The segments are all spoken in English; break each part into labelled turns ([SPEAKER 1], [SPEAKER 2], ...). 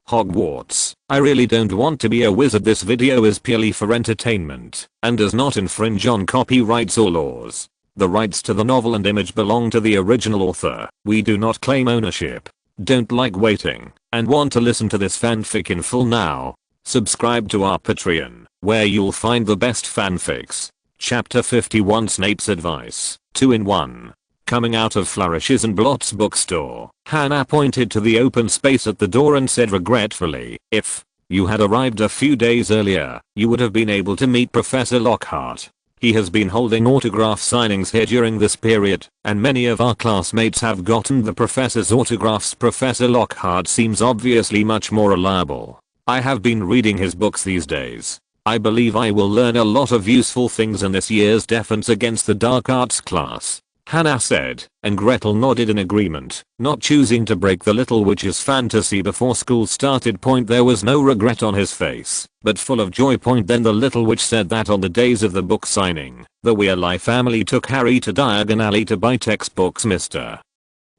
[SPEAKER 1] Hogwarts. I really don't want to be a wizard. This video is purely for entertainment and does not infringe on copyrights or laws. The rights to the novel and image belong to the original author. We do not claim ownership. Don't like waiting and want to listen to this fanfic in full now? Subscribe to our Patreon, where you'll find the best fanfics. Chapter 51, Snape's Advice, 2-in-1. Coming out of Flourishes and Blots bookstore, Hannah pointed to the open space at the door and said regretfully, "If you had arrived a few days earlier, you would have been able to meet Professor Lockhart. He has been holding autograph signings here during this period, and many of our classmates have gotten the professor's autographs. Professor Lockhart seems obviously much more reliable. I have been reading his books these days. I believe I will learn a lot of useful things in this year's Defense Against the Dark Arts class," Hannah said, and Gretel nodded in agreement, not choosing to break the little witch's fantasy before school started. There was no regret on his face, but full of joy. Then the little witch said that on the days of the book signing, the Weasley family took Harry to Diagon Alley to buy textbooks. Mr.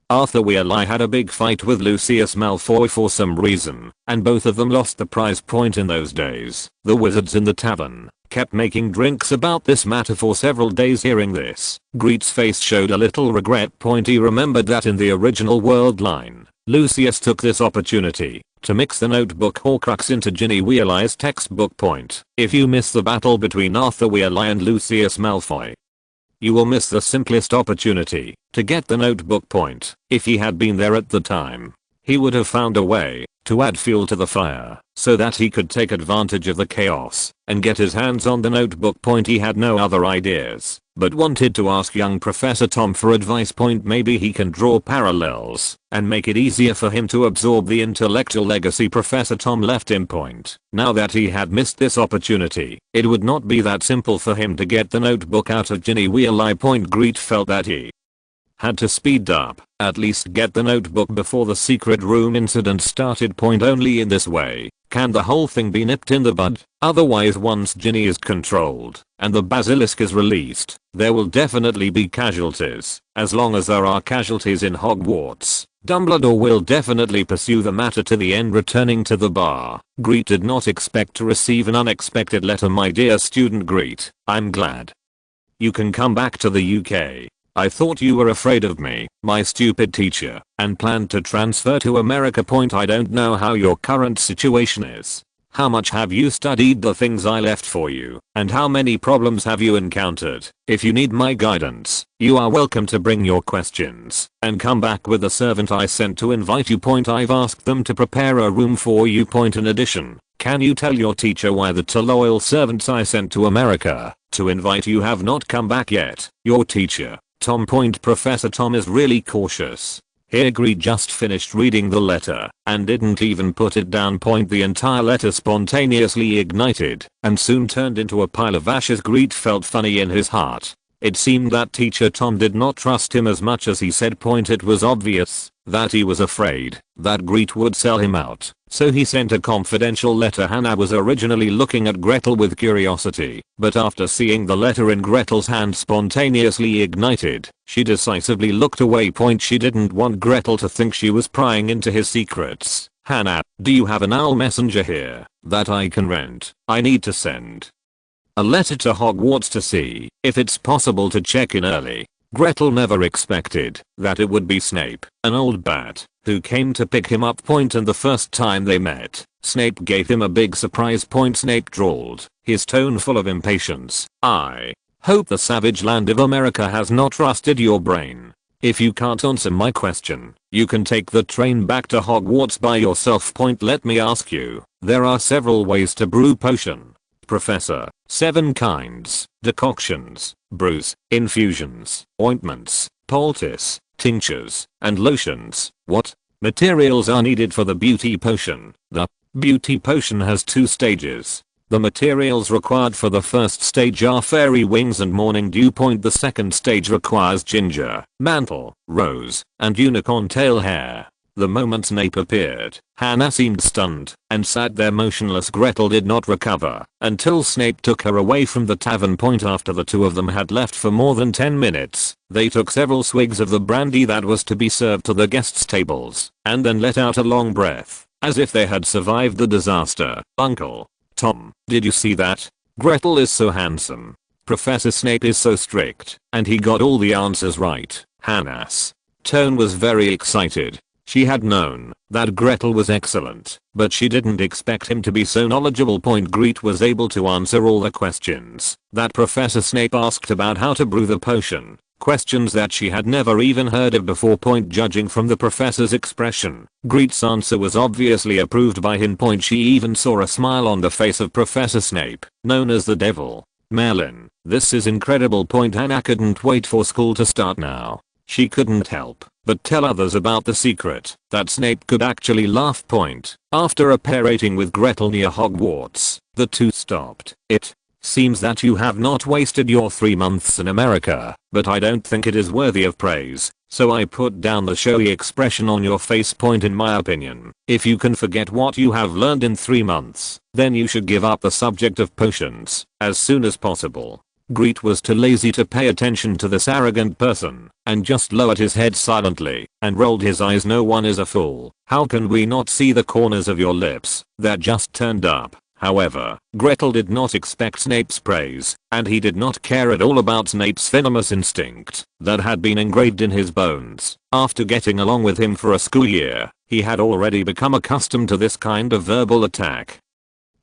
[SPEAKER 1] Arthur Weasley had a big fight with Lucius Malfoy for some reason, and both of them lost the prize. In those days, the wizards in the tavern kept making drinks about this matter for several days. Hearing this, Grete's face showed a little regret. He remembered that in the original world line, Lucius took this opportunity to mix the notebook Horcrux into Ginny Weasley's textbook. If you miss the battle between Arthur Weasley and Lucius Malfoy, you will miss the simplest opportunity to get the notebook. If he had been there at the time, he would have found a way to add fuel to the fire so that he could take advantage of the chaos and get his hands on the notebook. He had no other ideas, but wanted to ask young Professor Tom for advice. Maybe he can draw parallels and make it easier for him to absorb the intellectual legacy Professor Tom left him. Now that he had missed this opportunity, it would not be that simple for him to get the notebook out of Ginny Weasley. Grete felt that he had to speed up, at least get the notebook before the secret room incident started. Only in this way can the whole thing be nipped in the bud. Otherwise, once Ginny is controlled and the basilisk is released, there will definitely be casualties. As long as there are casualties in Hogwarts, Dumbledore will definitely pursue the matter to the end. Returning to the bar, Grete did not expect to receive an unexpected letter. "My dear student Grete, I'm glad you can come back to the UK. I thought you were afraid of me, my stupid teacher, and planned to transfer to America. I don't know how your current situation is. How much have you studied the things I left for you, and how many problems have you encountered? If you need my guidance, you are welcome to bring your questions and come back with the servant I sent to invite you. I've asked them to prepare a room for you. In addition, can you tell your teacher why the two loyal servants I sent to America to invite you have not come back yet? Your teacher, Tom. Professor Tom is really cautious. Here Grete just finished reading the letter and didn't even put it down. The entire letter spontaneously ignited and soon turned into a pile of ashes. Grete felt funny in his heart. It seemed that teacher Tom did not trust him as much as he said. It was obvious that he was afraid that Grete would sell him out, so he sent a confidential letter. Hannah was originally looking at Gretel with curiosity, but after seeing the letter in Gretel's hand spontaneously ignited, she decisively looked away. She didn't want Gretel to think she was prying into his secrets. "Hannah, do you have an owl messenger here that I can rent? I need to send a letter to Hogwarts to see if it's possible to check in early." Gretel never expected that it would be Snape, an old bat, who came to pick him up. And the first time they met, Snape gave him a big surprise. Snape drawled, his tone full of impatience, "I hope the savage land of America has not rusted your brain. If you can't answer my question, you can take the train back to Hogwarts by yourself." Let me ask you, there are several ways to brew potion, Professor. 7 kinds: decoctions, brews, infusions, ointments, poultice, tinctures, and lotions. What materials are needed for the beauty potion? The beauty potion has 2 stages. The materials required for the first stage are fairy wings and morning dew. The second stage requires ginger, mantle, rose, and unicorn tail hair. The moment Snape appeared, Hannah seemed stunned and sat there motionless. Gretel did not recover until Snape took her away from the tavern. After the two of them had left for more than 10 minutes, they took several swigs of the brandy that was to be served to the guests' tables, and then let out a long breath. as if they had survived the disaster. Uncle Tom, did you see that? Gretel is so handsome. Professor Snape is so strict, and he got all the answers right. Hannah's tone was very excited. She had known that Gretel was excellent, but she didn't expect him to be so knowledgeable. Grete was able to answer all the questions that Professor Snape asked about how to brew the potion. Questions that she had never even heard of before. Judging from the professor's expression, Grete's answer was obviously approved by him. She even saw a smile on the face of Professor Snape, known as the Devil. Merlin, this is incredible. Hannah couldn't wait for school to start now. She couldn't help but tell others about the secret that Snape could actually laugh. After apparating with Gretel near Hogwarts, the two stopped. It seems that you have not wasted your 3 months in America, but I don't think it is worthy of praise, so I put down the showy expression on your face. In my opinion, if you can forget what you have learned in 3 months, then you should give up the subject of potions as soon as possible. Grete was too lazy to pay attention to this arrogant person, and just lowered his head silently and rolled his eyes. No one is a fool. How can we not see the corners of your lips that just turned up? However, Gretel did not expect Snape's praise, and he did not care at all about Snape's venomous instinct that had been engraved in his bones. After getting along with him for a school year, he had already become accustomed to this kind of verbal attack.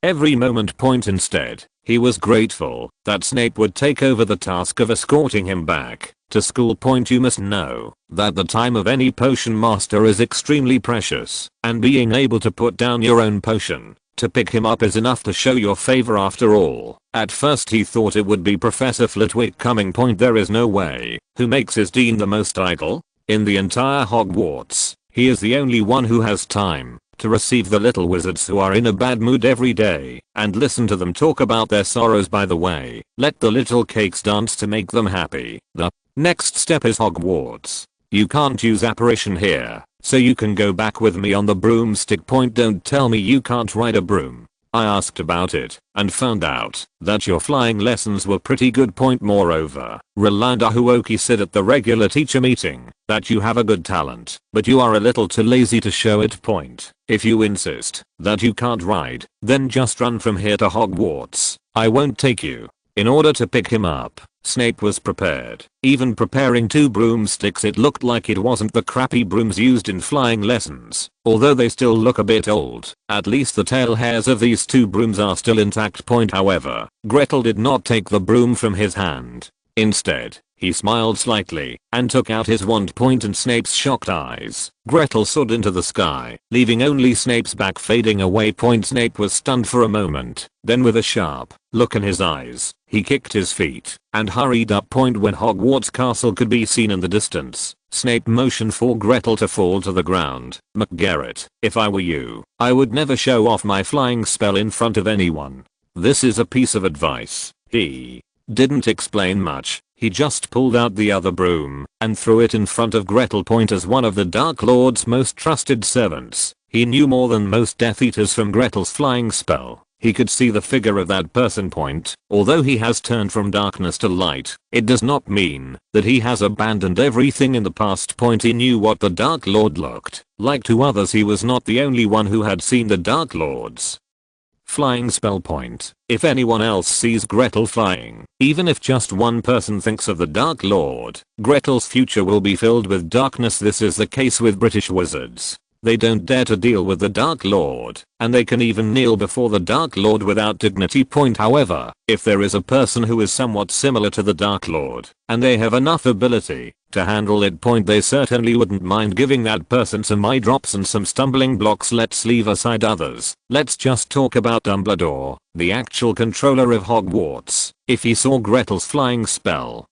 [SPEAKER 1] Every moment. Instead, he was grateful that Snape would take over the task of escorting him back to school. You must know that the time of any potion master is extremely precious, and being able to put down your own potion to pick him up is enough to show your favor. After all, at first he thought it would be Professor Flitwick coming. There is no way who makes his dean the most idle in the entire Hogwarts. He is the only one who has time to receive the little wizards who are in a bad mood every day and listen to them talk about their sorrows. By the way, let the little cakes dance to make them happy. The next step is Hogwarts. You can't use apparition here, so you can go back with me on the broomstick. Don't tell me you can't ride a broom. I asked about it and found out that your flying lessons were pretty good. Moreover, Rolanda Huoki said at the regular teacher meeting that you have a good talent, but you are a little too lazy to show it. If you insist that you can't ride, then just run from here to Hogwarts. I won't take you. In order to pick him up, Snape was prepared, even preparing 2 broomsticks. It looked like it wasn't the crappy brooms used in flying lessons, although they still look a bit old. At least the tail hairs of these 2 brooms are still intact. However, Gretel did not take the broom from his hand. Instead, he smiled slightly and took out his wand. In Snape's shocked eyes, Gretel soared into the sky, leaving only Snape's back fading away. Snape was stunned for a moment, then with a sharp look in his eyes, he kicked his feet and hurried up. When Hogwarts Castle could be seen in the distance, Snape motioned for Gretel to fall to the ground. McGarrett, if I were you, I would never show off my flying spell in front of anyone. This is a piece of advice. He didn't explain much. He just pulled out the other broom and threw it in front of Gretel. As one of the Dark Lord's most trusted servants, he knew more than most Death Eaters from Gretel's flying spell. He could see the figure of that person. Although he has turned from darkness to light, it does not mean that he has abandoned everything in the past. He knew what the Dark Lord looked like to others. He was not the only one who had seen the Dark Lord's flying spell. If anyone else sees Gretel flying, even if just one person thinks of the Dark Lord, Gretel's future will be filled with darkness. This is the case with British wizards. They don't dare to deal with the Dark Lord, and they can even kneel before the Dark Lord without dignity. However, if there is a person who is somewhat similar to the Dark Lord, and they have enough ability to handle it, they certainly wouldn't mind giving that person some eye drops and some stumbling blocks. Let's leave aside others. Let's just talk about Dumbledore, the actual controller of Hogwarts. If he saw Gretel's flying spell,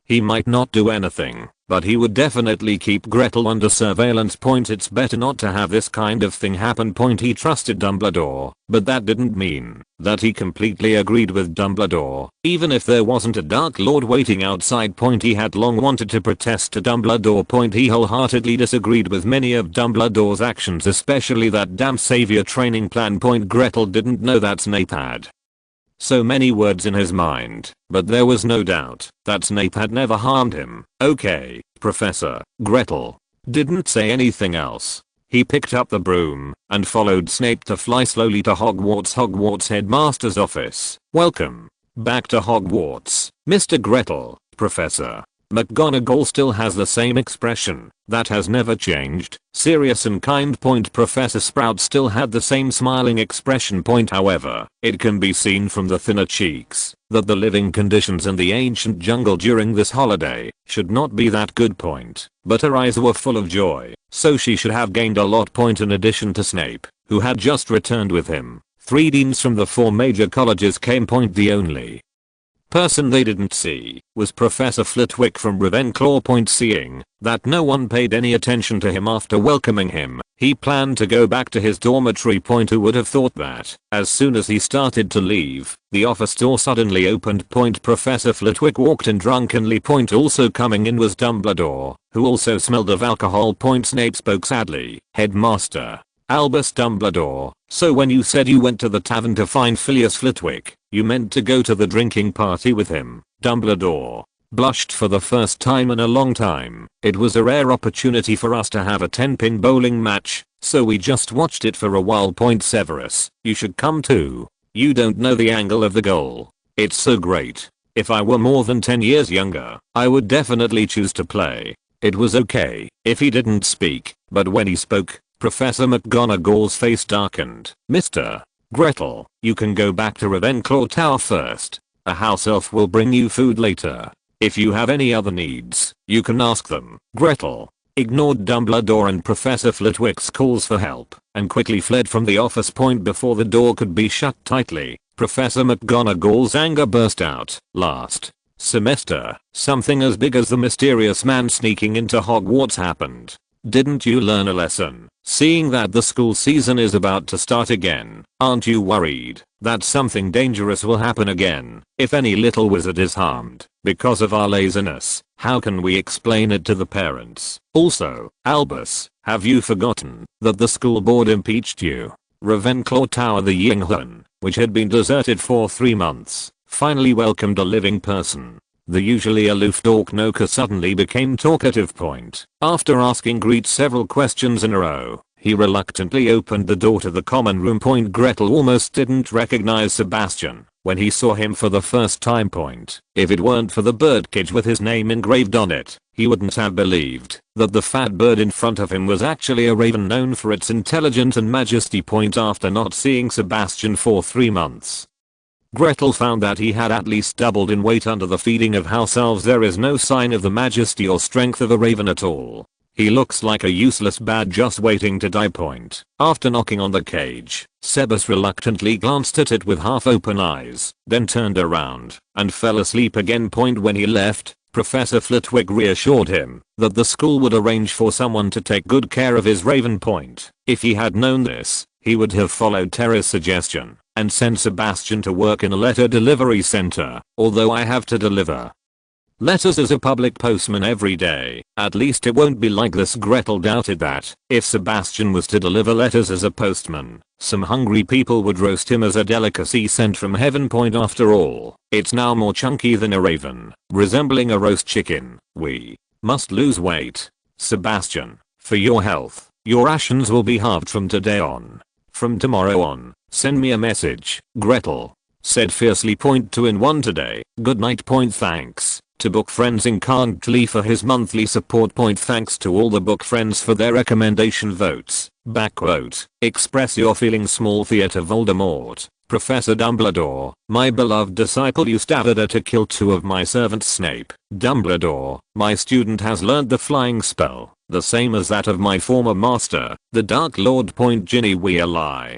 [SPEAKER 1] he might not do anything, but he would definitely keep Gretel under surveillance. It's better not to have this kind of thing happen. He trusted Dumbledore, but that didn't mean that he completely agreed with Dumbledore. Even if there wasn't a Dark Lord waiting outside. He had long wanted to protest to Dumbledore. He wholeheartedly disagreed with many of Dumbledore's actions, especially that damn savior training plan. Gretel didn't know that Snape had so many words in his mind, but there was no doubt that Snape had never harmed him. Okay, Professor. Gretel didn't say anything else. He picked up the broom and followed Snape to fly slowly to Hogwarts Headmaster's office. "Welcome back to Hogwarts, Mr. Gretel." Professor McGonagall still has the same expression. That has never changed. Serious and kind. Professor Sprout still had the same smiling expression. However, it can be seen from the thinner cheeks that the living conditions in the ancient jungle during this holiday should not be that good. But her eyes were full of joy, so she should have gained a lot. In addition to Snape, who had just returned with him, 3 deans from the 4 major colleges came. The only person they didn't see was Professor Flitwick from Ravenclaw. Seeing that no one paid any attention to him after welcoming him, he planned to go back to his dormitory. Who would have thought that, as soon as he started to leave, the office door suddenly opened. Professor Flitwick walked in drunkenly. Also coming in was Dumbledore, who also smelled of alcohol. Snape spoke sadly. "Headmaster Albus Dumbledore, so when you said you went to the tavern to find Phileas Flitwick, you meant to go to the drinking party with him?" Dumbledore blushed for the first time in a long time. "It was a rare opportunity for us to have a 10-pin bowling match, so we just watched it for a while." Severus, you should come too. You don't know the angle of the goal. It's so great. If I were more than 10 years younger, I would definitely choose to play. It was okay if he didn't speak, but when he spoke, Professor McGonagall's face darkened. "Mr. Gretel, you can go back to Ravenclaw Tower first. A house elf will bring you food later. If you have any other needs, you can ask them." Gretel ignored Dumbledore and Professor Flitwick's calls for help and quickly fled from the office. Before the door could be shut tightly, Professor McGonagall's anger burst out. "Last semester, something as big as the mysterious man sneaking into Hogwarts happened. Didn't you learn a lesson? Seeing that the school season is about to start again, aren't you worried that something dangerous will happen again if any little wizard is harmed because of our laziness? How can we explain it to the parents? Also, Albus, have you forgotten that the school board impeached you?" Ravenclaw Tower. The Uhmm, which had been deserted for 3 months, finally welcomed a living person. The usually aloof Dorknoker suddenly became talkative. After asking Grete several questions in a row, he reluctantly opened the door to the common room. Gretel almost didn't recognize Sebastian when he saw him for the first time. If it weren't for the birdcage with his name engraved on it, he wouldn't have believed that the fat bird in front of him was actually a raven known for its intelligence and majesty. After not seeing Sebastian for 3 months, Gretel found that he had at least doubled in weight. Under the feeding of house elves, there is no sign of the majesty or strength of a raven at all. He looks like a useless bat just waiting to die. After knocking on the cage, Sebas reluctantly glanced at it with half-open eyes, then turned around and fell asleep again. When he left, Professor Flitwick reassured him that the school would arrange for someone to take good care of his raven. If he had known this, he would have followed Terra's suggestion and sent Sebastian to work in a letter delivery center, although I have to deliver letters as a public postman every day. At least it won't be like this. Gretel doubted that if Sebastian was to deliver letters as a postman, some hungry people would roast him as a delicacy sent from heaven. After all, it's now more chunky than a raven, resembling a roast chicken. We must lose weight. Sebastian, for your health, your rations will be halved from today on. From tomorrow on, send me a message, Gretel said fiercely. 2-in-1 today. Good night. Thanks to Book Friends Incantly for his monthly support. Thanks to all the book friends for their recommendation votes. Backquote. Express your feelings. Small theater. Voldemort. Professor Dumbledore, my beloved disciple used Avada to kill 2 of my servants. Snape. Dumbledore, my student has learned the flying spell, the same as that of my former master, the Dark Lord. Ginny Weasley.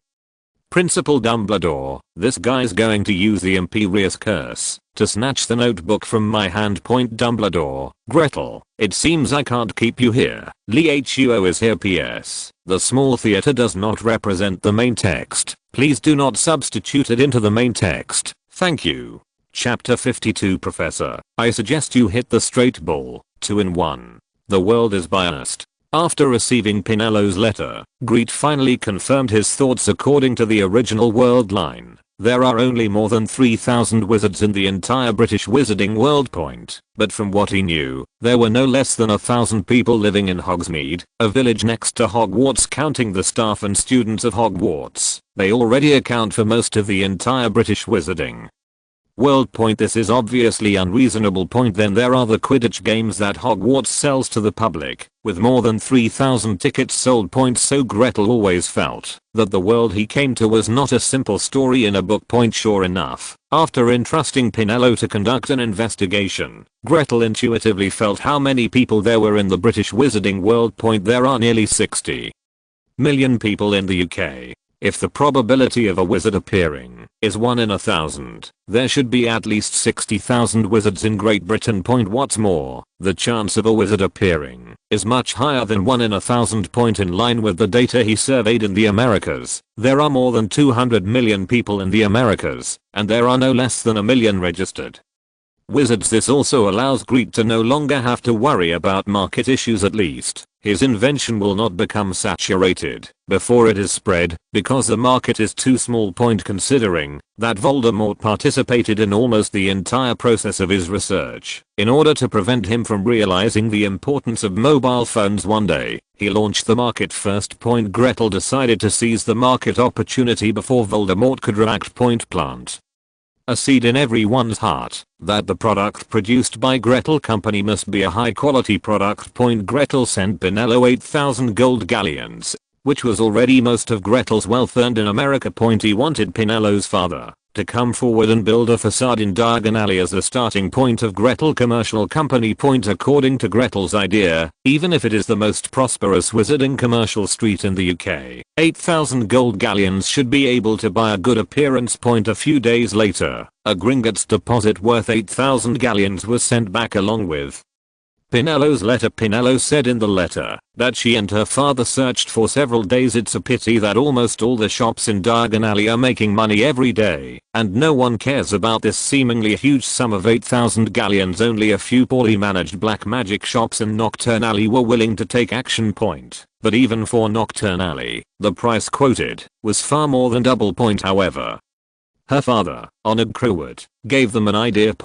[SPEAKER 1] Principal Dumbledore, this guy's going to use the Imperious Curse to snatch the notebook from my hand. Dumbledore, Gretel, it seems I can't keep you here. Lee Huo is here. PS. The small theater does not represent the main text. Please do not substitute it into the main text. Thank you. Chapter 52. Professor, I suggest you hit the straight ball. 2-in-1. The world is biased. After receiving Pinello's letter, Grete finally confirmed his thoughts. According to the original world line, there are only more than 3,000 wizards in the entire British wizarding world. But from what he knew, there were no less than 1,000 people living in Hogsmeade, a village next to Hogwarts. Counting the staff and students of Hogwarts, they already account for most of the entire British wizarding world. This is obviously unreasonable. Then there are the Quidditch games that Hogwarts sells to the public, with more than 3,000 tickets sold. So Gretel always felt that the world he came to was not a simple story in a book. Sure enough, after entrusting Pinello to conduct an investigation, Gretel intuitively felt how many people there were in the British wizarding world. There are nearly 60 million people in the UK. If the probability of a wizard appearing is 1 in 1,000, there should be at least 60,000 wizards in Great Britain. What's more, the chance of a wizard appearing is much higher than 1 in 1,000. In line with the data he surveyed in the Americas, there are more than 200 million people in the Americas, and there are no less than a million registered wizards. This also allows Grete to no longer have to worry about market issues. At least, his invention will not become saturated before it is spread, because the market is too small. Considering that Voldemort participated in almost the entire process of his research, in order to prevent him from realizing the importance of mobile phones one day, he launched the market first. Gretel decided to seize the market opportunity before Voldemort could react. Plant a seed in everyone's heart that the product produced by Gretel Company must be a high quality product. Gretel sent Pinello 8,000 gold galleons, which was already most of Gretel's wealth earned in America. He wanted Pinello's father to come forward and build a facade in Diagon Alley as the starting point of Gretel Commercial Company. According to Gretel's idea, even if it is the most prosperous wizarding commercial street in the UK, 8,000 gold galleons should be able to buy a good appearance. A few days later, a Gringotts deposit worth 8,000 galleons was sent back along with Pinello's letter. Pinello said in the letter that she and her father searched for several days. It's a pity that almost all the shops in Diagon Alley are making money every day, and no one cares about this seemingly huge sum of 8,000 galleons. Only a few poorly managed black magic shops in Nocturne Alley were willing to take action. But even for Nocturne Alley, the price quoted was far more than double. However, her father, Honoured Crewwood, gave them an idea.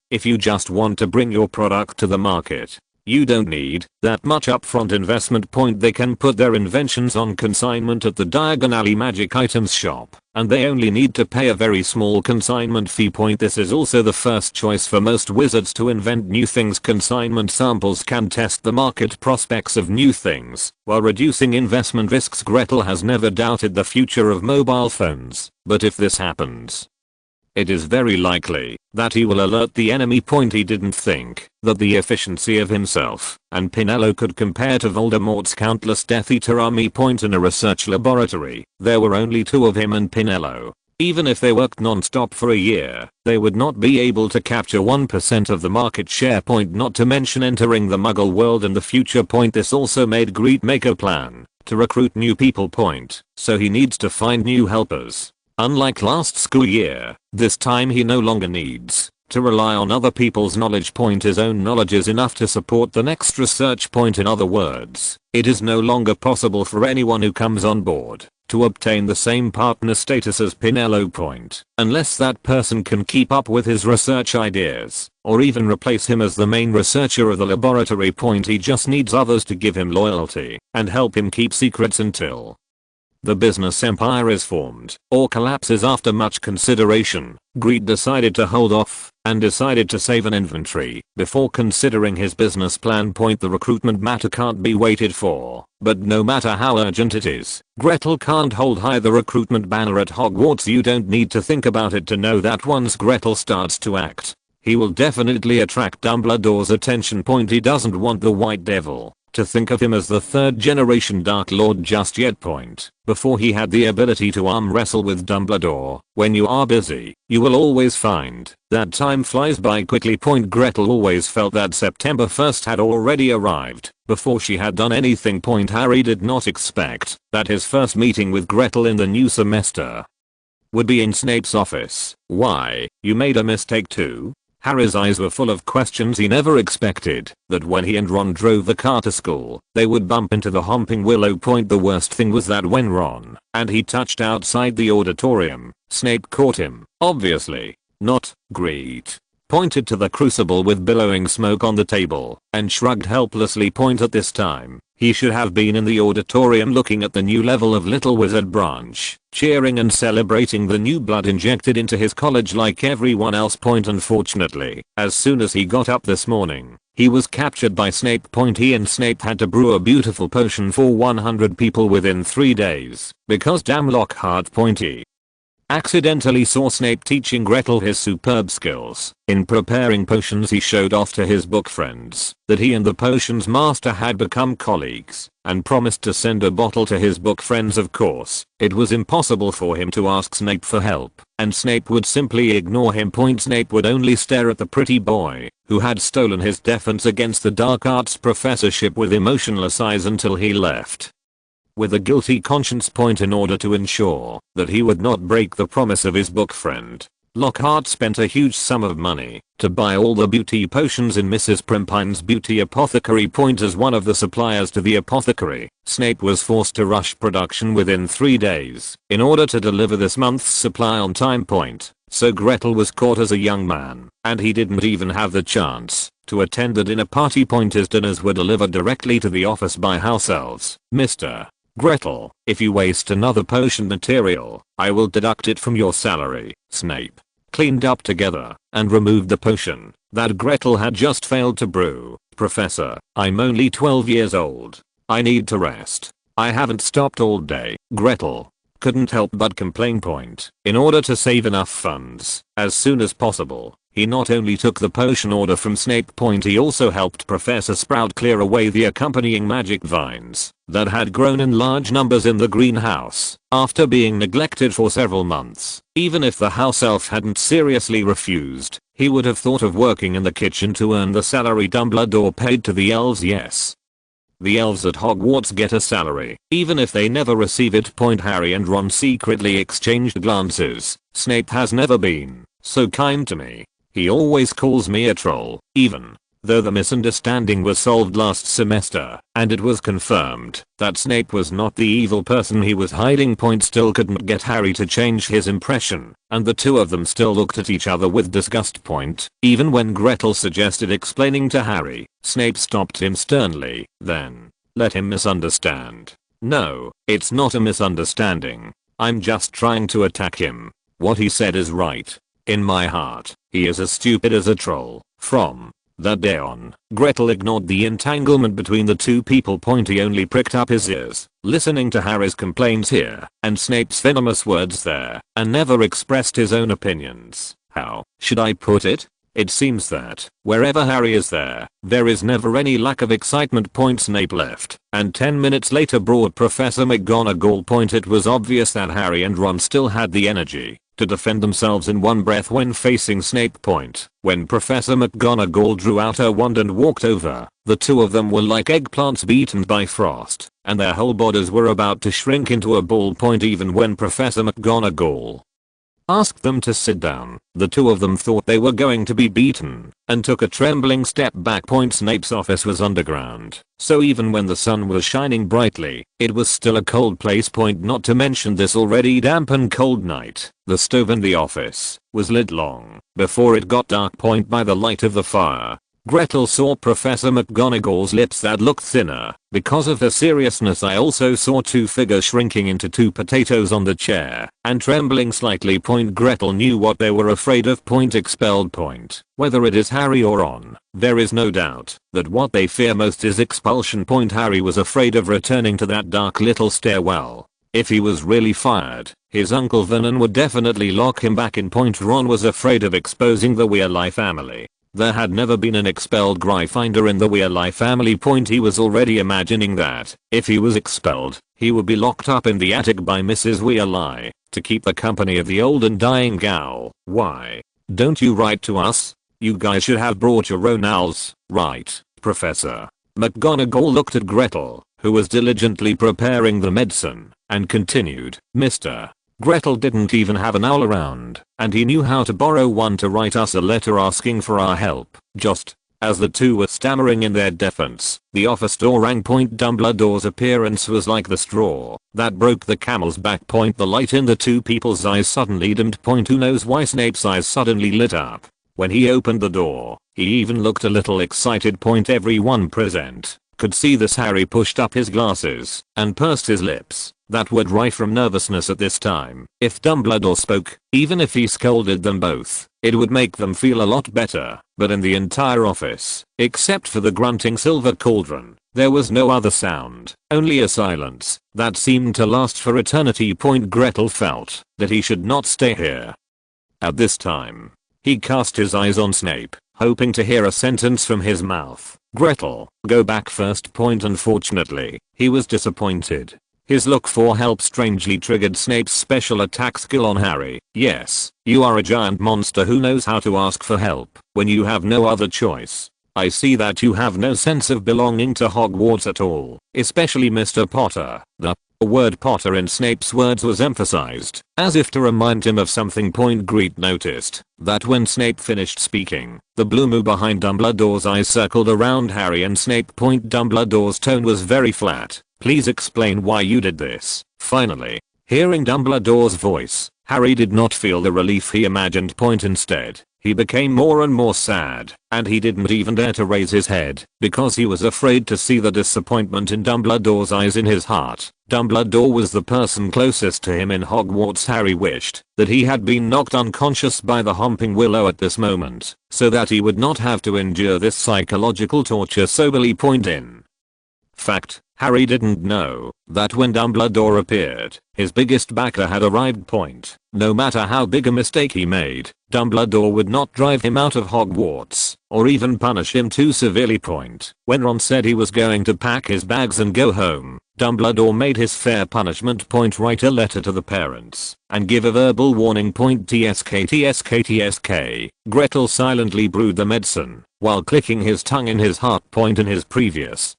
[SPEAKER 1] If you just want to bring your product to the market, you don't need that much upfront investment. They can put their inventions on consignment at the Diagon Alley Magic Items shop, and they only need to pay a very small consignment fee. This is also the first choice for most wizards to invent new things. Consignment samples can test the market prospects of new things, while reducing investment risks. Gretel has never doubted the future of mobile phones, but if this happens, it is very likely that he will alert the enemy. He didn't think that the efficiency of himself and Pinello could compare to Voldemort's countless Death Eater army. In a research laboratory, there were only 2 of him and Pinello. Even if they worked non-stop for a year, they would not be able to capture 1% of the market share. Not to mention entering the Muggle world in the future. This also made Grete make a plan to recruit new people. So he needs to find new helpers. Unlike last school year, this time he no longer needs to rely on other people's knowledge. His own knowledge is enough to support the next research. In other words, it is no longer possible for anyone who comes on board to obtain the same partner status as Pinello. Unless that person can keep up with his research ideas, or even replace him as the main researcher of the laboratory. He just needs others to give him loyalty and help him keep secrets until the business empire is formed or collapses. After much consideration, Grete decided to hold off and decided to save an inventory before considering his business plan. The recruitment matter can't be waited for, but no matter how urgent it is, Gretel can't hold high the recruitment banner at Hogwarts. You don't need to think about it to know that once Gretel starts to act, he will definitely attract Dumbledore's attention. He doesn't want the White Devil to think of him as the 3rd generation Dark Lord just yet. Before he had the ability to arm wrestle with Dumbledore. When you are busy, you will always find that time flies by quickly. Gretel always felt that September 1st had already arrived before she had done anything. Harry did not expect that his first meeting with Gretel in the new semester would be in Snape's office. Why, you made a mistake too? Harry's eyes were full of questions he never expected, that when he and Ron drove the car to school, they would bump into the Homping Willow Point. The worst thing was that when Ron and he touched outside the auditorium, Snape caught him, obviously. Not, Grete. Pointed to the crucible with billowing smoke on the table, and shrugged helplessly. Point at this time, he should have been in the auditorium looking at the new level of Little Wizard Branch, cheering and celebrating the new blood injected into his college like everyone else. Point unfortunately, as soon as he got up this morning, he was captured by Snape. Point he and Snape had to brew a beautiful potion for 100 people within 3 days, because damn Lockhart. Point he accidentally saw Snape teaching Gretel his superb skills. In preparing potions he showed off to his book friends that he and the potions master had become colleagues, and promised to send a bottle to his book friends. Of course, it was impossible for him to ask Snape for help, and Snape would simply ignore him. Point Snape would only stare at the pretty boy, who had stolen his defense against the dark arts professorship with emotionless eyes until he left with a guilty conscience. Point in order to ensure that he would not break the promise of his book friend, Lockhart spent a huge sum of money to buy all the beauty potions in Mrs. Primpine's beauty apothecary. Point as one of the suppliers to the apothecary, Snape was forced to rush production within 3 days in order to deliver this month's supply on time. Point so Gretel was caught as a young man, and he didn't even have the chance to attend the dinner party. Point his dinners were delivered directly to the office by house elves. Mr. Gretel, if you waste another potion material, I will deduct it from your salary. Snape cleaned up together and removed the potion that Gretel had just failed to brew. Professor, I'm only 12 years old. I need to rest. I haven't stopped all day. Gretel couldn't help but complain. Point in order to save enough funds as soon as possible, he not only took the potion order from Snape. Point he also helped Professor Sprout clear away the accompanying magic vines that had grown in large numbers in the greenhouse after being neglected for several months. Even if the house elf hadn't seriously refused, he would have thought of working in the kitchen to earn the salary Dumbledore paid to the elves. Yes, the elves at Hogwarts get a salary, even if they never receive it. Point Harry and Ron secretly exchanged glances. Snape has never been so kind to me. He always calls me a troll, even though the misunderstanding was solved last semester, and it was confirmed that Snape was not the evil person he was hiding. Point still couldn't get Harry to change his impression, and the two of them still looked at each other with disgust. Point even when Gretel suggested explaining to Harry, Snape stopped him sternly. Then, let him misunderstand. No, it's not a misunderstanding. I'm just trying to attack him. What he said is right. In my heart, he is as stupid as a troll. From that day on, Gretel ignored the entanglement between the two people. Point he only pricked up his ears, listening to Harry's complaints here and Snape's venomous words there, and never expressed his own opinions. How should I put it? It seems that wherever Harry is there is never any lack of excitement. Point Snape left, and 10 minutes later brought Professor McGonagall. Point it was obvious that Harry and Ron still had the energy to defend themselves in one breath when facing Snape. Point when Professor McGonagall drew out her wand and walked over, the two of them were like eggplants beaten by frost, and their whole bodies were about to shrink into a ball. Point even when Professor McGonagall asked them to sit down, the two of them thought they were going to be beaten, and took a trembling step back. Point Snape's office was underground, so even when the sun was shining brightly, it was still a cold place. Point not to mention this already damp and cold night, the stove in the office was lit long before it got dark. Point by the light of the fire, Gretel saw Professor McGonagall's lips that looked thinner because of her seriousness. I also saw two figures shrinking into two potatoes on the chair and trembling slightly. Point Gretel knew what they were afraid of. Point expelled. Point whether it is Harry or Ron, there is no doubt that what they fear most is expulsion. Point Harry was afraid of returning to that dark little stairwell. If he was really fired, his Uncle Vernon would definitely lock him back in. Point Ron was afraid of exposing the Weasley family. There had never been an expelled Gryffindor in the Weasley family. Point he was already imagining that, if he was expelled, he would be locked up in the attic by Mrs. Weasley, to keep the company of the old and dying gal. Why don't you write to us? You guys should have brought your own owls, right, Professor? McGonagall looked at Gretel, who was diligently preparing the medicine, and continued, Mr. Gretel didn't even have an owl around, and he knew how to borrow one to write us a letter asking for our help. Just as the two were stammering in their defense, the office door rang. Dumbledore's appearance was like the straw that broke the camel's back. The light in the two people's eyes suddenly dimmed. Who knows why Snape's eyes suddenly lit up when he opened the door. He even looked a little excited. Everyone present could see this. Harry pushed up his glasses and pursed his lips that were dry from nervousness at this time. If Dumbledore spoke, even if he scolded them both, it would make them feel a lot better. But in the entire office, except for the grunting silver cauldron, there was no other sound, only a silence that seemed to last for eternity. Gretel felt that he should not stay here. At this time, he cast his eyes on Snape, hoping to hear a sentence from his mouth. Gretel, go back first. Unfortunately, he was disappointed. His look for help strangely triggered Snape's special attack skill on Harry. Yes, you are a giant monster who knows how to ask for help when you have no other choice. I see that you have no sense of belonging to Hogwarts at all, especially Mr. Potter. The word Potter in Snape's words was emphasized, as if to remind him of something. Grete noticed that when Snape finished speaking, the blue moo behind Dumbledore's eyes circled around Harry and Snape. Dumbledore's tone was very flat. Please explain why you did this. Finally, hearing Dumbledore's voice, Harry did not feel the relief he imagined. Instead, he became more and more sad, and he didn't even dare to raise his head because he was afraid to see the disappointment in Dumbledore's eyes. In his heart, Dumbledore was the person closest to him in Hogwarts. Harry wished that he had been knocked unconscious by the Humping Willow at this moment, so that he would not have to endure this psychological torture soberly. In fact, Harry didn't know that when Dumbledore appeared, his biggest backer had arrived. No matter how big a mistake he made, Dumbledore would not drive him out of Hogwarts or even punish him too severely. When Ron said he was going to pack his bags and go home, Dumbledore made his fair punishment. Write a letter to the parents and give a verbal warning. Tsk. Gretel silently brewed the medicine while clicking his tongue in his heart. In his previous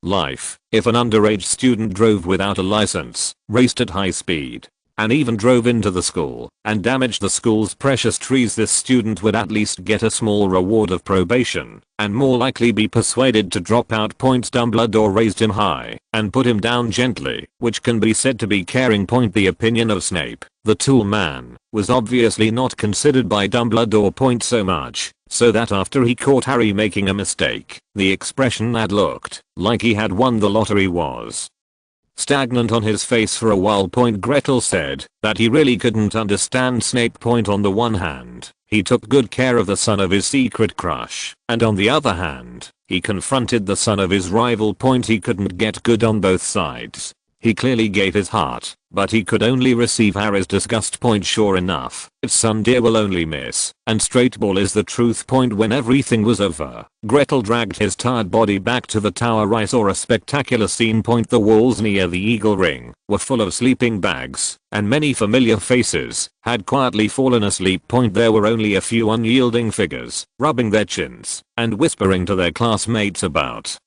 [SPEAKER 1] life, if an underage student drove without a license, raced at high speed, and even drove into the school and damaged the school's precious trees, this student would at least get a small reward of probation and more likely be persuaded to drop out. Dumbledore raised him high and put him down gently, which can be said to be caring. The opinion of Snape, the tool man, was obviously not considered by Dumbledore. So much so that after he caught Harry making a mistake, the expression that looked like he had won the lottery was stagnant on his face for a while. Gretel said that he really couldn't understand Snape. On the one hand, he took good care of the son of his secret crush, and on the other hand, he confronted the son of his rival. He couldn't get good on both sides. He clearly gave his heart, but he could only receive Harry's disgust. Sure enough, its son dear will only miss, and straight ball is the truth. When everything was over, Gretel dragged his tired body back to the tower. I saw a spectacular scene. The walls near the Eagle Ring were full of sleeping bags, and many familiar faces had quietly fallen asleep. There were only a few unyielding figures, rubbing their chins and whispering to their classmates about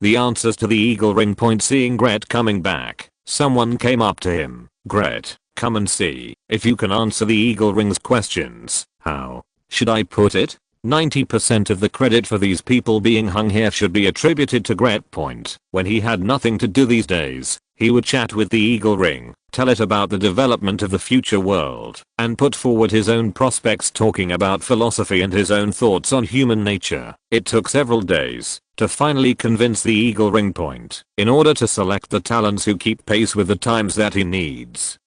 [SPEAKER 1] the answers to the Eagle Ring. Seeing Grete coming back, someone came up to him. Grete, come and see if you can answer the Eagle Ring's questions. How should I put it? 90% of the credit for these people being hung here should be attributed to Grete. When he had nothing to do these days, he would chat with the Eagle Ring, tell it about the development of the future world, and put forward his own prospects, talking about philosophy and his own thoughts on human nature. It took several days to finally convince the Eagle Ring in order to select the talents who keep pace with the times that he needs.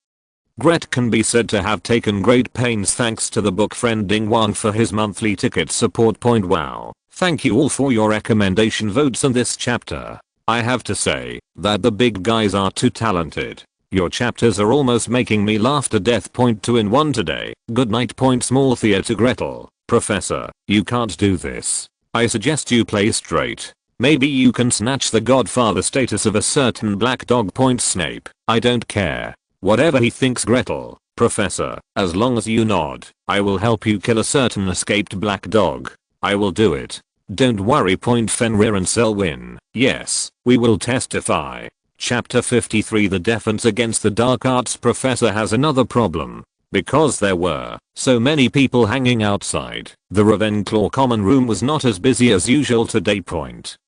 [SPEAKER 1] Grete can be said to have taken great pains, thanks to the book friend Ding Wang for his monthly ticket support. Wow, thank you all for your recommendation votes on this chapter. I have to say that the big guys are too talented. Your chapters are almost making me laugh to death. 2 in 1 today. Good night. Small Thea to Gretel. Professor, you can't do this. I suggest you play straight. Maybe you can snatch the godfather status of a certain black dog. Snape, I don't care. Whatever he thinks. Gretel, Professor, as long as you nod, I will help you kill a certain escaped black dog. I will do it. Don't worry. Fenrir and Selwyn, yes, we will testify. Chapter 53. The defense against the dark arts professor has another problem. Because there were so many people hanging outside, the Ravenclaw common room was not as busy as usual today.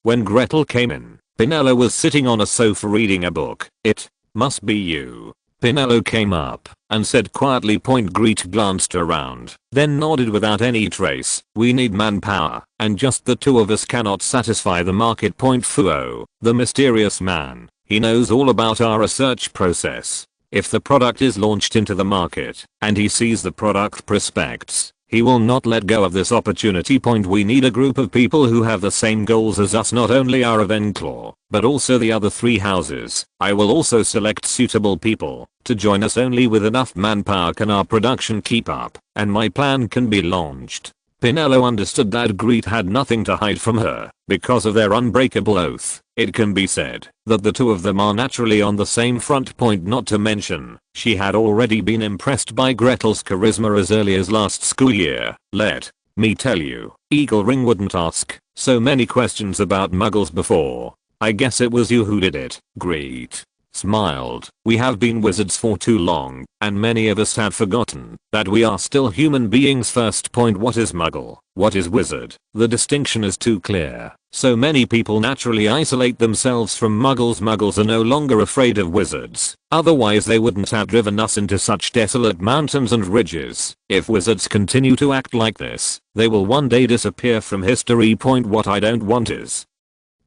[SPEAKER 1] When Gretel came in, Pinello was sitting on a sofa reading a book. It must be you. Pinello came up and said quietly. Grete glanced around, then nodded without any trace. We need manpower, and just the two of us cannot satisfy the market. Fuo, the mysterious man, he knows all about our research process. If the product is launched into the market, and he sees the product prospects, he will not let go of this opportunity. We need a group of people who have the same goals as us, not only our Ravenclaw, but also the other 3 houses. I will also select suitable people to join us. Only with enough manpower can our production keep up, and my plan can be launched. Pinello understood that Grete had nothing to hide from her. Because of their unbreakable oath, it can be said that the two of them are naturally on the same front. Not to mention, she had already been impressed by Gretel's charisma as early as last school year. Let me tell you, Eagle Ring wouldn't ask so many questions about Muggles before. I guess it was you who did it. Grete smiled. We have been wizards for too long, and many of us have forgotten that we are still human beings first. What is Muggle? What is wizard? The distinction is too clear. So many people naturally isolate themselves from Muggles. Muggles are no longer afraid of wizards, otherwise they wouldn't have driven us into such desolate mountains and ridges. If wizards continue to act like this, they will one day disappear from history. What I don't want is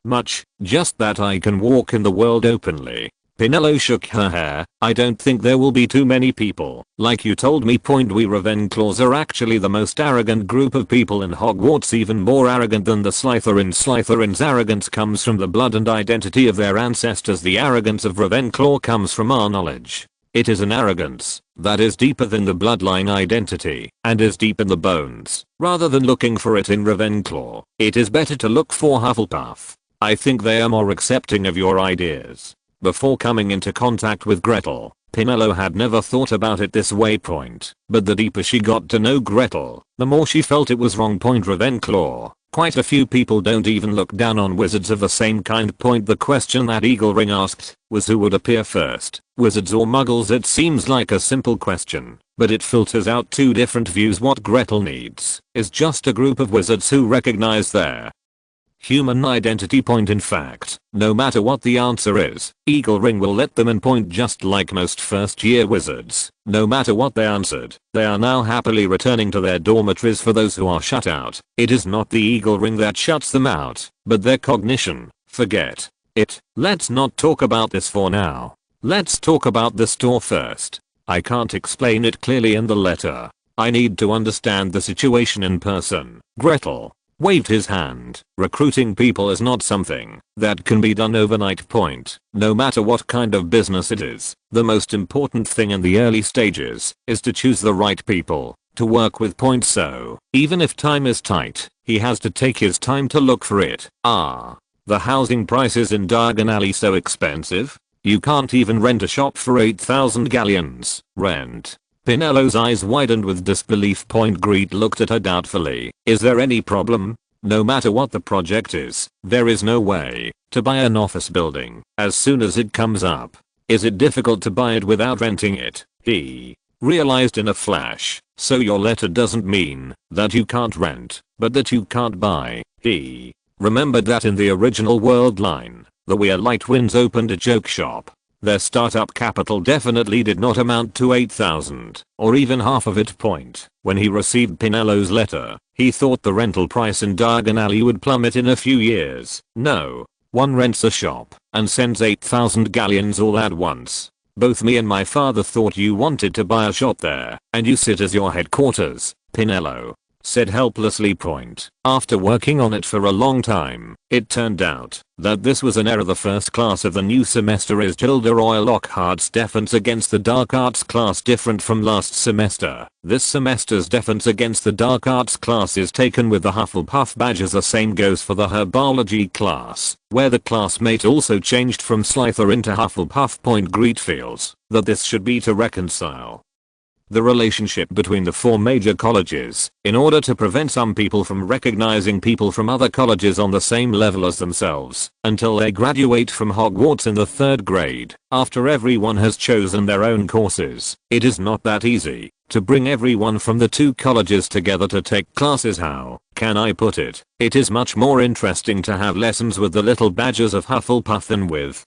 [SPEAKER 1] much, just that I can walk in the world openly. Pinello shook her hair. I don't think there will be too many people, like you told me. We Ravenclaws are actually the most arrogant group of people in Hogwarts, even more arrogant than the Slytherins. Slytherins' arrogance comes from the blood and identity of their ancestors. The arrogance of Ravenclaw comes from our knowledge. It is an arrogance that is deeper than the bloodline identity and is deep in the bones. Rather than looking for it in Ravenclaw, it is better to look for Hufflepuff. I think they are more accepting of your ideas. Before coming into contact with Gretel, Pinello had never thought about it this way. But the deeper she got to know Gretel, the more she felt it was wrong. Ravenclaw, quite a few people don't even look down on wizards of the same kind. The question that Eagle Ring asked was who would appear first, wizards or Muggles. It seems like a simple question, but it filters out 2 different views. What Gretel needs is just a group of wizards who recognize their human identity. In fact, no matter what the answer is, Eagle Ring will let them in. Just like most first year wizards, no matter what they answered, they are now happily returning to their dormitories. For those who are shut out, it is not the Eagle Ring that shuts them out, but their cognition. Forget it. Let's not talk about this for now. Let's talk about the store first. I can't explain it clearly in the letter. I need to understand the situation in person. Gretel waved his hand. Recruiting people is not something that can be done overnight. No matter what kind of business it is, the most important thing in the early stages is to choose the right people to work with. So, even if time is tight, he has to take his time to look for it. The housing prices in Diagon Alley so expensive? You can't even rent a shop for 8,000 galleons. Rent. Pinello's eyes widened with disbelief. Grete looked at her doubtfully. Is there any problem? No matter what the project is, there is no way to buy an office building as soon as it comes up. Is it difficult to buy it without renting it? He realized in a flash. So your letter doesn't mean that you can't rent, but that you can't buy. He remembered that in the original world line, the Weir Light Winds opened a joke shop. Their startup capital definitely did not amount to 8,000, or even half of it. When he received Pinello's letter, he thought the rental price in Diagon Alley would plummet in a few years. No, one rents a shop and sends 8,000 galleons all at once. Both me and my father thought you wanted to buy a shop there, and use it as your headquarters, Pinello said helplessly. After working on it for a long time, it turned out that this was an error. The first class of the new semester is Gilderoy Lockhart's defense against the dark arts class, different from last semester. This semester's defense against the dark arts class is taken with the Hufflepuff badges. The same goes for the herbology class, where the classmate also changed from Slytherin to Hufflepuff. Grete feels that this should be to reconcile The relationship between the four major colleges, in order to prevent some people from recognizing people from other colleges on the same level as themselves, until they graduate from Hogwarts in the 3rd grade, after everyone has chosen their own courses. It is not that easy to bring everyone from the two colleges together to take classes. How can I put it? It is much more interesting to have lessons with the little badgers of Hufflepuff than with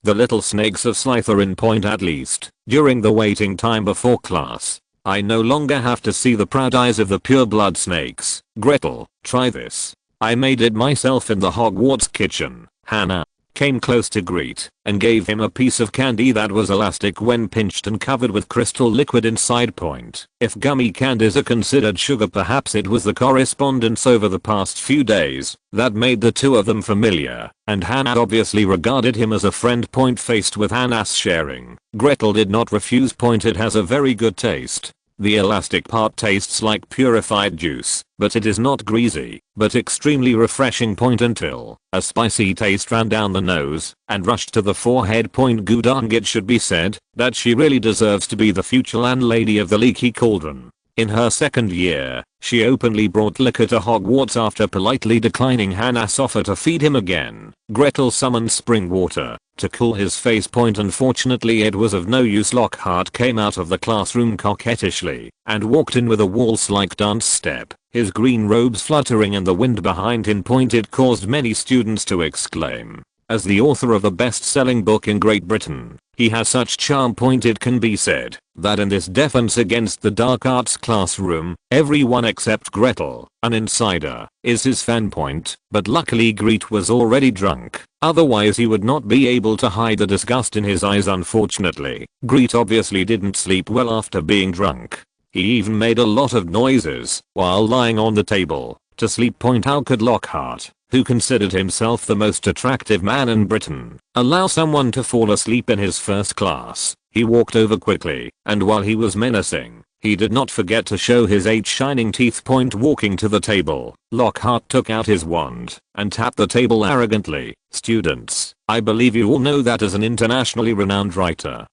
[SPEAKER 1] the little snakes of Slytherin. Point at least, during the waiting time before class, I no longer have to see the proud eyes of the pureblood snakes. Gretel, try this. I made it myself in the Hogwarts kitchen. Hannah came close to Grete and gave him a piece of candy that was elastic when pinched and covered with crystal liquid inside. Point. If gummy candies are considered sugar, perhaps it was the correspondence over the past few days that made the two of them familiar, and Hannah obviously regarded him as a friend. Point. Faced with Hannah's sharing, Gretel did not refuse. Point. It has a very good taste. The elastic part tastes like purified juice, but it is not greasy, but extremely refreshing. Point. Until a spicy taste ran down the nose and rushed to the forehead. Point. Gudang, it should be said that she really deserves to be the future landlady of the Leaky Cauldron. In her 2nd year, she openly brought liquor to Hogwarts after politely declining Hannah's offer to feed him again. Gretel summoned spring water to cool his face. Point. Unfortunately, it was of no use. Lockhart came out of the classroom coquettishly and walked in with a waltz-like dance step, his green robes fluttering in the wind behind him. Point. It caused many students to exclaim. As the author of a best-selling book in Great Britain, he has such charm. Point. It can be said that in this defense against the dark arts classroom, everyone except Gretel, an insider, is his fan. Point. But luckily Grete was already drunk, otherwise he would not be able to hide the disgust in his eyes. Unfortunately, Grete obviously didn't sleep well after being drunk. He even made a lot of noises while lying on the table to sleep. Point. How could Lockhart, who considered himself the most attractive man in Britain, allow someone to fall asleep in his first class? He walked over quickly, and while he was menacing, he did not forget to show his 8 shining teeth. Point. Walking to the table, Lockhart took out his wand and tapped the table arrogantly. Students, I believe you all know that as an internationally renowned writer,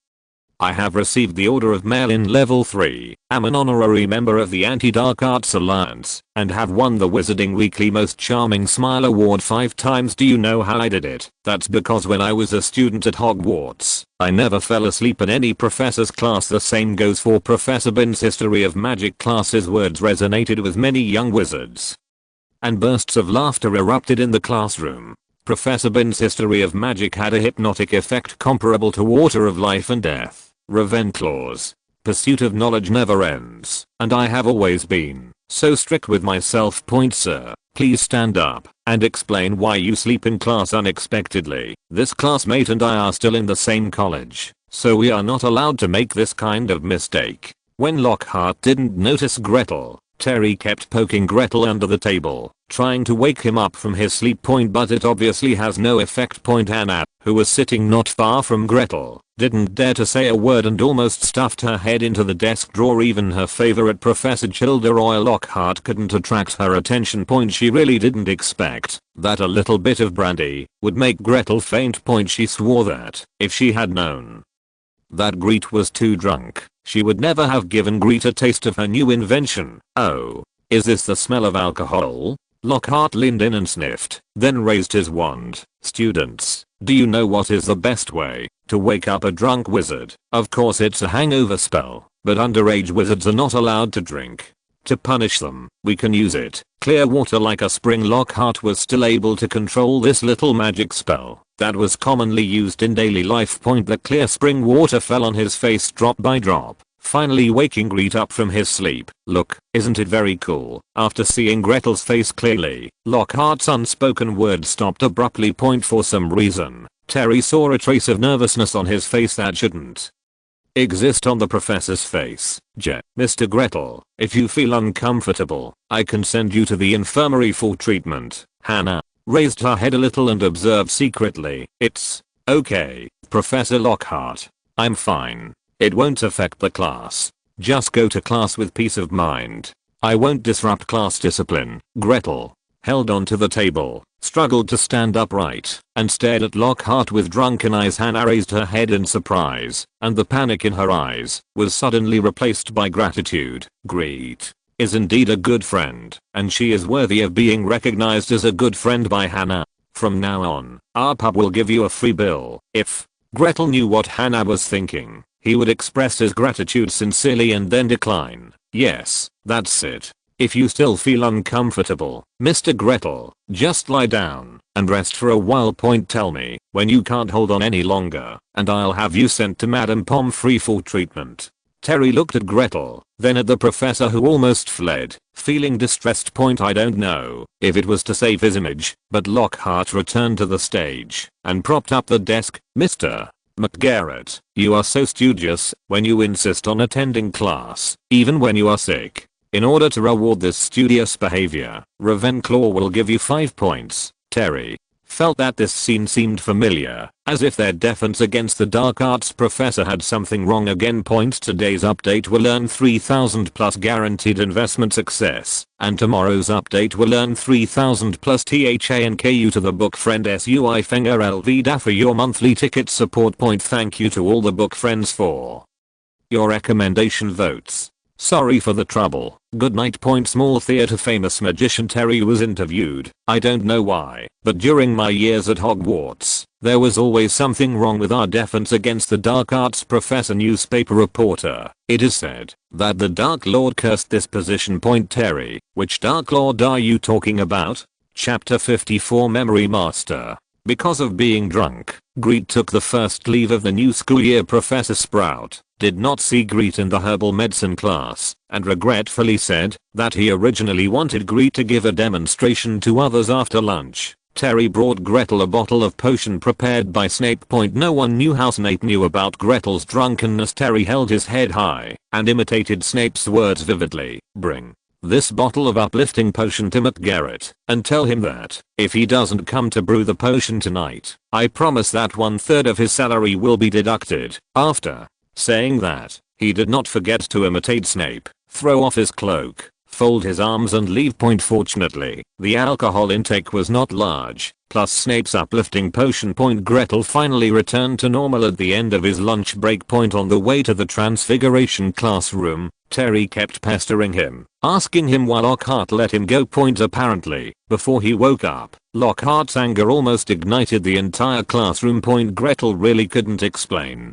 [SPEAKER 1] I have received the Order of Merlin Level 3, am an honorary member of the Anti-Dark Arts Alliance, and have won the Wizarding Weekly Most Charming Smile Award 5 times. Do you know how I did it? That's because when I was a student at Hogwarts, I never fell asleep in any professor's class. The same goes for Professor Bin's History of Magic class. His words resonated with many young wizards, and bursts of laughter erupted in the classroom. Professor Bin's History of Magic had a hypnotic effect comparable to Water of Life and Death. Ravenclaw's pursuit of knowledge never ends, and I have always been so strict with myself. Point. Sir, please stand up and explain why you sleep in class unexpectedly. This classmate and I are still in the same college, so we are not allowed to make this kind of mistake. When Lockhart didn't notice Gretel, Terry kept poking Gretel under the table, trying to wake him up from his sleep. Point. But it obviously has no effect. Point. Hannah, who was sitting not far from Gretel, didn't dare to say a word and almost stuffed her head into the desk drawer. Even her favorite Professor Gilderoy Lockhart couldn't attract her attention. Point. She really didn't expect that a little bit of brandy would make Gretel faint. Point. She swore that if she had known that Grete was too drunk, she would never have given Grete a taste of her new invention. Oh, is this the smell of alcohol? Lockhart leaned in and sniffed, then raised his wand. Students, do you know what is the best way to wake up a drunk wizard? Of course it's a hangover spell, but underage wizards are not allowed to drink. To punish them, we can use it. Clear water like a spring. Lockhart was still able to control this little magic spell that was commonly used in daily life. Point. The clear spring water fell on his face drop by drop, finally waking Grete up from his sleep. Look, isn't it very cool? After seeing Gretel's face clearly, Lockhart's unspoken words stopped abruptly. Point. For some reason, Terry saw a trace of nervousness on his face that shouldn't exist on the professor's face. Mr. Gretel, if you feel uncomfortable, I can send you to the infirmary for treatment. Hannah raised her head a little and observed secretly. It's okay, Professor Lockhart. I'm fine. It won't affect the class. Just go to class with peace of mind. I won't disrupt class discipline. Gretel held onto the table, struggled to stand upright, and stared at Lockhart with drunken eyes. Hannah raised her head in surprise, and the panic in her eyes was suddenly replaced by gratitude. Grete is indeed a good friend, and she is worthy of being recognized as a good friend by Hannah. From now on, our pub will give you a free bill. If Gretel knew what Hannah was thinking, he would express his gratitude sincerely and then decline. Yes, that's it. If you still feel uncomfortable, Mr. Gretel, just lie down and rest for a while. Tell me when you can't hold on any longer, and I'll have you sent to Madame Pomfrey for treatment. Terry looked at Gretel, then at the professor, who almost fled, feeling distressed. I don't know if it was to save his image, but Lockhart returned to the stage and propped up the desk. Mr. McGarrett, you are so studious when you insist on attending class, even when you are sick. In order to reward this studious behavior, Ravenclaw will give you 5 points. Terry felt that this scene seemed familiar, as if their defense against the dark arts professor had something wrong again. Today's update will earn 3000 plus guaranteed investment success, and tomorrow's update will earn 3000 plus THANKU to the book friend SUI Fenger LV for your monthly ticket support. Thank you to all the book friends for your recommendation votes. Sorry for the trouble. Good night. Small theater. Famous magician Terry was interviewed. I don't know why, but during my years at Hogwarts, there was always something wrong with our defense against the dark arts professor. Newspaper reporter. It is said that the Dark Lord cursed this position. Terry, which Dark Lord are you talking about? Chapter 54 Memory Master. Because of being drunk, Grete took the first leave of the new school year. Professor Sprout did not see Grete in the herbal medicine class, and regretfully said that he originally wanted Grete to give a demonstration to others after lunch. Terry brought Gretel a bottle of potion prepared by Snape. No one knew how Snape knew about Gretel's drunkenness. Terry held his head high and imitated Snape's words vividly. Bring this bottle of uplifting potion to McGarrett and tell him that if he doesn't come to brew the potion tonight, I promise that 1/3 of his salary will be deducted. After saying that, he did not forget to imitate Snape, throw off his cloak, fold his arms and leave. Fortunately, the alcohol intake was not large, plus Snape's uplifting potion. Gretel finally returned to normal at the end of his lunch break. On the way to the transfiguration classroom, Terry kept pestering him, asking him why Lockhart let him go. Apparently, before he woke up, Lockhart's anger almost ignited the entire classroom. Gretel really couldn't explain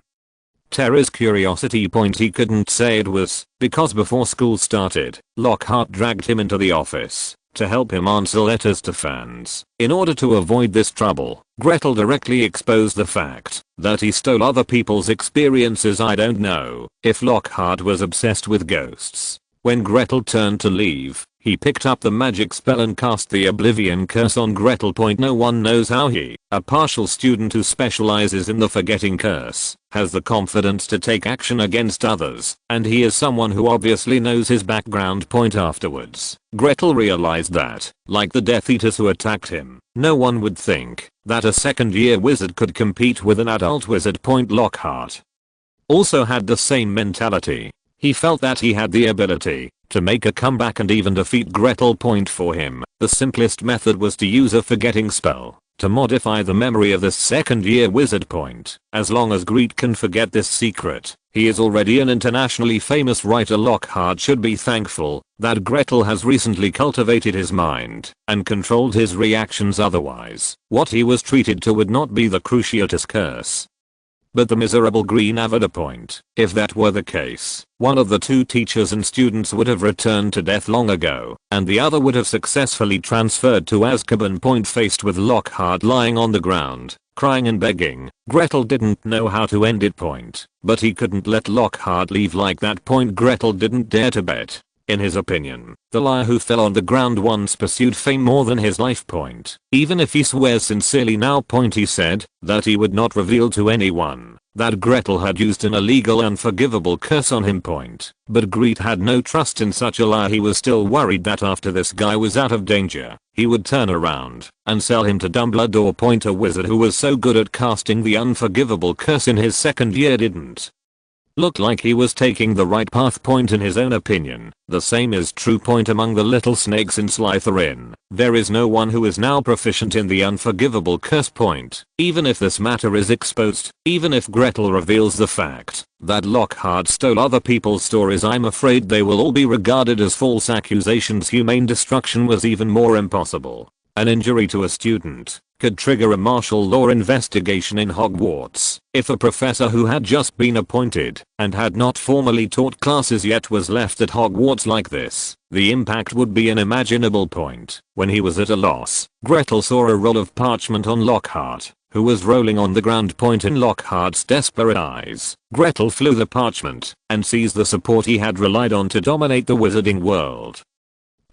[SPEAKER 1] Terry's curiosity. He couldn't say it was because before school started, Lockhart dragged him into the office to help him answer letters to fans. In order to avoid this trouble, Gretel directly exposed the fact that he stole other people's experiences. I don't know if Lockhart was obsessed with ghosts. When Gretel turned to leave, he picked up the magic spell and cast the Oblivion Curse on Gretel. No one knows how he, a partial student who specializes in the Forgetting Curse, has the confidence to take action against others, and he is someone who obviously knows his background. Afterwards, Gretel realized that, like the Death Eaters who attacked him, no one would think that a second-year wizard could compete with an adult wizard. Lockhart also had the same mentality. He felt that he had the ability to make a comeback and even defeat Gretel. For him, the simplest method was to use a forgetting spell to modify the memory of this second-year wizard. As long as Grete can forget this secret, he is already an internationally famous writer. Lockhart should be thankful that Gretel has recently cultivated his mind and controlled his reactions. Otherwise, what he was treated to would not be the Cruciatus Curse, but the miserable green Avada. If that were the case, one of the two teachers and students would have returned to death long ago, and the other would have successfully transferred to Azkaban. Faced with Lockhart lying on the ground, crying and begging, Gretel didn't know how to end it. But he couldn't let Lockhart leave like that. Gretel didn't dare to bet. In his opinion, the liar who fell on the ground once pursued fame more than his life. Even if he swears sincerely now. He said that he would not reveal to anyone that Gretel had used an illegal unforgivable curse on him. But Grete had no trust in such a liar. He was still worried that after this guy was out of danger, he would turn around and sell him to Dumbledore. A wizard who was so good at casting the unforgivable curse in his second year didn't Looked like he was taking the right path point in his own opinion. The same is true point among the little snakes in Slytherin. There is no one who is now proficient in the unforgivable curse point. Even if this matter is exposed, even if Gretel reveals the fact that Lockhart stole other people's stories, I'm afraid they will all be regarded as false accusations. Humane destruction was even more impossible. An injury to a student could trigger a martial law investigation in Hogwarts. If a professor who had just been appointed and had not formally taught classes yet was left at Hogwarts like this, the impact would be unimaginable. Point. When he was at a loss, Gretel saw a roll of parchment on Lockhart, who was rolling on the ground. Point. In Lockhart's desperate eyes, Gretel flew the parchment and seized the support he had relied on to dominate the wizarding world.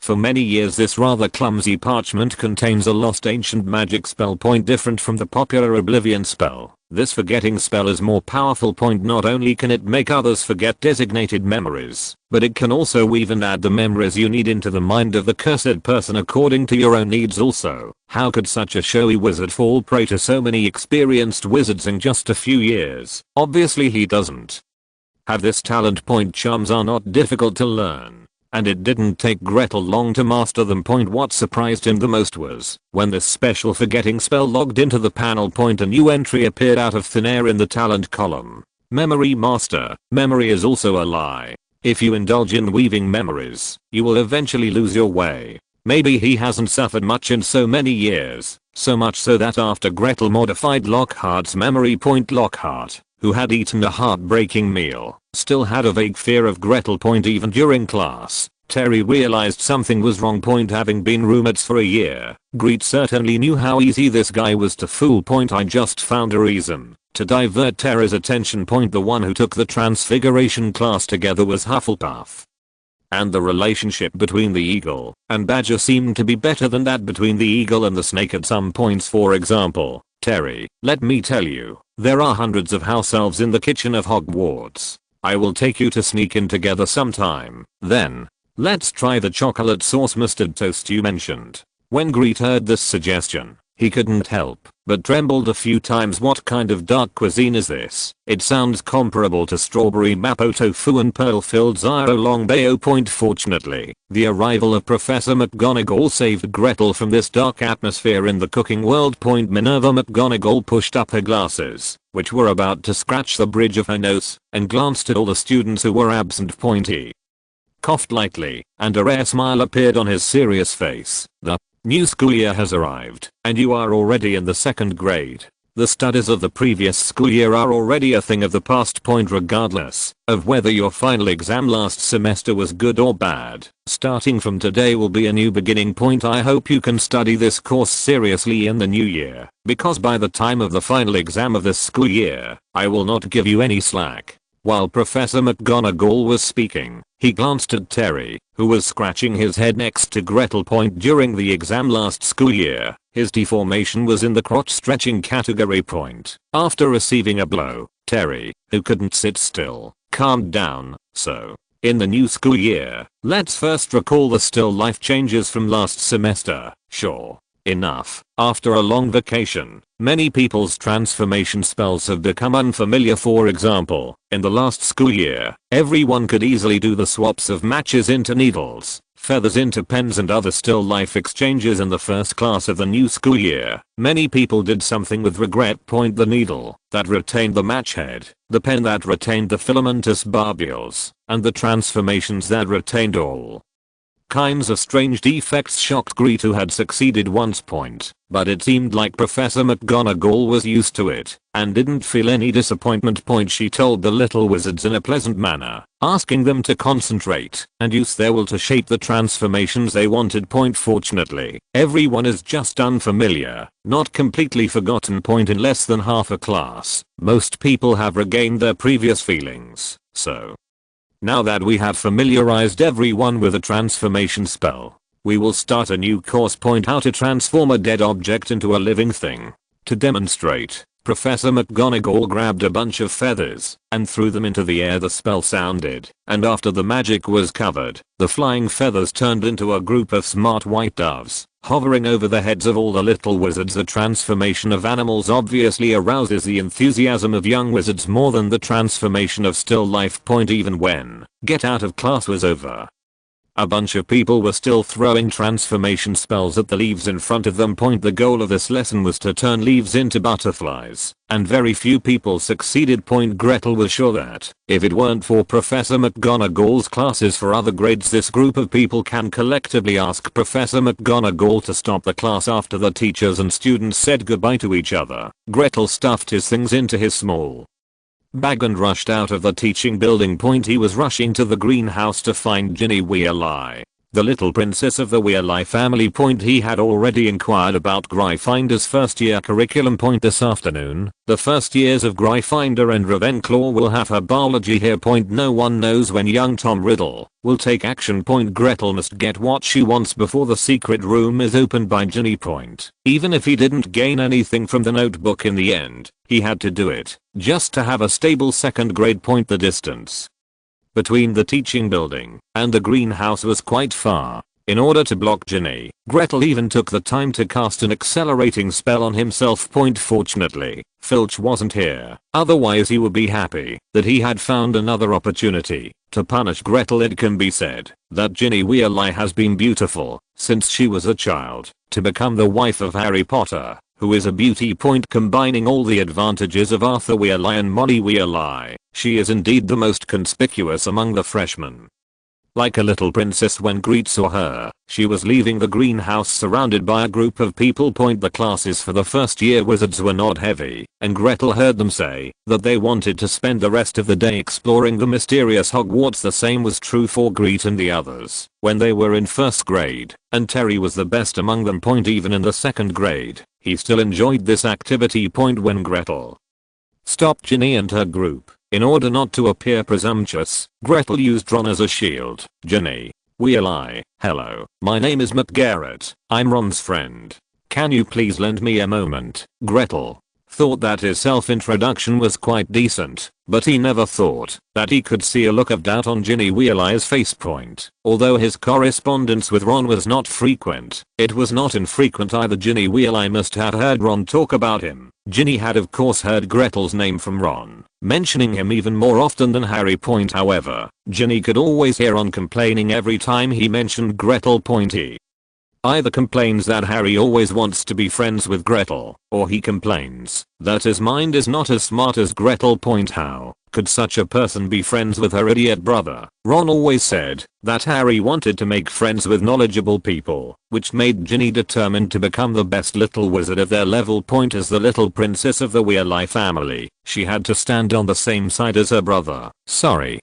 [SPEAKER 1] For many years this rather clumsy parchment contains a lost ancient magic spell. Point. Different from the popular oblivion spell, this forgetting spell is more powerful. Point. Not only can it make others forget designated memories, but it can also weave and add the memories you need into the mind of the cursed person according to your own needs also. How could such a showy wizard fall prey to so many experienced wizards in just a few years? Obviously he doesn't have this talent. Point. Charms are not difficult to learn, and it didn't take Gretel long to master them. Point. What surprised him the most was when this special forgetting spell logged into the panel. Point. A new entry appeared out of thin air in the talent column. Memory Master. Memory is also a lie. If you indulge in weaving memories, you will eventually lose your way. Maybe he hasn't suffered much in so many years, so much so that after Gretel modified Lockhart's memory. Point. Lockhart, who had eaten a heartbreaking meal, still had a vague fear of Gretel. Point. Even during class, Terry realized something was wrong. Point. Having been roommates for a year, Grete certainly knew how easy this guy was to fool. Point. I just found a reason to divert Terry's attention. Point. The one who took the transfiguration class together was Hufflepuff, and the relationship between the eagle and badger seemed to be better than that between the eagle and the snake at some points. For example, Terry, let me tell you, there are hundreds of house elves in the kitchen of Hogwarts. I will take you to sneak in together sometime. Then, let's try the chocolate sauce mustard toast you mentioned. When Grete heard this suggestion, he couldn't help but trembled a few times. What kind of dark cuisine is this? It sounds comparable to strawberry mapo tofu and pearl-filled Zyro long bayo. Point. Fortunately, the arrival of Professor McGonagall saved Gretel from this dark atmosphere in the cooking world. Point. Minerva McGonagall pushed up her glasses, which were about to scratch the bridge of her nose, and glanced at all the students who were absent. Point. He coughed lightly, and a rare smile appeared on his serious face. The new school year has arrived, and you are already in the 2nd grade. The studies of the previous school year are already a thing of the past. Point. Regardless of whether your final exam last semester was good or bad, starting from today will be a new beginning. Point. I hope you can study this course seriously in the new year, because by the time of the final exam of this school year, I will not give you any slack. While Professor McGonagall was speaking, he glanced at Terry, who was scratching his head next to Gretel. Point. During the exam last school year, his deformation was in the crotch stretching category. Point. After receiving a blow, Terry, who couldn't sit still, calmed down. So, in the new school year, let's first recall the still life changes from last semester. Sure enough, after a long vacation, many people's transformation spells have become unfamiliar. For example, in the last school year, everyone could easily do the swaps of matches into needles, feathers into pens, and other still life exchanges. In the first class of the new school year, many people did something with regret. Point. The needle that retained the match head, the pen that retained the filamentous barbules, and the transformations that retained all kinds of strange defects shocked Grete, who had succeeded once. Point. But it seemed like Professor McGonagall was used to it and didn't feel any disappointment. Point. She told the little wizards in a pleasant manner, asking them to concentrate and use their will to shape the transformations they wanted. Point. Fortunately, everyone is just unfamiliar, not completely forgotten. Point. In less than half a class, most people have regained their previous feelings. So, now that we have familiarized everyone with a transformation spell, we will start a new course. Point. How to transform a dead object into a living thing. To demonstrate, Professor McGonagall grabbed a bunch of feathers and threw them into the air. The spell sounded, and after the magic was covered, the flying feathers turned into a group of smart white doves, hovering over the heads of all the little wizards. The transformation of animals obviously arouses the enthusiasm of young wizards more than the transformation of still life. Even when get out of class was over, a bunch of people were still throwing transformation spells at the leaves in front of them. The goal of this lesson was to turn leaves into butterflies, and very few people succeeded. Gretel was sure that if it weren't for Professor McGonagall's classes for other grades, this group of people can collectively ask Professor McGonagall to stop the class after the teachers and students said goodbye to each other. Gretel stuffed his things into his small bag and rushed out of the teaching building. He was rushing to the greenhouse to find Ginny Weasley, the little princess of the Weasley family. He had already inquired about Gryffindor's first year curriculum. This afternoon, the first years of Gryffindor and Ravenclaw will have her biology here. No one knows when young Tom Riddle will take action. Gretel must get what she wants before the secret room is opened by Ginny. Even if he didn't gain anything from the notebook in the end, he had to do it, just to have a stable second grade. The distance between the teaching building and the greenhouse was quite far. In order to block Ginny, Gretel even took the time to cast an accelerating spell on himself. Fortunately, Filch wasn't here, otherwise he would be happy that he had found another opportunity to punish Gretel. It can be said that Ginny Weasley has been beautiful since she was a child. To become the wife of Harry Potter, who is a beauty. Combining all the advantages of Arthur Weasley and Molly Weasley, she is indeed the most conspicuous among the freshmen. Like a little princess when Grete saw her, she was leaving the greenhouse surrounded by a group of people. The classes for the first year wizards were not heavy, and Gretel heard them say that they wanted to spend the rest of the day exploring the mysterious Hogwarts. The same was true for Grete and the others when they were in first grade, and Terry was the best among them. Even in the second grade, he still enjoyed this activity. When Gretel stopped Ginny and her group, in order not to appear presumptuous, Gretel used Ron as a shield. Ginny Weasley, hello, my name is McGarrett, I'm Ron's friend. Can you please lend me a moment? Gretel thought that his self-introduction was quite decent, but he never thought that he could see a look of doubt on Ginny Weasley's face. Although his correspondence with Ron was not frequent, it was not infrequent either. Ginny Weasley must have heard Ron talk about him. Ginny had of course heard Gretel's name from Ron, mentioning him even more often than Harry. However, Ginny could always hear Ron complaining every time he mentioned Gretel. He either complains that Harry always wants to be friends with Gretel, or he complains that his mind is not as smart as Gretel. How could such a person be friends with her idiot brother? Ron always said that Harry wanted to make friends with knowledgeable people, which made Ginny determined to become the best little wizard of their level. As the little princess of the Weasley family, she had to stand on the same side as her brother. Sorry,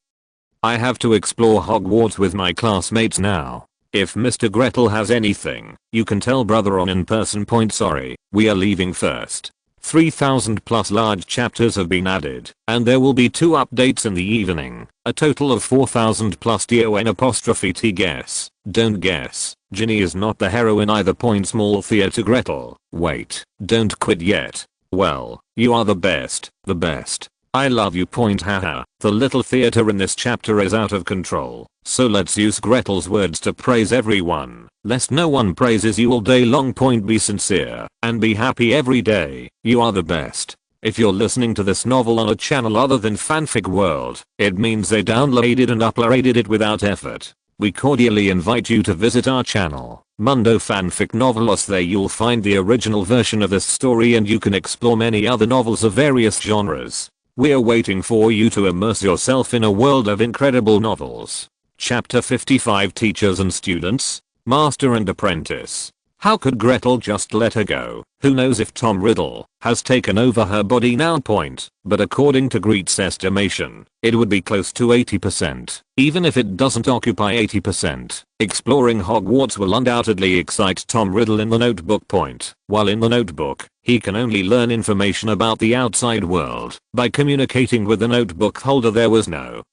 [SPEAKER 1] I have to explore Hogwarts with my classmates now. If Mr. Gretel has anything, you can tell brother on in person. Sorry, we are leaving first. 3,000 plus large chapters have been added, and there will be 2 updates in the evening, a total of 4,000 plus DON''T guess. Don't guess, Ginny is not the heroine either. Small theater Gretel, wait, don't quit yet. Well, you are the best, I love you. Haha, the little theater in this chapter is out of control, so let's use Gretel's words to praise everyone, lest no one praises you all day long. Be sincere, and be happy every day, you are the best. If you're listening to this novel on a channel other than Fanfic World, it means they downloaded and uploaded it without effort. We cordially invite you to visit our channel, Mundo Fanfic Novelos. There you'll find the original version of this story and you can explore many other novels of various genres. We're waiting for you to immerse yourself in a world of incredible novels. Chapter 55 Teachers and Students, Master and Apprentice. How could Gretel just let her go? Who knows if Tom Riddle has taken over her body now. But according to Grete's estimation, it would be close to 80%. Even if it doesn't occupy 80%, exploring Hogwarts will undoubtedly excite Tom Riddle in the notebook. While in the notebook, he can only learn information about the outside world by communicating with the notebook holder. There was no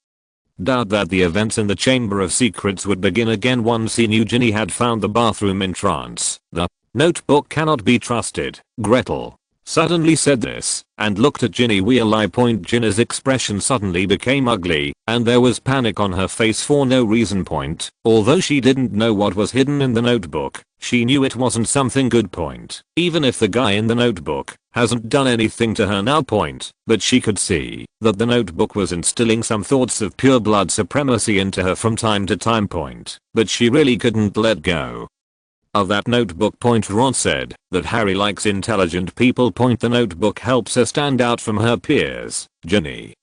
[SPEAKER 1] doubt that the events in the Chamber of Secrets would begin again once he knew Ginny had found the bathroom entrance. The notebook cannot be trusted. Gretel suddenly said this, and looked at Ginny Wheel I. Ginny's expression suddenly became ugly, and there was panic on her face for no reason. Although she didn't know what was hidden in the notebook, she knew it wasn't something good. Even if the guy in the notebook hasn't done anything to her now. But she could see that the notebook was instilling some thoughts of pure blood supremacy into her from time to time. But she really couldn't let go of that notebook. Ron said that Harry likes intelligent people. The notebook helps her stand out from her peers. Ginny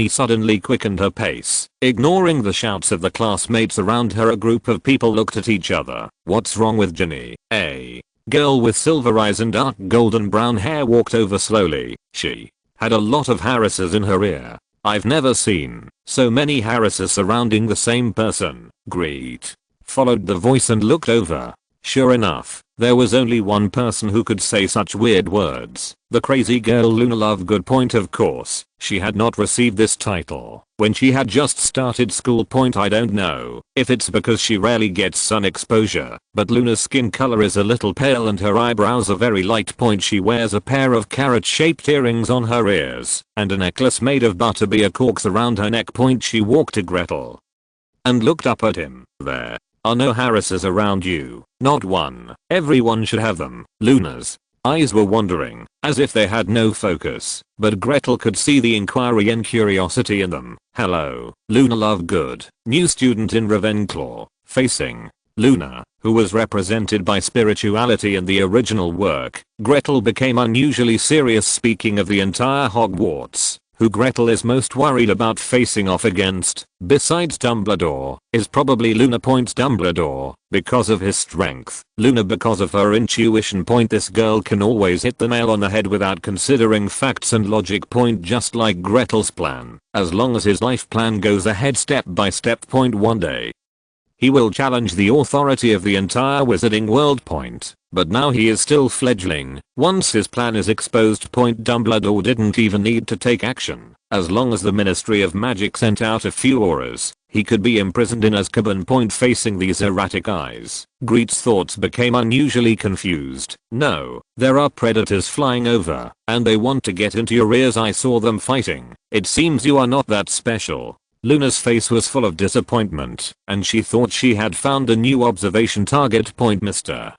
[SPEAKER 1] suddenly quickened her pace, ignoring the shouts of the classmates around her. A group of people looked at each other. What's wrong with Ginny? A girl with silver eyes and dark golden brown hair walked over slowly. She had a lot of Harrises in her ear. I've never seen so many Harrises surrounding the same person. Grete followed the voice and looked over. Sure enough, there was only one person who could say such weird words. The crazy girl Luna Lovegood. Of course, she had not received this title when she had just started school. I don't know if it's because she rarely gets sun exposure, but Luna's skin color is a little pale and her eyebrows are very light. She wears a pair of carrot-shaped earrings on her ears and a necklace made of butterbeer corks around her neck. She walked to Gretel and looked up at him. There are no Harrises around you. Not one. Everyone should have them. Luna's eyes were wandering, as if they had no focus, but Gretel could see the inquiry and curiosity in them. Hello, Luna Lovegood, new student in Ravenclaw. Facing Luna, who was represented by spirituality in the original work, Gretel became unusually serious. Speaking of the entire Hogwarts, who Gretel is most worried about facing off against, besides Dumbledore, is probably Luna. Dumbledore, because of his strength. Luna, because of her intuition. This girl can always hit the nail on the head without considering facts and logic. Just like Gretel's plan, as long as his life plan goes ahead step by step. One day he will challenge the authority of the entire wizarding world. But now he is still fledgling. Once his plan is exposed. Dumbledore didn't even need to take action. As long as the Ministry of Magic sent out a few auras, he could be imprisoned in Azkaban. Facing these erratic eyes, Grete's thoughts became unusually confused. No, there are predators flying over, and they want to get into your ears. I saw them fighting. It seems you are not that special. Luna's face was full of disappointment, and she thought she had found a new observation target. Mr.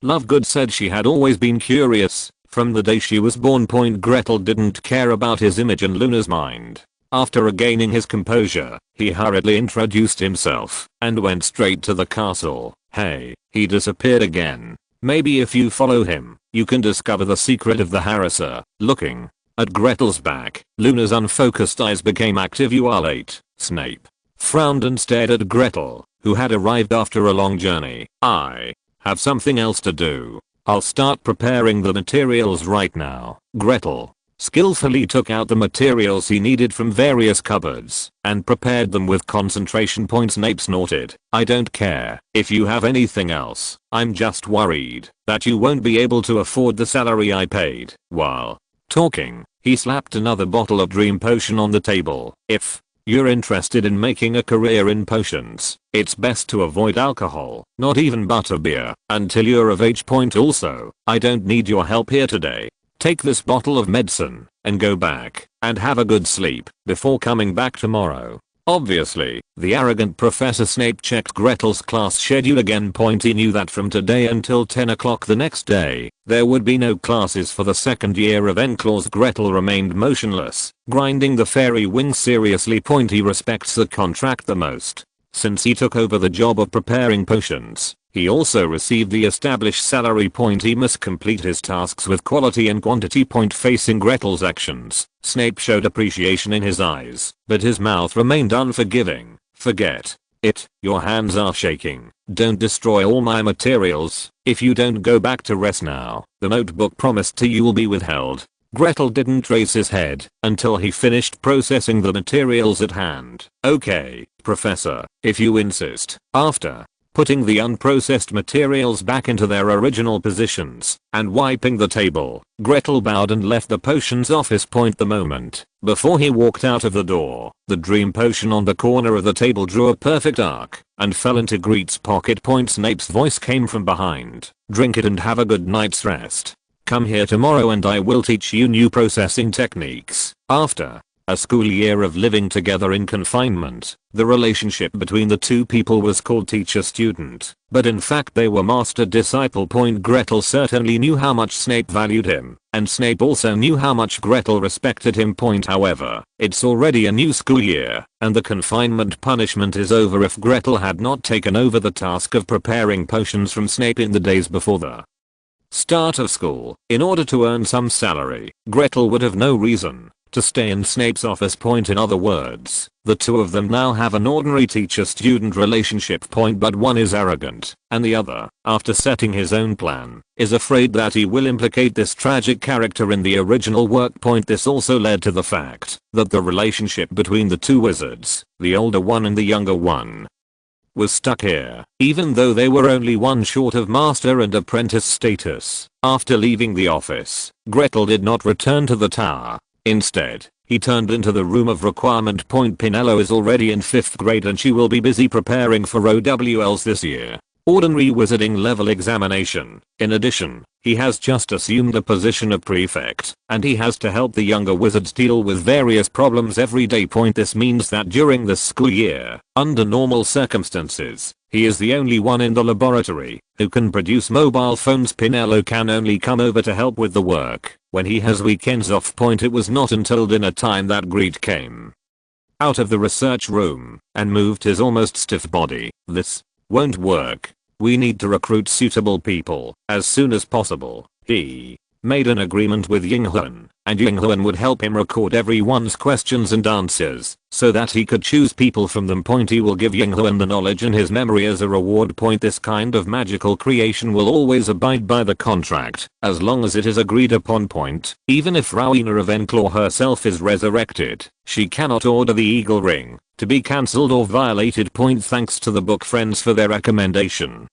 [SPEAKER 1] Lovegood said she had always been curious, from the day she was born. Gretel didn't care about his image in Luna's mind. After regaining his composure, he hurriedly introduced himself, and went straight to the castle. Hey, he disappeared again. Maybe if you follow him, you can discover the secret of the Harriser. Looking at Gretel's back, Luna's unfocused eyes became active. You are late. Snape frowned and stared at Gretel, who had arrived after a long journey. I have something else to do. I'll start preparing the materials right now. Gretel skillfully took out the materials he needed from various cupboards and prepared them with concentration. Snape snorted. I don't care if you have anything else. I'm just worried that you won't be able to afford the salary I paid. While talking, he slapped another bottle of dream potion on the table. If you're interested in making a career in potions, it's best to avoid alcohol, not even butterbeer, until you're of age. Also, I don't need your help here today. Take this bottle of medicine and go back and have a good sleep before coming back tomorrow. Obviously, the arrogant Professor Snape checked Gretel's class schedule again. He knew that from today until 10 o'clock the next day, there would be no classes for the second year of Ravenclaws. Gretel remained motionless, grinding the fairy wings seriously. He respects the contract the most. Since he took over the job of preparing potions, he also received the established salary. He must complete his tasks with quality and quantity. Facing Gretel's actions, Snape showed appreciation in his eyes, but his mouth remained unforgiving. Forget it, your hands are shaking. Don't destroy all my materials. If you don't go back to rest now, the notebook promised to you will be withheld. Gretel didn't raise his head until he finished processing the materials at hand. Okay, Professor, if you insist. After putting the unprocessed materials back into their original positions and wiping the table, Gretel bowed and left the potions office. The moment before he walked out of the door, the dream potion on the corner of the table drew a perfect arc and fell into Grete's pocket. Snape's voice came from behind. Drink it and have a good night's rest. Come here tomorrow and I will teach you new processing techniques. After a school year of living together in confinement, the relationship between the two people was called teacher-student, but in fact they were master-disciple. Gretel certainly knew how much Snape valued him, and Snape also knew how much Gretel respected him. However, it's already a new school year, and the confinement punishment is over if Gretel had not taken over the task of preparing potions from Snape in the days before the start of school. In order to earn some salary, Gretel would have no reason to stay in Snape's office. In other words, the two of them now have an ordinary teacher-student relationship. But one is arrogant, and the other, after setting his own plan, is afraid that he will implicate this tragic character in the original work. This also led to the fact that the relationship between the two wizards, the older one and the younger one, was stuck here, even though they were only one short of master and apprentice status. After leaving the office, Gretel did not return to the tower. Instead, he turned into the room of requirement. Pinello is already in 5th grade and she will be busy preparing for OWL's this year, ordinary wizarding level examination. In addition, he has just assumed the position of prefect, and he has to help the younger wizards deal with various problems every day. This means that during this school year, under normal circumstances, he is the only one in the laboratory who can produce mobile phones. Pinello can only come over to help with the work when he has weekends off. It was not until dinner time that Grete came out of the research room and moved his almost stiff body. This won't work. We need to recruit suitable people as soon as possible. He made an agreement with Yinghun, and Yinghun would help him record everyone's questions and answers so that he could choose people from them. He will give Yinghun the knowledge and his memory as a reward. This kind of magical creation will always abide by the contract as long as it is agreed upon. Even if Rowena Ravenclaw herself is resurrected, she cannot order the Eagle Ring to be cancelled or violated. Thanks to the book friends for their recommendation.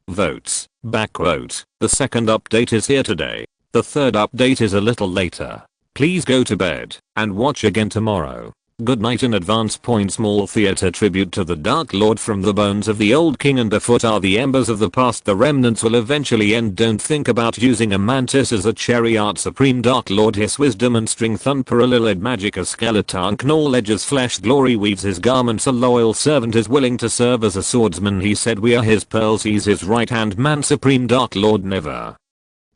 [SPEAKER 1] Votes. Backquote. The second update is here today. The third update is a little later. Please go to bed and watch again tomorrow. Good night in advance. Small theater tribute to the Dark Lord. From the bones of the old king and afoot are the embers of the past. The remnants will eventually end. Don't think about using a mantis as a chariot. Supreme Dark Lord, his wisdom and strength unparalleled magic. A skeleton Knorr edges flesh glory weaves his garments. A loyal servant is willing to serve as a swordsman. He said we are his pearls. He's his right hand man. Supreme Dark Lord never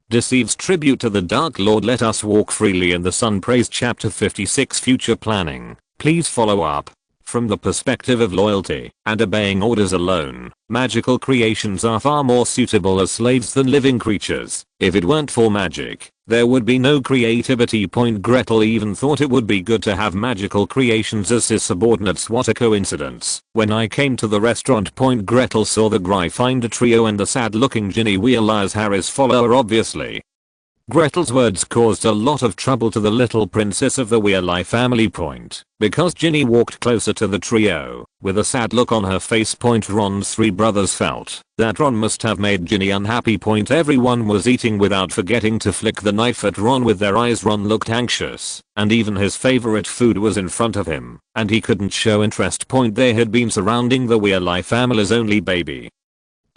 [SPEAKER 1] deceives. Tribute to the Dark Lord. Let us walk freely in the sun. Praise chapter 56 future planning. Please follow up. From the perspective of loyalty and obeying orders alone, magical creations are far more suitable as slaves than living creatures. If it weren't for magic, there would be no creativity. Gretel even thought it would be good to have magical creations as his subordinates. What a coincidence. When I came to the restaurant, Gretel saw the Gryffindor trio and the sad looking Ginny Wheeler as Harry's follower. Obviously, Gretel's words caused a lot of trouble to the little princess of the Weasley family. Because Ginny walked closer to the trio with a sad look on her face. Ron's three brothers felt that Ron must have made Ginny unhappy. Everyone was eating without forgetting to flick the knife at Ron with their eyes. Ron looked anxious, and even his favorite food was in front of him, and he couldn't show interest. They had been surrounding the Weasley family's only baby,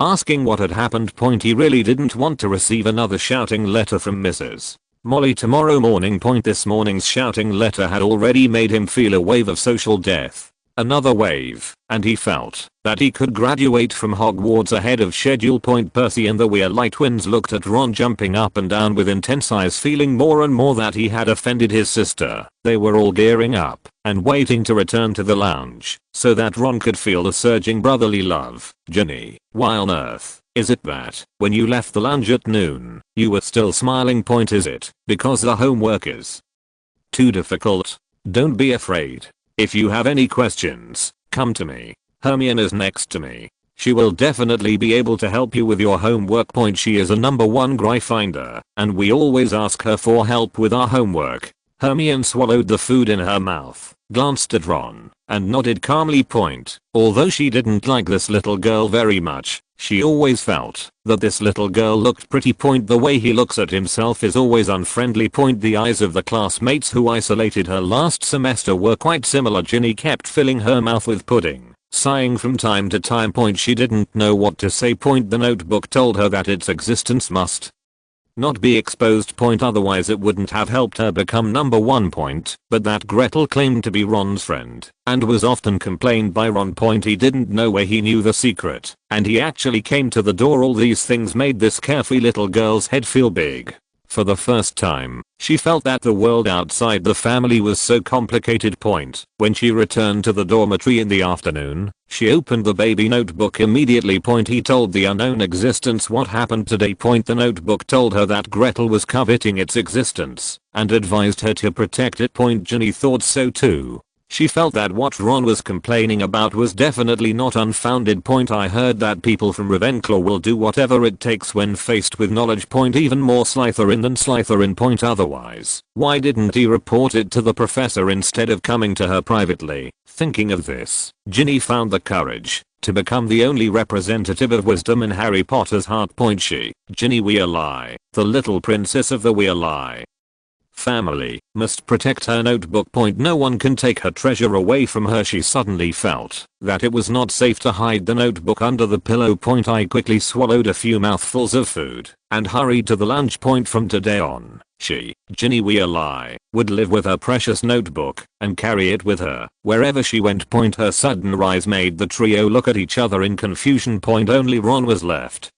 [SPEAKER 1] asking what had happened. He really didn't want to receive another shouting letter from Mrs. Molly tomorrow morning. This morning's shouting letter had already made him feel a wave of social death. Another wave, and he felt that he could graduate from Hogwarts ahead of schedule. Percy and the Weasley twins looked at Ron jumping up and down with intense eyes, feeling more and more that he had offended his sister. They were all gearing up and waiting to return to the lounge so that Ron could feel the surging brotherly love. Ginny, why on earth is it that when you left the lounge at noon, you were still smiling? Is it because the homework is too difficult? Don't be afraid. If you have any questions, come to me. Hermione is next to me. She will definitely be able to help you with your homework. She is a #1 Gryffindor, and we always ask her for help with our homework. Hermione swallowed the food in her mouth, glanced at Ron, and nodded calmly. Although she didn't like this little girl very much, she always felt that this little girl looked pretty. The way he looks at himself is always unfriendly. The eyes of the classmates who isolated her last semester were quite similar. Ginny kept filling her mouth with pudding, sighing from time to time. She didn't know what to say. The notebook told her that its existence must not be exposed. Otherwise it wouldn't have helped her become number 1. But that Gretel claimed to be Ron's friend and was often complained by Ron. He didn't know where he knew the secret, and he actually came to the door. All these things made this carefree little girl's head feel big. For the first time, she felt that the world outside the family was so complicated. When she returned to the dormitory in the afternoon, she opened the baby notebook immediately. He told the unknown existence what happened today. The notebook told her that Gretel was coveting its existence and advised her to protect it. Ginny thought so too. She felt that what Ron was complaining about was definitely not unfounded. I heard that people from Ravenclaw will do whatever it takes when faced with knowledge. Even more Slytherin than Slytherin. Otherwise, why didn't he report it to the professor instead of coming to her privately? Thinking of this, Ginny found the courage to become the only representative of wisdom in Harry Potter's heart. Ginny Weasley, the little princess of the Weasley family, must protect her notebook. No one can take her treasure away from her. She suddenly felt that it was not safe to hide the notebook under the pillow. I quickly swallowed a few mouthfuls of food and hurried to the lunch. From today on, she, Ginny Weasley, would live with her precious notebook and carry it with her wherever she went. Her sudden rise made the trio look at each other in confusion. Only Ron was left,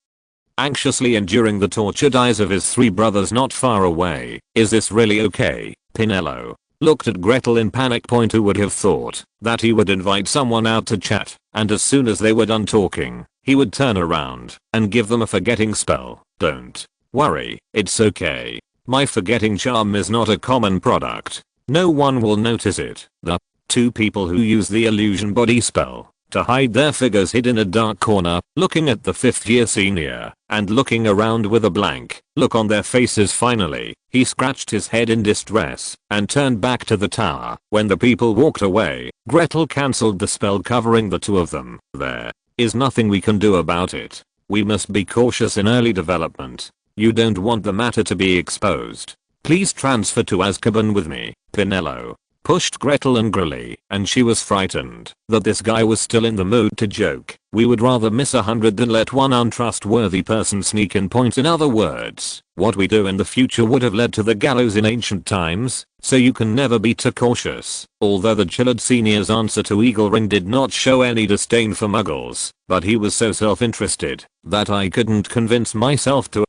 [SPEAKER 1] anxiously enduring the tortured eyes of his 3 brothers not far away. Is this really okay? Pinello looked at Gretel in panic. Who would have thought that he would invite someone out to chat, and as soon as they were done talking, he would turn around and give them a forgetting spell. Don't worry, it's okay. My forgetting charm is not a common product. No one will notice it. The 2 people who use the illusion body spell to hide their figures hid in a dark corner, looking at the 5th year senior and looking around with a blank look on their faces. Finally, he scratched his head in distress and turned back to the tower. When the people walked away, Gretel cancelled the spell covering the 2 of them. There is nothing we can do about it. We must be cautious in early development. You don't want the matter to be exposed. Please transfer to Azkaban with me. Pinello pushed Gretel angrily, and she was frightened that this guy was still in the mood to joke. We would rather miss 100 than let one untrustworthy person sneak in. In other words, what we do in the future would have led to the gallows in ancient times, so you can never be too cautious. Although the Chillard Senior's answer to Eagle Ring did not show any disdain for Muggles, but he was so self-interested that I couldn't convince myself to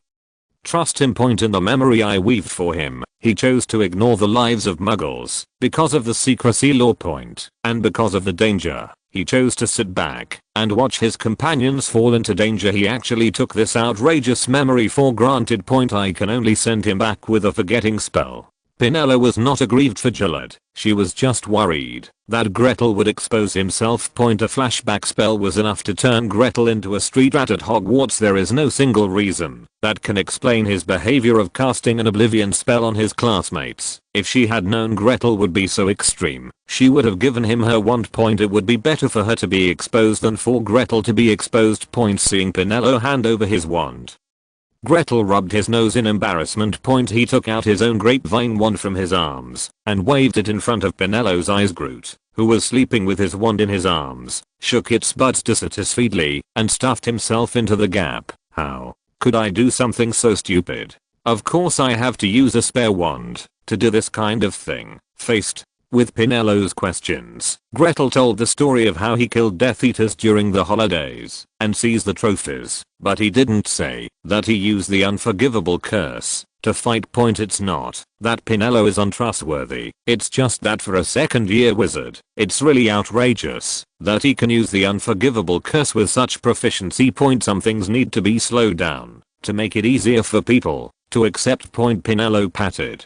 [SPEAKER 1] trust him. In the memory I weaved for him, he chose to ignore the lives of Muggles because of the secrecy law. And because of the danger, he chose to sit back and watch his companions fall into danger. He actually took this outrageous memory for granted. I can only send him back with a forgetting spell. Pinella was not aggrieved for Chillard. She was just worried that Gretel would expose himself. A flashback spell was enough to turn Gretel into a street rat at Hogwarts. There is no single reason that can explain his behavior of casting an oblivion spell on his classmates. If she had known Gretel would be so extreme, she would have given him her wand. It would be better for her to be exposed than for Gretel to be exposed. Seeing Pinello hand over his wand, Gretel rubbed his nose in embarrassment. He took out his own grapevine wand from his arms and waved it in front of Pinello's eyes. Groot, who was sleeping with his wand in his arms, shook its buds dissatisfiedly and stuffed himself into the gap. How could I do something so stupid? Of course I have to use a spare wand to do this kind of thing. Faced with Pinello's questions, Gretel told the story of how he killed Death Eaters during the holidays and seized the trophies, but he didn't say that he used the unforgivable curse to fight. It's not that Pinello is untrustworthy, it's just that for a 2nd year wizard, it's really outrageous that he can use the unforgivable curse with such proficiency. Some things need to be slowed down to make it easier for people to accept. Pinello patted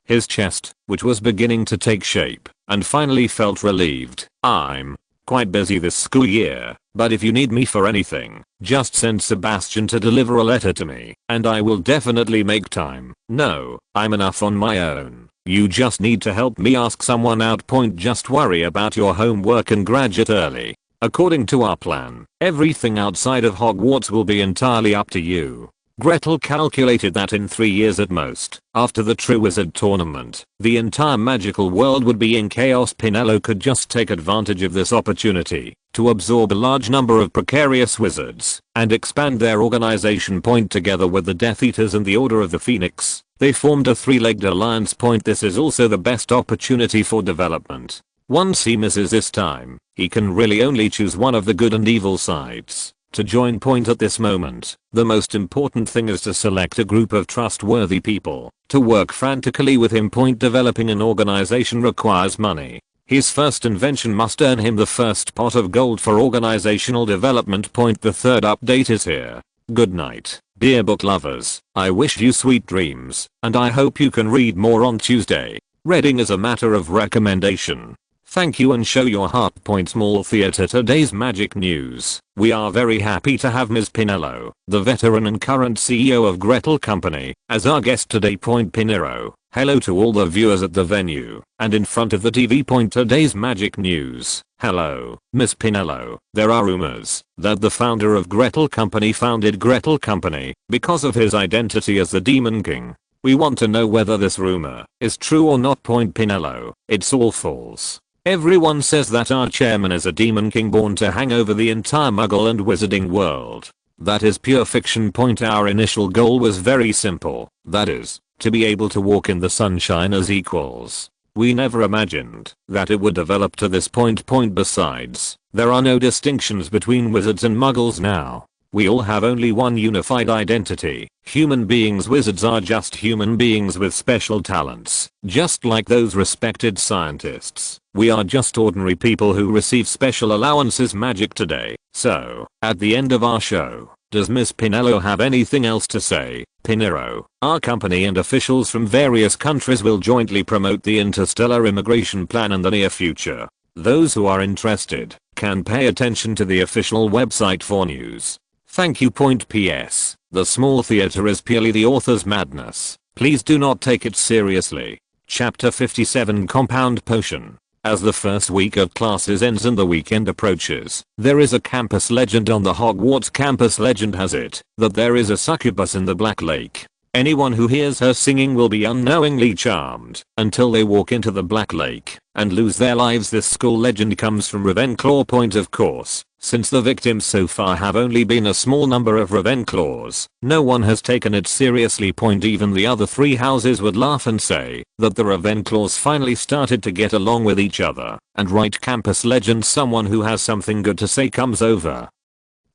[SPEAKER 1] his chest, which was beginning to take shape, and finally felt relieved. I'm quite busy this school year, but if you need me for anything, just send Sebastian to deliver a letter to me, and I will definitely make time. No, I'm enough on my own. You just need to help me ask someone out. Just worry about your homework and graduate early. According to our plan, everything outside of Hogwarts will be entirely up to you. Gretel calculated that in 3 years at most, after the True Wizard tournament, the entire magical world would be in chaos. Pinello could just take advantage of this opportunity to absorb a large number of precarious wizards and expand their organization. Together with the Death Eaters and the Order of the Phoenix, they formed a three-legged alliance. This is also the best opportunity for development. Once he misses this time, he can really only choose one of the good and evil sides to join. At this moment, the most important thing is to select a group of trustworthy people to work frantically with him. Developing an organization requires money. His first invention must earn him the first pot of gold for organizational development. The third update is here. Good night, dear book lovers. I wish you sweet dreams, and I hope you can read more on Tuesday. Reading is a matter of recommendation. Thank you and show your heart. Small Theatre. Today's magic news. We are very happy to have Ms. Pinello, the veteran and current CEO of Gretel Company, as our guest today. Pinero, hello to all the viewers at the venue and in front of the TV. Today's magic news. Hello, Ms. Pinello. There are rumors that the founder of Gretel Company founded Gretel Company because of his identity as the Demon King. We want to know whether this rumor is true or not. Pinello, it's all false. Everyone says that our chairman is a demon king born to hang over the entire Muggle and wizarding world. That is pure fiction. Our initial goal was very simple, that is, to be able to walk in the sunshine as equals. We never imagined that it would develop to this point. Besides, there are no distinctions between wizards and Muggles now. We all have only one unified identity. Human beings. Wizards are just human beings with special talents, just like those respected scientists. We are just ordinary people who receive special allowances. Magic today. So, at the end of our show, does Miss Pinello have anything else to say? Pinero, our company and officials from various countries will jointly promote the interstellar immigration plan in the near future. Those who are interested can pay attention to the official website for news. Thank you. P.S. The Small Theatre is purely the author's madness. Please do not take it seriously. Chapter 57 Compound Potion. As the first week of classes ends and the weekend approaches, there is a campus legend on the Hogwarts campus. Legend has it that there is a succubus in the Black Lake. Anyone who hears her singing will be unknowingly charmed until they walk into the Black Lake and lose their lives. This school legend comes from Ravenclaw. Of course, since the victims so far have only been a small number of Ravenclaws, no one has taken it seriously. Even the other three houses would laugh and say that the Ravenclaws finally started to get along with each other and write campus legend. Someone who has something good to say comes over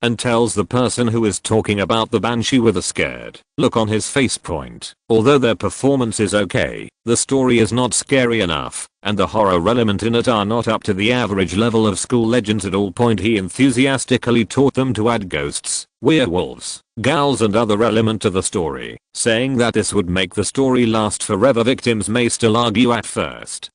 [SPEAKER 1] and tells the person who is talking about the banshee with a scared look on his face. Although their performance is okay, the story is not scary enough, and the horror element in it are not up to the average level of school legends at all. He enthusiastically taught them to add ghosts, werewolves, ghouls and other element to the story, saying that this would make the story last forever. Victims may still argue at first,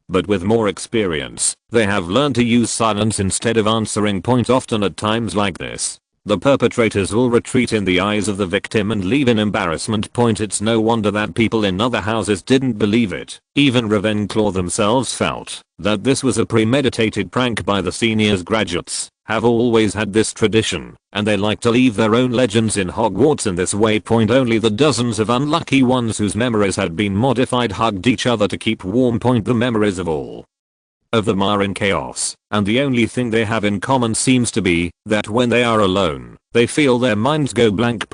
[SPEAKER 1] but with more experience, they have learned to use silence instead of answering. Often at times like this, the perpetrators will retreat in the eyes of the victim and leave in embarrassment. It's no wonder that people in other houses didn't believe it. Even Ravenclaw themselves felt that this was a premeditated prank by the seniors. Graduates have always had this tradition, and they like to leave their own legends in Hogwarts in this way. Only the dozens of unlucky ones whose memories had been modified hugged each other to keep warm. The memories of all of them are in chaos, and the only thing they have in common seems to be that when they are alone, they feel their minds go blank.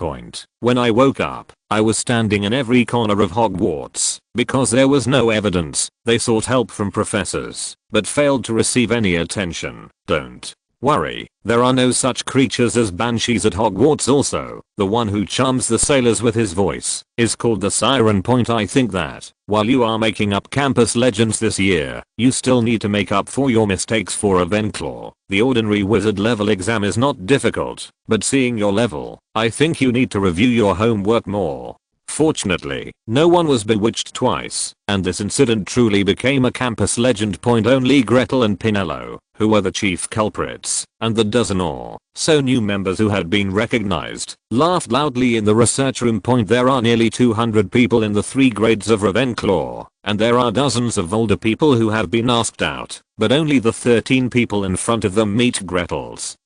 [SPEAKER 1] When I woke up, I was standing in every corner of Hogwarts. Because there was no evidence, they sought help from professors, but failed to receive any attention. Don't worry, there are no such creatures as banshees at Hogwarts. Also, the one who charms the sailors with his voice is called the Siren. I think that while you are making up campus legends this year, you still need to make up for your mistakes for Ravenclaw. The ordinary wizard level exam is not difficult, but seeing your level, I think you need to review your homework more. Fortunately, no one was bewitched twice, and this incident truly became a campus legend. Only Gretel and Pinello, who were the chief culprits, and the dozen or so new members who had been recognized, laughed loudly in the research room. There are nearly 200 people in the 3 grades of Ravenclaw, and there are dozens of older people who have been asked out, but only the 13 people in front of them meet Gretel's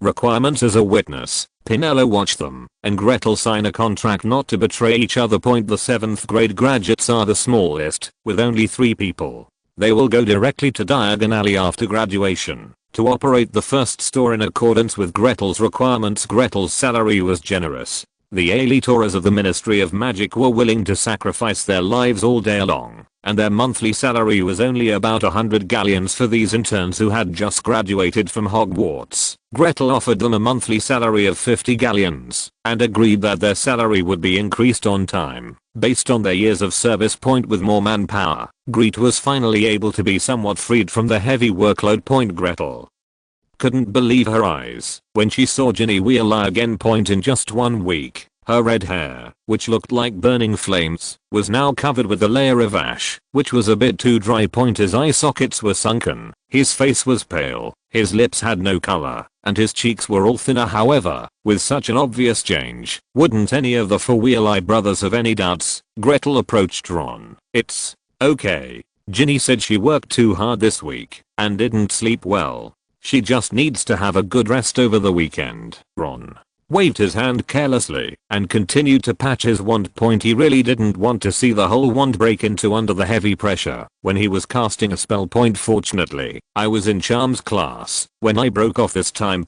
[SPEAKER 1] requirements as a witness. Pinello watched them and Gretel sign a contract not to betray each other. The 7th grade graduates are the smallest, with only 3 people. They will go directly to Diagon Alley after graduation to operate the first store in accordance with Gretel's requirements. Gretel's salary was generous. The elitors of the Ministry of Magic were willing to sacrifice their lives all day long, and their monthly salary was only about 100 galleons for these interns who had just graduated from Hogwarts. Gretel offered them a monthly salary of 50 galleons, and agreed that their salary would be increased on time, based on their years of service. With more manpower, Grete was finally able to be somewhat freed from the heavy workload. Gretel couldn't believe her eyes when she saw Ginny Weasley again. In just 1 week, her red hair, which looked like burning flames, was now covered with a layer of ash, which was a bit too dry. His eye sockets were sunken, his face was pale, his lips had no color, and his cheeks were all thinner. However, with such an obvious change, wouldn't any of the 4 Weasley brothers have any doubts? Gretel approached Ron. "It's okay." Ginny said she worked too hard this week and didn't sleep well. She just needs to have a good rest over the weekend. Ron waved his hand carelessly and continued to patch his wand. He really didn't want to see the whole wand break into under the heavy pressure when he was casting a spell. Fortunately, I was in Charms class when I broke off this time.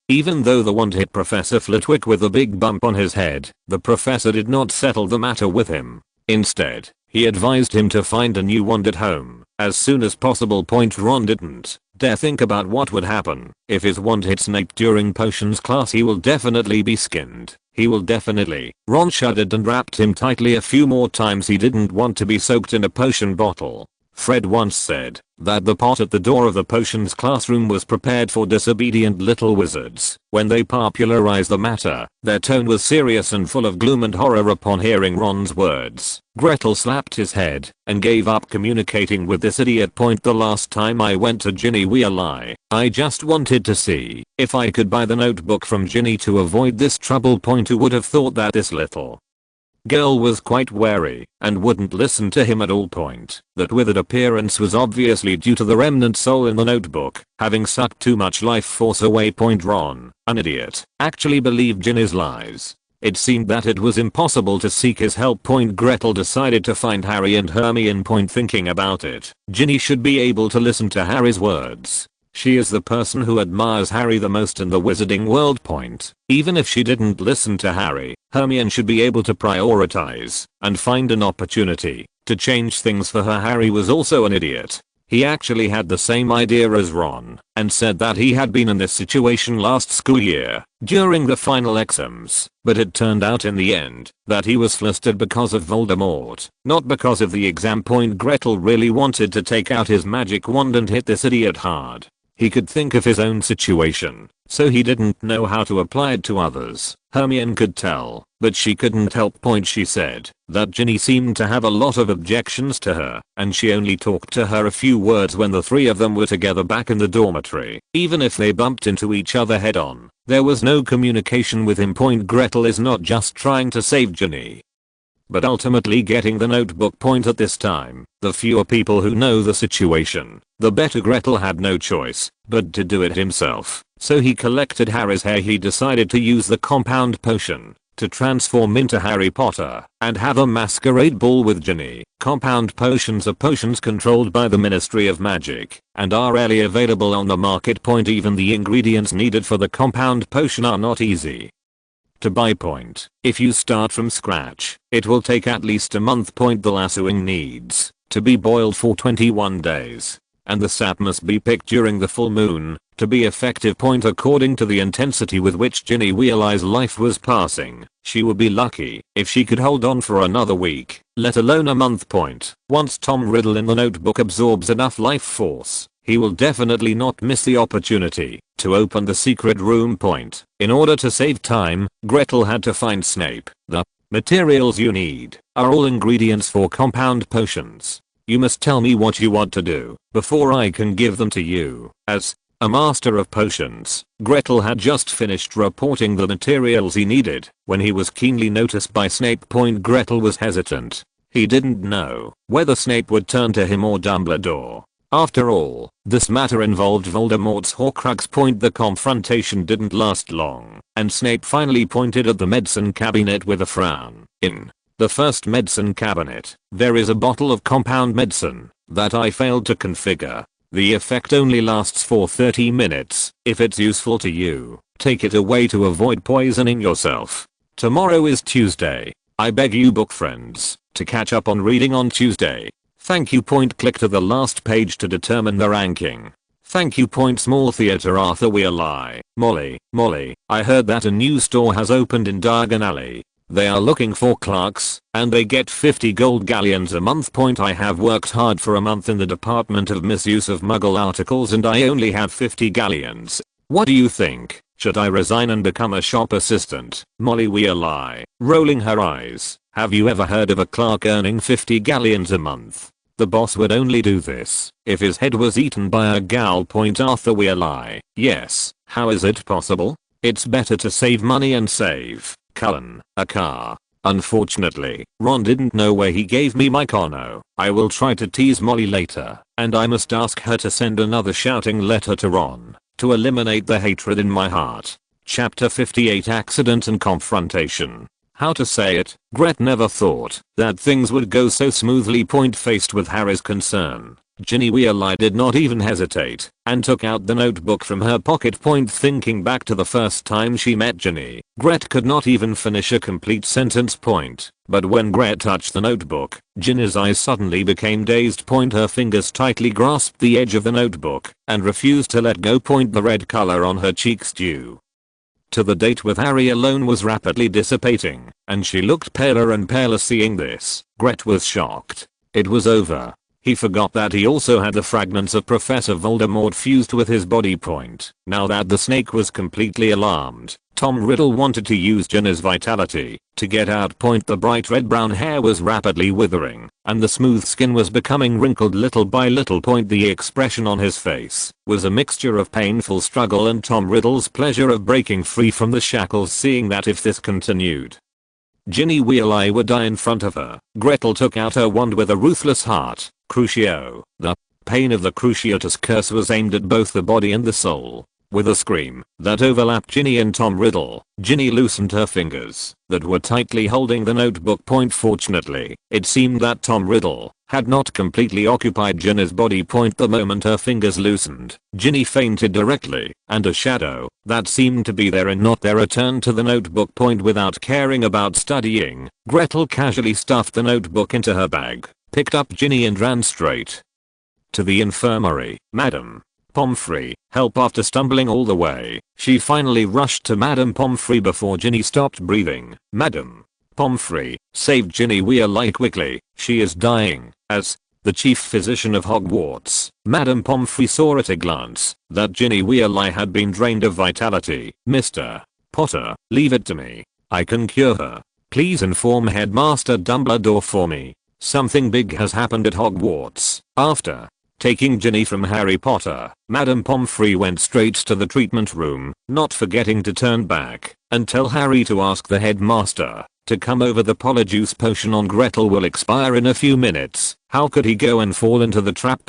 [SPEAKER 1] Even though the wand hit Professor Flitwick with a big bump on his head, the professor did not settle the matter with him. Instead, he advised him to find a new wand at home as soon as possible. Ron didn't dare think about what would happen if his wand hit Snape during potions class. He will definitely be skinned. He will definitely. Ron shuddered and wrapped him tightly a few more times. He didn't want to be soaked in a potion bottle. Fred once said that the pot at the door of the potions classroom was prepared for disobedient little wizards. When they popularized the matter, their tone was serious and full of gloom and horror. Upon hearing Ron's words, Gretel slapped his head and gave up communicating with this idiot. The last time I went to Ginny Weasley, I just wanted to see if I could buy the notebook from Ginny to avoid this trouble. Who would have thought that this little girl was quite wary and wouldn't listen to him at all. That withered appearance was obviously due to the remnant soul in the notebook having sucked too much life force away. Ron, an idiot, actually believed Ginny's lies. It seemed that it was impossible to seek his help. Gretel decided to find Harry and Hermione. Thinking about it, Ginny should be able to listen to Harry's words. She is the person who admires Harry the most in the wizarding world. Even if she didn't listen to Harry, Hermione should be able to prioritize and find an opportunity to change things for her. Harry was also an idiot. He actually had the same idea as Ron and said that he had been in this situation last school year during the final exams, but it turned out in the end that he was flustered because of Voldemort, not because of the exam. Gretel really wanted to take out his magic wand and hit this idiot hard. He could think of his own situation, so he didn't know how to apply it to others. Hermione could tell, but she couldn't help. She said that Ginny seemed to have a lot of objections to her, and she only talked to her a few words when the 3 of them were together back in the dormitory. Even if they bumped into each other head on, there was no communication with him. Gretel is not just trying to save Ginny, but ultimately getting the notebook. At this time, the fewer people who know the situation, the better. Gretel had no choice but to do it himself, so he collected Harry's hair. He decided to use the compound potion to transform into Harry Potter and have a masquerade ball with Ginny. Compound potions are potions controlled by the Ministry of Magic and are rarely available on the market. Even the ingredients needed for the compound potion are not easy to buy. If you start from scratch, it will take at least a month. The lassoing needs to be boiled for 21 days, and the sap must be picked during the full moon to be effective. According to the intensity with which Ginny Weasley's life was passing, she would be lucky if she could hold on for another week, let alone a month. Once Tom Riddle in the notebook absorbs enough life force, he will definitely not miss the opportunity to open the secret room. In order to save time, Gretel had to find Snape. The materials you need are all ingredients for compound potions. You must tell me what you want to do before I can give them to you. As a master of potions, Gretel had just finished reporting the materials he needed when he was keenly noticed by Snape. Gretel was hesitant. He didn't know whether Snape would turn to him or Dumbledore. After all, this matter involved Voldemort's Horcrux. The confrontation didn't last long, and Snape finally pointed at the medicine cabinet with a frown. In the first medicine cabinet, there is a bottle of compound medicine that I failed to configure. The effect only lasts for 30 minutes. If it's useful to you, take it away to avoid poisoning yourself. Tomorrow is Tuesday. I beg you book friends to catch up on reading on Tuesday. Thank you. Click to the last page to determine the ranking. Thank you. Small theater. Arthur Weir lie. Molly, I heard that a new store has opened in Diagon Alley. They are looking for clerks, and they get 50 gold galleons a month. I have worked hard for a month in the Department of Misuse of Muggle Articles and I only have 50 galleons. What do you think? Should I resign and become a shop assistant? Molly Weir lie, rolling her eyes. Have you ever heard of a clerk earning 50 galleons a month? The boss would only do this if his head was eaten by a gal. Arthur Weir lie. Yes, how is it possible? It's better to save money and save Cullen a car. Unfortunately, Ron didn't know where he gave me my Kono. I will try to tease Molly later, and I must ask her to send another shouting letter to Ron to eliminate the hatred in my heart. Chapter 58 Accident and Confrontation. How to say it? Grete never thought that things would go so smoothly. Faced with Harry's concern, Ginny Weasley did not even hesitate and took out the notebook from her pocket. Thinking back to the first time she met Ginny, Grete could not even finish a complete sentence. But when Grete touched the notebook, Ginny's eyes suddenly became dazed. Her fingers tightly grasped the edge of the notebook and refused to let go. The red color on her cheeks due to the date with Harry alone was rapidly dissipating, and she looked paler and paler. Seeing this, Grete was shocked. It was over. He forgot that he also had the fragments of Professor Voldemort fused with his body. Now that the snake was completely alarmed, Tom Riddle wanted to use Ginny's vitality to get out. The bright red brown hair was rapidly withering, and the smooth skin was becoming wrinkled little by little. The expression on his face was a mixture of painful struggle and Tom Riddle's pleasure of breaking free from the shackles. Seeing that if this continued, Ginny Weasley would die in front of her, Gretel took out her wand with a ruthless heart. Crucio. The pain of the Cruciatus curse was aimed at both the body and the soul. With a scream that overlapped Ginny and Tom Riddle, Ginny loosened her fingers that were tightly holding the notebook. Fortunately, it seemed that Tom Riddle had not completely occupied Ginny's body. The moment her fingers loosened, Ginny fainted directly, and a shadow that seemed to be there and not there returned to the notebook. Without caring about studying, Gretel casually stuffed the notebook into her bag, picked up Ginny and ran straight to the infirmary. Madam Pomfrey, help. After stumbling all the way, she finally rushed to Madame Pomfrey before Ginny stopped breathing. Madame Pomfrey, save Ginny Weasley quickly, she is dying. As the chief physician of Hogwarts, Madame Pomfrey saw at a glance that Ginny Weasley had been drained of vitality. Mr. Potter, leave it to me. I can cure her. Please inform Headmaster Dumbledore for me. Something big has happened at Hogwarts. After taking Ginny from Harry Potter, Madame Pomfrey went straight to the treatment room, not forgetting to turn back and tell Harry to ask the headmaster to come over. The Polyjuice potion on Gretel will expire in a few minutes. How could he go and fall into the trap?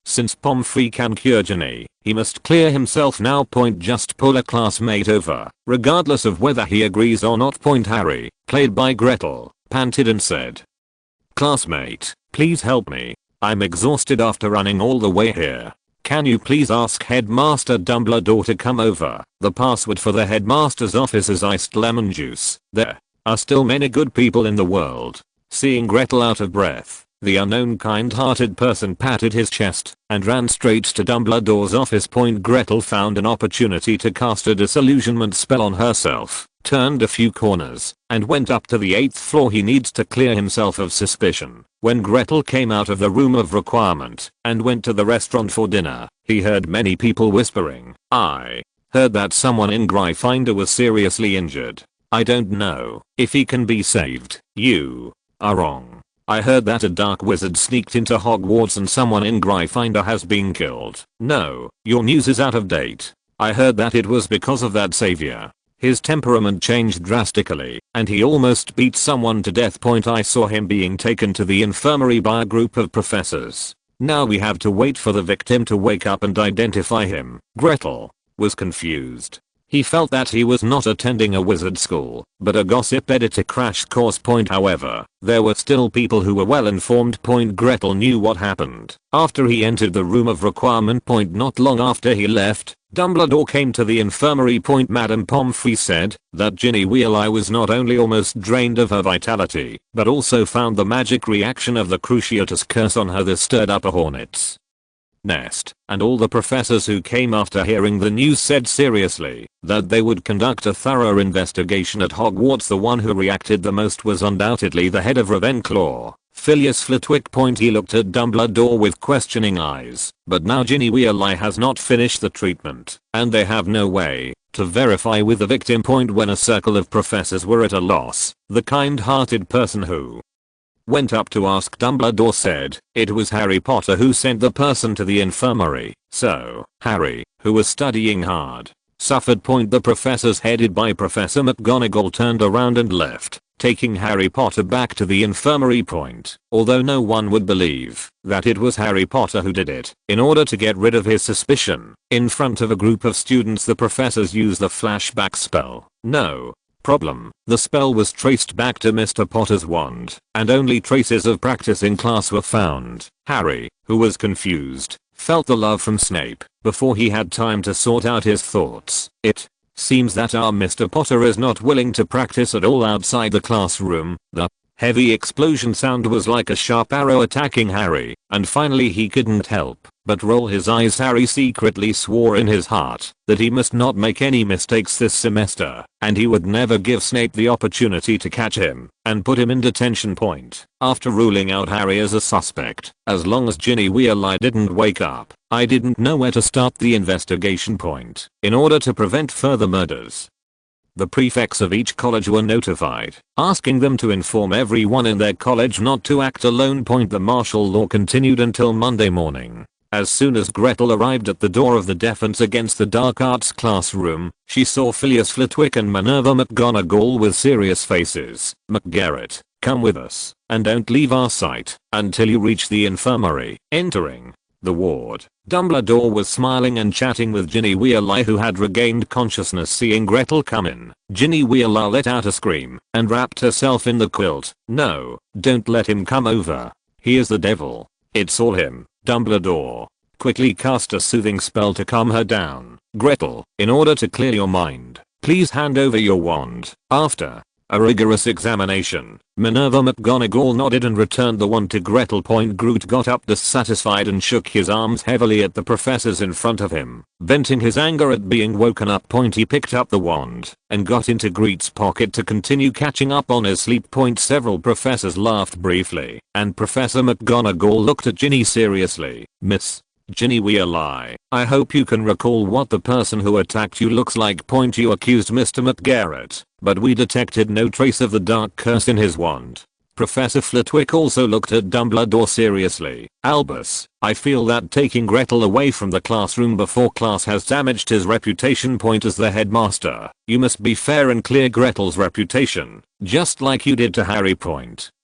[SPEAKER 1] Since Pomfrey can cure Ginny, he must clear himself now. Just pull a classmate over, regardless of whether he agrees or not. Harry, played by Gretel, panted and said, "Classmate, please help me. I'm exhausted after running all the way here. Can you please ask Headmaster Dumbledore to come over? The password for the headmaster's office is iced lemon juice. There are still many good people in the world." Seeing Gretel out of breath, the unknown kind-hearted person patted his chest and ran straight to Dumbledore's office. Gretel found an opportunity to cast a disillusionment spell on herself, turned a few corners, and went up to the 8th floor. He needs to clear himself of suspicion. When Gretel came out of the room of requirement and went to the restaurant for dinner, he heard many people whispering. "I heard that someone in Gryffindor was seriously injured. I don't know if he can be saved." "You are wrong. I heard that a dark wizard sneaked into Hogwarts and someone in Gryffindor has been killed." "No, your news is out of date. I heard that it was because of that savior. His temperament changed drastically, and he almost beat someone to death. I saw him being taken to the infirmary by a group of professors. Now we have to wait for the victim to wake up and identify him. Gretel was confused. He felt that he was not attending a wizard school, but a gossip editor crash course. However, there were still people who were well informed. Gretel knew what happened. After he entered the room of requirement. Not long after he left, Dumbledore came to the infirmary. Madame Pomfrey said that Ginny Weasley was not only almost drained of her vitality, but also found the magic reaction of the Cruciatus curse on her that stirred up a hornet's nest, and all the professors who came after hearing the news said seriously that they would conduct a thorough investigation at Hogwarts. The one who reacted the most was undoubtedly the head of Ravenclaw, Phileas Flitwick. He looked at Dumbledore with questioning eyes, but now Ginny Weasley has not finished the treatment, and they have no way to verify with the victim. When a circle of professors were at a loss, the kind-hearted person who went up to ask Dumbledore said it was Harry Potter who sent the person to the infirmary. So, Harry, who was studying hard, suffered. The professors headed by Professor McGonagall turned around and left, taking Harry Potter back to the infirmary. Although no one would believe that it was Harry Potter who did it, in order to get rid of his suspicion, in front of a group of students the professors used the flashback spell. No problem. The spell was traced back to Mr. Potter's wand, and only traces of practice in class were found. Harry, who was confused, felt the love from Snape before he had time to sort out his thoughts. It seems that our Mr. Potter is not willing to practice at all outside the classroom. The heavy explosion sound was like a sharp arrow attacking Harry, and finally he couldn't help but roll his eyes. Harry secretly swore in his heart that he must not make any mistakes this semester, and he would never give Snape the opportunity to catch him and put him in detention. After ruling out Harry as a suspect, as long as Ginny Weasley didn't wake up, I didn't know where to start the investigation. In order to prevent further murders, the prefects of each college were notified, asking them to inform everyone in their college not to act alone. The martial law continued until Monday morning. As soon as Gretel arrived at the door of the Defense Against the Dark Arts classroom, she saw Phileas Flitwick and Minerva McGonagall with serious faces. McGarrett, come with us, and don't leave our sight until you reach the infirmary. Entering the ward, Dumbledore was smiling and chatting with Ginny Weasley, who had regained consciousness seeing Gretel come in. Ginny Weasley let out a scream and wrapped herself in the quilt. No, don't let him come over. He is the devil. It's all him. Dumbledore quickly cast a soothing spell to calm her down. Gretel, in order to clear your mind, please hand over your wand. After a rigorous examination, Minerva McGonagall nodded and returned the wand to Gretel. Groot got up dissatisfied and shook his arms heavily at the professors in front of him, venting his anger at being woken up. He picked up the wand and got into Grete's pocket to continue catching up on his sleep. Several professors laughed briefly, and Professor McGonagall looked at Ginny seriously. Miss Ginny Weasley, I hope you can recall what the person who attacked you looks like. You accused Mr. McGarrett, but we detected no trace of the dark curse in his wand. Professor Flitwick also looked at Dumbledore seriously. Albus, I feel that taking Gretel away from the classroom before class has damaged his reputation. As the headmaster, you must be fair and clear Gretel's reputation, just like you did to Harry.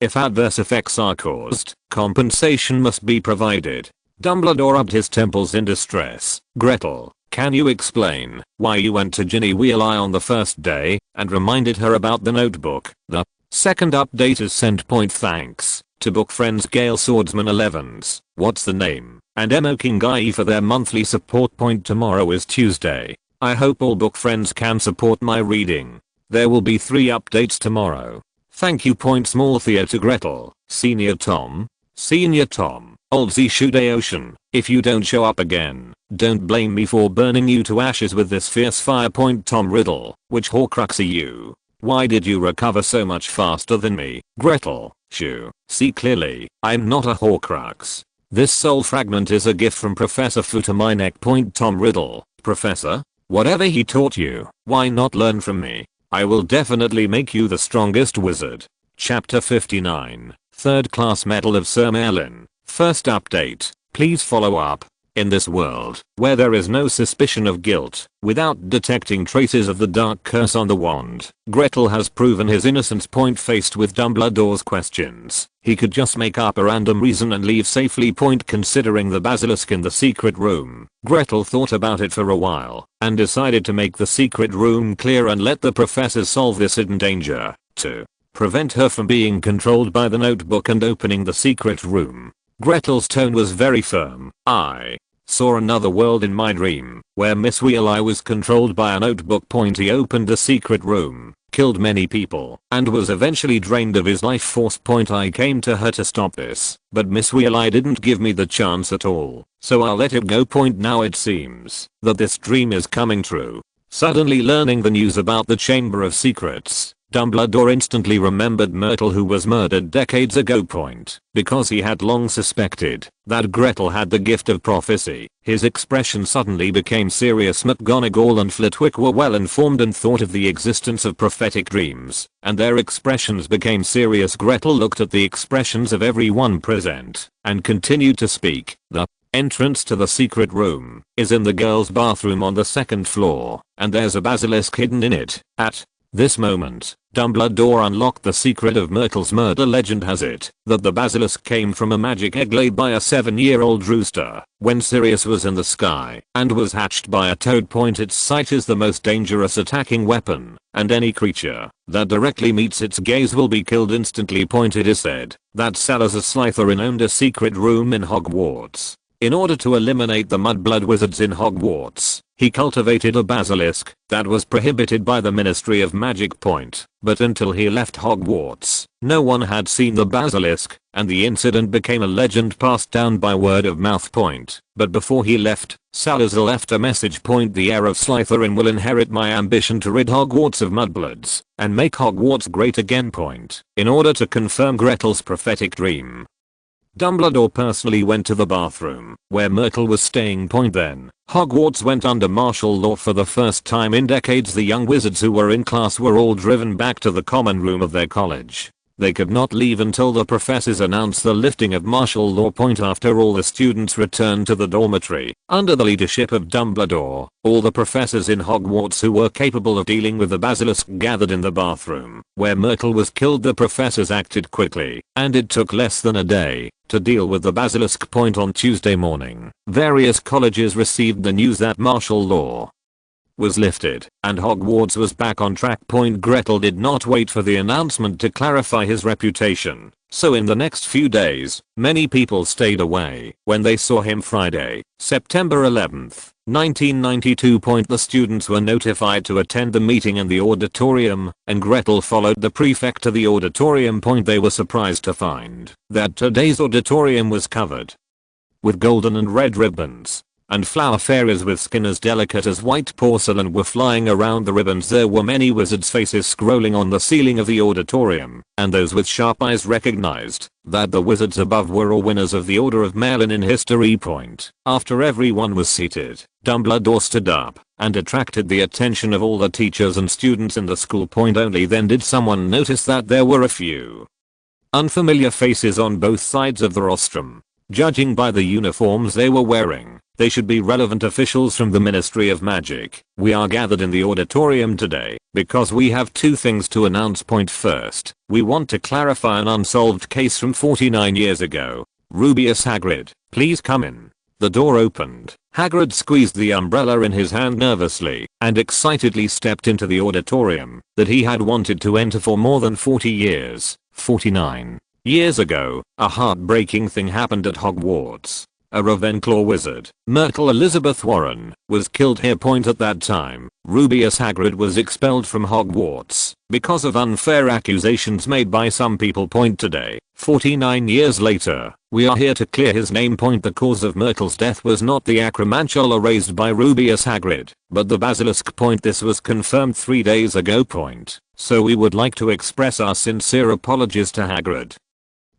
[SPEAKER 1] If adverse effects are caused, compensation must be provided. Dumbledore rubbed his temples in distress. Gretel, can you explain why you went to Ginny Weasley on the first day and reminded her about the notebook? The second update is sent. Thanks to book friends Gale Swordsman 11s, What's the Name, and Emo King IE for their monthly support. Tomorrow is Tuesday. I hope all book friends can support my reading. There will be 3 updates tomorrow. Thank you. Small Thea to Gretel, Senior Tom, Old Z Shude Ocean, if you don't show up again, don't blame me for burning you to ashes with this fierce fire. Tom Riddle, which Horcrux are you? Why did you recover so much faster than me? Gretel, shoo, see clearly, I'm not a Horcrux. This soul fragment is a gift from Professor Fu to my neck. Tom Riddle, Professor? Whatever he taught you, why not learn from me? I will definitely make you the strongest wizard. Chapter 59, 3rd Class Medal of Sir Merlin. First update, please follow up. In this world, where there is no suspicion of guilt, without detecting traces of the dark curse on the wand, Gretel has proven his innocence. Faced with Dumbledore's questions, he could just make up a random reason and leave safely. Considering the basilisk in the secret room, Gretel thought about it for a while, and decided to make the secret room clear and let the professors solve this hidden danger, to prevent her from being controlled by the notebook and opening the secret room. Gretel's tone was very firm. I saw another world in my dream, where Miss Weasley was controlled by a notebook. He opened the secret room, killed many people, and was eventually drained of his life force. I came to her to stop this, but Miss Weasley didn't give me the chance at all, so I'll let it go. Now it seems that this dream is coming true. Suddenly learning the news about the Chamber of Secrets, Dumbledore instantly remembered Myrtle, who was murdered decades ago. Because he had long suspected that Gretel had the gift of prophecy, his expression suddenly became serious. McGonagall and Flitwick were well informed and thought of the existence of prophetic dreams, and their expressions became serious. Gretel looked at the expressions of everyone present and continued to speak. The entrance to the secret room is in the girls' bathroom on the second floor, and there's a basilisk hidden in it. At this moment, Dumbledore unlocked the secret of Myrtle's murder. Legend has it that the basilisk came from a magic egg laid by a 7-year-old rooster when Sirius was in the sky and was hatched by a toad. Its sight is the most dangerous attacking weapon, and any creature that directly meets its gaze will be killed instantly. It is said that Salazar Slytherin owned a secret room in Hogwarts. In order to eliminate the mudblood wizards in Hogwarts, he cultivated a basilisk that was prohibited by the Ministry of Magic. But until he left Hogwarts, no one had seen the basilisk, and the incident became a legend passed down by word of mouth. But before he left, Salazar left a message. The heir of Slytherin will inherit my ambition to rid Hogwarts of mudbloods and make Hogwarts great again. In order to confirm Gretel's prophetic dream, Dumbledore personally went to the bathroom where Myrtle was staying. Then, Hogwarts went under martial law for the first time in decades. The young wizards who were in class were all driven back to the common room of their college. They could not leave until the professors announced the lifting of martial law. After all the students returned to the dormitory, under the leadership of Dumbledore, all the professors in Hogwarts who were capable of dealing with the basilisk gathered in the bathroom where Myrtle was killed. The professors acted quickly, and it took less than a day to deal with the basilisk. On Tuesday morning, various colleges received the news that martial law was lifted, and Hogwarts was back on track. Gretel did not wait for the announcement to clarify his reputation, so in the next few days, many people stayed away. When they saw him Friday, September 11th, 1992. The students were notified to attend the meeting in the auditorium, and Gretel followed the prefect to the auditorium. They were surprised to find that today's auditorium was covered with golden and red ribbons, and flower fairies with skin as delicate as white porcelain were flying around the ribbons. There were many wizards' faces scrolling on the ceiling of the auditorium, and those with sharp eyes recognized that the wizards above were all winners of the Order of Merlin in history. After everyone was seated, Dumbledore stood up and attracted the attention of all the teachers and students in the school. Only then did someone notice that there were a few unfamiliar faces on both sides of the rostrum. Judging by the uniforms they were wearing, they should be relevant officials from the Ministry of Magic. We are gathered in the auditorium today because we have two things to announce. First, we want to clarify an unsolved case from 49 years ago. Rubius Hagrid, please come in. The door opened. Hagrid squeezed the umbrella in his hand nervously and excitedly stepped into the auditorium that he had wanted to enter for more than 40 years. 49 years ago, a heartbreaking thing happened at Hogwarts. A Ravenclaw wizard, Myrtle Elizabeth Warren, was killed here. At that time, Rubius Hagrid was expelled from Hogwarts because of unfair accusations made by some people. Today, 49 years later, we are here to clear his name. The cause of Myrtle's death was not the acromantula raised by Rubius Hagrid, but the basilisk. This was confirmed 3 days ago. So we would like to express our sincere apologies to Hagrid,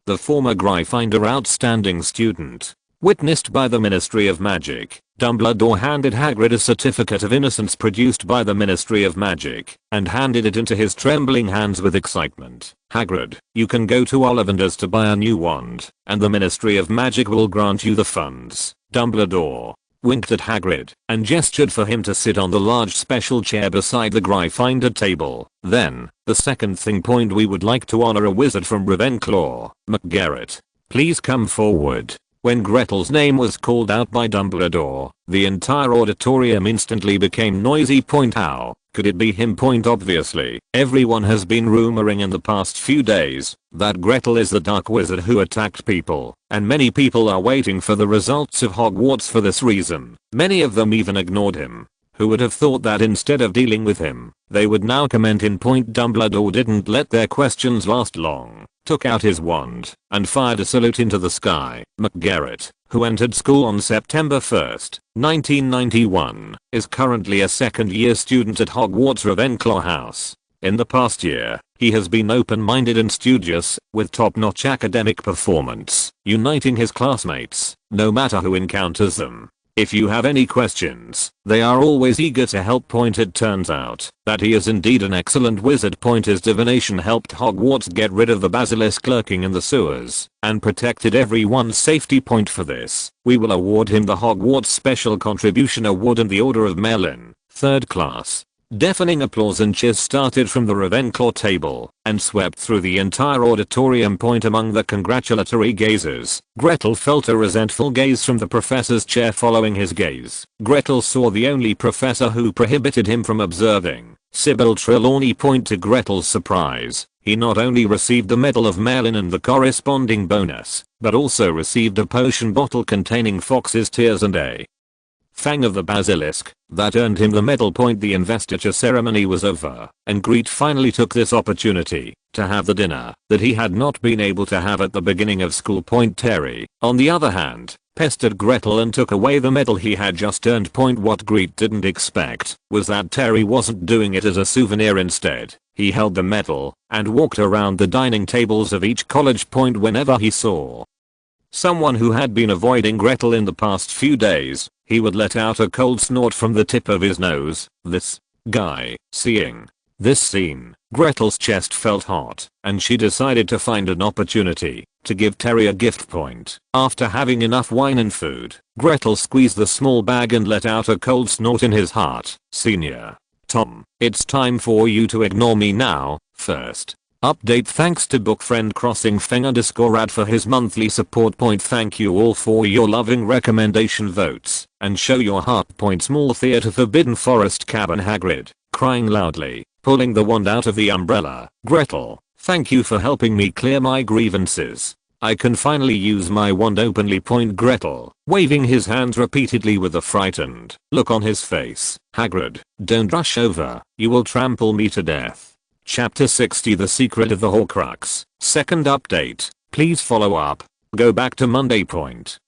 [SPEAKER 1] the former Gryffindor outstanding student. Witnessed by the Ministry of Magic, Dumbledore handed Hagrid a certificate of innocence produced by the Ministry of Magic and handed it into his trembling hands with excitement. Hagrid, you can go to Ollivander's to buy a new wand, and the Ministry of Magic will grant you the funds. Dumbledore winked at Hagrid and gestured for him to sit on the large special chair beside the Gryffindor table. Then, the second thing point, we would like to honor a wizard from Ravenclaw, McGarrett. Please come forward. When Gretel's name was called out by Dumbledore, the entire auditorium instantly became noisy. How could it be him? Obviously, everyone has been rumoring in the past few days that Gretel is the dark wizard who attacked people, and many people are waiting for the results of Hogwarts for this reason. Many of them even ignored him. Who would have thought that instead of dealing with him, they would now comment in. Dumbledore didn't let their questions last long, took out his wand, and fired a salute into the sky. McGarrett, who entered school on September 1st, 1991, is currently a second-year student at Hogwarts Ravenclaw House. In the past year, he has been open-minded and studious, with top-notch academic performance, uniting his classmates, no matter who encounters them. If you have any questions, they are always eager to help. It turns out that he is indeed an excellent wizard. His divination helped Hogwarts get rid of the basilisk lurking in the sewers and protected everyone's safety. For this, we will award him the Hogwarts Special Contribution Award and the Order of Merlin, 3rd class. Deafening applause and cheers started from the Ravenclaw table and swept through the entire auditorium. Among the congratulatory gazers, Gretel felt a resentful gaze from the professor's chair. Following his gaze, Gretel saw the only professor who prohibited him from observing, Sybil Trelawney. To Gretel's surprise, he not only received the Medal of Merlin and the corresponding bonus, but also received a potion bottle containing Fox's tears and a fang of the basilisk that earned him the medal. The investiture ceremony was over, and Grete finally took this opportunity to have the dinner that he had not been able to have at the beginning of school. Terry, on the other hand, pestered Gretel and took away the medal he had just earned. What Grete didn't expect was that Terry wasn't doing it as a souvenir. Instead, he held the medal and walked around the dining tables of each college. Whenever he saw someone who had been avoiding Gretel in the past few days, he would let out a cold snort from the tip of his nose. This guy. Seeing this scene, Gretel's chest felt hot, and she decided to find an opportunity to give Terry a gift. After having enough wine and food, Gretel squeezed the small bag and let out a cold snort in his heart. Senior Tom, it's time for you to ignore me now. First update, thanks to bookfriend crossing_ad for his monthly support. Thank you all for your loving recommendation votes and show your heart. Small theater, Forbidden Forest cabin, Hagrid crying loudly, pulling the wand out of the umbrella. Gretel, thank you for helping me clear my grievances. I can finally use my wand openly. Gretel, waving his hands repeatedly with a frightened look on his face. Hagrid, don't rush over, you will trample me to death. Chapter 60, The Secret of the Horcrux. Second update, please follow up. Go back to Monday.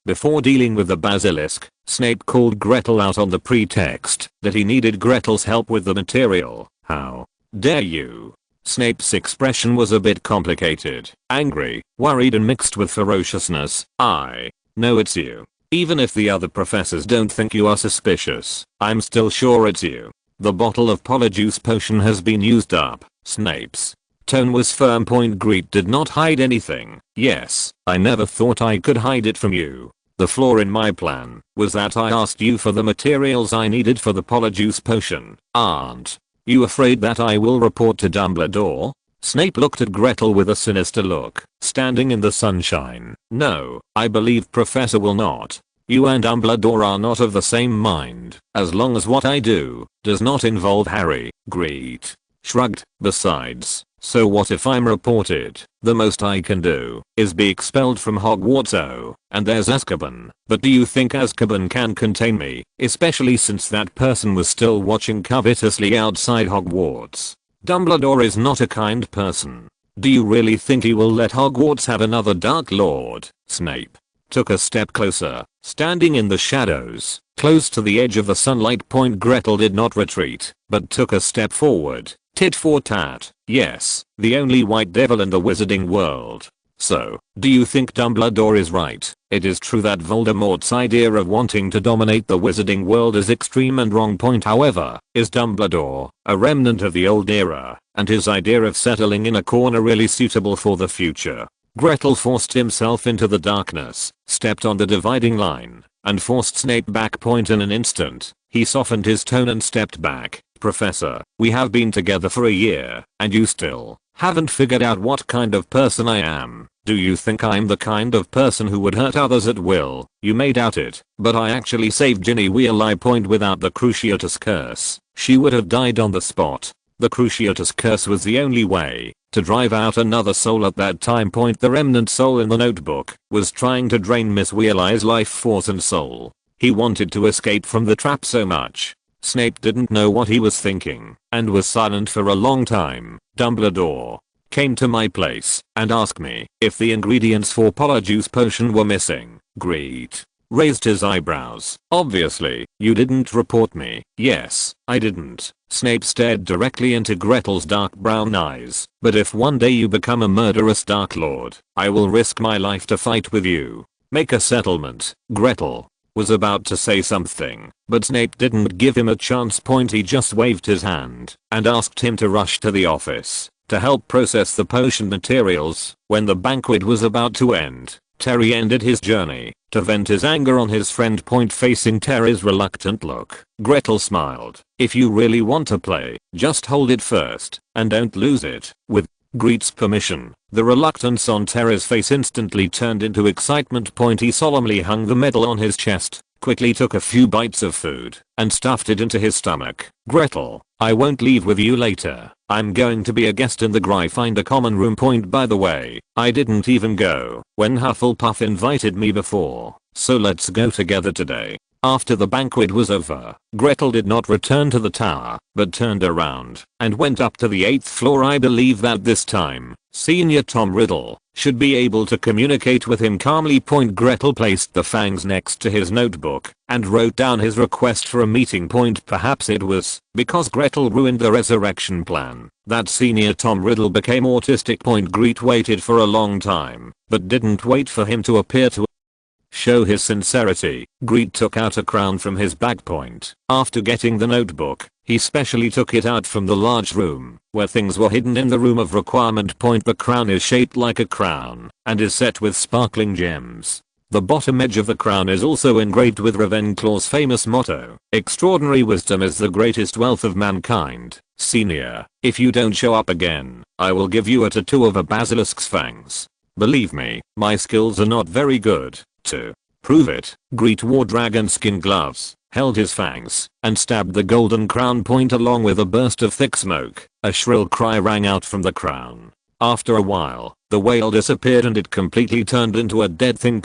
[SPEAKER 1] Before dealing with the basilisk, Snape called Gretel out on the pretext that he needed Gretel's help with the material. How dare you? Snape's expression was a bit complicated, angry, worried and mixed with ferociousness. I know it's you. Even if the other professors don't think you are suspicious, I'm still sure it's you. The bottle of Polyjuice potion has been used up. Snape's tone was firm. Grete did not hide anything. Yes, I never thought I could hide it from you. The flaw in my plan was that I asked you for the materials I needed for the Polyjuice potion. Aren't you afraid that I will report to Dumbledore? Snape looked at Gretel with a sinister look, standing in the sunshine. No, I believe Professor will not. You and Dumbledore are not of the same mind, as long as what I do does not involve Harry. Grete shrugged. Besides, so what if I'm reported? The most I can do is be expelled from Hogwarts. Oh, and there's Azkaban. But do you think Azkaban can contain me, especially since that person was still watching covetously outside Hogwarts? Dumbledore is not a kind person. Do you really think he will let Hogwarts have another Dark Lord? Snape took a step closer, standing in the shadows, close to the edge of the sunlight. Gretel did not retreat, but took a step forward, tit for tat. Yes, the only white devil in the wizarding world. So, do you think Dumbledore is right? It is true that Voldemort's idea of wanting to dominate the wizarding world is extreme and wrong. However, is Dumbledore a remnant of the old era, and his idea of settling in a corner really suitable for the future? Gretel forced himself into the darkness, stepped on the dividing line, and forced Snape back point in an instant. He softened his tone and stepped back. Professor, we have been together for a year, and you still haven't figured out what kind of person I am. Do you think I'm the kind of person who would hurt others at will? You may doubt it, but I actually saved Ginny Weasley point without the Cruciatus curse. She would have died on the spot. The Cruciatus curse was the only way to drive out another soul at that time point. The remnant soul in the notebook was trying to drain Miss Weasley's life force and soul. He wanted to escape from the trap so much. Snape didn't know what he was thinking and was silent for a long time. Dumbledore came to my place and asked me if the ingredients for Polyjuice potion were missing. Grete raised his eyebrows. Obviously, you didn't report me. Yes, I didn't. Snape stared directly into Gretel's dark brown eyes. But if one day you become a murderous Dark Lord, I will risk my life to fight with you. Make a settlement. Gretel was about to say something, but Snape didn't give him a chance. He just waved his hand and asked him to rush to the office to help process the potion materials. When the banquet was about to end, Terry ended his journey to vent his anger on his friend. Facing Terry's reluctant look, Gretel smiled. If you really want to play, just hold it first and don't lose it. With Grete's permission, the reluctance on Terry's face instantly turned into excitement. He solemnly hung the medal on his chest, quickly took a few bites of food, and stuffed it into his stomach. Gretel, I won't leave with you later. I'm going to be a guest in the Gryffindor common room. By the way, I didn't even go when Hufflepuff invited me before, so let's go together today. After the banquet was over, Gretel did not return to the tower, but turned around and went up to the 8th floor. I believe that this time, Senior Tom Riddle should be able to communicate with him calmly. Gretel placed the fangs next to his notebook and wrote down his request for a meeting. Perhaps it was because Gretel ruined the resurrection plan that Senior Tom Riddle became autistic. Grete waited for a long time, but didn't wait for him to appear to show his sincerity. Grete took out a crown from his bag. After getting the notebook, he specially took it out from the large room where things were hidden in the room of requirement. The crown is shaped like a crown and is set with sparkling gems. The bottom edge of the crown is also engraved with Ravenclaw's famous motto, "Extraordinary wisdom is the greatest wealth of mankind." Senior, if you don't show up again, I will give you a tattoo of a basilisk's fangs. Believe me, my skills are not very good. To prove it, Grete wore dragon skin gloves, held his fangs, and stabbed the golden crown. Along with a burst of thick smoke, a shrill cry rang out from the crown. After a while, the wail disappeared and it completely turned into a dead thing.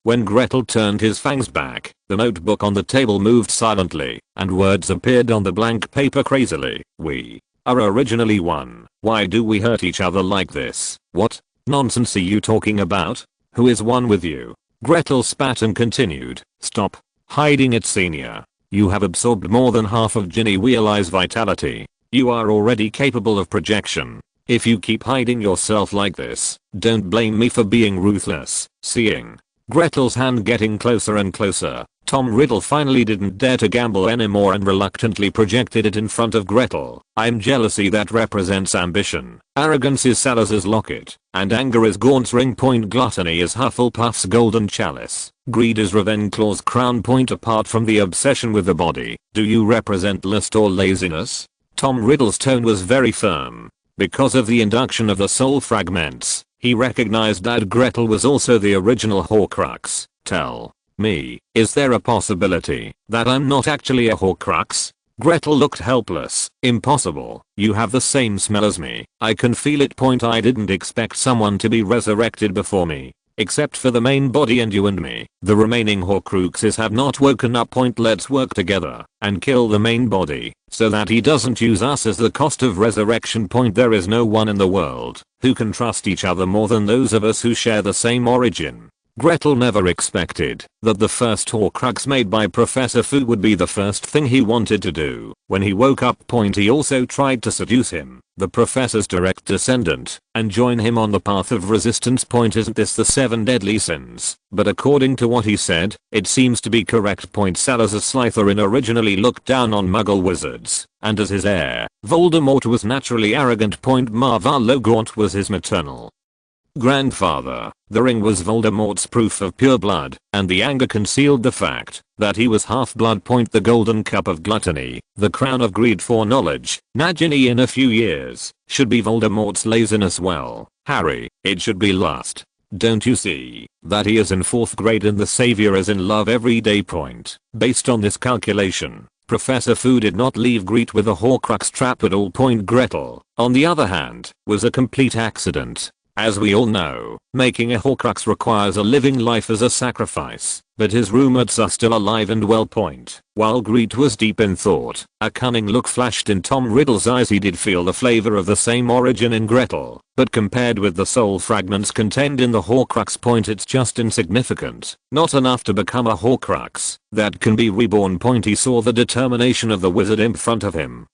[SPEAKER 1] When Gretel turned his fangs back, the notebook on the table moved silently, and words appeared on the blank paper crazily. We are originally one. Why do we hurt each other like this? What nonsense are you talking about? Who is one with you? Gretel spat and continued, stop hiding it, Senior. You have absorbed more than half of Ginny Weasley's vitality. You are already capable of projection. If you keep hiding yourself like this, don't blame me for being ruthless. Seeing Gretel's hand getting closer and closer, Tom Riddle finally didn't dare to gamble anymore and reluctantly projected it in front of Gretel. I'm jealousy that represents ambition. Arrogance is Salazar's locket. And anger is Gaunt's ring. Gluttony is Hufflepuff's golden chalice. Greed is Ravenclaw's crown. Apart from the obsession with the body, do you represent lust or laziness? Tom Riddle's tone was very firm. Because of the induction of the soul fragments, he recognized that Gretel was also the original Horcrux. Tell me, is there a possibility that I'm not actually a Horcrux? Gretel looked helpless. Impossible. You have the same smell as me. I can feel it. I didn't expect someone to be resurrected before me. Except for the main body and you and me. The remaining Horcruxes have not woken up. Let's work together and kill the main body so that he doesn't use us as the cost of resurrection. There is no one in the world who can trust each other more than those of us who share the same origin. Gretel never expected that the first Horcrux made by Professor Fu would be the first thing he wanted to do. When he woke up, he also tried to seduce him, the professor's direct descendant, and join him on the path of resistance. Isn't this the 7 deadly sins? But according to what he said, it seems to be correct. Salazar Slytherin originally looked down on Muggle wizards, and as his heir, Voldemort was naturally arrogant. Marvalo Gaunt was his maternal Grandfather, the ring was Voldemort's proof of pure blood, and the anger concealed the fact that he was half-blood. The golden cup of gluttony, the crown of greed for knowledge, Nagini in a few years, should be Voldemort's laziness. Well, Harry, it should be lust. Don't you see that he is in 4th grade and the savior is in love every day? Based on this calculation, Professor Fu did not leave Grete with a Horcrux trap at all. Gretel, on the other hand, was a complete accident. As we all know, making a Horcrux requires a living life as a sacrifice, but his roommates are still alive and well. While Grete was deep in thought, a cunning look flashed in Tom Riddle's eyes. He did feel the flavor of the same origin in Gretel, but compared with the soul fragments contained in the Horcrux, it's just insignificant, not enough to become a Horcrux that can be reborn. He saw the determination of the wizard in front of him,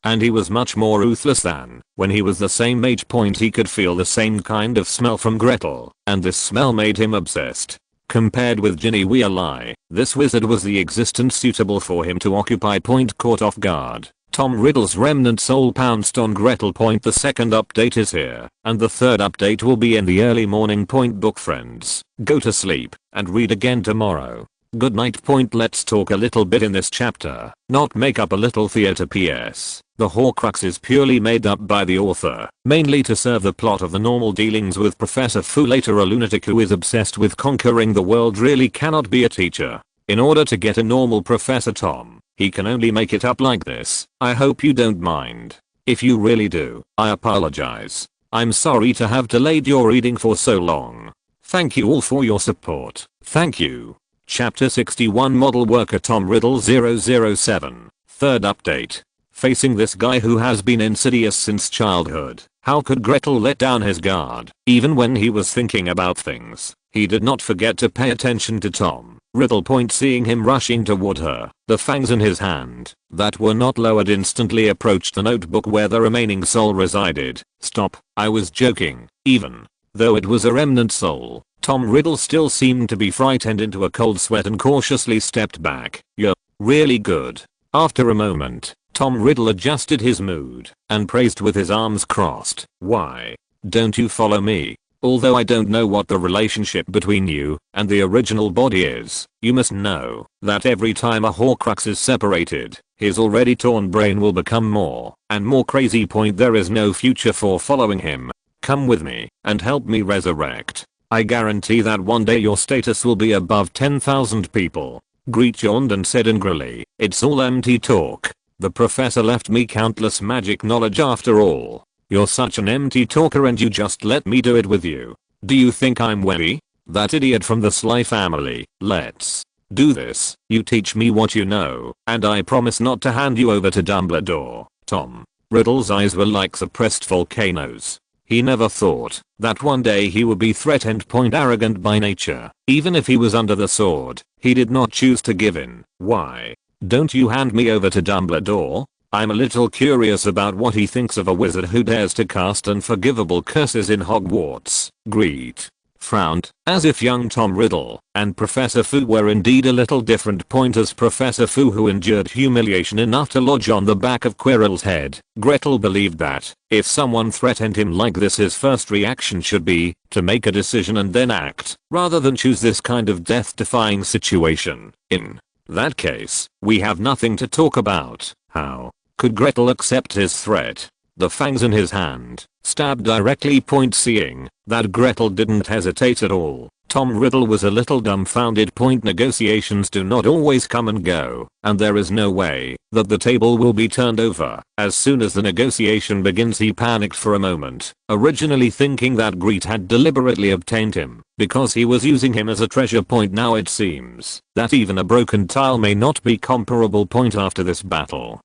[SPEAKER 1] and he was much more ruthless than when he was the same age. He could feel the same kind of smell from Gretel, and this smell made him obsessed. Compared with Ginny Weasley, this wizard was the existence suitable for him to occupy. Caught off guard, Tom Riddle's remnant soul pounced on Gretel. The second update is here, and the third update will be in the early morning. Book friends, go to sleep and read again tomorrow. Good night. Let's talk a little bit in this chapter, not make up a little theater. PS. The Horcrux is purely made up by the author, mainly to serve the plot of the normal dealings with Professor Fu. Later, a lunatic who is obsessed with conquering the world really cannot be a teacher. In order to get a normal Professor Tom, he can only make it up like this. I hope you don't mind. If you really do, I apologize. I'm sorry to have delayed your reading for so long. Thank you all for your support. Thank you. Chapter 61, Model Worker Tom Riddle 007. Third update. Facing this guy who has been insidious since childhood, how could Gretel let down his guard? Even when he was thinking about things, he did not forget to pay attention to Tom Riddle. Seeing him rushing toward her, the fangs in his hand, that were not lowered, instantly approached the notebook where the remaining soul resided. Stop, I was joking. Even though it was a remnant soul, Tom Riddle still seemed to be frightened into a cold sweat and cautiously stepped back. You're really good. After a moment, Tom Riddle adjusted his mood and praised with his arms crossed. Why don't you follow me? Although I don't know what the relationship between you and the original body is, you must know that every time a Horcrux is separated, his already torn brain will become more and more crazy. There is no future for following him. Come with me and help me resurrect. I guarantee that one day your status will be above 10,000 people. Grete yawned and said angrily, it's all empty talk. The professor left me countless magic knowledge after all. You're such an empty talker and you just let me do it with you. Do you think I'm Webby? That idiot from the Sly family? Let's do this. You teach me what you know, and I promise not to hand you over to Dumbledore. Tom Riddle's eyes were like suppressed volcanoes. He never thought that one day he would be threatened. Arrogant by nature, even if he was under the sword, he did not choose to give in. Why don't you hand me over to Dumbledore? I'm a little curious about what he thinks of a wizard who dares to cast unforgivable curses in Hogwarts. Grete frowned, as if young Tom Riddle and Professor Fu were indeed a little different. As Professor Fu, who endured humiliation enough to lodge on the back of Quirrell's head, Gretel believed that if someone threatened him like this, his first reaction should be to make a decision and then act, rather than choose this kind of death-defying situation. In that case, we have nothing to talk about. How could Gretel accept his threat? The fangs in his hand stabbed directly. Seeing that Gretel didn't hesitate at all, Tom Riddle was a little dumbfounded. Negotiations do not always come and go, and there is no way that the table will be turned over as soon as the negotiation begins. He panicked for a moment, originally thinking that Grete had deliberately obtained him because he was using him as a treasure. Now it seems that even a broken tile may not be comparable. After this battle,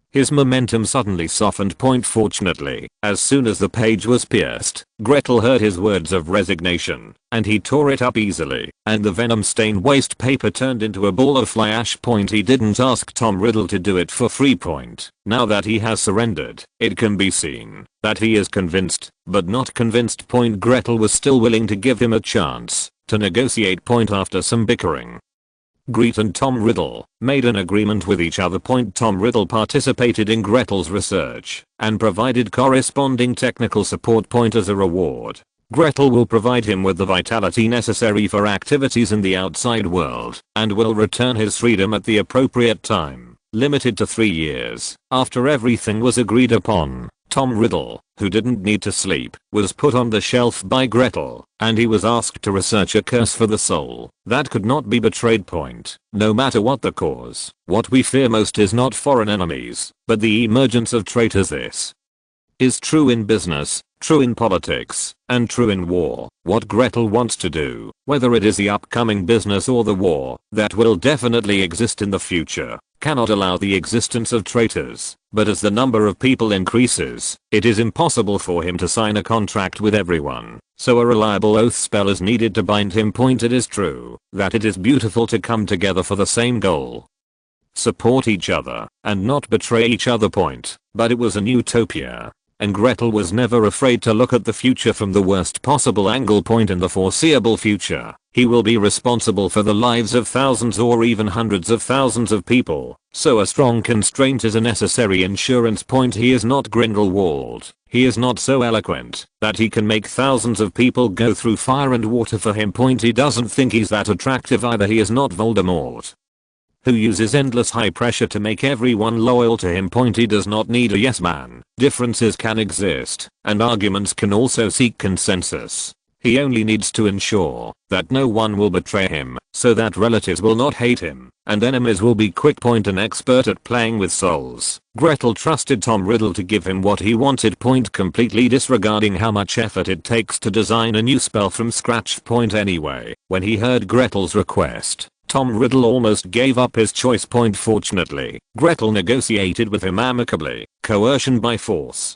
[SPEAKER 1] his momentum suddenly softened. Fortunately, as soon as the page was pierced, Gretel heard his words of resignation, and he tore it up easily, and the venom-stained waste paper turned into a ball of fly ash. He didn't ask Tom Riddle to do it for free. Now that he has surrendered, it can be seen that he is convinced, but not convinced. Gretel was still willing to give him a chance to negotiate. After some bickering, Grete and Tom Riddle made an agreement with each other. Tom Riddle participated in Gretel's research and provided corresponding technical support. As a reward, Gretel will provide him with the vitality necessary for activities in the outside world and will return his freedom at the appropriate time, limited to 3 years. After everything was agreed upon, Tom Riddle, who didn't need to sleep, was put on the shelf by Gretel, and he was asked to research a curse for the soul that could not be betrayed. No matter what the cause, what we fear most is not foreign enemies, but the emergence of traitors. This is true in business, true in politics, and true in war. What Gretel wants to do, whether it is the upcoming business or the war that will definitely exist in the future, cannot allow the existence of traitors, but as the number of people increases, it is impossible for him to sign a contract with everyone, so a reliable oath spell is needed to bind him. It is true that it is beautiful to come together for the same goal, support each other, and not betray each other. But it was an utopia, and Gretel was never afraid to look at the future from the worst possible angle. In the foreseeable future, he will be responsible for the lives of thousands or even hundreds of thousands of people, so a strong constraint is a necessary insurance. He is not Grindelwald. He is not so eloquent that he can make thousands of people go through fire and water for him. He doesn't think he's that attractive either. He is not Voldemort, who uses endless high pressure to make everyone loyal to him. He does not need a yes man. Differences can exist, and arguments can also seek consensus. He only needs to ensure that no one will betray him, so that relatives will not hate him, and enemies will be quick. An expert at playing with souls, Gretel trusted Tom Riddle to give him what he wanted. Completely disregarding how much effort it takes to design a new spell from scratch. Anyway, when he heard Gretel's request, Tom Riddle almost gave up his choice. Fortunately, Gretel negotiated with him amicably, coercion by force,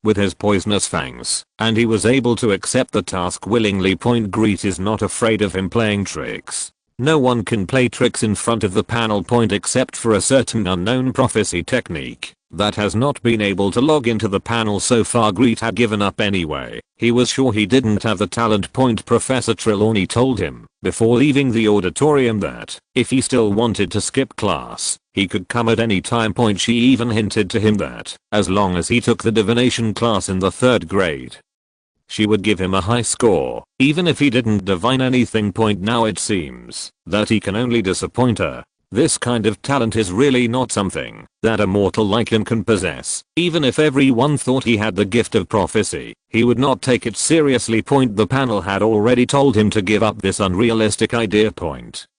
[SPEAKER 1] with his poisonous fangs, and he was able to accept the task willingly. Grete is not afraid of him playing tricks. No one can play tricks in front of the panel. Except for a certain unknown prophecy technique that has not been able to log into the panel so far. Grete had given up anyway. He was sure he didn't have the talent. Professor Trelawney told him before leaving the auditorium that if he still wanted to skip class, he could come at any time. She even hinted to him that as long as he took the divination class in the 3rd grade, she would give him a high score, even if he didn't divine anything. Now it seems that he can only disappoint her. This kind of talent is really not something that a mortal like him can possess. Even if everyone thought he had the gift of prophecy, he would not take it seriously. The panel had already told him to give up this unrealistic idea.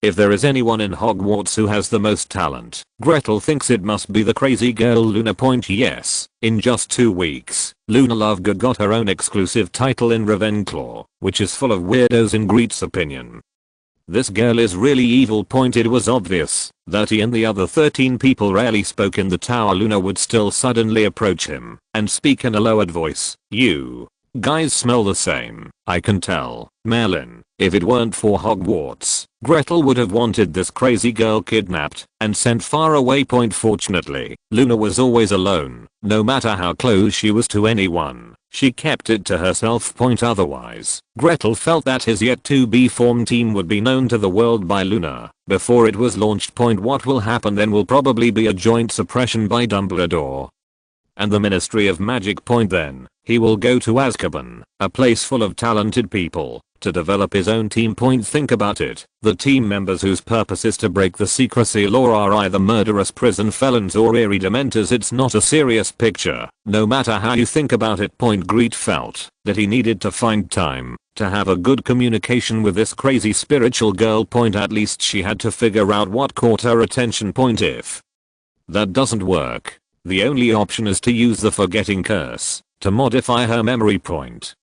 [SPEAKER 1] If there is anyone in Hogwarts who has the most talent, Gretel thinks it must be the crazy girl Luna. Yes, in just 2 weeks, Luna Lovegood got her own exclusive title in Ravenclaw, which is full of weirdos in Grete's opinion. This girl is really evil. It was obvious that he and the other 13 people rarely spoke in the tower. Luna would still suddenly approach him and speak in a lowered voice. "You guys smell the same, I can tell, Merlin. If it weren't for Hogwarts, Gretel would have wanted this crazy girl kidnapped and sent far away." Fortunately, Luna was always alone. No matter how close she was to anyone, she kept it to herself. Otherwise, Gretel felt that his yet to be formed team would be known to the world by Luna before it was launched. What will happen then will probably be a joint suppression by Dumbledore and the Ministry of Magic. Then he will go to Azkaban, a place full of talented people, to develop his own team. Think about it. The team members whose purpose is to break the secrecy law are either murderous prison felons or eerie dementors. It's not a serious picture, no matter how you think about it. Grete felt that he needed to find time to have a good communication with this crazy spiritual girl. At least she had to figure out what caught her attention. If that doesn't work, the only option is to use the forgetting curse to modify her memory.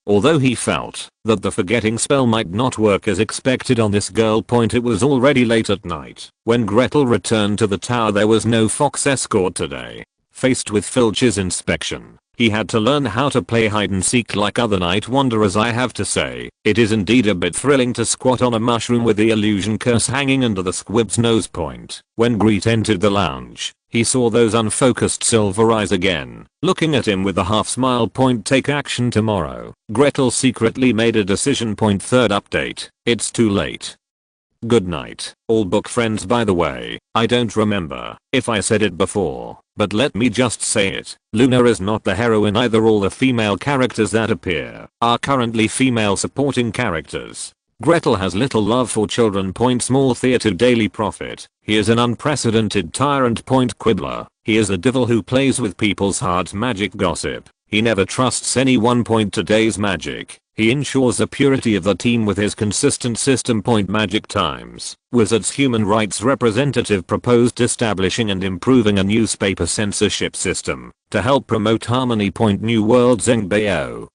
[SPEAKER 1] Although he felt that the forgetting spell might not work as expected on this girl. It was already late at night when Gretel returned to the tower. There was no fox escort today. Faced with Filch's inspection, he had to learn how to play hide and seek like other night wanderers. I have to say, it is indeed a bit thrilling to squat on a mushroom with the illusion curse hanging under the squib's nose. When Grete entered the lounge, he saw those unfocused silver eyes again, looking at him with a half smile. Take action tomorrow. Gretel secretly made a decision. 3rd update. It's too late. Good night, all book friends. By the way, I don't remember if I said it before, but let me just say it. Luna is not the heroine either. All the female characters that appear are currently female supporting characters. Gretel has little love for children. Small theatre daily prophet. He is an unprecedented tyrant. Quibbler. He is a devil who plays with people's hearts. Magic gossip. He never trusts anyone. Today's magic. He ensures the purity of the team with his consistent system. Magic times. Wizards human rights representative proposed establishing and improving a newspaper censorship system to help promote harmony. New World Zengbayo.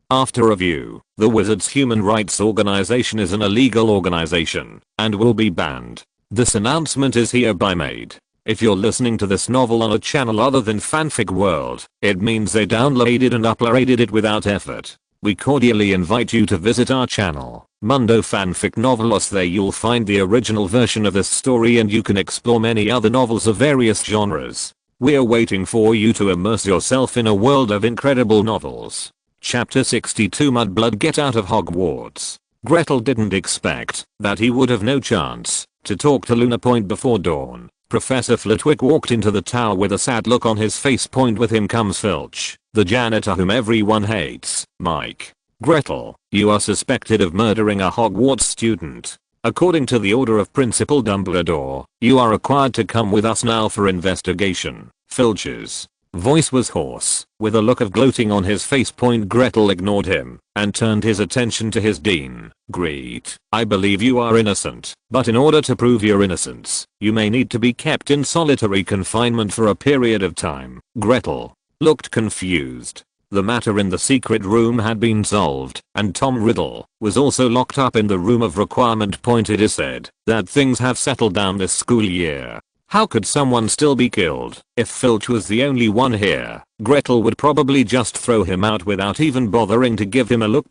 [SPEAKER 1] After review, the Wizards Human Rights Organization is an illegal organization and will be banned. This announcement is hereby made. If you're listening to this novel on a channel other than Fanfic World, it means they downloaded and uploaded it without effort. We cordially invite you to visit our channel, Mundo Fanfic Novelos. There you'll find the original version of this story and you can explore many other novels of various genres. We're waiting for you to immerse yourself in a world of incredible novels. Chapter 62 Mudblood. Get out of Hogwarts. Gretel didn't expect that he would have no chance to talk to Luna. Before dawn, Professor Flitwick walked into the tower with a sad look on his face. With him comes Filch, the janitor whom everyone hates. Mike. Gretel, you are suspected of murdering a Hogwarts student. According to the order of Principal Dumbledore, you are required to come with us now for investigation. Filch's voice was hoarse, with a look of gloating on his face. Gretel ignored him and turned his attention to his dean. Grete, I believe you are innocent, but in order to prove your innocence, you may need to be kept in solitary confinement for a period of time. Gretel looked confused. The matter in the secret room had been solved, and Tom Riddle was also locked up in the room of requirement. It is said that things have settled down this school year. How could someone still be killed? If Filch was the only one here, Gretel would probably just throw him out without even bothering to give him a look.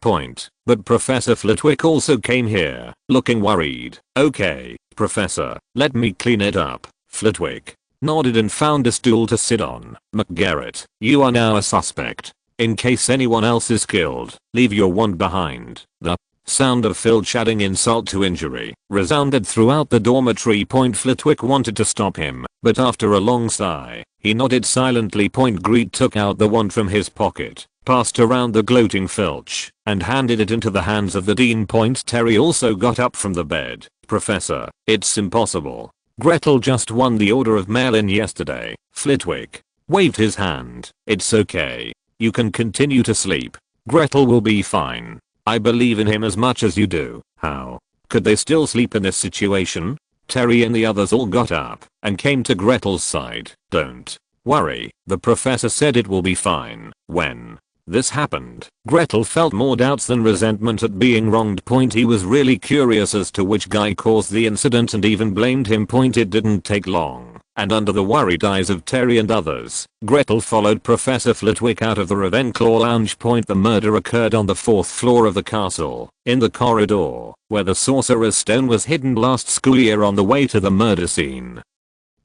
[SPEAKER 1] But Professor Flitwick also came here, looking worried. Okay, Professor, let me clean it up. Flitwick nodded and found a stool to sit on. McGarrett, you are now a suspect. In case anyone else is killed, leave your wand behind. The sound of Filch adding insult to injury resounded throughout the dormitory. Flitwick wanted to stop him, but after a long sigh, he nodded silently. Grete took out the wand from his pocket, passed around the gloating Filch, and handed it into the hands of the dean. Terry also got up from the bed. Professor, it's impossible. Gretel just won the Order of Merlin yesterday. Flitwick waved his hand. It's okay. You can continue to sleep. Gretel will be fine. I believe in him as much as you do. How could they still sleep in this situation? Terry and the others all got up and came to Gretel's side. Don't worry, the professor said it will be fine. When this happened, Gretel felt more doubts than resentment at being wronged. He was really curious as to which guy caused the incident and even blamed him. It didn't take long, and under the worried eyes of Terry and others, Gretel followed Professor Flitwick out of the Ravenclaw lounge. The murder occurred on the 4th floor of the castle, in the corridor, where the sorcerer's stone was hidden last school year on the way to the murder scene.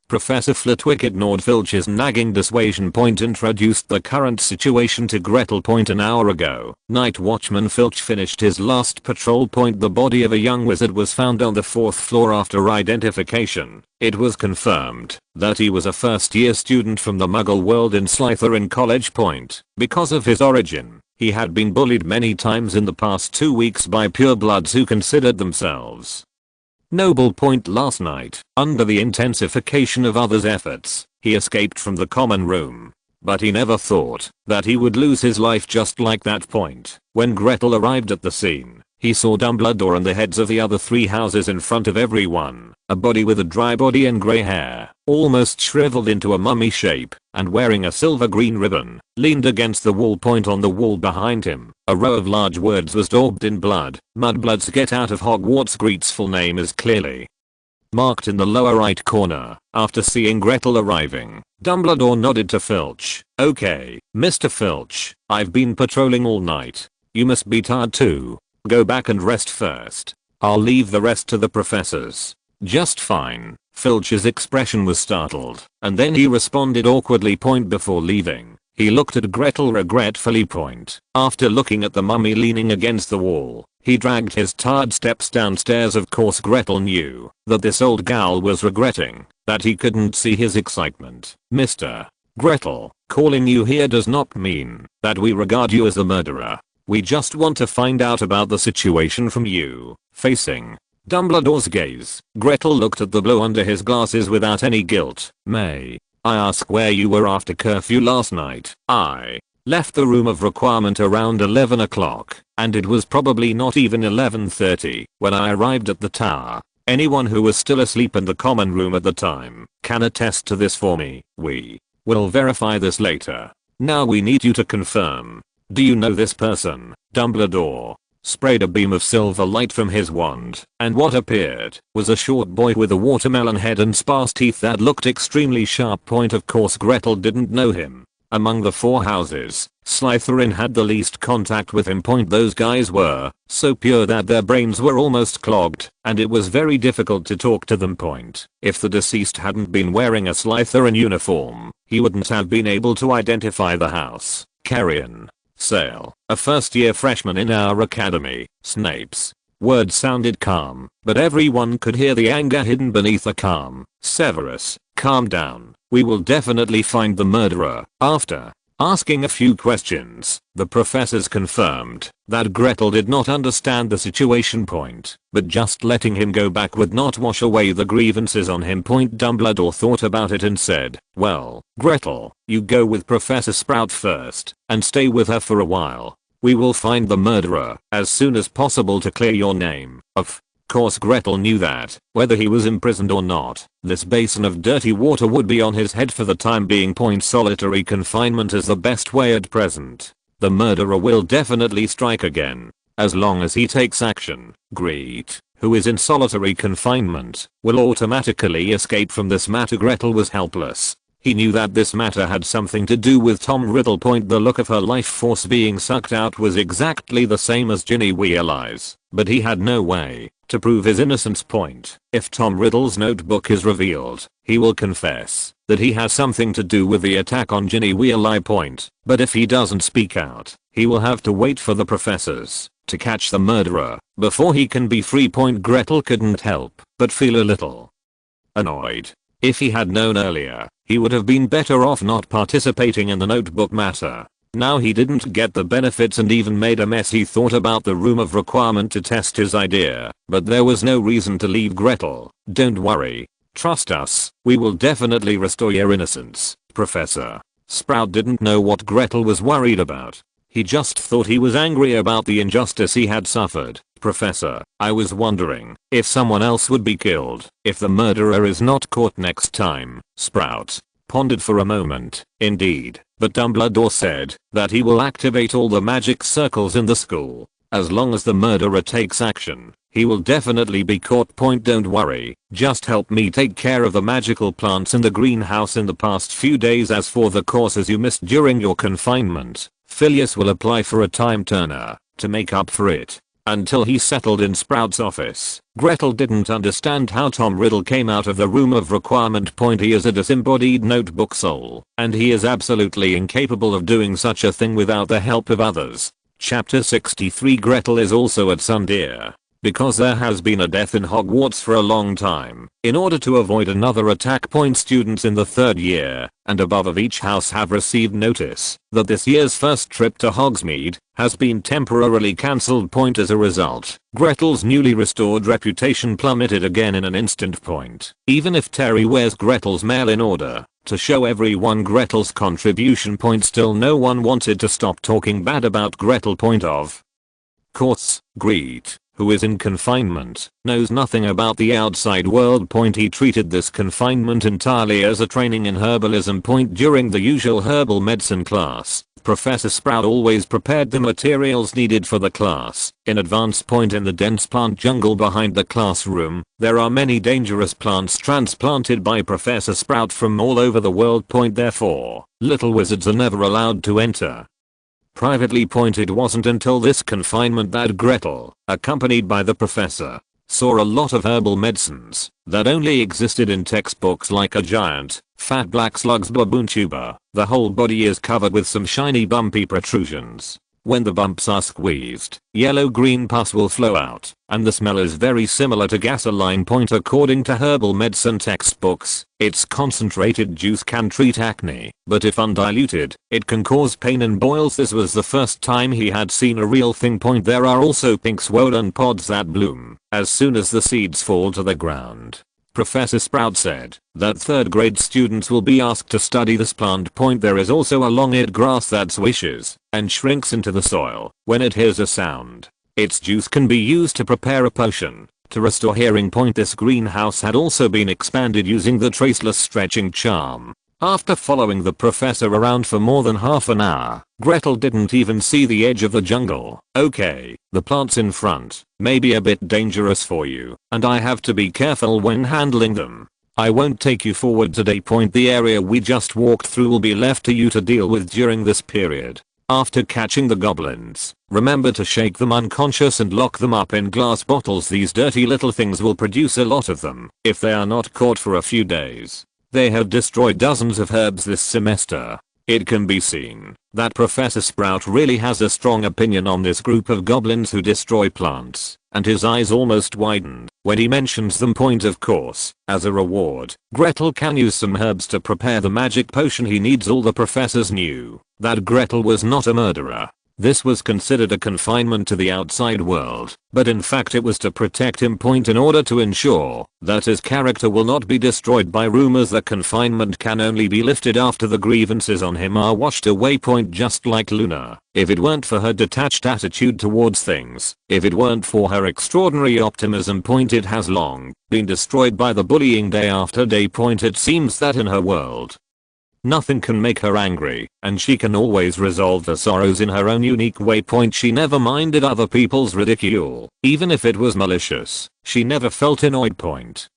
[SPEAKER 1] Professor Flitwick ignored Filch's nagging dissuasion. Introduced the current situation to Gretel. An hour ago, Night Watchman Filch finished his last patrol. The body of a young wizard was found on the 4th floor after identification. It was confirmed that he was a first-year student from the Muggle world in Slytherin College. Because of his origin, he had been bullied many times in the past 2 weeks by purebloods who considered themselves noble. Last night, under the intensification of others' efforts, he escaped from the common room. But he never thought that he would lose his life just like that. When Gretel arrived at the scene, he saw Dumbledore and the heads of the other 3 houses in front of everyone. A body with a dry body and grey hair, almost shriveled into a mummy shape, and wearing a silver-green ribbon, leaned against the wall. On the wall behind him, a row of large words was daubed in blood. Mudbloods get out of Hogwarts. Grete's full name is clearly marked in the lower right corner. After seeing Gretel arriving, Dumbledore nodded to Filch. Okay, Mr. Filch, I've been patrolling all night. You must be tired too. Go back and rest first. I'll leave the rest to the professors. Just fine. Filch's expression was startled, and then he responded awkwardly. Before leaving, he looked at Gretel regretfully. After looking at the mummy leaning against the wall, He dragged his tired steps downstairs. Of course Gretel knew that this old gal was regretting that he couldn't see his excitement. Mr. Gretel, calling you here does not mean that we regard you as a murderer. We just want to find out about the situation from you. Facing Dumbledore's gaze, Gretel looked at the blow under his glasses without any guilt. May I ask where you were after curfew last night? I left the room of requirement around 11 o'clock, and it was probably not even 11:30 when I arrived at the tower. Anyone who was still asleep in the common room at the time can attest to this for me. We will verify this later. Now we need you to confirm. Do you know this person? Dumbledore sprayed a beam of silver light from his wand, and what appeared was a short boy with a watermelon head and sparse teeth that looked extremely sharp. Of course Gretel didn't know him. Among the 4 houses, Slytherin had the least contact with him. Those guys were so pure that their brains were almost clogged, and it was very difficult to talk to them. If the deceased hadn't been wearing a Slytherin uniform, he wouldn't have been able to identify the house. Carrion Sale, a first-year freshman in our academy. Snape's words sounded calm, but everyone could hear the anger hidden beneath the calm. Severus, calm down. We will definitely find the murderer. After asking a few questions, the professors confirmed that Gretel did not understand the situation. But just letting him go back would not wash away the grievances on him. Dumbledore thought about it and said, well, Gretel, you go with Professor Sprout first, and stay with her for a while. We will find the murderer as soon as possible to clear your name. Of course Gretel knew that, whether he was imprisoned or not, this basin of dirty water would be on his head for the time being. Solitary confinement is the best way at present. The murderer will definitely strike again, as long as he takes action. Grete, who is in solitary confinement, will automatically escape from this matter. Gretel was helpless. He knew that this matter had something to do with Tom Riddle. The look of her life force being sucked out was exactly the same as Ginny realized, but he had no way to prove his innocence. If Tom Riddle's notebook is revealed, he will confess that he has something to do with the attack on Ginny Weasley. But if he doesn't speak out, he will have to wait for the professors to catch the murderer before he can be free. Gretel couldn't help but feel a little annoyed. If he had known earlier, he would have been better off not participating in the notebook matter. Now he didn't get the benefits and even made a mess. He thought about the room of requirement to test his idea, but there was no reason to leave Gretel. Don't worry. Trust us, we will definitely restore your innocence, Professor. Sprout didn't know what Gretel was worried about. He just thought he was angry about the injustice he had suffered. Professor, I was wondering if someone else would be killed if the murderer is not caught next time. Sprout pondered for a moment. Indeed, but Dumbledore said that he will activate all the magic circles in the school. As long as the murderer takes action, he will definitely be caught. Don't worry, just help me take care of the magical plants in the greenhouse in the past few days. As for the courses you missed during your confinement, Phileas will apply for a time turner to make up for it. Until he settled in Sprout's office, Gretel didn't understand how Tom Riddle came out of the room of requirement. He is a disembodied notebook soul, and he is absolutely incapable of doing such a thing without the help of others. Chapter 63. Gretel is also at Sundeer. Because there has been a death in Hogwarts for a long time, in order to avoid another attack. Students in the 3rd year and above of each house have received notice that this year's first trip to Hogsmeade has been temporarily cancelled. As a result, Gretel's newly restored reputation plummeted again in an instant. Even if Terry wears Gretel's mail in order to show everyone Gretel's contribution. Still no one wanted to stop talking bad about Gretel. Of course, Grete, who is in confinement, knows nothing about the outside world. He treated this confinement entirely as a training in herbalism. During the usual herbal medicine class, Professor Sprout always prepared the materials needed for the class in advance. In the dense plant jungle behind the classroom, there are many dangerous plants transplanted by Professor Sprout from all over the world. Therefore, little wizards are never allowed to enter. Privately. It wasn't until this confinement that Gretel, accompanied by the professor, saw a lot of herbal medicines that only existed in textbooks, like a giant, fat black slug's baboon tuber. The whole body is covered with some shiny bumpy protrusions. When the bumps are squeezed, yellow-green pus will flow out, and the smell is very similar to gasoline. According to herbal medicine textbooks, its concentrated juice can treat acne, but if undiluted, it can cause pain and boils. This was the first time he had seen a real thing. There are also pink swollen pods that bloom as soon as the seeds fall to the ground. Professor Sprout said that 3rd grade students will be asked to study this plant. There is also a long-eared grass that swishes and shrinks into the soil when it hears a sound. Its juice can be used to prepare a potion to restore hearing. This greenhouse had also been expanded using the traceless stretching charm. After following the professor around for more than half an hour, Gretel didn't even see the edge of the jungle. Okay, the plants in front may be a bit dangerous for you, and I have to be careful when handling them. I won't take you forward today. The area we just walked through will be left to you to deal with during this period. After catching the goblins, remember to shake them unconscious and lock them up in glass bottles. These dirty little things will produce a lot of them if they are not caught for a few days. They have destroyed dozens of herbs this semester. It can be seen that Professor Sprout really has a strong opinion on this group of goblins who destroy plants, and his eyes almost widened when he mentions them. Of course, as a reward, Gretel can use some herbs to prepare the magic potion he needs. All the professors knew that Gretel was not a murderer. This was considered a confinement to the outside world, but in fact it was to protect him. In order to ensure that his character will not be destroyed by rumors. The confinement can only be lifted after the grievances on him are washed away. Just like Luna, if it weren't for her detached attitude towards things, if it weren't for her extraordinary optimism, it has long been destroyed by the bullying day after day. It seems that in her world, nothing can make her angry, and she can always resolve the sorrows in her own unique way. She never minded other people's ridicule, even if it was malicious. She never felt annoyed.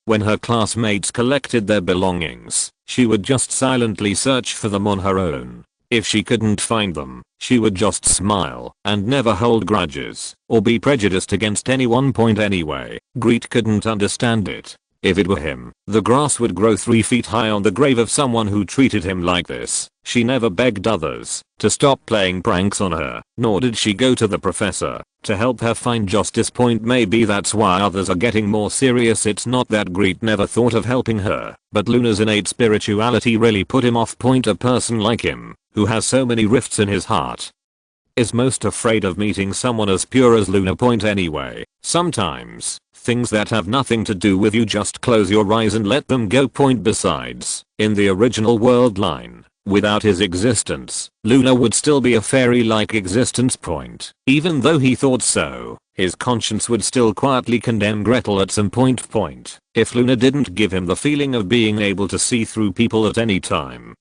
[SPEAKER 1] When her classmates collected their belongings, she would just silently search for them on her own. If she couldn't find them, she would just smile and never hold grudges or be prejudiced against anyone. Anyway, Grete couldn't understand it. If it were him, the grass would grow 3 feet high on the grave of someone who treated him like this. She never begged others to stop playing pranks on her, nor did she go to the professor to help her find justice. Maybe that's why others are getting more serious. It's not that Grete never thought of helping her, but Luna's innate spirituality really put him off. A person like him, who has so many rifts in his heart, is most afraid of meeting someone as pure as Luna. Anyway, sometimes things that have nothing to do with you, just close your eyes and let them go. Besides, in the original world line, without his existence, Luna would still be a fairy-like existence. Even though he thought so, his conscience would still quietly condemn Gretel at some point. If Luna didn't give him the feeling of being able to see through people at any time,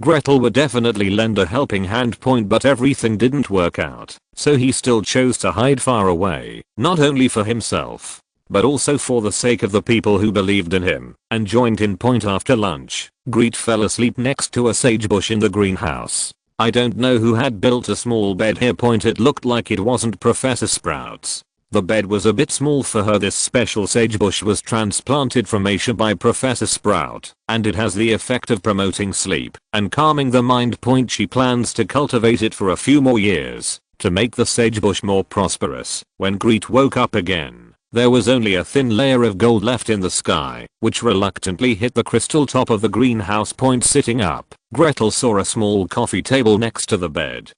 [SPEAKER 1] Gretel would definitely lend a helping hand. But everything didn't work out, so he still chose to hide far away, not only for himself, but also for the sake of the people who believed in him and joined in. After lunch, Grete fell asleep next to a sage bush in the greenhouse. I don't know who had built a small bed here. It looked like it wasn't Professor Sprout's. The bed was a bit small for her. This special sagebush was transplanted from Asia by Professor Sprout, and it has the effect of promoting sleep and calming the mind. She plans to cultivate it for a few more years to make the sagebush more prosperous. When Grete woke up again, there was only a thin layer of gold left in the sky, which reluctantly hit the crystal top of the greenhouse. Sitting up, Gretel saw a small coffee table next to the bed,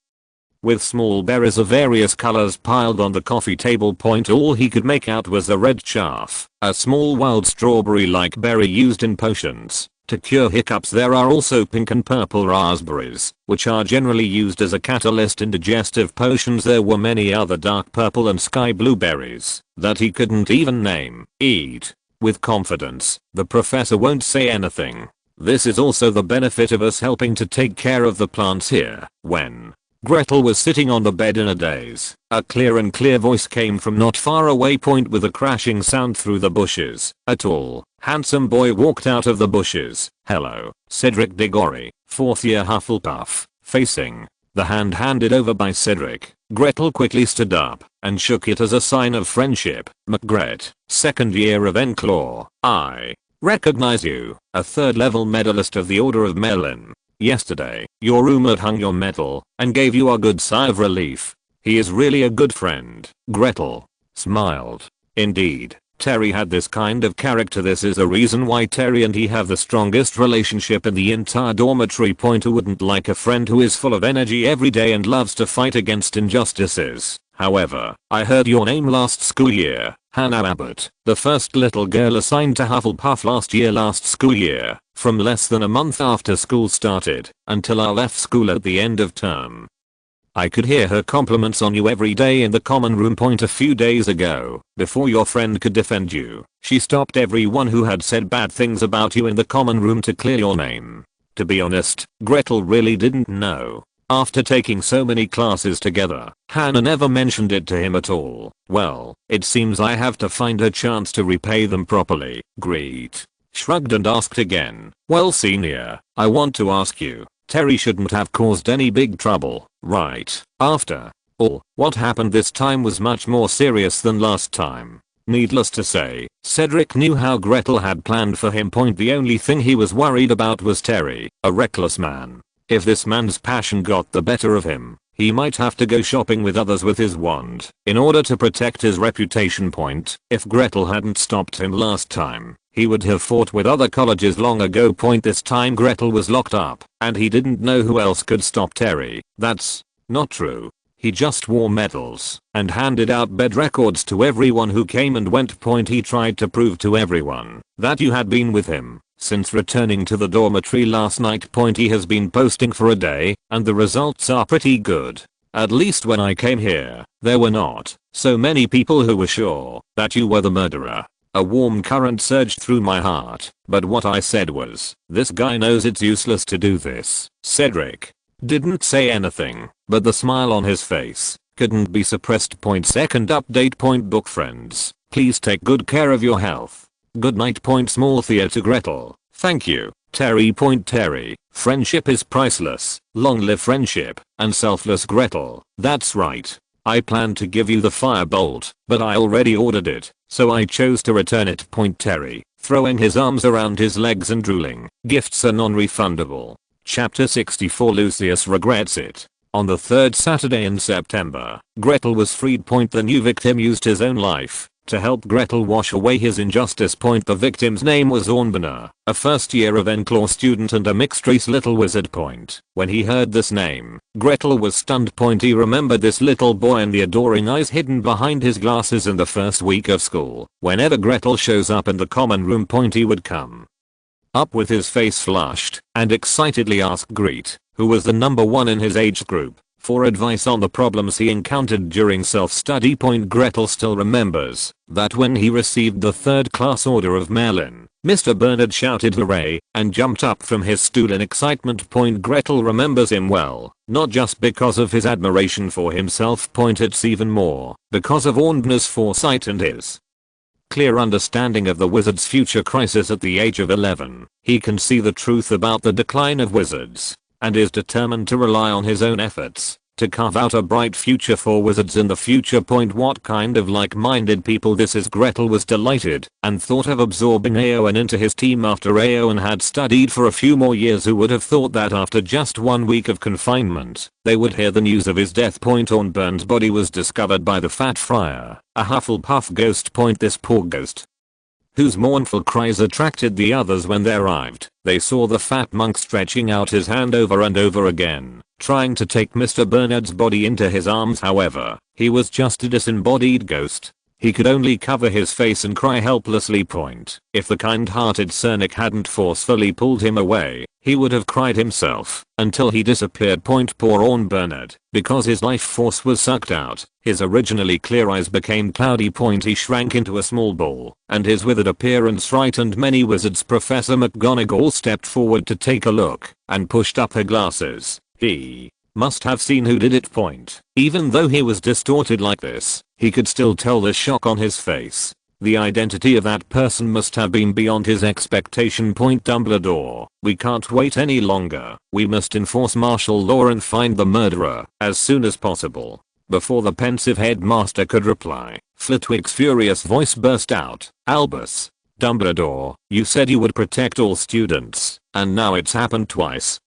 [SPEAKER 1] with small berries of various colors piled on the coffee table. All he could make out was the red chaff, a small wild strawberry-like berry used in potions to cure hiccups. There are also pink and purple raspberries, which are generally used as a catalyst in digestive potions. There were many other dark purple and sky blue berries that he couldn't even name. Eat with confidence. The professor won't say anything. This is also the benefit of us helping to take care of the plants here. When Gretel was sitting on the bed in a daze, a clear voice came from not far away. With a crashing sound through the bushes, a tall, handsome boy walked out of the bushes. "Hello, Cedric Diggory, 4th year Hufflepuff," facing the hand handed over by Cedric. Gretel quickly stood up and shook it as a sign of friendship. "McGarrett, 2nd year of Enclaw. I recognize you, a 3rd level medalist of the Order of Merlin. Yesterday, your roommate hung your medal and gave you a good sigh of relief. He is really a good friend. Gretel smiled. Indeed, Terry had this kind of character. This is a reason why Terry and he have the strongest relationship in the entire dormitory. Who wouldn't like a friend who is full of energy every day and loves to fight against injustices? However, I heard your name last school year, Hannah Abbott, the first little girl assigned to Hufflepuff last school year, from less than a month after school started, until I left school at the end of term. I could hear her compliments on you every day in the common room. A few days ago, before your friend could defend you, she stopped everyone who had said bad things about you in the common room to clear your name. To be honest, Gretel really didn't know. After taking so many classes together, Hannah never mentioned it to him at all. Well, it seems I have to find a chance to repay them properly. Grete shrugged and asked again, well senior, I want to ask you, Terry shouldn't have caused any big trouble, right? After all, what happened this time was much more serious than last time. Needless to say, Cedric knew how Gretel had planned for him. The only thing he was worried about was Terry, a reckless man. If this man's passion got the better of him, he might have to go shopping with others with his wand in order to protect his reputation. If Gretel hadn't stopped him last time, he would have fought with other colleges long ago. This time Gretel was locked up, and he didn't know who else could stop Terry. That's not true. He just wore medals and handed out bed records to everyone who came and went. He tried to prove to everyone that you had been with him since returning to the dormitory last night. He has been posting for a day, and the results are pretty good. At least when I came here, there were not so many people who were sure that you were the murderer. A warm current surged through my heart, but what I said was, this guy knows it's useless to do this. Cedric didn't say anything, but the smile on his face couldn't be suppressed. Second update. Book friends, please take good care of your health. Good night. Small Thea to Gretel, thank you, Terry. Terry, friendship is priceless, long live friendship, and selfless Gretel, that's right. I planned to give you the firebolt, but I already ordered it, so I chose to return it. Terry, throwing his arms around his legs and drooling, gifts are non-refundable. Chapter 64. Lucius regrets it. On the third Saturday in September, Gretel was freed. The new victim used his own life to help Gretel wash away his injustice. The victim's name was Ornbana, a first year of Enclaw student and a mixed-race little wizard. When he heard this name, Gretel was stunned. He remembered this little boy and the adoring eyes hidden behind his glasses in the first week of school. Whenever Gretel shows up in the common room, he would come up with his face flushed and excitedly ask Grete, who was the number one in his age group, for advice on the problems he encountered during self-study. Gretel still remembers that when he received the third class order of Merlin, Mr. Bernard shouted hooray and jumped up from his stool in excitement. Gretel remembers him well, not just because of his admiration for himself. It's even more because of Ornbana's foresight and his clear understanding of the wizard's future crisis. At the age of 11, he can see the truth about the decline of wizards and is determined to rely on his own efforts to carve out a bright future for wizards in the future. What kind of like-minded people this is. Gretel was delighted and thought of absorbing Aowen into his team after Aowen had studied for a few more years. Who would have thought that after just 1 week of confinement, they would hear the news of his death. Ornburn's body was discovered by the Fat Friar, a Hufflepuff ghost. This poor ghost, whose mournful cries attracted the others when they arrived. They saw the fat monk stretching out his hand over and over again, trying to take Mr. Bernard's body into his arms. However, he was just a disembodied ghost. He could only cover his face and cry helplessly. If the kind-hearted Cernic hadn't forcefully pulled him away, he would have cried himself until he disappeared. Poor Ornbernard, because his life force was sucked out, his originally clear eyes became cloudy. He shrank into a small ball, and his withered appearance frightened many wizards. Professor McGonagall stepped forward to take a look and pushed up her glasses. He must have seen who did it. Even though he was distorted like this, he could still tell the shock on his face. The identity of that person must have been beyond his expectation. Dumbledore, we can't wait any longer. We must enforce martial law and find the murderer as soon as possible. Before the pensive headmaster could reply, Flitwick's furious voice burst out. Albus Dumbledore, you said you would protect all students, and now it's happened twice,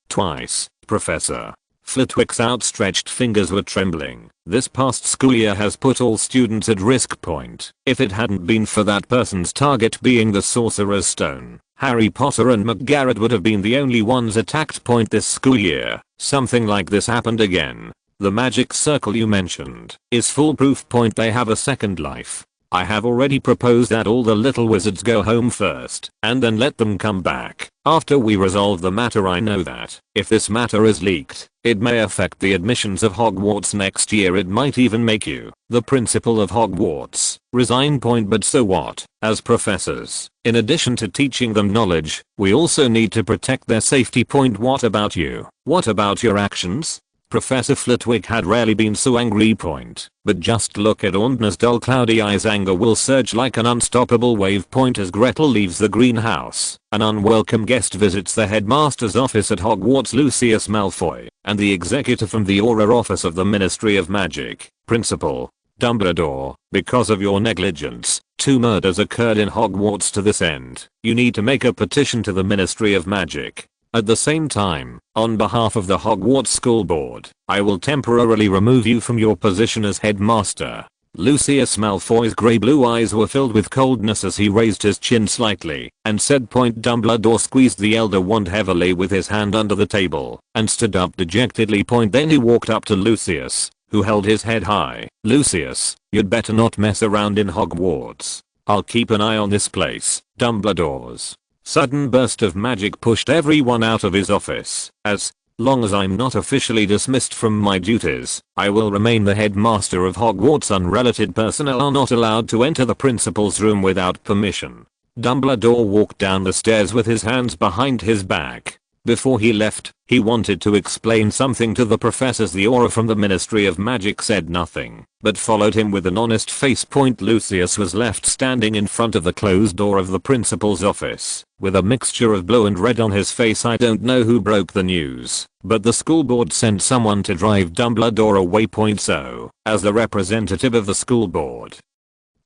[SPEAKER 1] Professor. Flitwick's outstretched fingers were trembling This past school year has put all students at risk. Point. If it hadn't been for that person's target being the Sorcerer's Stone, Harry Potter and McGarrett would have been the only ones attacked. Point. This school year, something like this happened again. The magic circle you mentioned is foolproof. Point. They have a second life. I have already proposed that all the little wizards go home first and then let them come back after we resolve the matter. I know that if this matter is leaked, it may affect the admissions of Hogwarts next year. It might even make you the principal of Hogwarts resign. Point. But so what? As professors, in addition to teaching them knowledge, we also need to protect their safety. Point. What about you? What about your actions? Professor Flitwick had rarely been so angry. Point. But just look at Audna's dull cloudy eyes. Anger will surge like an unstoppable wave. Point. As Gretel leaves the greenhouse, an unwelcome guest visits the headmaster's office at Hogwarts. Lucius Malfoy and the executive from the Auror office of the Ministry of Magic. Principal Dumbledore, because of your negligence, 2 murders occurred in Hogwarts. To this end, you need to make a petition to the Ministry of Magic. At the same time, on behalf of the Hogwarts School Board, I will temporarily remove you from your position as headmaster. Lucius Malfoy's grey-blue eyes were filled with coldness as he raised his chin slightly and said. Point. Dumbledore squeezed the Elder Wand heavily with his hand under the table and stood up dejectedly. Point. Then he walked up to Lucius, who held his head high. Lucius, you'd better not mess around in Hogwarts. I'll keep an eye on this place. Dumbledore's sudden burst of magic pushed everyone out of his office. As long as I'm not officially dismissed from my duties, I will remain the headmaster of Hogwarts. Unrelated personnel are not allowed to enter the principal's room without permission. Dumbledore walked down the stairs with his hands behind his back. Before he left, he wanted to explain something to the professors. The aura from the Ministry of Magic said nothing, but followed him with an honest face. Point. Lucius was left standing in front of the closed door of the principal's office, with a mixture of blue and red on his face. I don't know who broke the news, but the school board sent someone to drive Dumbledore away. Point. So, as the representative of the school board,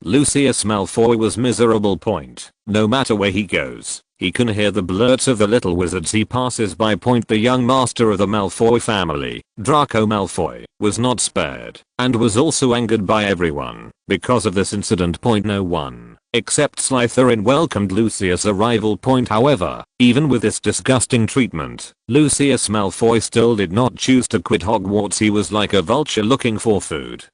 [SPEAKER 1] Lucius Malfoy was miserable. Point. No matter where he goes, he can hear the blurts of the little wizards he passes by. Point. The young master of the Malfoy family, Draco Malfoy, was not spared and was also angered by everyone because of this incident. Point. No one except Slytherin welcomed Lucius' arrival. Point. However, even with this disgusting treatment, Lucius Malfoy still did not choose to quit Hogwarts. He was like a vulture looking for food,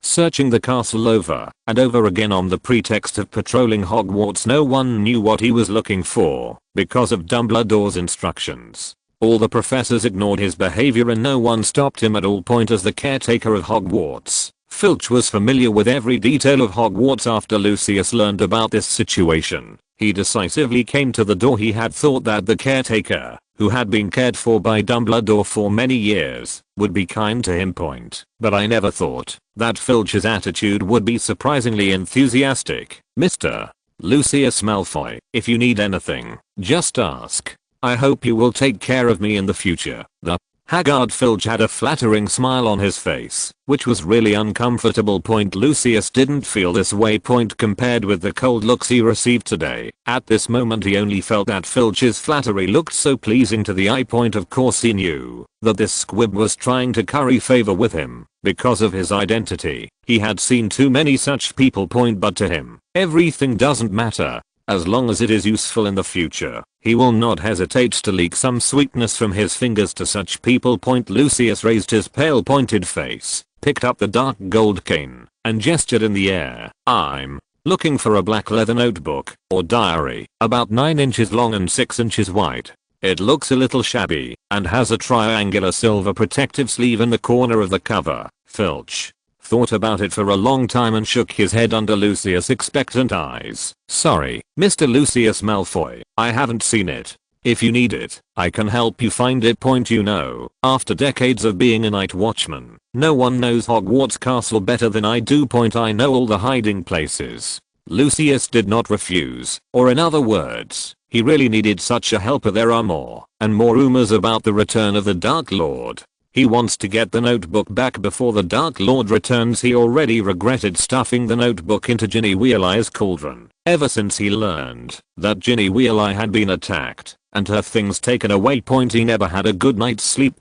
[SPEAKER 1] searching the castle over and over again on the pretext of patrolling Hogwarts. No one knew what he was looking for because of Dumbledore's instructions. All the professors ignored his behavior and no one stopped him at all. Point. As the caretaker of Hogwarts, Filch was familiar with every detail of Hogwarts. After Lucius learned about this situation, he decisively came to the door. He had thought that the caretaker, who had been cared for by Dumbledore for many years, would be kind to him. Point. But I never thought that Filch's attitude would be surprisingly enthusiastic. Mr. Lucius Malfoy, if you need anything, just ask. I hope you will take care of me in the future. The haggard Filch had a flattering smile on his face, which was really uncomfortable. Point. Lucius didn't feel this way. Point. Compared with the cold looks he received today, at this moment he only felt that Filch's flattery looked so pleasing to the eye. Point. Of course he knew that this squib was trying to curry favor with him because of his identity. He had seen too many such people. Point. But to him, everything doesn't matter as long as it is useful in the future. He will not hesitate to leak some sweetness from his fingers to such people. Point. Lucius raised his pale pointed face, picked up the dark gold cane, and gestured in the air. I'm looking for a black leather notebook or diary, about 9 inches long and 6 inches wide. It looks a little shabby and has a triangular silver protective sleeve in the corner of the cover. Filch thought about it for a long time and shook his head under Lucius' expectant eyes. Sorry, Mr. Lucius Malfoy, I haven't seen it. If you need it, I can help you find it. Point. You know, after decades of being a night watchman, no one knows Hogwarts Castle better than I do. Point. I know all the hiding places. Lucius did not refuse, or in other words, he really needed such a helper. There are more and more rumors about the return of the Dark Lord. He wants to get the notebook back before the Dark Lord returns. He already regretted stuffing the notebook into Ginny Weasley's cauldron ever since he learned that Ginny Weasley had been attacked. and her things taken away. He never had a good night's sleep.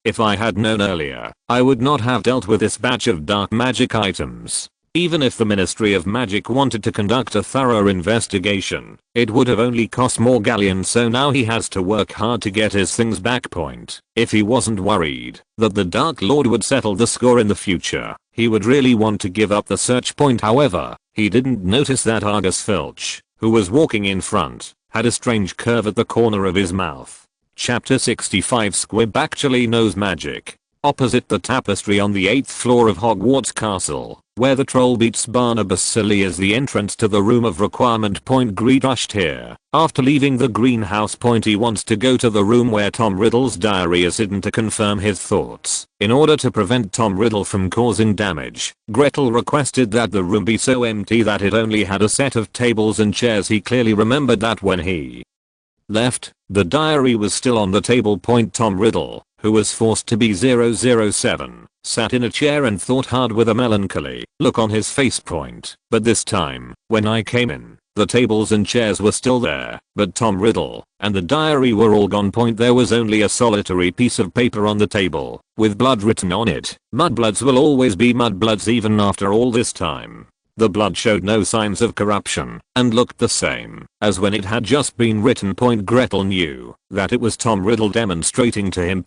[SPEAKER 1] If I had known earlier, I would not have dealt with this batch of dark magic items. Even if the Ministry of Magic wanted to conduct a thorough investigation, it would have only cost more galleons, so now he has to work hard to get his things back. If he wasn't worried that the Dark Lord would settle the score in the future, he would really want to give up the search. However, he didn't notice that Argus Filch, who was walking in front, had a strange curve at the corner of his mouth. Chapter 65 Squib actually knows magic. Opposite the tapestry on the 8th floor of Hogwarts Castle, where the troll beats Barnabas silly as the entrance to the room of requirement. Grete rushed here. After leaving the greenhouse. He wants to go to the room where Tom Riddle's diary is hidden to confirm his thoughts. In order to prevent Tom Riddle from causing damage, Gretel requested that the room be so empty that it only had a set of tables and chairs. He clearly remembered that when he left, the diary was still on the table. Tom Riddle, who was forced to be 007, sat in a chair and thought hard with a melancholy look on his face. But this time, when I came in, the tables and chairs were still there, but Tom Riddle and the diary were all gone. There was only a solitary piece of paper on the table, with blood written on it. Mudbloods will always be mudbloods even after all this time. The blood showed no signs of corruption, and looked the same as when it had just been written. Gretel knew that it was Tom Riddle demonstrating to him.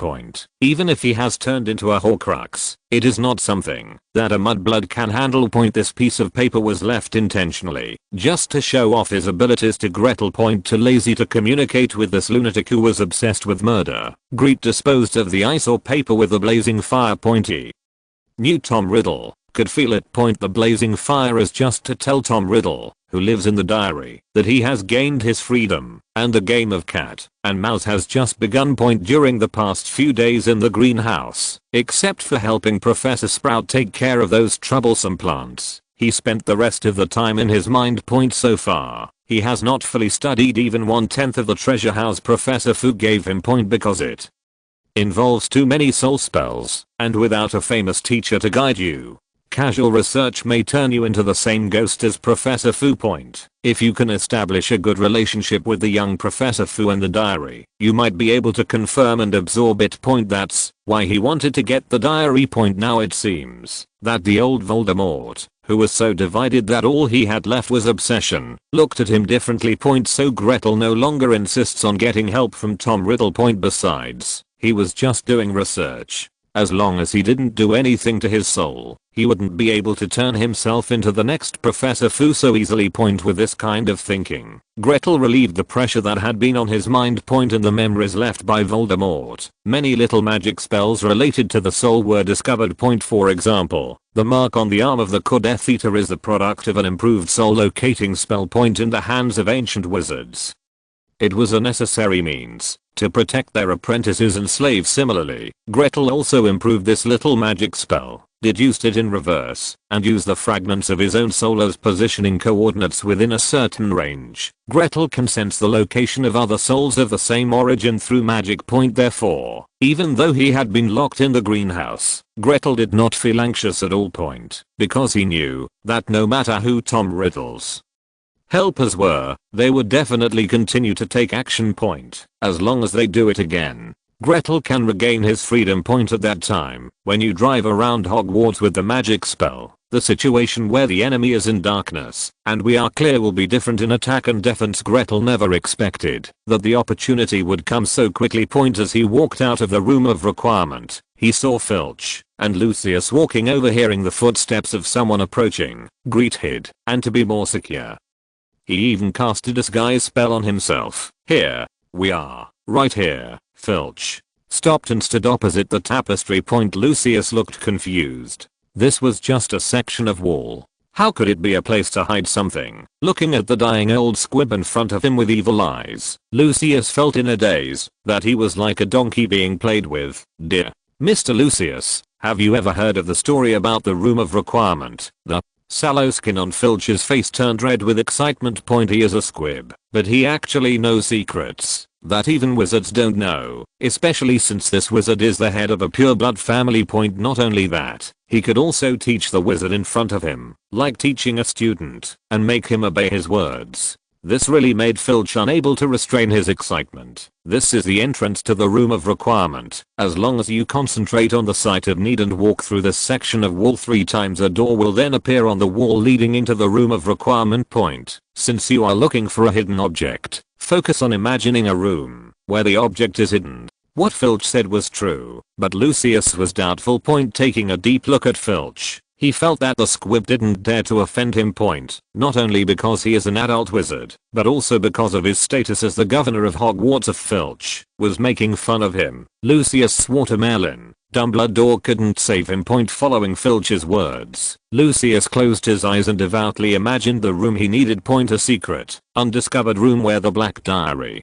[SPEAKER 1] Even if he has turned into a Horcrux, it is not something that a mudblood can handle. This piece of paper was left intentionally, just to show off his abilities to Gretel. Too lazy to communicate with this lunatic who was obsessed with murder, Grete disposed of the eyesore paper with the blazing fire. He knew Tom Riddle could feel it. The blazing fire is just to tell Tom Riddle, who lives in the diary, that he has gained his freedom, and the game of cat and mouse has just begun. During the past few days in the greenhouse, except for helping Professor Sprout take care of those troublesome plants, he spent the rest of the time in his mind. So far, he has not fully studied even 1/10 of the treasure house Professor Fu gave him. Because it involves too many soul spells, and without a famous teacher to guide you, casual research may turn you into the same ghost as Professor Fu. If you can establish a good relationship with the young Professor Fu and the diary, you might be able to confirm and absorb it. That's why he wanted to get the diary. Now it seems that the old Voldemort, who was so divided that all he had left was obsession, looked at him differently. So Gretel no longer insists on getting help from Tom Riddle. Besides, he was just doing research. As long as he didn't do anything to his soul, he wouldn't be able to turn himself into the next Professor Fu so easily. With this kind of thinking, Gretel relieved the pressure that had been on his mind. In the memories left by Voldemort, many little magic spells related to the soul were discovered. For example, the mark on the arm of the Death Eater is the product of an improved soul locating spell. In the hands of ancient wizards, it was a necessary means to protect their apprentices and slaves. Similarly, Gretel also improved this little magic spell, deduced it in reverse, and used the fragments of his own soul as positioning coordinates within a certain range. Gretel can sense the location of other souls of the same origin through magic. Therefore, even though he had been locked in the greenhouse, Gretel did not feel anxious at all. Because he knew that no matter who Tom Riddle's helpers were, they would definitely continue to take action. As long as they do it again, Gretel can regain his freedom. At that time, when you drive around Hogwarts with the magic spell, the situation where the enemy is in darkness and we are clear will be different in attack and defense. Gretel never expected that the opportunity would come so quickly. As he walked out of the room of requirement, he saw Filch and Lucius walking, overhearing the footsteps of someone approaching. Grete hid, and to be more secure, he even cast a disguise spell on himself. Here we are, right here. Filch stopped and stood opposite the tapestry. Lucius looked confused. This was just a section of wall. How could it be a place to hide something? Looking at the dying old squib in front of him with evil eyes, Lucius felt in a daze that he was like a donkey being played with. Dear Mr. Lucius, have you ever heard of the story about the room of requirement? The sallow skin on Filch's face turned red with excitement. He is a squib, but he actually knows secrets that even wizards don't know, especially since this wizard is the head of a pureblood family. Not only that, he could also teach the wizard in front of him, like teaching a student, and make him obey his words. This really made Filch unable to restrain his excitement. This is the entrance to the room of requirement. As long as you concentrate on the site of need and walk through this section of wall 3 times, a door will then appear on the wall leading into the room of requirement point. Since you are looking for a hidden object, focus on imagining a room where the object is hidden. What Filch said was true, but Lucius was doubtful. Taking a deep look at Filch, he felt that the squib didn't dare to offend him. Not only because he is an adult wizard, but also because of his status as the governor of Hogwarts. If Filch was making fun of him, Lucius swore to Merlin, Dumbledore couldn't save him. Following Filch's words, Lucius closed his eyes and devoutly imagined the room he needed. A secret, undiscovered room where the Black Diary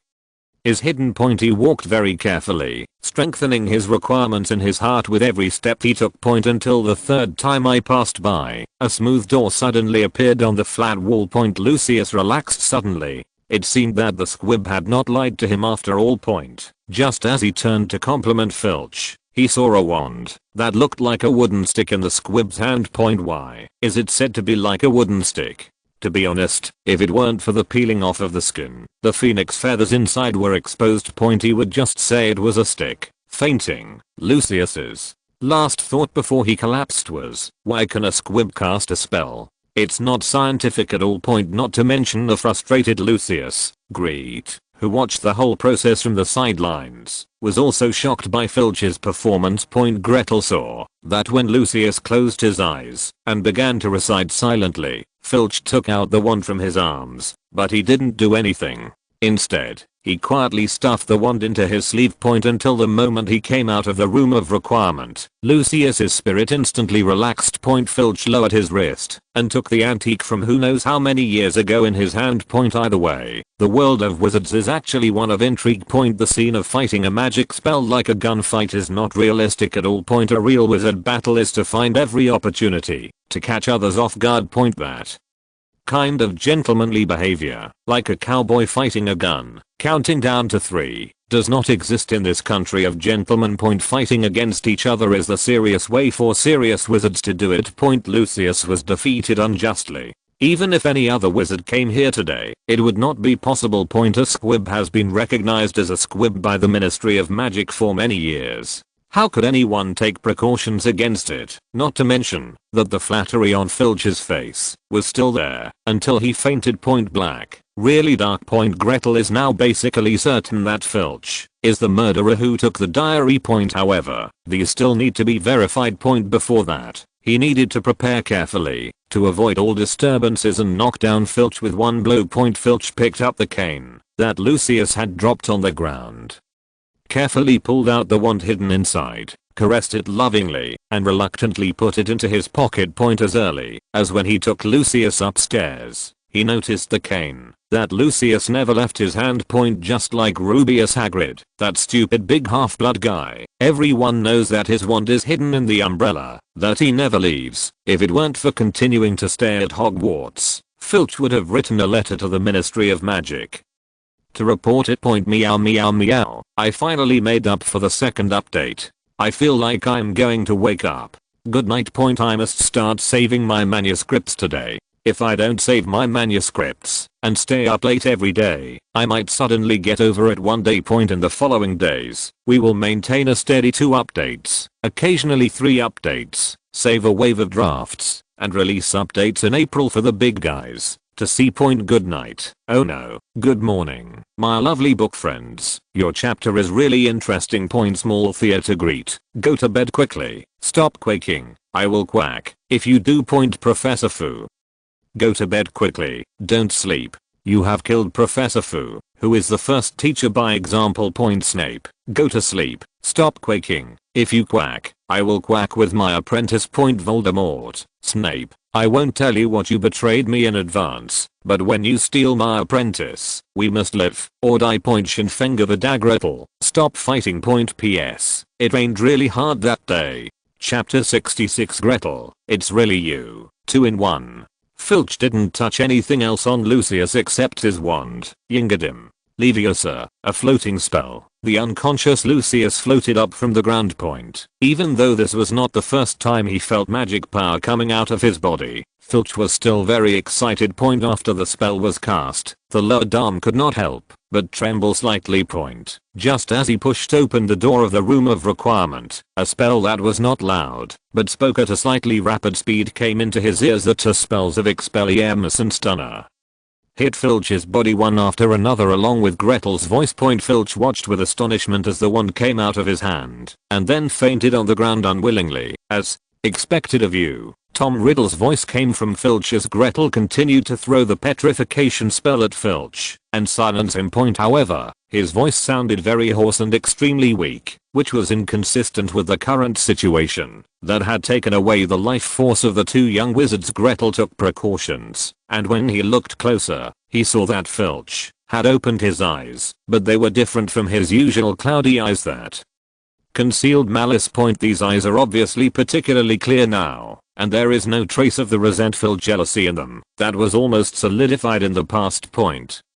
[SPEAKER 1] is hidden. He walked very carefully, strengthening his requirements in his heart with every step he took. Until the third time I passed by, a smooth door suddenly appeared on the flat wall. Lucius relaxed suddenly. It seemed that the squib had not lied to him after all. Just as he turned to compliment Filch, he saw a wand that looked like a wooden stick in the squib's hand. Why is it said to be like a wooden stick? To be honest, if it weren't for the peeling off of the skin, the phoenix feathers inside were exposed. He would just say it was a stick. Fainting, Lucius's last thought before he collapsed was, why can a squib cast a spell? It's not scientific at all. Not to mention the frustrated Lucius. Grete, who watched the whole process from the sidelines, was also shocked by Filch's performance. Gretel saw that when Lucius closed his eyes and began to recite silently, Filch took out the wand from his arms, but he didn't do anything. Instead, he quietly stuffed the wand into his sleeve. Until the moment he came out of the room of requirement, Lucius's spirit instantly relaxed. Filch lowered his wrist and took the antique from who knows how many years ago in his hand. Either way, the world of wizards is actually one of intrigue. The scene of fighting a magic spell like a gunfight is not realistic at all. A real wizard battle is to find every opportunity to catch others off guard. That kind of gentlemanly behavior, like a cowboy fighting a gun, counting down to 3, does not exist in this country of gentlemen. Fighting against each other is the serious way for serious wizards to do it. Lucius was defeated unjustly. Even if any other wizard came here today, it would not be possible. A squib has been recognized as a squib by the Ministry of Magic for many years. How could anyone take precautions against it? Not to mention that the flattery on Filch's face was still there until he fainted. Blank. Really dark. Gretel is now basically certain that Filch is the murderer who took the diary. However, these still need to be verified. Before that, he needed to prepare carefully to avoid all disturbances and knock down Filch with one blow. Filch picked up the cane that Lucius had dropped on the ground, carefully pulled out the wand hidden inside, caressed it lovingly, and reluctantly put it into his pocket. As early as when he took Lucius upstairs, he noticed the cane that Lucius never left his hand. Just like Rubius Hagrid, that stupid big half-blood guy. Everyone knows that his wand is hidden in the umbrella that he never leaves. If it weren't for continuing to stay at Hogwarts, Filch would have written a letter to the Ministry of Magic to report it. Meow meow meow. I finally made up for the second update. I feel like I'm going to wake up. Good night. I must start saving my manuscripts today. If I don't save my manuscripts and stay up late every day, I might suddenly get over it one day. In the following days, we will maintain a steady 2 updates, occasionally 3 updates, save a wave of drafts, and release updates in April for the big guys to see. Good night. Oh no, good morning, my lovely book friends. Your chapter is really interesting. Small theater Grete. Go to bed quickly. Stop quaking. I will quack if you do. Professor Fu. Go to bed quickly. Don't sleep. You have killed Professor Fu, who is the first teacher by example. Snape. Go to sleep. Stop quaking. If you quack, I will quack with my apprentice. Voldemort. Snape. I won't tell you what you betrayed me in advance, but when you steal my apprentice, we must live or die. Shinfenga the Gretel. Stop fighting. P.S. It rained really hard that day. Chapter 66 Gretel. It's really you. 2 in 1. Filch didn't touch anything else on Lucius except his wand. Yingadim. Leviosa, a floating spell. The unconscious Lucius floated up from the ground point. Even though this was not the first time he felt magic power coming out of his body, Filch was still very excited. After the spell was cast, the lowered arm could not help but tremble slightly. Just as he pushed open the door of the room of requirement, a spell that was not loud but spoke at a slightly rapid speed came into his ears. The two spells of Expelliarmus and Stunner hit Filch's body one after another along with Gretel's voice. Filch watched with astonishment as the wand came out of his hand and then fainted on the ground unwillingly. As expected of you, Tom Riddle's voice came from Filch as Gretel continued to throw the petrification spell at Filch and silence him. However, his voice sounded very hoarse and extremely weak, which was inconsistent with the current situation that had taken away the life force of the two young wizards. Gretel took precautions, and when he looked closer, he saw that Filch had opened his eyes, but they were different from his usual cloudy eyes that concealed malice. These eyes are obviously particularly clear now, and there is no trace of the resentful jealousy in them that was almost solidified in the past.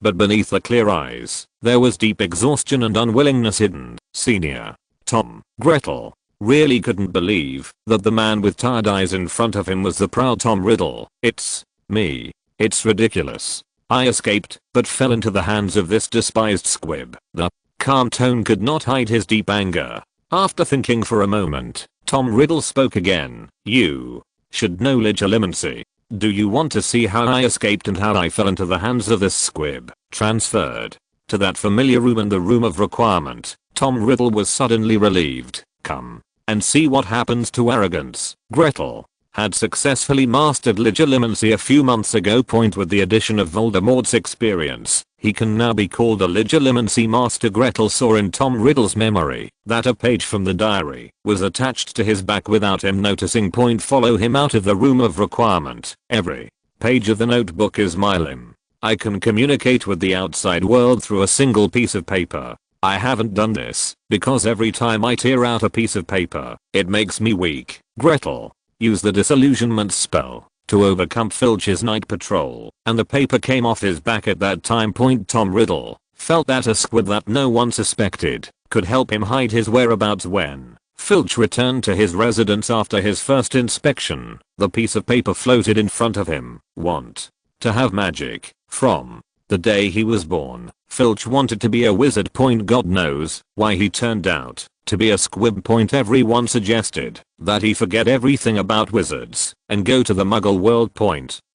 [SPEAKER 1] But beneath the clear eyes, there was deep exhaustion and unwillingness hidden. Senior Tom Gretel really couldn't believe that the man with tired eyes in front of him was the proud Tom Riddle. It's me. It's ridiculous. I escaped, but fell into the hands of this despised squib. The calm tone could not hide his deep anger. After thinking for a moment, Tom Riddle spoke again. You should know legilimency. Do you want to see how I escaped and how I fell into the hands of this squib? Transferred to that familiar room in the room of requirement, Tom Riddle was suddenly relieved. Come and see what happens to arrogance. Gretel had successfully mastered legilimency a few months ago. With the addition of Voldemort's experience, he can now be called a legilimency master. Gretel saw in Tom Riddle's memory that a page from the diary was attached to his back without him noticing. Follow him out of the room of requirement. Every page of the notebook is my limb. I can communicate with the outside world through a single piece of paper. I haven't done this because every time I tear out a piece of paper, it makes me weak. Gretel used the disillusionment spell to overcome Filch's night patrol, and the paper came off his back at that time. Tom Riddle felt that a squib that no one suspected could help him hide his whereabouts. When Filch returned to his residence after his first inspection, the piece of paper floated in front of him. Want to have magic. From the day he was born, Filch wanted to be a wizard. God knows why he turned out to be a squib. Everyone suggested that he forget everything about wizards and go to the Muggle world.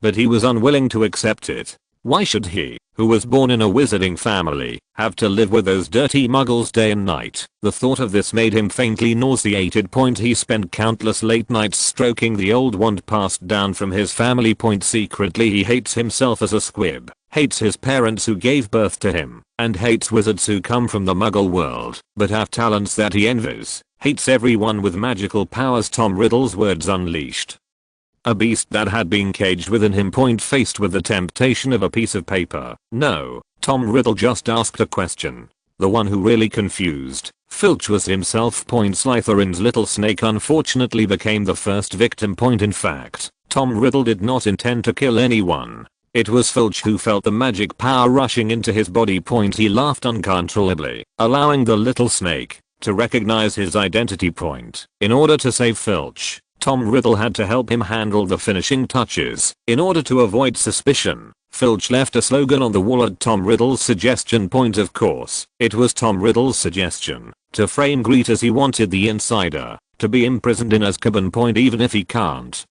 [SPEAKER 1] But he was unwilling to accept it. Why should he, who was born in a wizarding family, have to live with those dirty muggles day and night? The thought of this made him faintly nauseated. He spent countless late nights stroking the old wand passed down from his family. Secretly he hates himself as a squib, hates his parents who gave birth to him, and hates wizards who come from the Muggle world but have talents that he envies, hates everyone with magical powers. Tom Riddle's words unleashed a beast that had been caged within him. Faced with the temptation of a piece of paper, no, Tom Riddle just asked a question. The one who really confused Filch was himself. Slytherin's little snake unfortunately became the first victim. In fact, Tom Riddle did not intend to kill anyone. It was Filch who felt the magic power rushing into his body. He laughed uncontrollably, allowing the little snake to recognize his identity. In order to save Filch, Tom Riddle had to help him handle the finishing touches. In order to avoid suspicion, Filch left a slogan on the wall at Tom Riddle's suggestion. Of course, it was Tom Riddle's suggestion to frame Grete as he wanted the insider to be imprisoned in Azkaban. Even if he can't,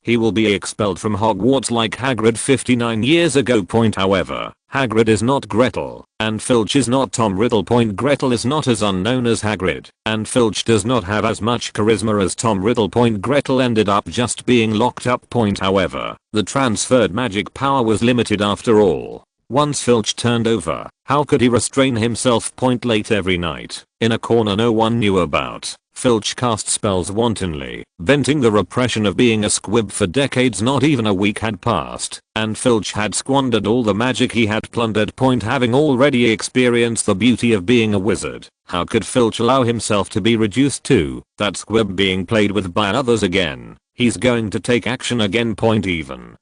[SPEAKER 1] he will be expelled from Hogwarts like Hagrid 59 years ago. However, Hagrid is not Gretel, and Filch is not Tom Riddle. Gretel is not as unknown as Hagrid, and Filch does not have as much charisma as Tom Riddle. Gretel ended up just being locked up. However, the transferred magic power was limited after all. Once Filch turned over, how could he restrain himself? Late every night, in a corner no one knew about, Filch cast spells wantonly, venting the repression of being a squib for decades. Not even a week had passed, and Filch had squandered all the magic he had plundered. Having already experienced the beauty of being a wizard, how could Filch allow himself to be reduced to that squib being played with by others again? He's going to take action again. Even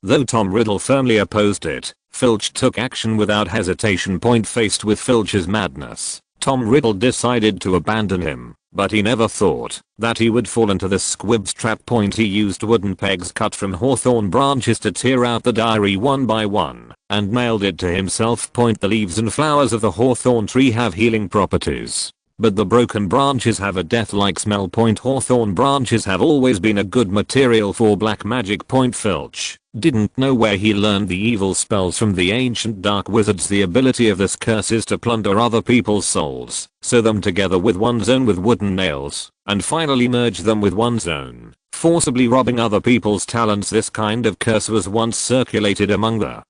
[SPEAKER 1] Though Tom Riddle firmly opposed it, Filch took action without hesitation. Faced with Filch's madness, Tom Riddle decided to abandon him, but he never thought that he would fall into the squib's trap. He used wooden pegs cut from hawthorn branches to tear out the diary one by one and nailed it to himself. The leaves and flowers of the hawthorn tree have healing properties, but the broken branches have a death-like smell. Hawthorn branches have always been a good material for black magic. Filch didn't know where he learned the evil spells from the ancient dark wizards. The ability of this curse is to plunder other people's souls, sew them together with one's own with wooden nails, and finally merge them with one's own, forcibly robbing other people's talents. This kind of curse was once circulated among the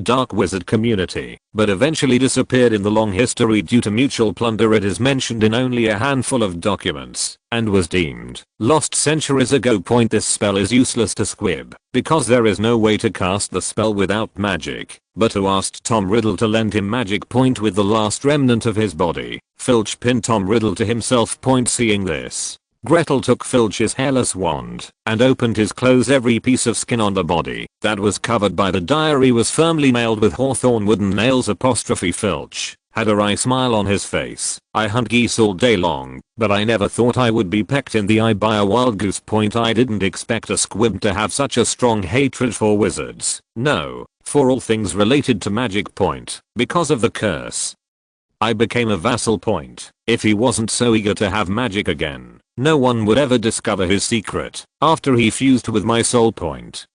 [SPEAKER 1] dark wizard community, but eventually disappeared in the long history due to mutual plunder. It is mentioned in only a handful of documents, and was deemed lost centuries ago. This spell is useless to Squib, because there is no way to cast the spell without magic, but who asked Tom Riddle to lend him magic. With the last remnant of his body, Filch pinned Tom Riddle to himself. Seeing this, Gretel took Filch's hairless wand and opened his clothes. Every piece of skin on the body that was covered by the diary was firmly nailed with hawthorn wooden nails. Filch had a wry smile on his face. I hunt geese all day long, but I never thought I would be pecked in the eye by a wild goose. I didn't expect a Squib to have such a strong hatred for wizards. No, for all things related to magic. Because of the curse, I became a vassal. If he wasn't so eager to have magic again, no one would ever discover his secret. After he fused with my soul.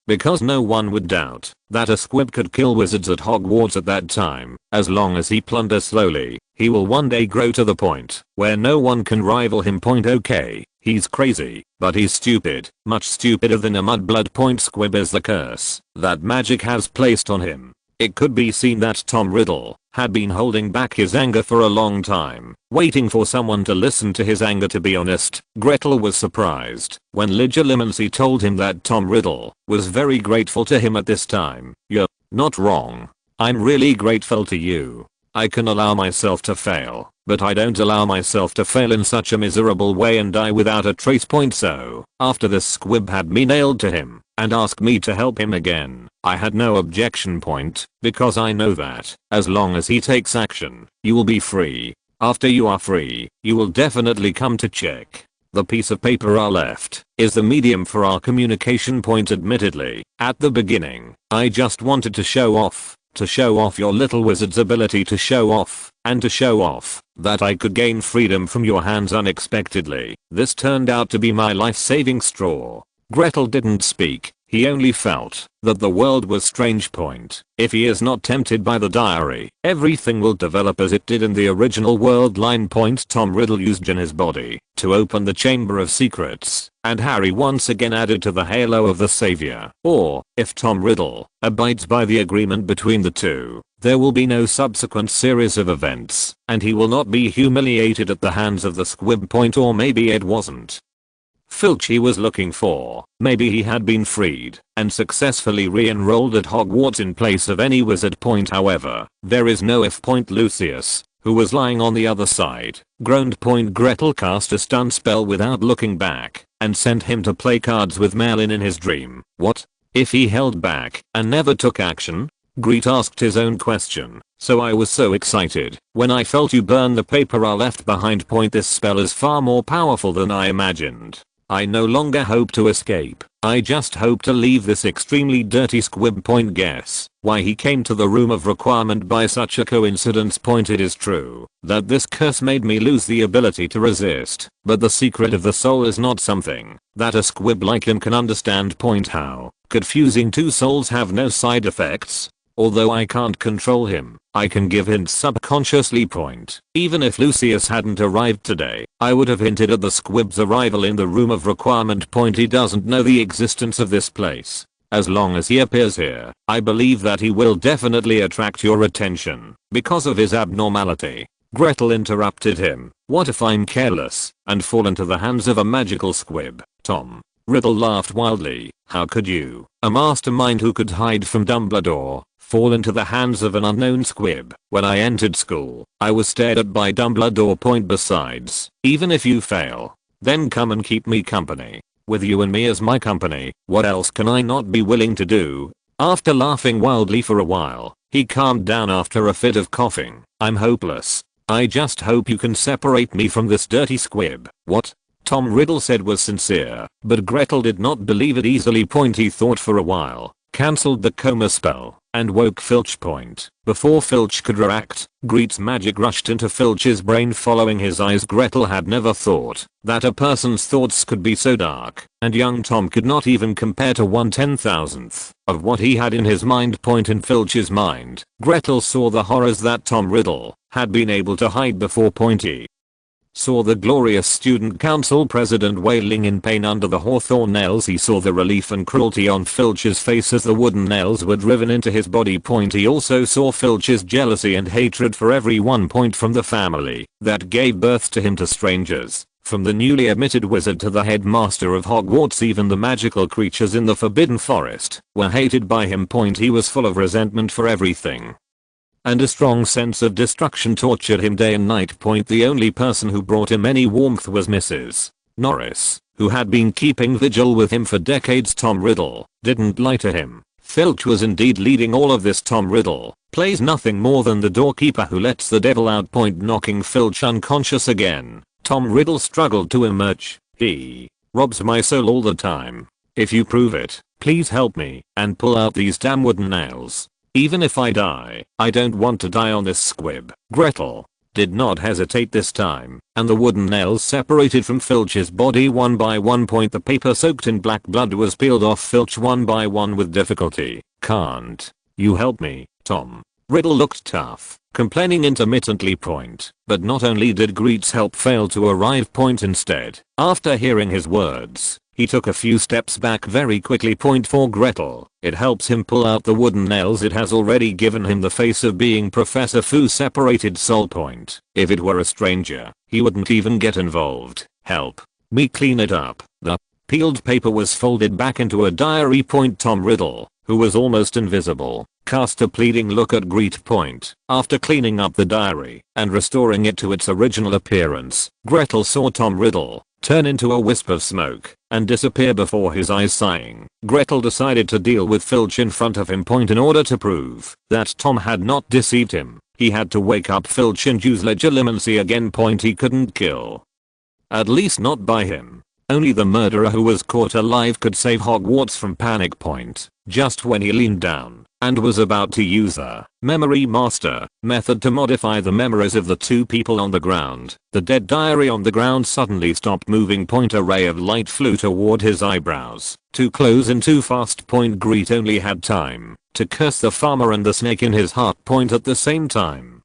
[SPEAKER 1] Because no one would doubt that a Squib could kill wizards at Hogwarts at that time. As long as he plunders slowly, he will one day grow to the point where no one can rival him. Okay, he's crazy, but he's stupid, much stupider than a mudblood. Squib is the curse that magic has placed on him. It could be seen that Tom Riddle had been holding back his anger for a long time, waiting for someone to listen to his anger. To be honest, Gretel was surprised when Legilimency told him that Tom Riddle was very grateful to him at this time. You're not wrong. I'm really grateful to you. I can allow myself to fail, but I don't allow myself to fail in such a miserable way and die without a trace. So, after the Squib had me nailed to him and asked me to help him again, I had no objection. Because I know that as long as he takes action, you will be free. After you are free, you will definitely come to check. The piece of paper I left is the medium for our communication. Admittedly, at the beginning, I just wanted to show off your little wizard's ability to show off, and to show off that I could gain freedom from your hands unexpectedly. This turned out to be my life-saving straw. Gretel didn't speak. He only felt that the world was strange. If he is not tempted by the diary, everything will develop as it did in the original world. Tom Riddle used in his body to open the Chamber of Secrets, and Harry once again added to the halo of the Savior. Or, if Tom Riddle abides by the agreement between the two, there will be no subsequent series of events, and he will not be humiliated at the hands of the Squib. Or maybe it wasn't Filch he was looking for. Maybe he had been freed and successfully re-enrolled at Hogwarts in place of any wizard. However, there is no if. Lucius, who was lying on the other side, groaned. Gretel cast a stun spell without looking back and sent him to play cards with Merlin in his dream. What if he held back and never took action? Grete asked his own question. So I was so excited when I felt you burn the paper I left behind. This spell is far more powerful than I imagined. I no longer hope to escape. I just hope to leave this extremely dirty Squib. Guess why he came to the room of requirement by such a coincidence. It is true that this curse made me lose the ability to resist, but the secret of the soul is not something that a Squib like him can understand. How could fusing two souls have no side effects? Although I can't control him, I can give hints subconsciously. Even if Lucius hadn't arrived today, I would have hinted at the Squib's arrival in the room of requirement. He doesn't know the existence of this place. As long as he appears here, I believe that he will definitely attract your attention because of his abnormality. Gretel interrupted him. What if I'm careless and fall into the hands of a magical Squib? Tom Riddle laughed wildly. How could you, a mastermind who could hide from Dumbledore, fall into the hands of an unknown Squib? When I entered school, I was stared at by Dumbledore. Besides, even if you fail, then come and keep me company. With you and me as my company, what else can I not be willing to do? After laughing wildly for a while, he calmed down after a fit of coughing. I'm hopeless. I just hope you can separate me from this dirty squib. What? Tom Riddle said was sincere, but Gretel did not believe it easily. He thought for a while, cancelled the coma spell, and woke Filch. Before Filch could react, Grete's magic rushed into Filch's brain following his eyes. Gretel had never thought that a person's thoughts could be so dark, and young Tom could not even compare to 1/10,000th of what he had in his mind. In Filch's mind, Gretel saw the horrors that Tom Riddle had been able to hide before. He saw the glorious student council president wailing in pain under the hawthorn nails. He saw the relief and cruelty on Filch's face as the wooden nails were driven into his body. He also saw Filch's jealousy and hatred for everyone. From the family that gave birth to him to strangers, from the newly admitted wizard to the headmaster of Hogwarts, even the magical creatures in the Forbidden Forest were hated by him. He was full of resentment for everything, and a strong sense of destruction tortured him day and night. The only person who brought him any warmth was Mrs. Norris, who had been keeping vigil with him for decades. Tom Riddle didn't lie to him. Filch was indeed leading all of this. Tom Riddle plays nothing more than the doorkeeper who lets the devil out. Knocking Filch unconscious again, Tom Riddle struggled to emerge. He robs my soul all the time. If you prove it, please help me and pull out these damn wooden nails. Even if I die, I don't want to die on this squib. Gretel did not hesitate this time, and the wooden nails separated from Filch's body one by one. The paper soaked in black blood was peeled off Filch one by one with difficulty. Can't you help me, Tom? Riddle looked tough, complaining intermittently. But not only did Grete's help fail to arrive. Instead, after hearing his words, he took a few steps back very quickly. For Gretel, it helps him pull out the wooden nails. It has already given him the face of being Professor Fu's separated soul. If it were a stranger, he wouldn't even get involved. Help me clean it up. The peeled paper was folded back into a diary. Tom Riddle, who was almost invisible, cast a pleading look at Grete. After cleaning up the diary and restoring it to its original appearance, Gretel saw Tom Riddle turn into a wisp of smoke and disappear before his eyes. Sighing, Gretel decided to deal with Filch in front of him. In order to prove that Tom had not deceived him, he had to wake up Filch and use legilimency again. He couldn't kill. At least not by him. Only the murderer who was caught alive could save Hogwarts from panic. Just when he leaned down and was about to use the memory master method to modify the memories of the two people on the ground, the dead diary on the ground suddenly stopped moving. A ray of light flew toward his eyebrows, too close and too fast. Grete only had time to curse the farmer and the snake in his heart. At the same time,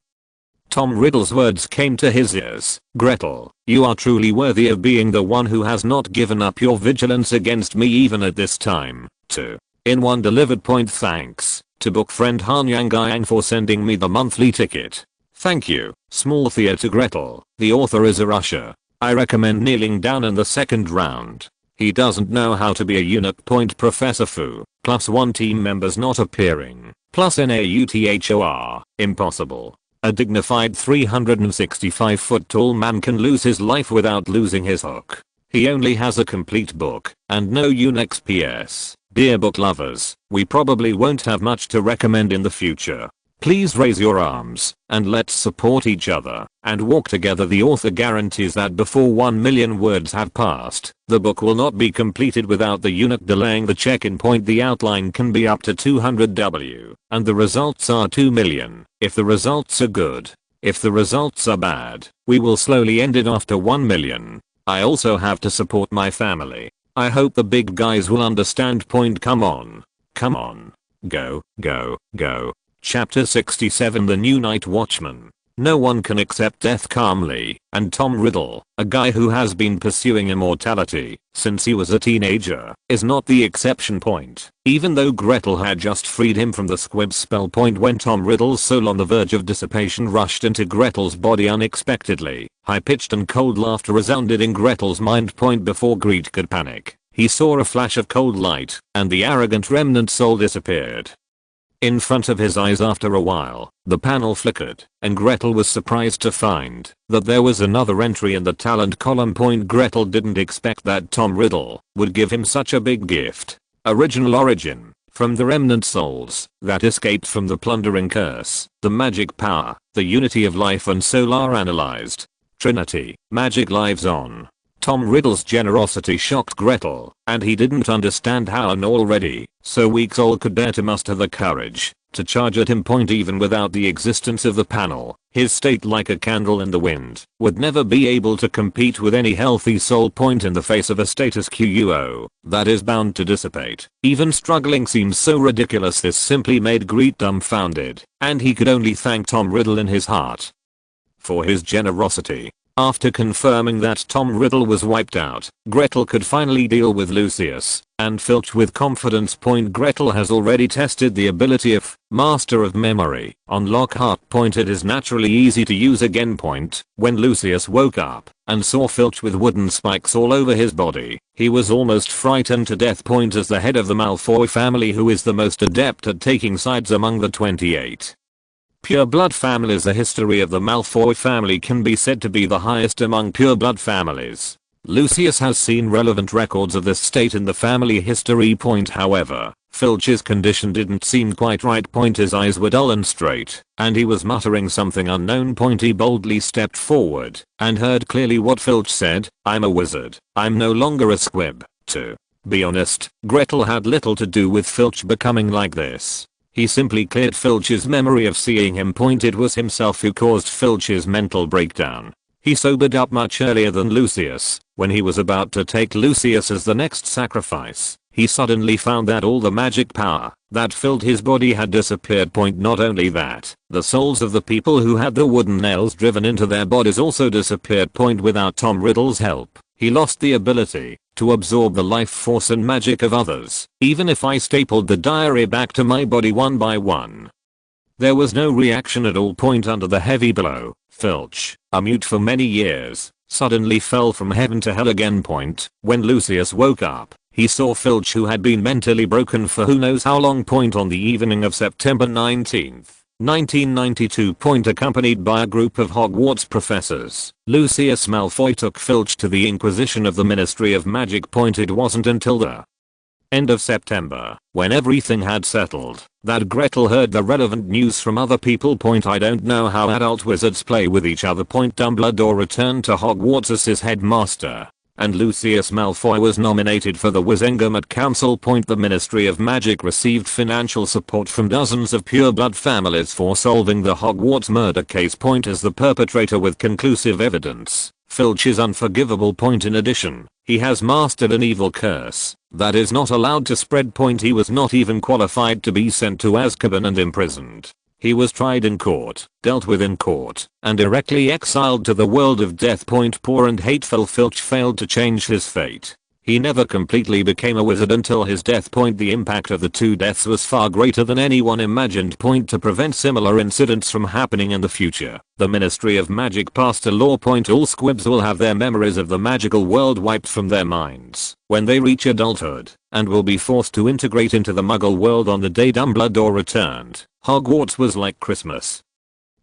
[SPEAKER 1] Tom Riddle's words came to his ears. Gretel, you are truly worthy of being the one who has not given up your vigilance against me even at this time. 2 in 1 delivered. Thanks to book friend Han Yang Yang for sending me the monthly ticket. Thank you. Small Thea to Gretel, the author is a rusher. I recommend kneeling down in the second round. He doesn't know how to be a eunuch. Professor Fu, +1 team members not appearing, plus NAUTHOR, impossible. A dignified 365 foot tall man can lose his life without losing his hook. He only has a complete book, and no eunuchs. PS. Dear book lovers, we probably won't have much to recommend in the future. Please raise your arms, and let's support each other, and walk together. The author guarantees that before 1 million words have passed, the book will not be completed without the eunuch delaying the check-in. The outline can be up to 200 W, and the results are 2 million, if the results are good. If the results are bad, we will slowly end it after 1 million. I also have to support my family. I hope the big guys will understand. Come on. Come on. Go, go, go. Chapter 67 The New Night Watchman. No one can accept death calmly, and Tom Riddle, a guy who has been pursuing immortality since he was a teenager, is not the exception. Even though Gretel had just freed him from the squib spell. When Tom Riddle's soul on the verge of dissipation rushed into Gretel's body unexpectedly, high-pitched and cold laughter resounded in Gretel's mind. Before Grete could panic, he saw a flash of cold light, and the arrogant remnant soul disappeared in front of his eyes. After a while, the panel flickered, and Gretel was surprised to find that there was another entry in the talent column. Gretel didn't expect that Tom Riddle would give him such a big gift. Original origin, From the remnant souls that escaped from the plundering curse, the magic power, the unity of life and soul are analyzed. Trinity, magic lives on. Tom Riddle's generosity shocked Gretel, and he didn't understand how an already so weak soul could dare to muster the courage to charge at him. Even without the existence of the panel, his state like a candle in the wind would never be able to compete with any healthy soul. In the face of a status quo that is bound to dissipate, even struggling seems so ridiculous. This simply made Grete dumbfounded, and he could only thank Tom Riddle in his heart for his generosity. After confirming that Tom Riddle was wiped out, Gretel could finally deal with Lucius and Filch with confidence. Gretel has already tested the ability of Master of Memory on Lockhart. It is naturally easy to use again. When Lucius woke up and saw Filch with wooden spikes all over his body, he was almost frightened to death. As the head of the Malfoy family, who is the most adept at taking sides among the 28 pure-blood families, the history of the Malfoy family can be said to be the highest among pure-blood families. Lucius has seen relevant records of this state in the family history. However, Filch's condition didn't seem quite right. His eyes were dull and straight, and he was muttering something unknown. He boldly stepped forward and heard clearly what Filch said, "I'm a wizard. I'm no longer a squib." To be honest, Gretel had little to do with Filch becoming like this. He simply cleared Filch's memory of seeing him. It was himself who caused Filch's mental breakdown. He sobered up much earlier than Lucius. When he was about to take Lucius as the next sacrifice, he suddenly found that all the magic power that filled his body had disappeared. Not only that, the souls of the people who had the wooden nails driven into their bodies also disappeared. Without Tom Riddle's help, he lost the ability to absorb the life force and magic of others. Even if I stapled the diary back to my body one by one, there was no reaction at all. Under the heavy blow, Filch, a mute for many years, suddenly fell from heaven to hell again. When Lucius woke up, he saw Filch, who had been mentally broken for who knows how long. On the evening of September 19th, 1992. Accompanied by a group of Hogwarts professors, Lucius Malfoy took Filch to the Inquisition of the Ministry of Magic. It wasn't until the end of September, when everything had settled, that Gretel heard the relevant news from other people. I don't know how adult wizards play with each other. Dumbledore returned to Hogwarts as his headmaster, and Lucius Malfoy was nominated for the Wizengamot Council. The Ministry of Magic received financial support from dozens of pure-blood families for solving the Hogwarts murder case. As the perpetrator with conclusive evidence, Filch is unforgivable. In addition, he has mastered an evil curse that is not allowed to spread. He was not even qualified to be sent to Azkaban and imprisoned. He was tried in court, dealt with in court, and directly exiled to the world of death. Poor and hateful Filch failed to change his fate. He never completely became a wizard until his death. The impact of the two deaths was far greater than anyone imagined. To prevent similar incidents from happening in the future, the Ministry of Magic passed a law. All squibs will have their memories of the magical world wiped from their minds when they reach adulthood, and will be forced to integrate into the Muggle world on the day Dumbledore returned. Hogwarts was like Christmas,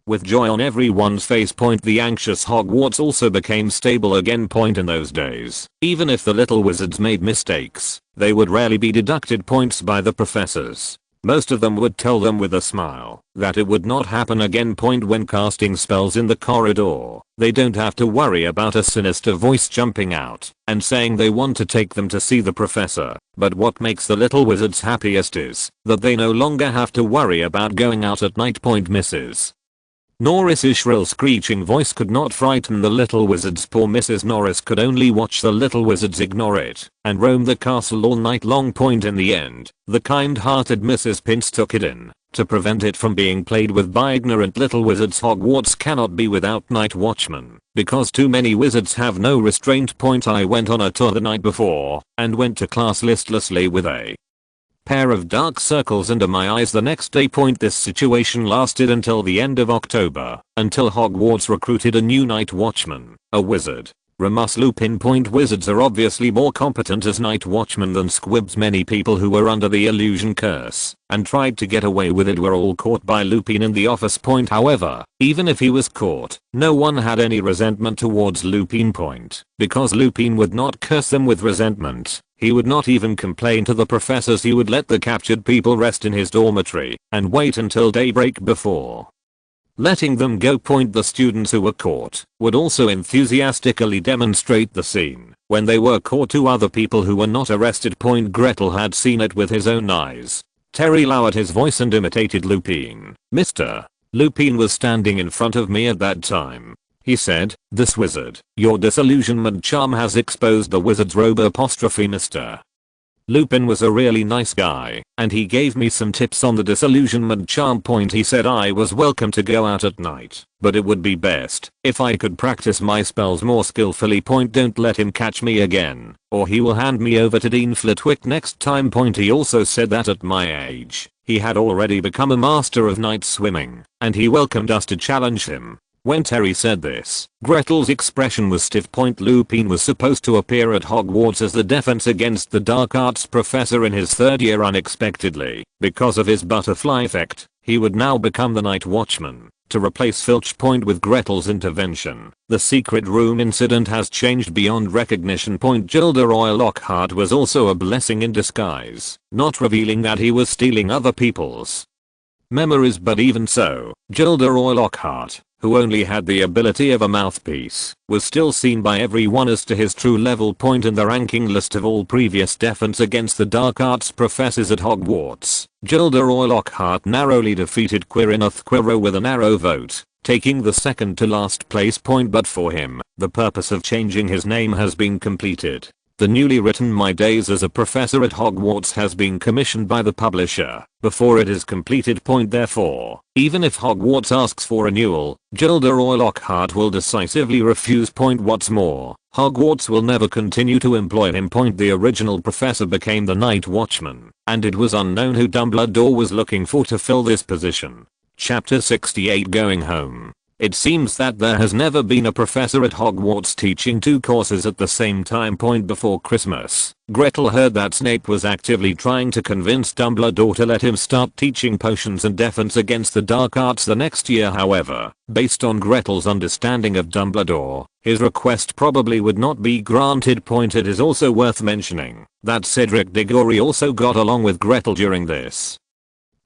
[SPEAKER 1] with joy on everyone's face. The anxious Hogwarts also became stable again. In those days, even if the little wizards made mistakes, they would rarely be deducted points by the professors. Most of them would tell them with a smile that it would not happen again. When casting spells in the corridor, they don't have to worry about a sinister voice jumping out and saying they want to take them to see the professor. But what makes the little wizards happiest is that they no longer have to worry about going out at night. Mrs. Norris's shrill screeching voice could not frighten the little wizards. Poor Mrs. Norris could only watch the little wizards ignore it and roam the castle all night long. In the end, the kind-hearted Mrs. Pince took it in to prevent it from being played with by ignorant little wizards. Hogwarts cannot be without night watchmen, because too many wizards have no restraint. I went on a tour the night before and went to class listlessly with a pair of dark circles under my eyes the next day. This situation lasted until the end of October, until Hogwarts recruited a new night watchman, a wizard, Remus Lupin. Wizards are obviously more competent as night watchmen than squibs. Many people who were under the illusion curse and tried to get away with it were all caught by Lupin in the office. However, even if he was caught, no one had any resentment towards Lupin. Because Lupin would not curse them with resentment. He would not even complain to the professors. He would let the captured people rest in his dormitory and wait until daybreak before letting them go. The students who were caught would also enthusiastically demonstrate the scene when they were caught to other people who were not arrested. Gretel had seen it with his own eyes. Terry lowered his voice and imitated Lupin. Mr. Lupin was standing in front of me at that time. He said, "This wizard, your disillusionment charm has exposed the wizard's robe." Mr. Lupin was a really nice guy, and he gave me some tips on the disillusionment charm. He said I was welcome to go out at night, but it would be best if I could practice my spells more skillfully. Don't let him catch me again, or he will hand me over to Dean Flitwick next time. He also said that at my age, he had already become a master of night swimming, and he welcomed us to challenge him. When Terry said this, Gretel's expression was stiff. Lupin was supposed to appear at Hogwarts as the defense against the dark arts professor in his third year. Unexpectedly, because of his butterfly effect, he would now become the night watchman to replace Filch. With Gretel's intervention, the secret room incident has changed beyond recognition. Gilderoy Lockhart was also a blessing in disguise, not revealing that he was stealing other people's memories. But even so, Gilderoy Lockhart, who only had the ability of a mouthpiece, was still seen by everyone as to his true level. In the ranking list of all previous defense against the dark arts professors at Hogwarts, Gilderoy Lockhart narrowly defeated Quirinoth Quirrell with a narrow vote, taking the second to last place. But for him, the purpose of changing his name has been completed. The newly written My Days as a Professor at Hogwarts has been commissioned by the publisher before it is completed. Therefore, even if Hogwarts asks for renewal, Gilderoy Lockhart will decisively refuse. What's more, Hogwarts will never continue to employ him. The original professor became the night watchman, and it was unknown who Dumbledore was looking for to fill this position. Chapter 68 Going Home. It seems that there has never been a professor at Hogwarts teaching 2 courses at the same time. Before Christmas, Gretel heard that Snape was actively trying to convince Dumbledore to let him start teaching potions and defense against the dark arts the next year. However, based on Gretel's understanding of Dumbledore, his request probably would not be granted. It is also worth mentioning that Cedric Diggory also got along with Gretel during this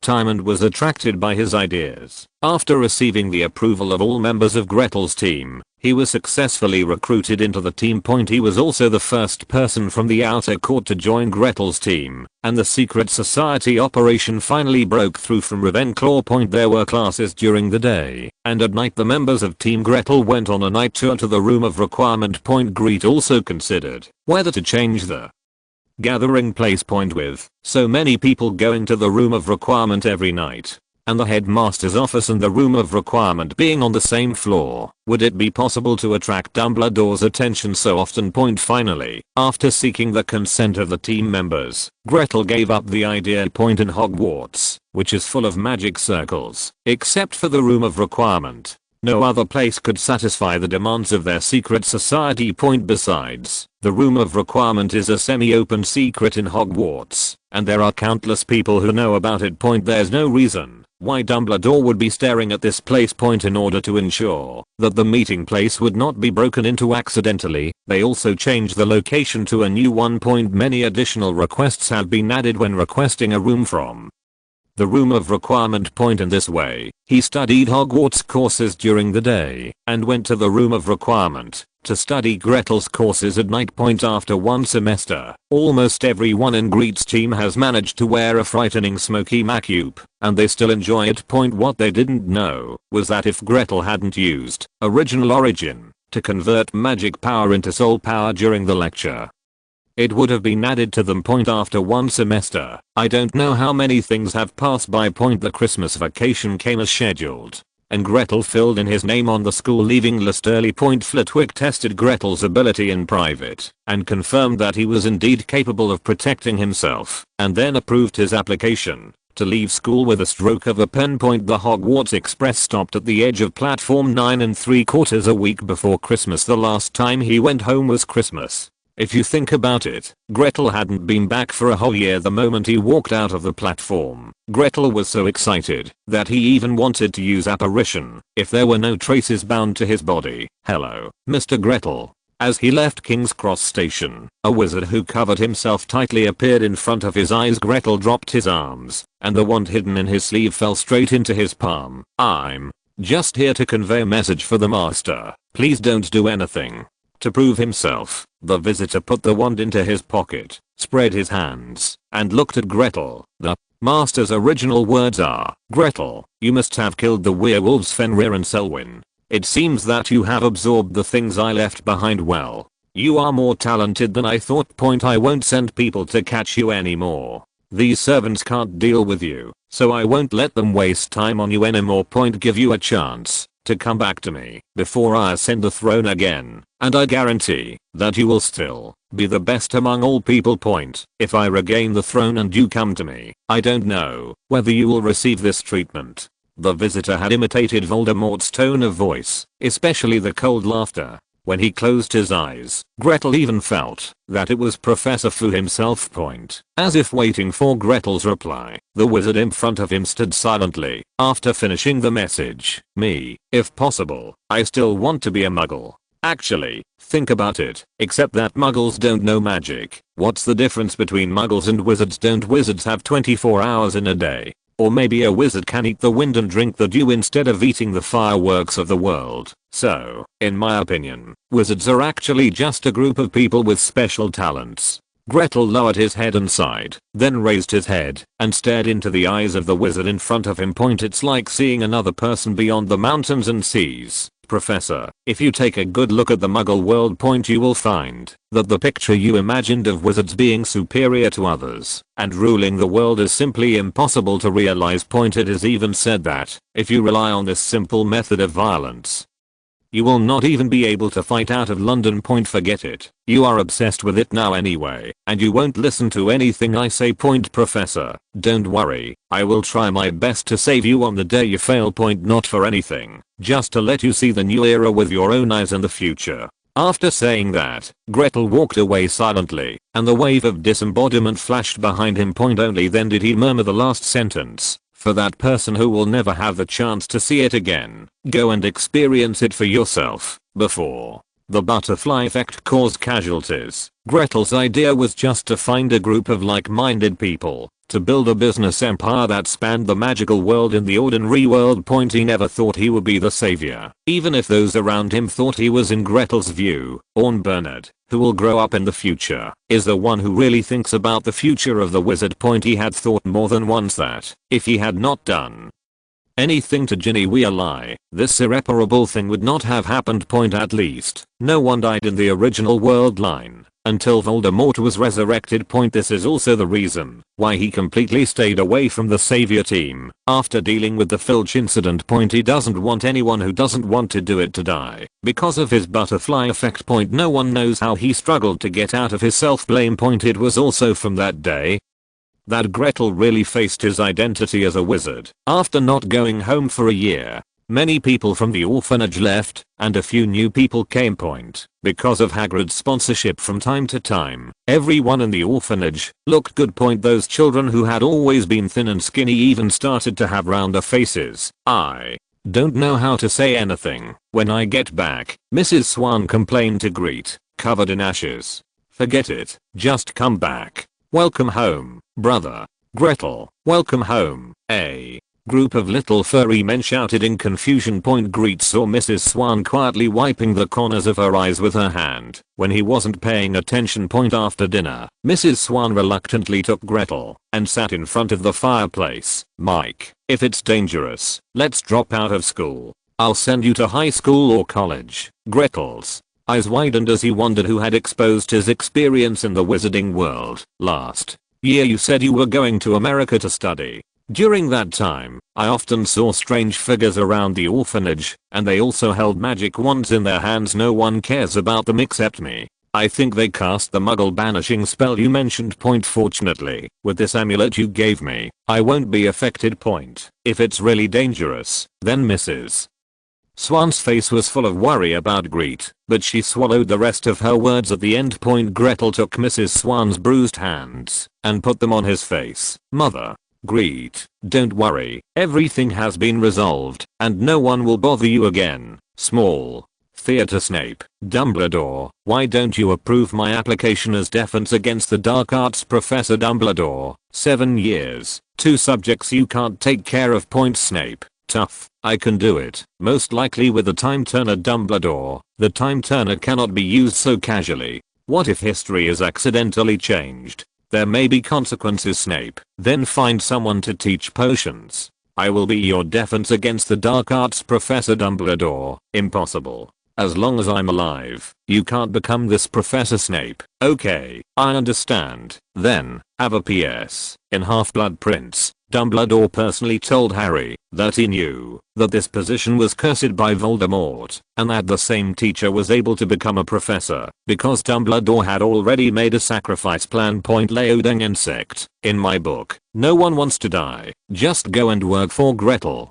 [SPEAKER 1] time and was attracted by his ideas. After receiving the approval of all members of Gretel's team, he was successfully recruited into the team. He was also the first person from the outer court to join Gretel's team, and the secret society operation finally broke through from Ravenclaw. There were classes during the day, and at night the members of Team Gretel went on a night tour to the Room of Requirement. Grete also considered whether to change the gathering place. With so many people going to the Room of Requirement every night, and the Headmaster's office and the Room of Requirement being on the same floor, would it be possible to attract Dumbledore's attention so often? Finally, after seeking the consent of the team members, Gretel gave up the idea. In Hogwarts, which is full of magic circles, except for the Room of Requirement, no other place could satisfy the demands of their secret society. Besides, the Room of Requirement is a semi-open secret in Hogwarts, and there are countless people who know about it. There's no reason why Dumbledore would be staring at this place. In order to ensure that the meeting place would not be broken into accidentally, they also changed the location to a new one. Many additional requests have been added when requesting a room from the Room of Requirement. In this way, he studied Hogwarts courses during the day and went to the Room of Requirement to study Gretel's courses at night. After one semester, almost everyone in Grete's team has managed to wear a frightening smoky macupe, and they still enjoy it. What they didn't know was that if Gretel hadn't used Original Origin to convert magic power into soul power during the lecture, it would have been added to them. After one semester, I don't know how many things have passed by. The Christmas vacation came as scheduled, and Gretel filled in his name on the school leaving list early. Flitwick tested Gretel's ability in private and confirmed that he was indeed capable of protecting himself, and then approved his application to leave school with a stroke of a pen. The Hogwarts Express stopped at the edge of platform 9 3/4 a week before Christmas. The last time he went home was Christmas. If you think about it, Gretel hadn't been back for a whole year. The moment he walked out of the platform, Gretel was so excited that he even wanted to use apparition if there were no traces bound to his body. "Hello, Mr. Gretel," As he left King's Cross Station, a wizard who covered himself tightly appeared in front of his eyes. Gretel dropped his arms, and the wand hidden in his sleeve fell straight into his palm. "I'm just here to convey a message for the master. Please don't do anything." To prove himself, the visitor put the wand into his pocket, spread his hands, and looked at Gretel. The master's original words are, "Gretel, you must have killed the werewolves Fenrir and Selwyn. It seems that you have absorbed the things I left behind. Well, you are more talented than I thought. I won't send people to catch you anymore. These servants can't deal with you, so I won't let them waste time on you anymore. Give you a chance to come back to me before I ascend the throne again, and I guarantee that you will still be the best among all people. If I regain the throne and you come to me, I don't know whether you will receive this treatment." The visitor had imitated Voldemort's tone of voice, especially the cold laughter. When he closed his eyes, Gretel even felt that it was Professor Fu himself. As if waiting for Gretel's reply, the wizard in front of him stood silently. After finishing the message, "Me, if possible, I still want to be a Muggle. Actually, think about it, except that Muggles don't know magic. What's the difference between Muggles and wizards? Don't wizards have 24 hours in a day? Or maybe a wizard can eat the wind and drink the dew instead of eating the fireworks of the world. So, in my opinion, wizards are actually just a group of people with special talents." Gretel lowered his head and sighed, then raised his head and stared into the eyes of the wizard in front of him. It's like seeing another person beyond the mountains and seas. "Professor, if you take a good look at the Muggle world, you will find that the picture you imagined of wizards being superior to others and ruling the world is simply impossible to realize. It is even said that if you rely on this simple method of violence, you will not even be able to fight out of London. Forget it. You are obsessed with it now anyway, and you won't listen to anything I say. Professor, don't worry, I will try my best to save you on the day you fail. Not for anything, just to let you see the new era with your own eyes and the future." After saying that, Gretel walked away silently, and the wave of disembodiment flashed behind him. Only then did he murmur the last sentence. "For that person who will never have the chance to see it again, go and experience it for yourself, before the butterfly effect caused casualties." Gretel's idea was just to find a group of like-minded people, to build a business empire that spanned the magical world in the ordinary world. He never thought he would be the savior, even if those around him thought he was. In Gretel's view, Orn Bernard, who will grow up in the future, is the one who really thinks about the future of the wizard. He had thought more than once that, if he had not done anything to Ginny Weasley, this irreparable thing would not have happened. At least, no one died in the original world line until Voldemort was resurrected. This is also the reason why he completely stayed away from the savior team after dealing with the Filch incident. He doesn't want anyone who doesn't want to do it to die because of his butterfly effect. No one knows how he struggled to get out of his self-blame. It was also from that day that Gretel really faced his identity as a wizard. After not going home for a year, many people from the orphanage left, and a few new people came. Because of Hagrid's sponsorship from time to time, everyone in the orphanage looked good. Those children who had always been thin and skinny even started to have rounder faces. "I don't know how to say anything when I get back," Mrs. Swan complained to Grete, covered in ashes. "Forget it, just come back. Welcome home, brother." "Gretel, welcome home." A group of little furry men shouted in confusion. Grete saw Mrs. Swan quietly wiping the corners of her eyes with her hand when he wasn't paying attention. After dinner, Mrs. Swan reluctantly took Gretel and sat in front of the fireplace. "Mike, if it's dangerous, let's drop out of school. I'll send you to high school or college." Gretel's eyes widened as he wondered who had exposed his experience in the wizarding world. "Last year you said you were going to America to study. During that time, I often saw strange figures around the orphanage, and they also held magic wands in their hands. No one cares about them except me. I think they cast the Muggle banishing spell you mentioned. Fortunately, with this amulet you gave me, I won't be affected. If it's really dangerous, then Mrs. Swan's face was full of worry about Grete, but she swallowed the rest of her words at the end. Gretel took Mrs. Swan's bruised hands and put them on his face. "Mother, Grete, don't worry, everything has been resolved, and no one will bother you again." Small Theatre Snape, Dumbledore, why don't you approve my application as defense against the dark arts Professor Dumbledore? 7 years, 2 subjects you can't take care of. Snape, tough, I can do it. Most likely with the time turner Dumbledore, the time turner cannot be used so casually. What if history is accidentally changed? There may be consequences. Snape, then find someone to teach potions. I will be your defense against the dark arts Professor Dumbledore. Impossible. As long as I'm alive, you can't become this Professor Snape. Okay, I understand. Then, have a PS. In Half-Blood Prince, Dumbledore personally told Harry that he knew that this position was cursed by Voldemort, and that the same teacher was able to become a professor because Dumbledore had already made a sacrifice plan. Leodang insect. In my book, no one wants to die. Just go and work for Gretel.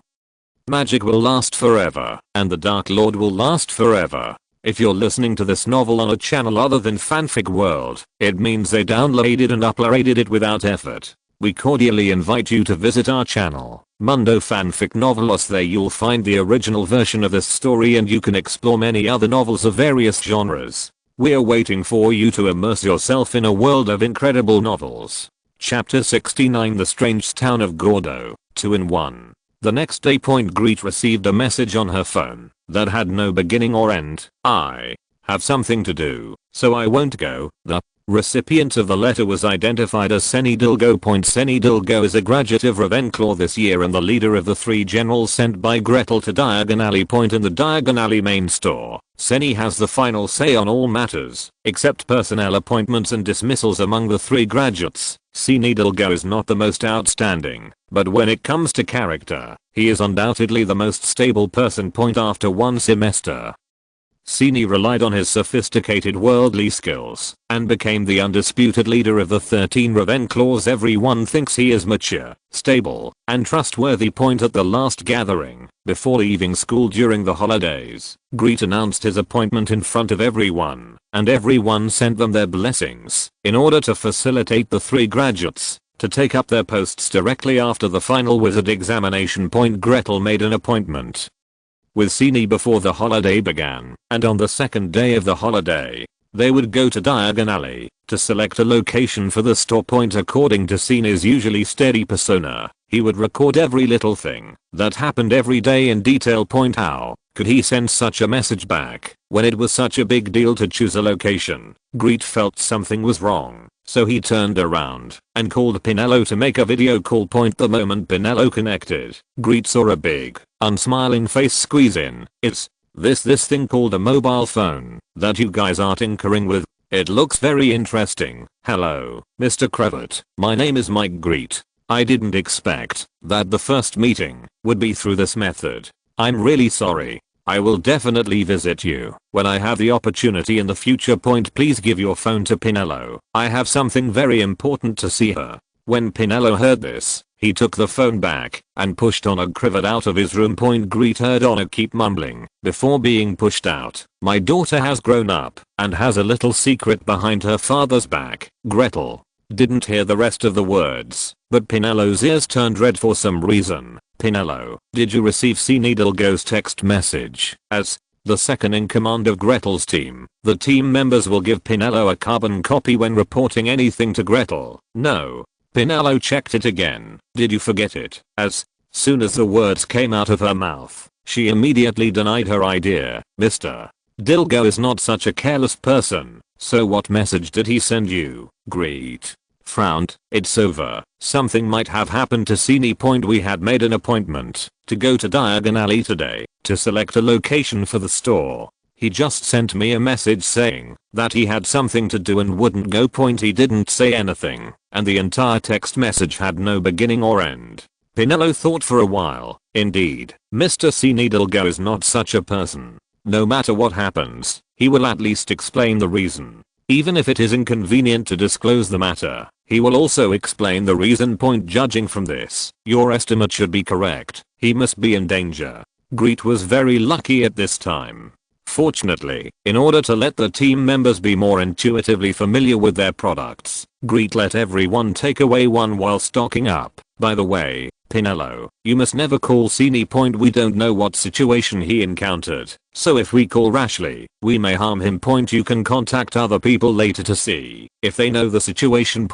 [SPEAKER 1] Magic will last forever, and the Dark Lord will last forever. If you're listening to this novel on a channel other than Fanfic World, it means they downloaded and uploaded it without effort. We cordially invite you to visit our channel, Mundo Fanfic Novelos. There you'll find the original version of this story and you can explore many other novels of various genres. We're waiting for you to immerse yourself in a world of incredible novels. Chapter 69, The Strange Town of Gordo, 2-in-1. The next day. Grete received a message on her phone that had no beginning or end. I have something to do, so I won't go. The recipient of the letter was identified as Senny Dilgo. Senny Dilgo is a graduate of Ravenclaw this year and the leader of the 3 generals sent by Gretel to Diagon Alley. In the Diagon Alley main store, Senny has the final say on all matters, except personnel appointments and dismissals among the 3 graduates. Senny Dilgo is not the most outstanding, but when it comes to character, he is undoubtedly the most stable person. After 1 semester, Senny relied on his sophisticated worldly skills and became the undisputed leader of the 13 Ravenclaws. Everyone thinks he is mature, stable, and trustworthy. At the last gathering, before leaving school during the holidays, Grete announced his appointment in front of everyone, and everyone sent them their blessings in order to facilitate the 3 graduates to take up their posts directly after the final wizard examination. Gretel made an appointment with Senny before the holiday began, and on the second day of the holiday, they would go to Diagon Alley to select a location for the store. According to Senny's usually steady persona, he would record every little thing that happened every day in detail. How could he send such a message back when it was such a big deal to choose a location? Grete felt something was wrong, so he turned around and called Pinello to make a video call. The moment Pinello connected, Grete saw a big, unsmiling face squeeze in. It's this thing called a mobile phone that you guys are tinkering with. It looks very interesting. Hello, Mr. Cravat. My name is Mike McGarrett. I didn't expect that the first meeting would be through this method. I'm really sorry. I will definitely visit you when I have the opportunity in the future. Please give your phone to Pinello. I have something very important to see her. When Pinello heard this, he took the phone back and pushed Honor Cravat out of his room. Grete heard Honor keep mumbling before being pushed out. My daughter has grown up and has a little secret behind her father's back. Gretel didn't hear the rest of the words, but Pinello's ears turned red for some reason. Pinello, did you receive Senny Dilgo's text message? As the second in command of Gretel's team, the team members will give Pinello a carbon copy when reporting anything to Gretel. No. Pinello checked it again. Did you forget it? As soon as the words came out of her mouth, she immediately denied her idea. Mr. Dilgo is not such a careless person. So what message did he send you? Grete frowned. It's over. Something might have happened to Senny. We had made an appointment to go to Diagon Alley today to select a location for the store. He just sent me a message saying that he had something to do and wouldn't go. He didn't say anything, and the entire text message had no beginning or end. Pinello thought for a while. Indeed, Mr. Senny Dilgo is not such a person. No matter what happens, he will at least explain the reason. Even if it is inconvenient to disclose the matter, he will also explain the reason. Judging from this, your estimate should be correct. He must be in danger. Grete was very lucky at this time. Fortunately, in order to let the team members be more intuitively familiar with their products, Grete let everyone take away one while stocking up. By the way, Pinello, you must never call Sini. We don't know what situation he encountered, so if we call rashly, we may harm him. You can contact other people later to see if they know the situation.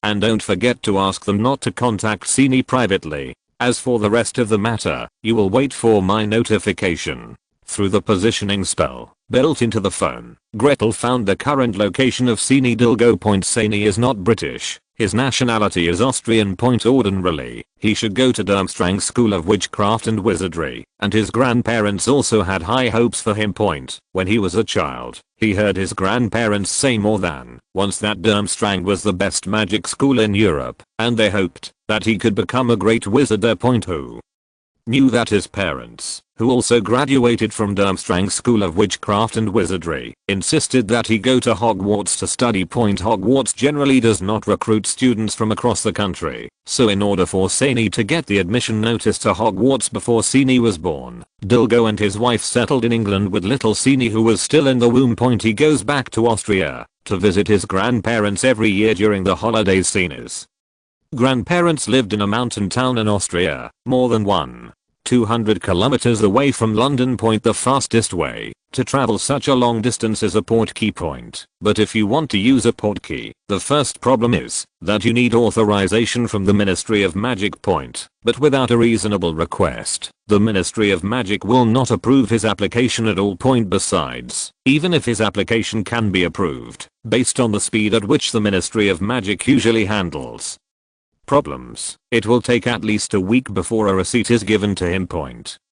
[SPEAKER 1] And don't forget to ask them not to contact Sini privately. As for the rest of the matter, you will wait for my notification. Through the positioning spell built into the phone, Gretel found the current location of Sini Dilgo. Sini is not British. His nationality is Austrian. Ordinarily, he should go to Durmstrang School of Witchcraft and Wizardry, and his grandparents also had high hopes for him. When he was a child, he heard his grandparents say more than once that Durmstrang was the best magic school in Europe, and they hoped that he could become a great wizard. Who knew that his parents, who also graduated from Durmstrang School of Witchcraft and Wizardry, insisted that he go to Hogwarts to study. Hogwarts generally does not recruit students from across the country, so in order for Sini to get the admission notice to Hogwarts before Sini was born, Dilgo and his wife settled in England with little Sini, who was still in the womb. He goes back to Austria to visit his grandparents every year during the holidays. Sini's grandparents lived in a mountain town in Austria, more than 200 kilometers away from London. The fastest way to travel such a long distance is a portkey. But if you want to use a portkey, the first problem is that you need authorization from the Ministry of Magic. But without a reasonable request, the Ministry of Magic will not approve his application at all. Besides, even if his application can be approved, based on the speed at which the Ministry of Magic usually handles problems, it will take at least a week before a receipt is given to him.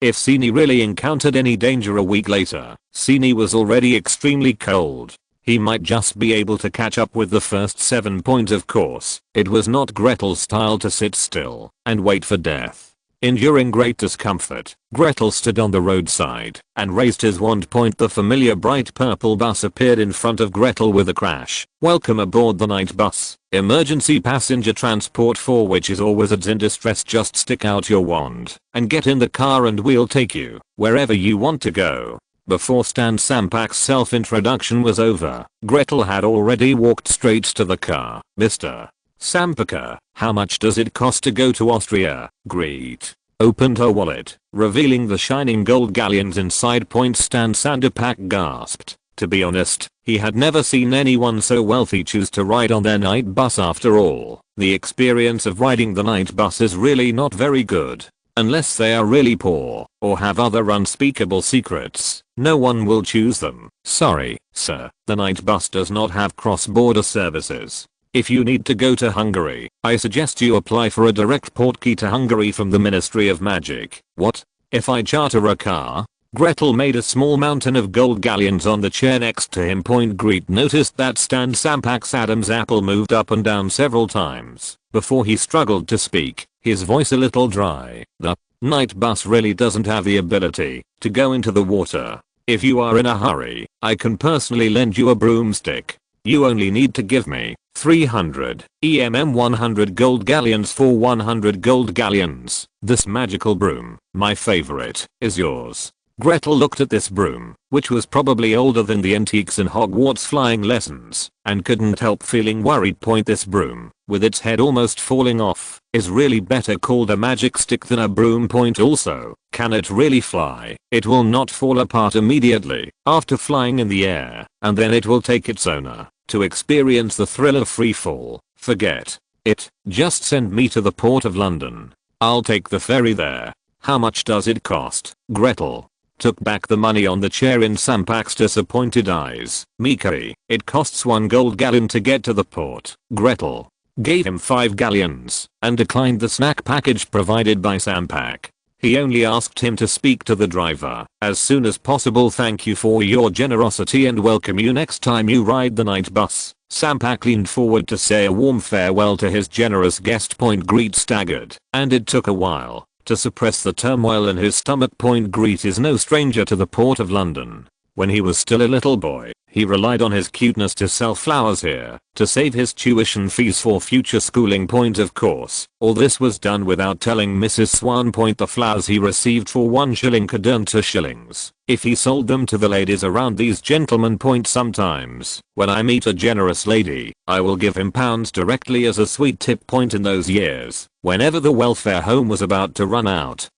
[SPEAKER 1] If Sini really encountered any danger a week later, Sini was already extremely cold. He might just be able to catch up with the first 7. Of course, it was not Gretel's style to sit still and wait for death. Enduring great discomfort, Gretel stood on the roadside and raised his wand. The familiar bright purple bus appeared in front of Gretel with a crash. Welcome aboard the night bus, emergency passenger transport for witches or wizards in distress. Just stick out your wand and get in the car and we'll take you wherever you want to go. Before Stan Sampak's self-introduction was over, Gretel had already walked straight to the car. Mr. Sampaka, how much does it cost to go to Austria? Grete opened her wallet, revealing the shining gold galleons inside. Stan Sanderpak gasped. To be honest, he had never seen anyone so wealthy choose to ride on their night bus. After all, the experience of riding the night bus is really not very good. Unless they are really poor or have other unspeakable secrets, no one will choose them. Sorry, sir, the night bus does not have cross-border services. If you need to go to Hungary, I suggest you apply for a direct portkey to Hungary from the Ministry of Magic. What? If I charter a car? Gretel made a small mountain of gold galleons on the chair next to him. Grete noticed that Stan Sampak's Adam's apple moved up and down several times before he struggled to speak, his voice a little dry. The night bus really doesn't have the ability to go into the water. If you are in a hurry, I can personally lend you a broomstick. You only need to give me 300 100 gold galleons. For 100 gold galleons, this magical broom, my favorite, is yours. Gretel looked at this broom, which was probably older than the antiques in Hogwarts flying lessons, and couldn't help feeling worried. This broom, with its head almost falling off, is really better called a magic stick than a broom. Also, can it really fly? It will not fall apart immediately after flying in the air, and then it will take its owner to experience the thrill of free fall. Forget it, just send me to the port of London. I'll take the ferry there. How much does it cost? Gretel took back the money on the chair in Sampak's disappointed eyes. Meekly, it costs 1 gold galleon to get to the port. Gretel gave him 5 galleons and declined the snack package provided by Sampak. He only asked him to speak to the driver as soon as possible. Thank you for your generosity and welcome you next time you ride the night bus. Sampak leaned forward to say a warm farewell to his generous guest. Grete staggered, and it took a while to suppress the turmoil in his stomach. Grete is no stranger to the port of London. When he was still a little boy, he relied on his cuteness to sell flowers here, to save his tuition fees for future schooling. Of course, all this was done without telling Mrs. Swan. The flowers he received for 1 shilling could earn 2 shillings if he sold them to the ladies around these gentlemen. Sometimes, when I meet a generous lady, I will give him pounds directly as a sweet tip. In those years, whenever the welfare home was about to run out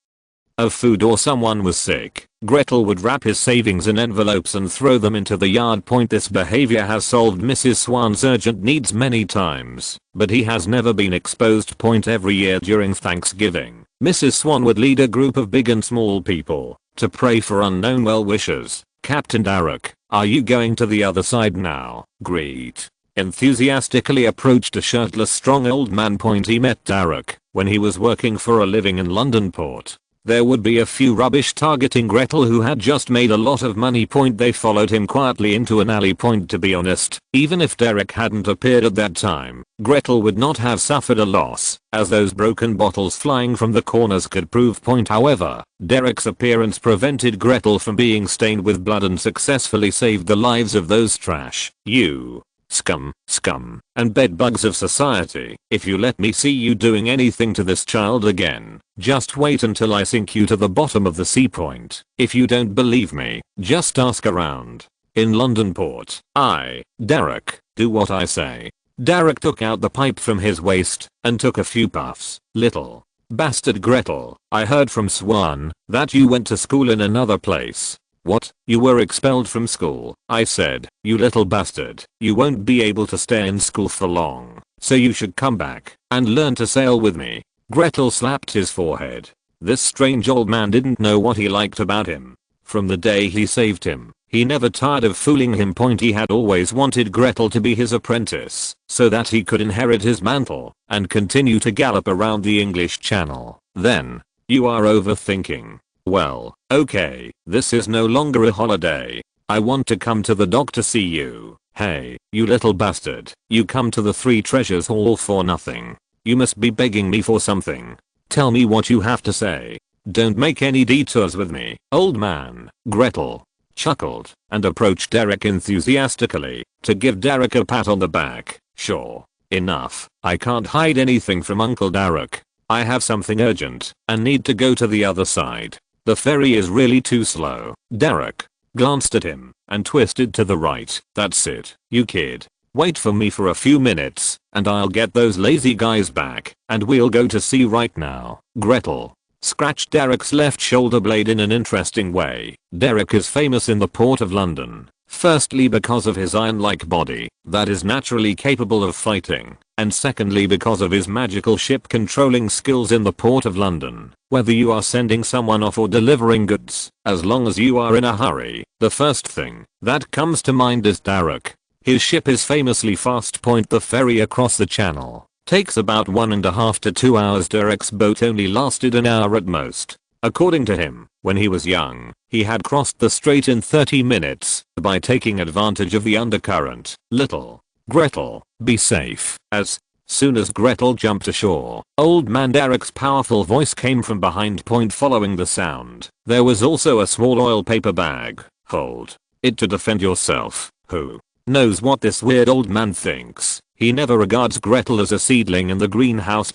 [SPEAKER 1] of food or someone was sick, Gretel would wrap his savings in envelopes and throw them into the yard. This behavior has solved Mrs. Swan's urgent needs many times, but he has never been exposed. Every year during Thanksgiving, Mrs. Swan would lead a group of big and small people to pray for unknown well-wishers. Captain Derek, are you going to the other side now? Grete enthusiastically approached a shirtless strong old man. He met Derek when he was working for a living in London Port. There would be a few rubbish targeting Gretel who had just made a lot of money. They followed him quietly into an alley. To be honest, even if Derek hadn't appeared at that time, Gretel would not have suffered a loss, as those broken bottles flying from the corners could prove. However, Derek's appearance prevented Gretel from being stained with blood and successfully saved the lives of those trash scum, and bedbugs of society. If you let me see you doing anything to this child again, just wait until I sink you to the bottom of the sea. If you don't believe me, just ask around. In London Port, Derek, do what I say. Derek took out the pipe from his waist and took a few puffs. Little bastard Gretel, I heard from Swan that you went to school in another place. What? You were expelled from school? I said, you little bastard, you won't be able to stay in school for long, so you should come back and learn to sail with me. Gretel slapped his forehead. This strange old man didn't know what he liked about him. From the day he saved him, he never tired of fooling him. He had always wanted Gretel to be his apprentice, so that he could inherit his mantle and continue to gallop around the English Channel. Then, you are overthinking. Well, okay, this is no longer a holiday. I want to come to the dock to see you. Hey, you little bastard, you come to the Three Treasures Hall for nothing. You must be begging me for something. Tell me what you have to say. Don't make any detours with me, old man. Gretel chuckled and approached Derek enthusiastically to give Derek a pat on the back. Sure enough, I can't hide anything from Uncle Derek. I have something urgent and need to go to the other side. The ferry is really too slow. Derek glanced at him and twisted to the right. That's it, you kid. Wait for me for a few minutes and I'll get those lazy guys back and we'll go to sea right now. Gretel scratched Derek's left shoulder blade in an interesting way. Derek is famous in the Port of London. Firstly because of his iron-like body that is naturally capable of fighting, and secondly because of his magical ship controlling skills in the Port of London. Whether you are sending someone off or delivering goods, as long as you are in a hurry, the first thing that comes to mind is Derek. His ship is famously fast. The ferry across the channel takes about 1.5 to 2 hours. Derek's boat only lasted an hour at most. According to him, when he was young, he had crossed the strait in 30 minutes by taking advantage of the undercurrent. Little Gretel, be safe. As soon as Gretel jumped ashore, old man Derek's powerful voice came from behind. Following the sound, there was also a small oil paper bag. Hold it to defend yourself. Who knows what this weird old man thinks? He never regards Gretel as a seedling in the greenhouse.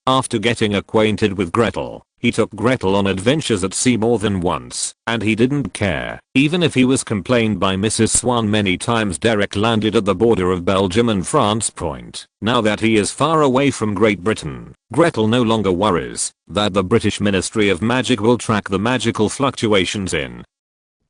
[SPEAKER 1] After getting acquainted with Gretel, he took Gretel on adventures at sea more than once, and he didn't care. Even if he was complained by Mrs. Swan many times. Derek landed at the border of Belgium and France. Now that he is far away from Great Britain, Gretel no longer worries that the British Ministry of Magic will track the magical fluctuations in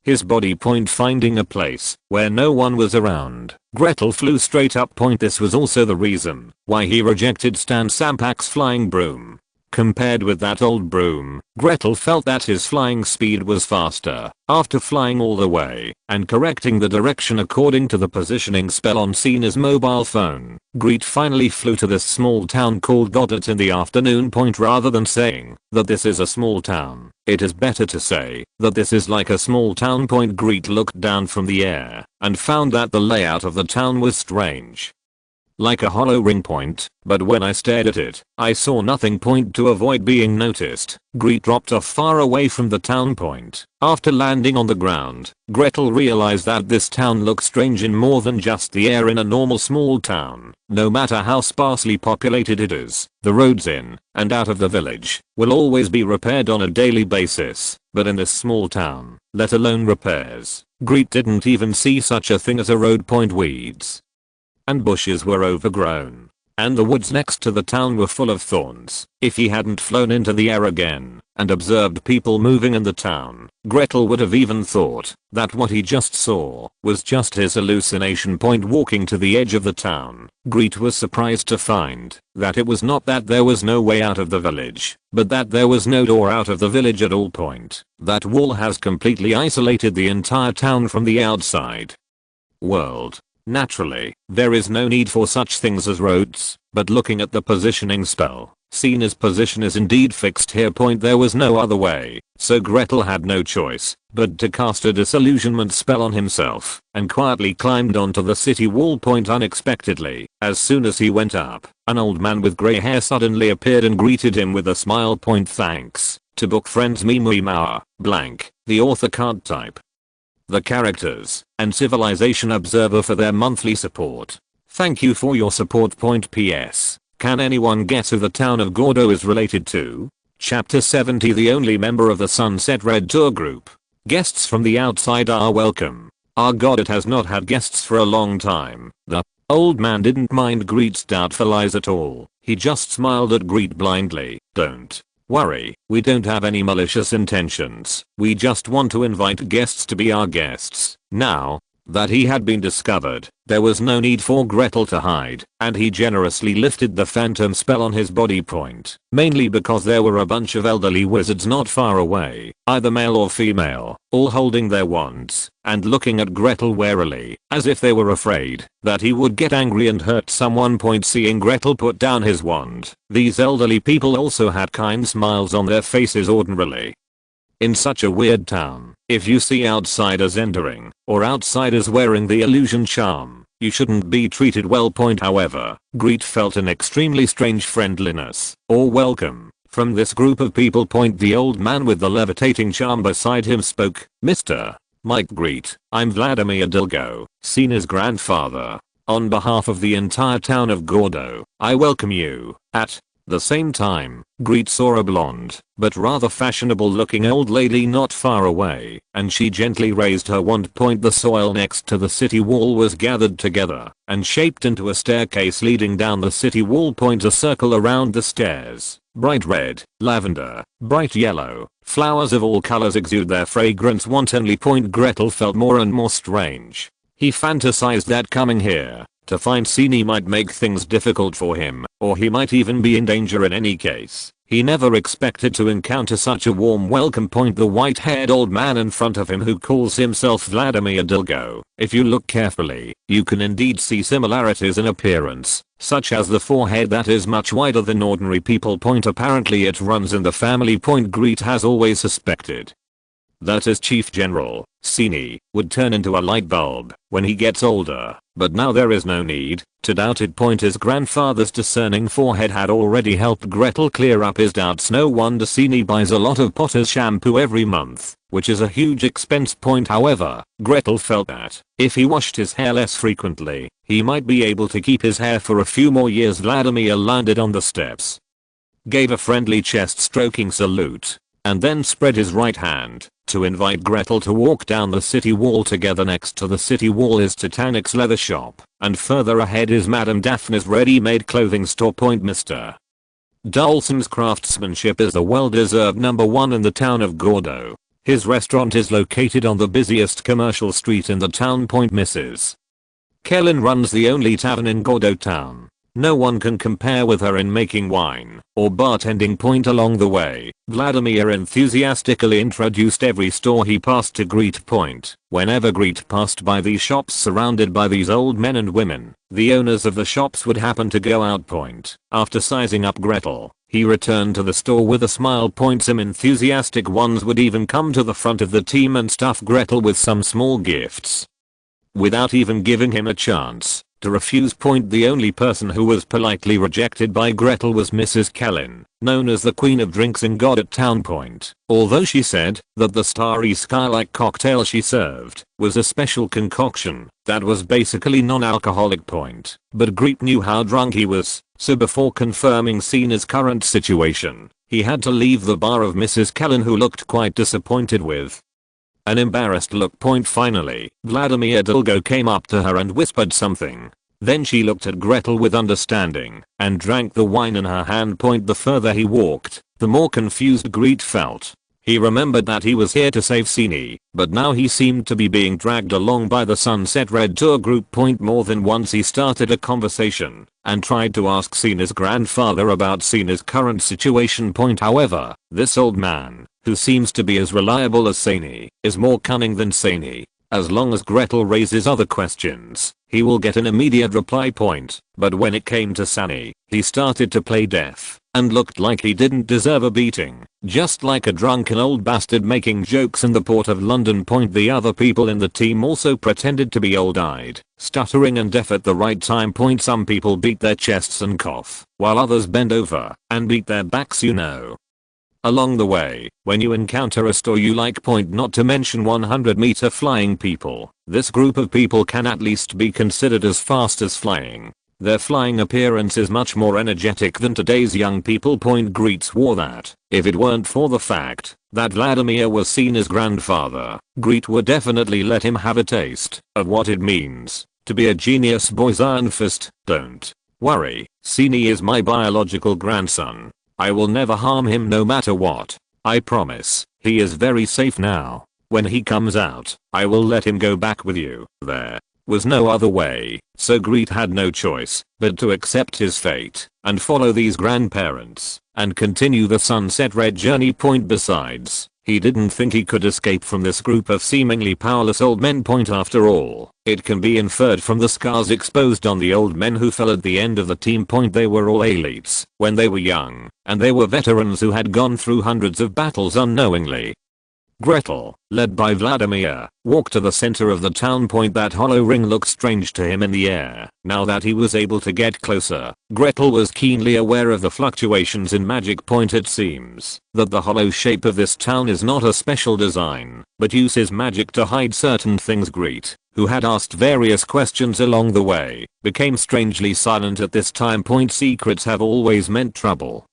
[SPEAKER 1] his body. Finding a place where no one was around, Gretel flew straight up. This was also the reason why he rejected Stan Sampak's flying broom. Compared with that old broom, Gretel felt that his flying speed was faster. After flying all the way and correcting the direction according to the positioning spell on Cena's mobile phone, Grete finally flew to this small town called Goddard in the afternoon. Rather than saying that this is a small town, it is better to say that this is like a small town. Grete looked down from the air and found that the layout of the town was strange. like a hollow ring point, but when I stared at it, I saw nothing point to avoid being noticed. Grete dropped off far away from the town point. After landing on the ground, Gretel realized that this town looked strange in more than just the air in a normal small town. No matter how sparsely populated it is, the roads in and out of the village will always be repaired on a daily basis, but in this small town, let alone repairs, Grete didn't even see such a thing as a road point. Weeds and bushes were overgrown, and the woods next to the town were full of thorns. If he hadn't flown into the air again and observed people moving in the town, Gretel would have even thought that what he just saw was just his hallucination. Walking to the edge of the town, Grete was surprised to find that it was not that there was no way out of the village, but that there was no door out of the village at all. That wall has completely isolated the entire town from the outside world. Naturally, there is no need for such things as roads, but looking at the positioning spell, Sina's position is indeed fixed here. There was no other way, so Gretel had no choice but to cast a disillusionment spell on himself and quietly climbed onto the city wall. Unexpectedly, as soon as he went up, an old man with grey hair suddenly appeared and greeted him with a smile. Thanks to book friends blank, the author can't type. The characters and Civilization Observer for their monthly support. Thank you for your support. PS. Can anyone guess who the town of Gordo is related to? Chapter 70. The only member of the Sunset Red tour group. Guests from the outside are welcome. Our god, it has not had guests for a long time. The old man didn't mind Grete's doubtful eyes at all. He just smiled at Grete blindly. Don't worry, we don't have any malicious intentions. We just want to invite guests to be our guests. Now that he had been discovered, there was no need for Gretel to hide, and he generously lifted the phantom spell on his body. Mainly because there were a bunch of elderly wizards not far away, either male or female, all holding their wands and looking at Gretel warily, as if they were afraid that he would get angry and hurt someone. Seeing Gretel put down his wand, these elderly people also had kind smiles on their faces. Ordinarily, in such a weird town, if you see outsiders entering or outsiders wearing the illusion charm, you shouldn't be treated well. However, Grete felt an extremely strange friendliness or welcome from this group of people. The old man with the levitating charm beside him spoke. Mr. Mike Grete, I'm Vladimir Dilgo, Sina's grandfather. On behalf of the entire town of Gordo, I welcome you. At the same time, Grete saw a blonde, but rather fashionable looking old lady not far away, and she gently raised her wand. The soil next to the city wall was gathered together and shaped into a staircase leading down the city wall. A circle around the stairs. Bright red, lavender, bright yellow, flowers of all colors exude their fragrance wantonly. Gretel felt more and more strange. He fantasized that coming here to find Sina might make things difficult for him, or he might even be in danger. In any case, he never expected to encounter such a warm welcome. The white-haired old man in front of him, who calls himself Vladimir Dilgo. If you look carefully, you can indeed see similarities in appearance, such as the forehead that is much wider than ordinary people. Apparently it runs in the family. Grete has always suspected that as Chief General, Sina would turn into a light bulb when he gets older, but now there is no need to doubt it. His grandfather's discerning forehead had already helped Gretel clear up his doubts. No wonder Sina buys a lot of Potter's shampoo every month, which is a huge expense. However, Gretel felt that if he washed his hair less frequently, he might be able to keep his hair for a few more years. Vladimir landed on the steps, gave a friendly chest stroking salute, and then spread his right hand to invite Gretel to walk down the city wall together. Next to the city wall is Titanic's leather shop, and further ahead is Madame Daphne's ready-made clothing store. Mr. Dawson's craftsmanship is the well-deserved #1 in the town of Gordo. His restaurant is located on the busiest commercial street in the town. Mrs. Kellen runs the only tavern in Gordo town. No one can compare with her in making wine or bartending. Along the way, Vladimir enthusiastically introduced every store he passed to Grete. Whenever Grete passed by these shops surrounded by these old men and women, the owners of the shops would happen to go out. After sizing up Gretel, he returned to the store with a smile. Some enthusiastic ones would even come to the front of the team and stuff Gretel with some small gifts without even giving him a chance To refuse. The only person who was politely rejected by Gretel was Mrs. Kellen, known as the Queen of Drinks and God at Town Point, although she said that the starry sky-like cocktail she served was a special concoction that was basically non-alcoholic. But Grete knew how drunk he was, so before confirming Cena's current situation, he had to leave the bar of Mrs. Kellen, who looked quite disappointed with an embarrassed look. Finally, Vladimir Dilgo came up to her and whispered something. Then she looked at Gretel with understanding and drank the wine in her hand. The further he walked, the more confused Grete felt. He remembered that he was here to save Sini, but now he seemed to be being dragged along by the Sunset Red tour group. More than once he started a conversation and tried to ask Sina's grandfather about Sina's current situation. However, this old man, who seems to be as reliable as Sani, is more cunning than Sani. As long as Gretel raises other questions, he will get an immediate reply. But when it came to Sani, he started to play deaf and looked like he didn't deserve a beating, just like a drunken old bastard making jokes in the port of London. The other people in the team also pretended to be old-eyed, stuttering and deaf at the right time. Some people beat their chests and cough, while others bend over and beat their backs. Along the way, when you encounter a store you like, not to mention 100-meter flying people, this group of people can at least be considered as fast as flying. Their flying appearance is much more energetic than today's young people. Grete swore that if it weren't for the fact that Vladimir was seen as grandfather, Grete would definitely let him have a taste of what it means to be a genius. Boy's Iron Fist. Don't worry, Sini is my biological grandson. I will never harm him no matter what. I promise. He is very safe now. When he comes out, I will let him go back with you. There was no other way, so Grete had no choice but to accept his fate and follow these grandparents and continue the Sunset Red journey. Besides, he didn't think he could escape from this group of seemingly powerless old men. After all, it can be inferred from the scars exposed on the old men who fell at the end of the team. They were all elites when they were young, and they were veterans who had gone through hundreds of battles unknowingly. Gretel, led by Vladimir, walked to the center of the town. That hollow ring looked strange to him in the air. Now that he was able to get closer, Gretel was keenly aware of the fluctuations in magic. It seems that the hollow shape of this town is not a special design, but uses magic to hide certain things. Grete, who had asked various questions along the way, became strangely silent at this time. Secrets have always meant trouble,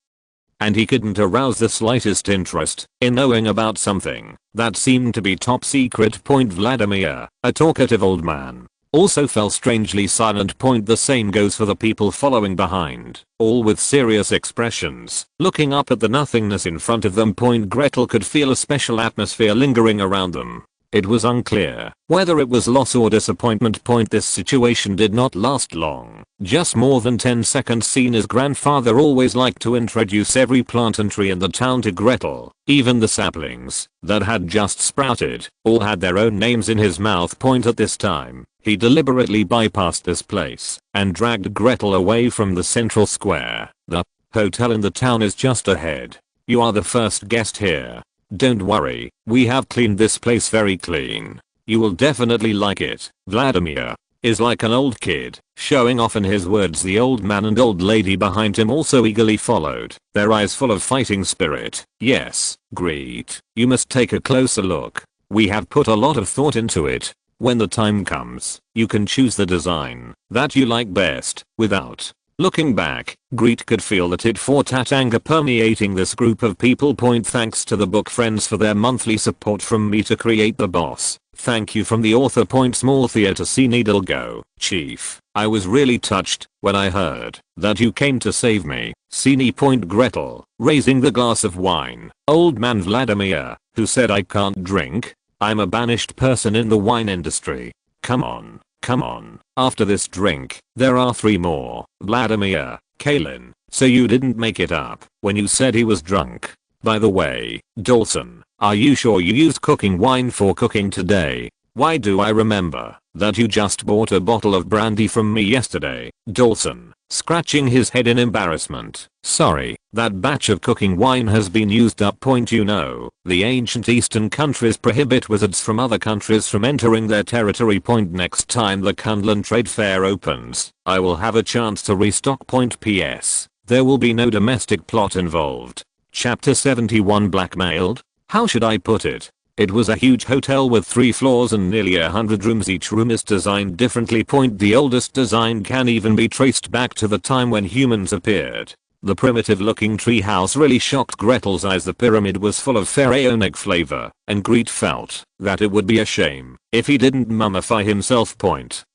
[SPEAKER 1] and he couldn't arouse the slightest interest in knowing about something that seemed to be top secret. Vladimir, a talkative old man, also fell strangely silent. The same goes for the people following behind, all with serious expressions, looking up at the nothingness in front of them. Gretel could feel a special atmosphere lingering around them. It was unclear whether it was loss or disappointment. This situation did not last long, just more than 10 seconds. Cena's grandfather always liked to introduce every plant and tree in the town to Gretel. Even the saplings that had just sprouted all had their own names in his mouth. At this time, he deliberately bypassed this place and dragged Gretel away from the central square. The hotel in the town is just ahead. You are the first guest here. Don't worry, we have cleaned this place very clean. You will definitely like it. Vladimir is like an old kid, showing off in his words. The old man and old lady behind him also eagerly followed, their eyes full of fighting spirit. Yes, Grete, you must take a closer look. We have put a lot of thought into it. When the time comes, you can choose the design that you like best. Without looking back, Grete could feel that it fought at anger permeating this group of people. Thanks to the book friends for their monthly support from me to create The Boss. Thank you from the author. Small theater. Dilgo, Chief, I was really touched when I heard that you came to save me. Sini. Gretel, raising the glass of wine. Old man Vladimir, who said I can't drink. I'm a banished person in the wine industry. Come on. Come on, after this drink, there are 3 more. Vladimir, Kaylin, so you didn't make it up when you said he was drunk. By the way, Dawson, are you sure you used cooking wine for cooking today? Why do I remember that you just bought a bottle of brandy from me yesterday? Dawson, scratching his head in embarrassment. Sorry, that batch of cooking wine has been used up. You know, the ancient eastern countries prohibit wizards from other countries from entering their territory. Next time the Kunlun Trade Fair opens, I will have a chance to restock. PS. There will be no domestic plot involved. Chapter 71 Blackmailed? How should I put it? It was a huge hotel with 3 floors and nearly 100 rooms. Each room is designed differently. The oldest design can even be traced back to the time when humans appeared. The primitive looking tree house really shocked Gretel's eyes. The pyramid was full of pharaonic flavor, and Grete felt that it would be a shame if he didn't mummify himself.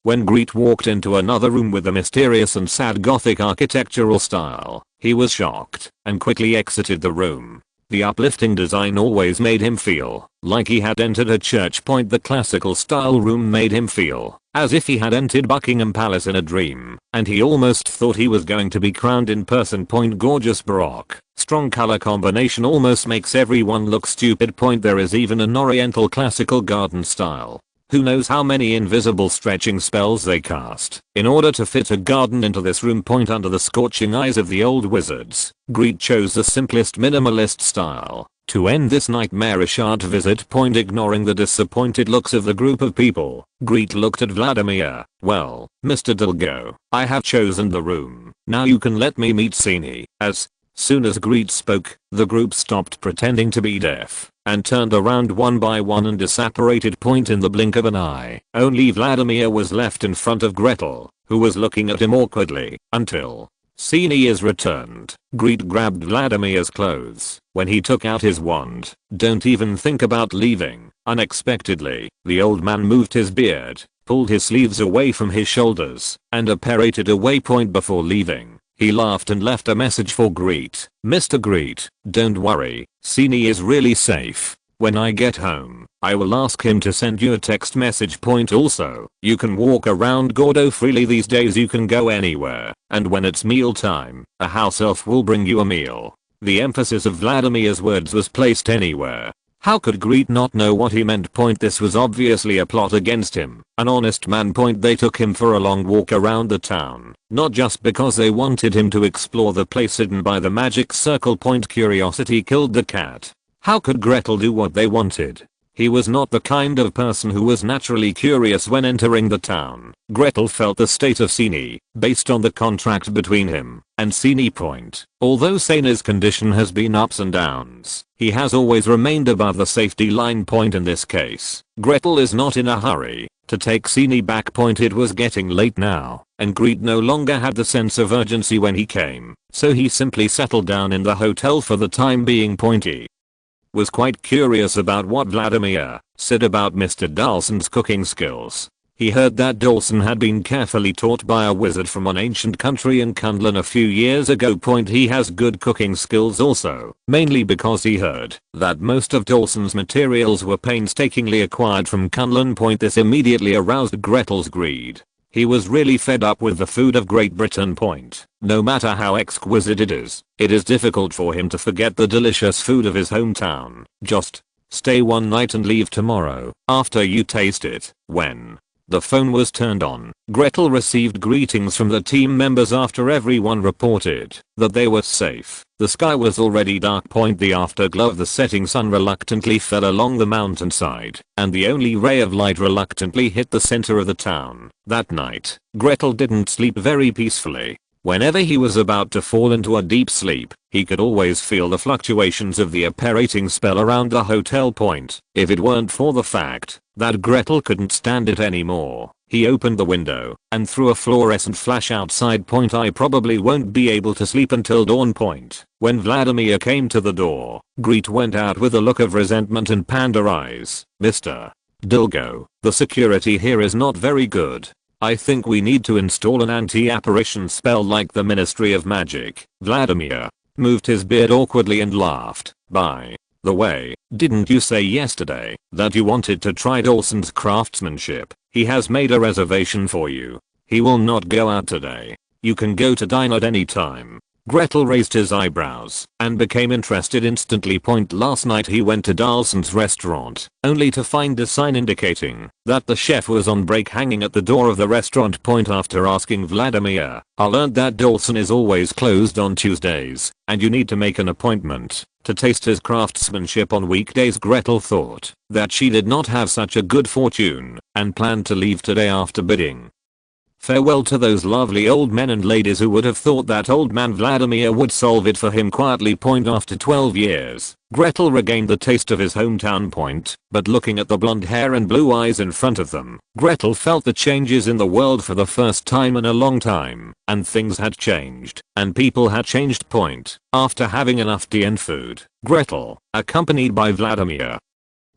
[SPEAKER 1] When Grete walked into another room with a mysterious and sad Gothic architectural style, he was shocked and quickly exited the room. The uplifting design always made him feel like he had entered a church. The classical style room made him feel as if he had entered Buckingham Palace in a dream, and he almost thought he was going to be crowned in person. Gorgeous baroque, strong color combination almost makes everyone look stupid. There is even an oriental classical garden style. Who knows how many invisible stretching spells they cast in order to fit a garden into this room. Under the scorching eyes of the old wizards, Grete chose the simplest minimalist style to end this nightmarish art visit. Ignoring the disappointed looks of the group of people, Grete looked at Vladimir. Well, Mr. Dilgo, I have chosen the room. Now you can let me meet Sini. As soon as Grete spoke, the group stopped pretending to be deaf and turned around one by one and disapparated. In the blink of an eye, only Vladimir was left in front of Gretel, who was looking at him awkwardly until Sini is returned. Grete grabbed Vladimir's clothes when he took out his wand. Don't even think about leaving. Unexpectedly, the old man moved his beard, pulled his sleeves away from his shoulders, and apparated away. Before leaving, he laughed and left a message for Grete. Mr. Grete, don't worry, Sini is really safe. When I get home, I will ask him to send you a text message. Also, you can walk around Gordo freely these days. You can go anywhere, and when it's meal time, a house elf will bring you a meal. The emphasis of Vladimir's words was placed anywhere. How could Grete not know what he meant? This was obviously a plot against him, an honest man. They took him for a long walk around the town, not just because they wanted him to explore the place hidden by the magic circle. Curiosity killed the cat. How could Gretel do what they wanted? He was not the kind of person who was naturally curious when entering the town. Gretel felt the state of Sini, based on the contract between him and Sini. Although Sini's condition has been ups and downs, he has always remained above the safety line. In this case, Gretel is not in a hurry to take Sini back. It was getting late now, and Grete no longer had the sense of urgency when he came, so he simply settled down in the hotel for the time being. He was quite curious about what Vladimir said about Mr. Dawson's cooking skills. He heard that Dawson had been carefully taught by a wizard from an ancient country in Kunlun a few years ago. He has good cooking skills also, mainly because he heard that most of Dawson's materials were painstakingly acquired from Kunlun. This immediately aroused Gretel's greed. He was really fed up with the food of Great Britain. No matter how exquisite it is difficult for him to forget the delicious food of his hometown. Just stay one night and leave tomorrow after you taste it. When the phone was turned on, Gretel received greetings from the team members after everyone reported that they were safe. The sky was already dark. The afterglow of the setting sun reluctantly fell along the mountainside, and the only ray of light reluctantly hit the center of the town. That night, Gretel didn't sleep very peacefully. Whenever he was about to fall into a deep sleep, he could always feel the fluctuations of the apparating spell around the hotel. If it weren't for the fact that Gretel couldn't stand it anymore, he opened the window and threw a fluorescent flash outside. I probably won't be able to sleep until dawn. When Vladimir came to the door, Grete went out with a look of resentment and panda eyes. Mr. Dilgo, the security here is not very good. I think we need to install an anti-apparition spell like the Ministry of Magic. Vladimir moved his beard awkwardly and laughed. By the way, didn't you say yesterday that you wanted to try Dawson's craftsmanship? He has made a reservation for you. He will not go out today. You can go to dine at any time. Gretel raised his eyebrows and became interested instantly. Last night he went to Dalson's restaurant, only to find a sign indicating that the chef was on break hanging at the door of the restaurant. After asking Vladimir, I learned that Dalson is always closed on Tuesdays, and you need to make an appointment to taste his craftsmanship on weekdays. Gretel thought that she did not have such a good fortune and planned to leave today after bidding farewell to those lovely old men and ladies who would have thought that old man Vladimir would solve it for him quietly. After 12 years, Gretel regained the taste of his hometown. But looking at the blonde hair and blue eyes in front of them, Gretel felt the changes in the world for the first time in a long time, and things had changed, and people had changed. After having enough tea and food, Gretel, accompanied by Vladimir,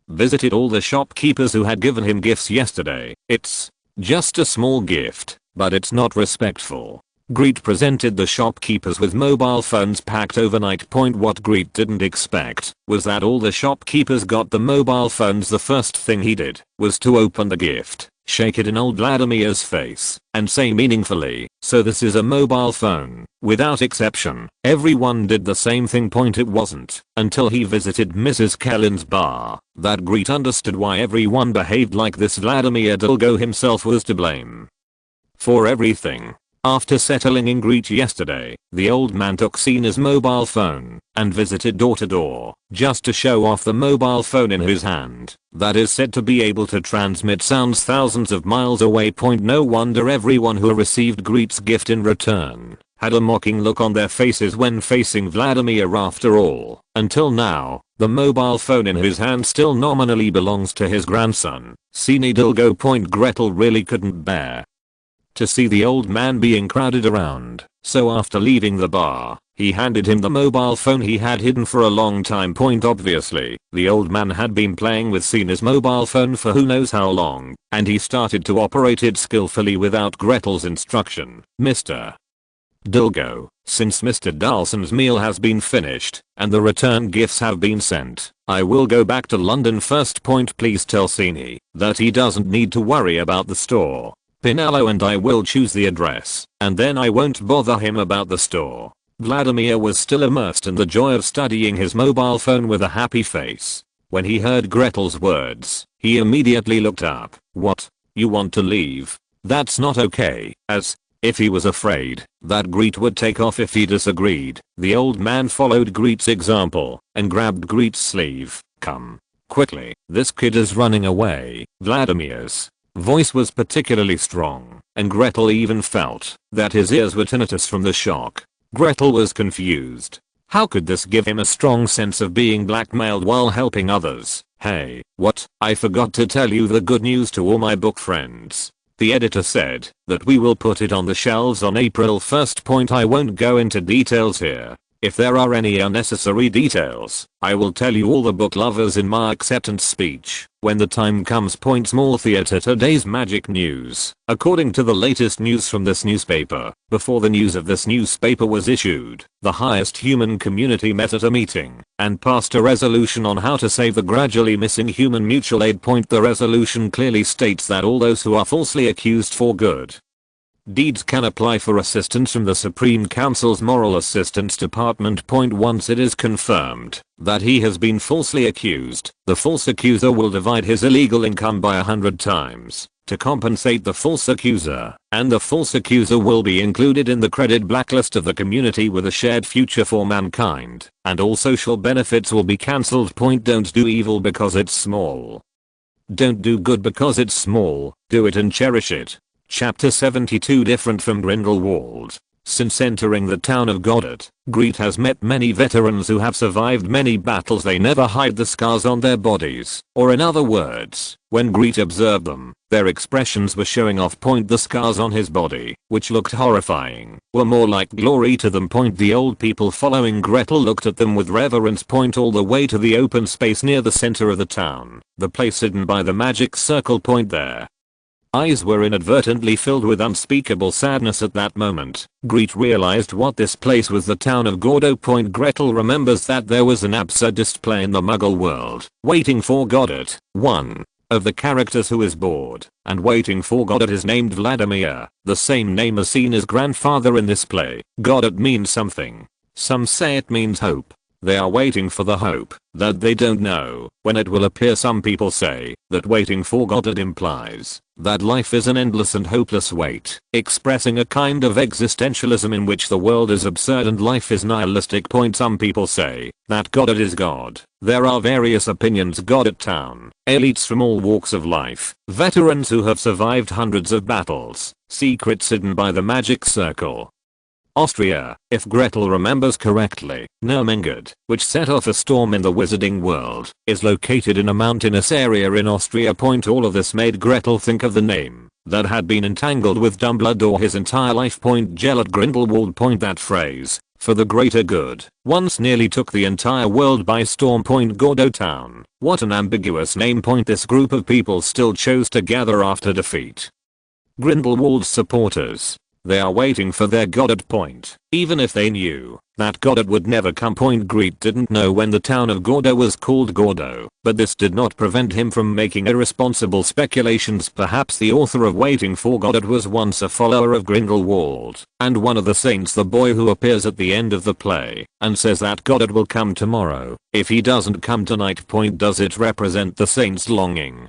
[SPEAKER 1] visited all the shopkeepers who had given him gifts yesterday. It's just a small gift, but it's not respectful. Grete presented the shopkeepers with mobile phones packed overnight. What Grete didn't expect was that all the shopkeepers got the mobile phones. The first thing he did was to open the gift, shake it in old Vladimir's face, and say meaningfully, "So this is a mobile phone." Without exception, everyone did the same thing. It wasn't until he visited Mrs. Kellen's bar that Grete understood why everyone behaved like this. Vladimir Dilgo himself was to blame for everything. After settling in Grete yesterday, the old man took Sina's mobile phone and visited door to door just to show off the mobile phone in his hand that is said to be able to transmit sounds thousands of miles away. No wonder everyone who received Grete's gift in return had a mocking look on their faces when facing Vladimir. After all, until now, the mobile phone in his hand still nominally belongs to his grandson, Sina Dilgo. Gretel really couldn't bear to see the old man being crowded around, so after leaving the bar, he handed him the mobile phone he had hidden for a long time. Obviously, the old man had been playing with Sina's mobile phone for who knows how long, and he started to operate it skillfully without Gretel's instruction. Mr. Dilgo, since Mr. Dalson's meal has been finished, and the return gifts have been sent, I will go back to London first. Please tell Sina that he doesn't need to worry about the store. Pinello and I will choose the address, and then I won't bother him about the store. Vladimir was still immersed in the joy of studying his mobile phone with a happy face. When he heard Gretel's words, he immediately looked up. What? You want to leave? That's not okay. As if he was afraid that Grete would take off if he disagreed, the old man followed Grete's example and grabbed Grete's sleeve. Come quickly, this kid is running away. Vladimir's voice was particularly strong, and Gretel even felt that his ears were tinnitus from the shock. Gretel was confused. How could this give him a strong sense of being blackmailed while helping others? Hey, what? I forgot to tell you the good news to all my book friends. The editor said that we will put it on the shelves on April 1st. I won't go into details here. If there are any unnecessary details, I will tell you all the book lovers in my acceptance speech when the time comes. Small theater today's magic news. According to the latest news from this newspaper, before the news of this newspaper was issued, the highest human community met at a meeting and passed a resolution on how to save the gradually missing human mutual aid. The resolution clearly states that all those who are falsely accused for good deeds can apply for assistance from the Supreme Council's Moral Assistance Department. Once it is confirmed that he has been falsely accused, the false accuser will divide his illegal income by 100 times to compensate the false accuser, and the false accuser will be included in the credit blacklist of the community with a shared future for mankind, and all social benefits will be cancelled. Don't do evil because it's small. Don't do good because it's small, do it and cherish it. Chapter 72. Different from Grindelwald. Since entering the town of Godot, Grete has met many veterans who have survived many battles. They never hide the scars on their bodies, or in other words, when Grete observed them, their expressions were showing off. The scars on his body, which looked horrifying, were more like glory to them. The old people following Gretel looked at them with reverence. All the way to the open space near the center of the town, the place hidden by the magic circle. Their eyes were inadvertently filled with unspeakable sadness at that moment. Grete realized what this place was: the town of Godot. Gretel remembers that there was an absurd display in the Muggle world, waiting for Godot. 1. of the characters who is bored and waiting for Godot is named Vladimir, the same name as seen as grandfather in this play. Godot means something. Some say it means hope. They are waiting for the hope that they don't know when it will appear. Some people say that waiting for Godot implies that life is an endless and hopeless wait, expressing a kind of existentialism in which the world is absurd and life is nihilistic. Some people say that Godot is God. There are various opinions. Godot Town, elites from all walks of life, veterans who have survived hundreds of battles, secrets hidden by the magic circle. Austria, if Gretel remembers correctly. Nuremberg, which set off a storm in the wizarding world, is located in a mountainous area in Austria. All of this made Gretel think of the name that had been entangled with Dumbledore his entire life. Gellert Grindelwald. That phrase, for the greater good, once nearly took the entire world by storm. Gordo Town, what an ambiguous name. This group of people still chose to gather after defeat. Grindelwald's supporters. They are waiting for their Godot. Even if they knew that Godot would never come. Grete didn't know when the town of Gordo was called Gordo, but this did not prevent him from making irresponsible speculations. Perhaps the author of Waiting for Godot was once a follower of Grindelwald, and one of the saints, the boy who appears at the end of the play and says that Godot will come tomorrow. If he doesn't come tonight. Does it represent the saint's longing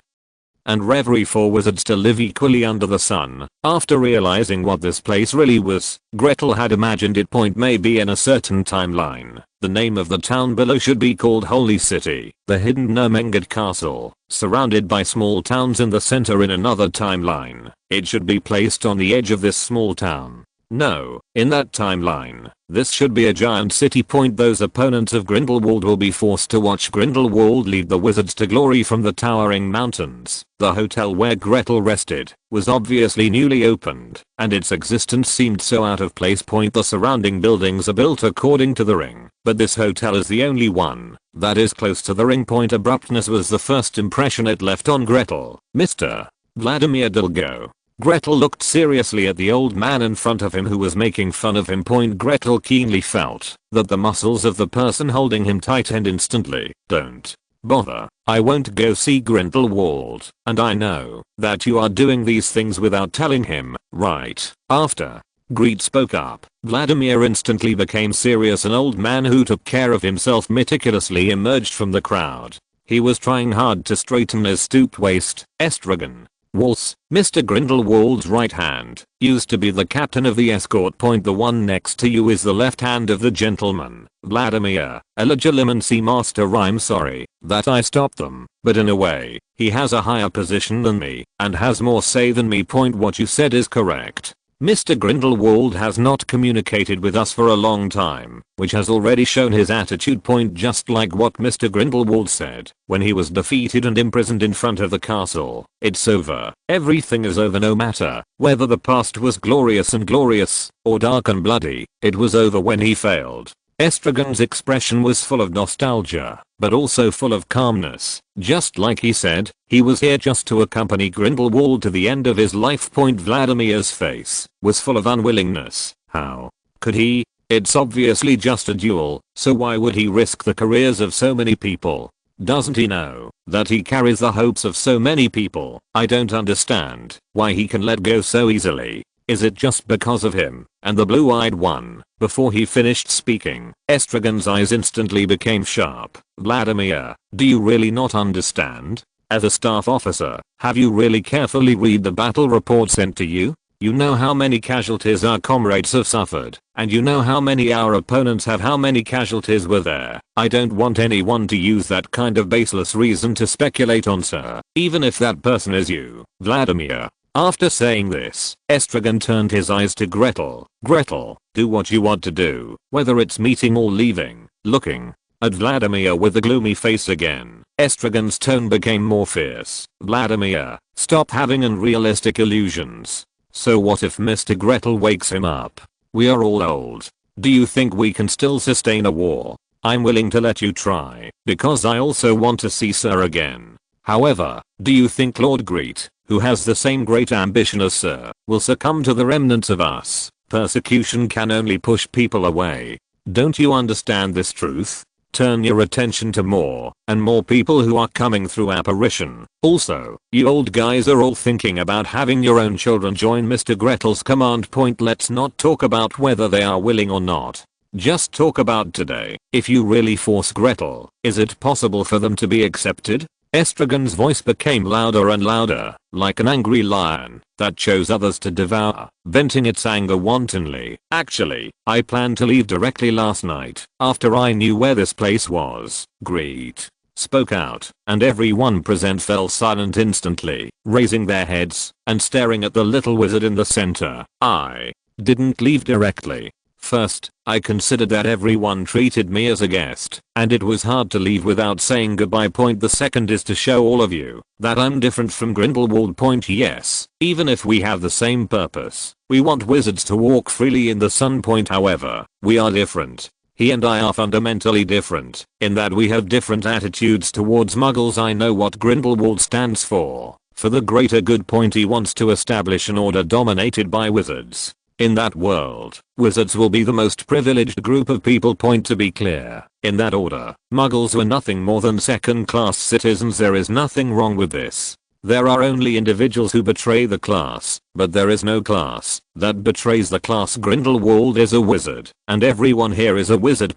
[SPEAKER 1] and reverie for wizards to live equally under the sun? After realizing what this place really was, Gretel had imagined it. Maybe in a certain timeline, the name of the town below should be called Holy City, the hidden Nuremberg castle, surrounded by small towns in the center. In another timeline, it should be placed on the edge of this small town. No, in that timeline, this should be a giant city. Those opponents of Grindelwald will be forced to watch Grindelwald lead the wizards to glory from the towering mountains. The hotel where Gretel rested was obviously newly opened, and its existence seemed so out of place. The surrounding buildings are built according to the ring, but this hotel is the only one that is close to the ring. Abruptness was the first impression it left on Gretel. Mr. Vladimir Dilgo. Gretel looked seriously at the old man in front of him who was making fun of him. Gretel keenly felt that the muscles of the person holding him tightened instantly. Don't bother. I won't go see Grindelwald, and I know that you are doing these things without telling him, right? After Grete spoke up, Vladimir instantly became serious. An old man who took care of himself meticulously emerged from the crowd. He was trying hard to straighten his stooped waist. Estragon Waltz, Mr. Grindelwald's right hand, used to be the captain of the escort. The one next to you is the left hand of the gentleman, Vladimir, a legilimency master. I'm sorry that I stopped them, but in a way, he has a higher position than me and has more say than me. What you said is correct. Mr. Grindelwald has not communicated with us for a long time, which has already shown his attitude. Just like what Mr. Grindelwald said when he was defeated and imprisoned in front of the castle. It's over. Everything is over. No matter whether the past was glorious and glorious or dark and bloody, it was over when he failed. Estragon's expression was full of nostalgia, but also full of calmness. Just like he said, he was here just to accompany Grindelwald to the end of his life. Vladimir's face was full of unwillingness. How could he? It's obviously just a duel, so why would he risk the careers of so many people? Doesn't he know that he carries the hopes of so many people? I don't understand why he can let go so easily. Is it just because of him and the blue-eyed one? Before he finished speaking, Estragon's eyes instantly became sharp. Vladimir, do you really not understand? As a staff officer, have you really carefully read the battle report sent to you? You know how many casualties our comrades have suffered, and you know how many our opponents have. How many casualties were there? I don't want anyone to use that kind of baseless reason to speculate on, sir, even if that person is you, Vladimir. After saying this, Estragon turned his eyes to Gretel. Gretel, do what you want to do, whether it's meeting or leaving. Looking at Vladimir with a gloomy face again, Estragon's tone became more fierce. Vladimir, stop having unrealistic illusions. So what if Mr. Gretel wakes him up? We are all old. Do you think we can still sustain a war? I'm willing to let you try, because I also want to see Sir again. However, do you think Lord Grete, who has the same great ambition as Sir, will succumb to the remnants of us? Persecution can only push people away. Don't you understand this truth? turn your attention to more and more people who are coming through apparition. Also, you old guys are all thinking about having your own children join Mr. Gretel's command point. Let's not talk about whether they are willing or not. Just talk about today. If you really force Gretel, is it possible for them to be accepted? Estragon's voice became louder and louder, like an angry lion that chose others to devour, venting its anger wantonly. Actually, I planned to leave directly last night, after I knew where this place was. Grete spoke out, and everyone present fell silent instantly, raising their heads and staring at the little wizard in the center. I didn't leave directly. First, I considered that everyone treated me as a guest, and it was hard to leave without saying goodbye. The second is to show all of you that I'm different from Grindelwald. Yes, even if we have the same purpose, we want wizards to walk freely in the sun. However, we are different. He and I are fundamentally different, in that we have different attitudes towards muggles. I know what Grindelwald stands for the greater good. He wants to establish an order dominated by wizards. In that world, wizards will be the most privileged group of people. To be clear, in that order, muggles were nothing more than second-class citizens. There is nothing wrong with this. There are only individuals who betray the class, but there is no class that betrays the class. Grindelwald is a wizard, and everyone here is a wizard.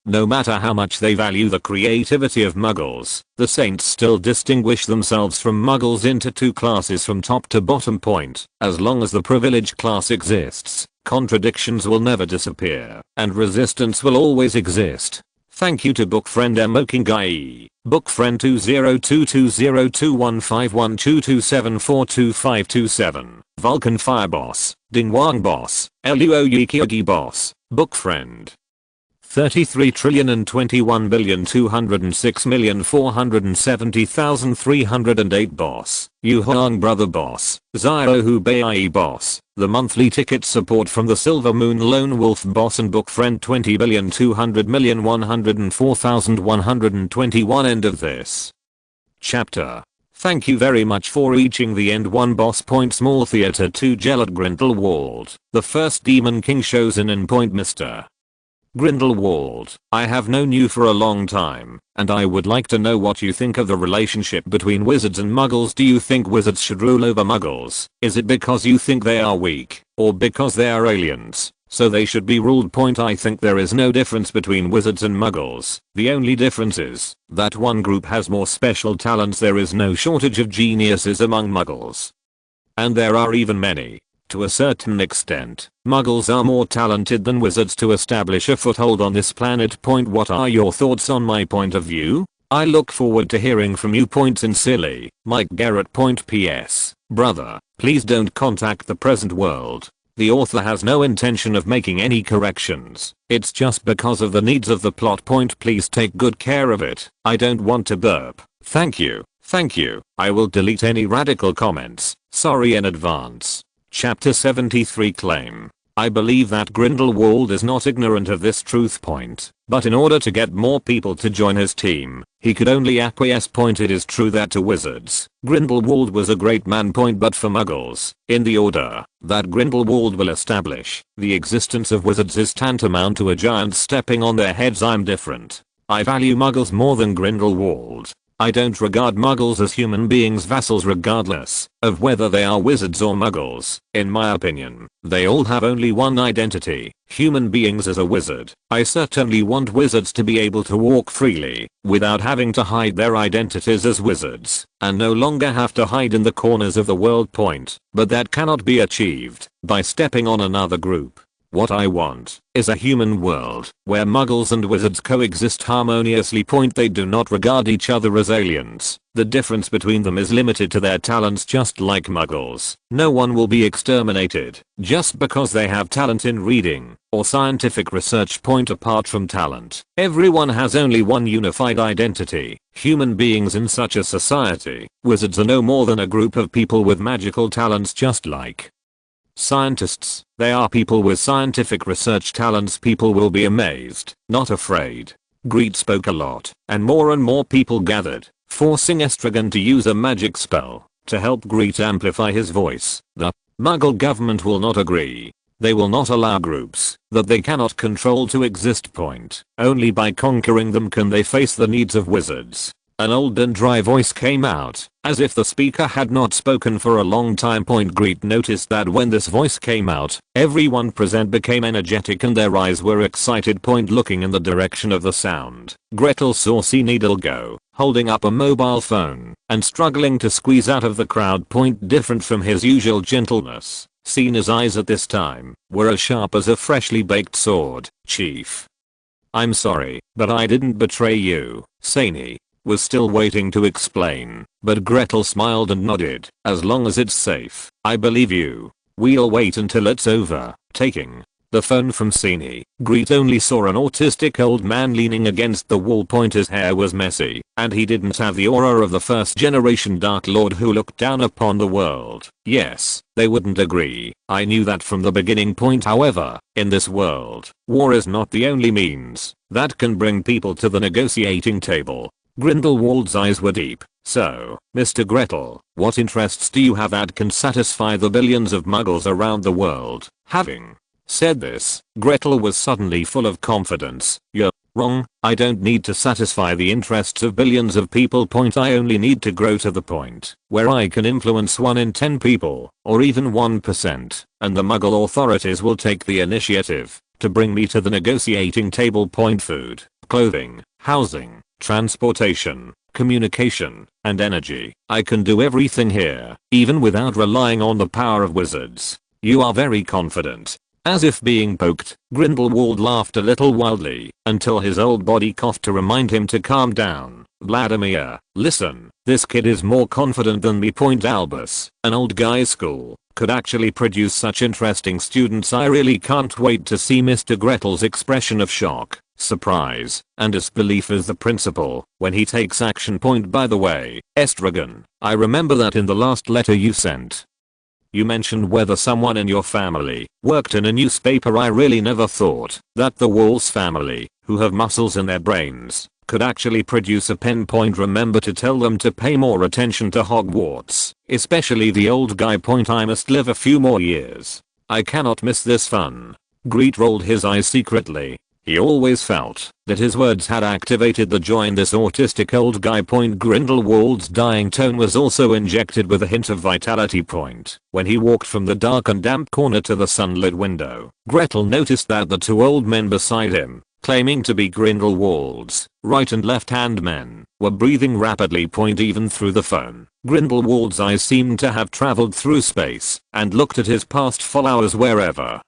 [SPEAKER 1] No matter how much they value the creativity of muggles, the saints still distinguish themselves from muggles into two classes from top to bottom. As long as the privileged class exists, contradictions will never disappear, and resistance will always exist. Thank you to bookfriend Mokingai, bookfriend 2022015122742527, Vulcan Fireboss, Dingwang Boss, Luo Yikiogi Boss, bookfriend. 33,206,470,308 Boss, Yu Hong Brother Boss, Zyro Hubei Boss, the monthly ticket support from the Silver Moon Lone Wolf Boss and bookfriend 20,200,104,121. End of this chapter. Thank you very much for reaching the end. 1 Boss. Small Theater 2 Gellert Grindelwald, the first Demon King chosen in Mr. Grindelwald, I have known you for a long time, and I would like to know what you think of the relationship between wizards and muggles. Do you think wizards should rule over muggles? Is it because you think they are weak, or because they are aliens, so they should be ruled? I think there is no difference between wizards and muggles. The only difference is that one group has more special talents. There is no shortage of geniuses among muggles, and there are even many. To a certain extent, muggles are more talented than wizards to establish a foothold on this planet. What are your thoughts on my point of view? I look forward to hearing from you. Sincerely, Mike McGarrett. PS. Brother, please don't contact the present world. The author has no intention of making any corrections. It's just because of the needs of the plot. Please take good care of it. I don't want to burp. Thank you. Thank you. I will delete any radical comments. Sorry in advance. Chapter 73 Claim. I believe that Grindelwald is not ignorant of this truth. But in order to get more people to join his team, he could only acquiesce. It is true that to wizards, Grindelwald was a great man. But for muggles, in the order that Grindelwald will establish, the existence of wizards is tantamount to a giant stepping on their heads. I'm different. I value muggles more than Grindelwald. I don't regard muggles as human beings, vassals, regardless of whether they are wizards or muggles. In my opinion, they all have only one identity, human beings. As a wizard, I certainly want wizards to be able to walk freely, without having to hide their identities as wizards, and no longer have to hide in the corners of the world. But that cannot be achieved by stepping on another group. What I want is a human world where muggles and wizards coexist harmoniously. They do not regard each other as aliens. The difference between them is limited to their talents. Just like muggles, no one will be exterminated just because they have talent in reading or scientific research. Apart from talent, everyone has only one unified identity, human beings in such a society. Wizards are no more than a group of people with magical talents. Just like scientists, they are people with scientific research talents. People will be amazed, not afraid. Grete spoke a lot, and more people gathered, forcing Estragon to use a magic spell to help Grete amplify his voice. The Muggle government will not agree. They will not allow groups that they cannot control to exist. Point. Only by conquering them can they face the needs of wizards. An old and dry voice came out, as if the speaker had not spoken for a long time. Grete noticed that when this voice came out, everyone present became energetic and their eyes were excited. Looking in the direction of the sound, Gretel saw Needle go, holding up a mobile phone, and struggling to squeeze out of the crowd. Different from his usual gentleness, Cena's eyes at this time were as sharp as a freshly baked sword. Chief. I'm sorry, but I didn't betray you. Sani was still waiting to explain, but Gretel smiled and nodded. As long as it's safe, I believe you. We'll wait until it's over. Taking the phone from Sani, Grete only saw an autistic old man leaning against the wall. His hair was messy, and he didn't have the aura of the first generation Dark Lord who looked down upon the world. Yes, they wouldn't agree. I knew that from the beginning. However, in this world, war is not the only means that can bring people to the negotiating table. Grindelwald's eyes were deep. So, Mr. Gretel, what interests do you have that can satisfy the billions of muggles around the world? Having said this, Gretel was suddenly full of confidence. You're wrong, I don't need to satisfy the interests of billions of people. I only need to grow to the point where I can influence 1 in 10 people, or even 1%, and the Muggle authorities will take the initiative to bring me to the negotiating table. Food, clothing, housing, transportation, communication, and energy. I can do everything here, even without relying on the power of wizards. You are very confident. As if being poked, Grindelwald laughed a little wildly, until his old body coughed to remind him to calm down. Vladimir, listen, this kid is more confident than me. Albus, an old guy's school, could actually produce such interesting students. I really can't wait to see Mr. Gretel's expression of shock, surprise, and disbelief as the principal when he takes action. By the way, Estragon, I remember that in the last letter you sent, you mentioned whether someone in your family worked in a newspaper. I really never thought that the Walls family, who have muscles in their brains, could actually produce a pen. Remember to tell them to pay more attention to Hogwarts, especially the old guy. I must live a few more years. I cannot miss this fun. Grete rolled his eyes secretly. He always felt that his words had activated the joy in this autistic old guy. Grindelwald's dying tone was also injected with a hint of vitality. When he walked from the dark and damp corner to the sunlit window, Gretel noticed that the 2 old men beside him, claiming to be Grindelwald's right and left hand men, were breathing rapidly. Even through the phone, Grindelwald's eyes seemed to have traveled through space and looked at his past followers wherever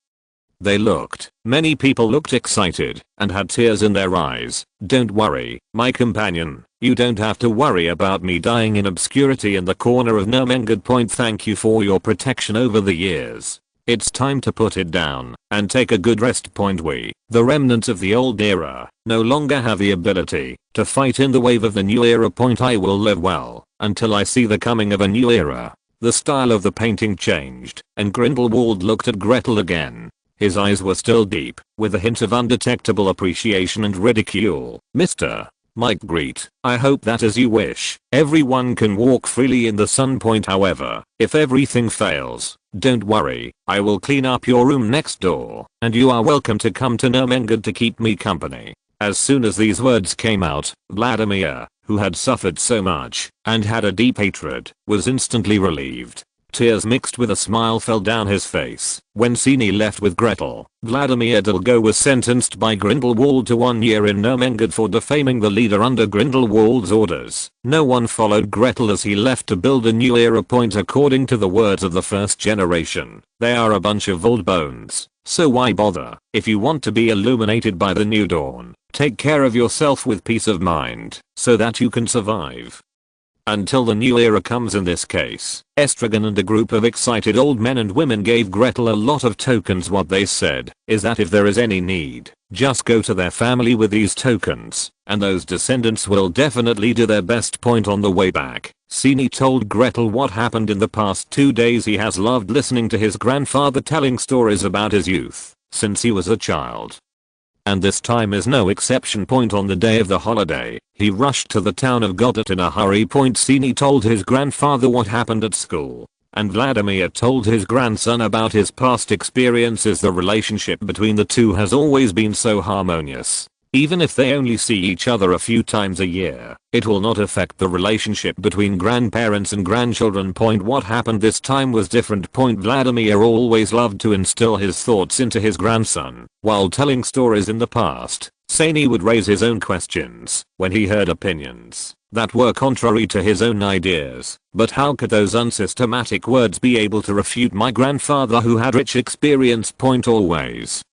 [SPEAKER 1] they looked. Many people looked excited and had tears in their eyes. Don't worry, my companion, you don't have to worry about me dying in obscurity in the corner of Nurmengard. Thank you for your protection over the years. It's time to put it down and take a good rest. We, the remnants of the old era, no longer have the ability to fight in the wave of the new era. I will live well until I see the coming of a new era. The style of the painting changed, and Grindelwald looked at Gretel again. His eyes were still deep, with a hint of undetectable appreciation and ridicule. Mr. Mike Grete, I hope that as you wish, everyone can walk freely in the sun. However, if everything fails, don't worry, I will clean up your room next door, and you are welcome to come to Nurmengard to keep me company. As soon as these words came out, Vladimir, who had suffered so much, and had a deep hatred, was instantly relieved. Tears mixed with a smile fell down his face. When Sani left with Gretel, Vladimir Dilgo was sentenced by Grindelwald to 1 year in Nurmengard for defaming the leader under Grindelwald's orders. No one followed Gretel as he left to build a new era. According to the words of the first generation, they are a bunch of old bones. So why bother? If you want to be illuminated by the new dawn, take care of yourself with peace of mind, so that you can survive until the new era comes. In this case, Estragon and a group of excited old men and women gave Gretel a lot of tokens. What they said is that if there is any need, just go to their family with these tokens, and those descendants will definitely do their best. On the way back, Sani told Gretel what happened in the past 2 days. He has loved listening to his grandfather telling stories about his youth since he was a child, and this time is no exception. On the day of the holiday, he rushed to the town of Godot in a hurry. Sani told his grandfather what happened at school, and Vladimir told his grandson about his past experiences. The relationship between the two has always been so harmonious. Even if they only see each other a few times a year, it will not affect the relationship between grandparents and grandchildren. What happened this time was different. Vladimir always loved to instill his thoughts into his grandson. While telling stories in the past, Sani would raise his own questions when he heard opinions that were contrary to his own ideas. But how could those unsystematic words be able to refute my grandfather who had rich experience? Always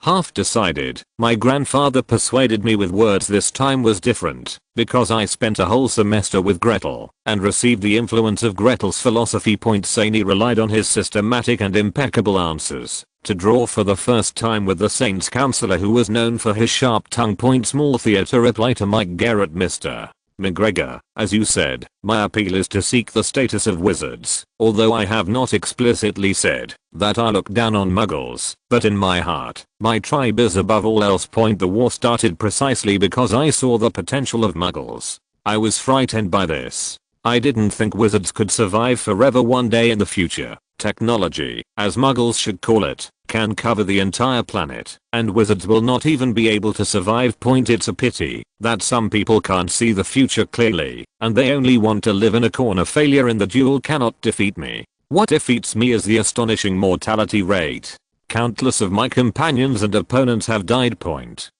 [SPEAKER 1] half decided, my grandfather persuaded me with words. This time was different, because I spent a whole semester with Gretel, and received the influence of Gretel's philosophy. Sani relied on his systematic and impeccable answers to draw for the first time with the Saint's counselor, who was known for his sharp tongue. Small theatre reply to Mike McGarrett: Mr. McGregor, as you said, my appeal is to seek the status of wizards, although I have not explicitly said that I look down on muggles, but in my heart, my tribe is above all else. The war started precisely because I saw the potential of muggles. I was frightened by this. I didn't think wizards could survive forever. One day in the future, technology, as muggles should call it, can cover the entire planet, and wizards will not even be able to survive. It's a pity that some people can't see the future clearly, and they only want to live in a corner. Failure in the duel cannot defeat me. What defeats me is the astonishing mortality rate. Countless of my companions and opponents have died.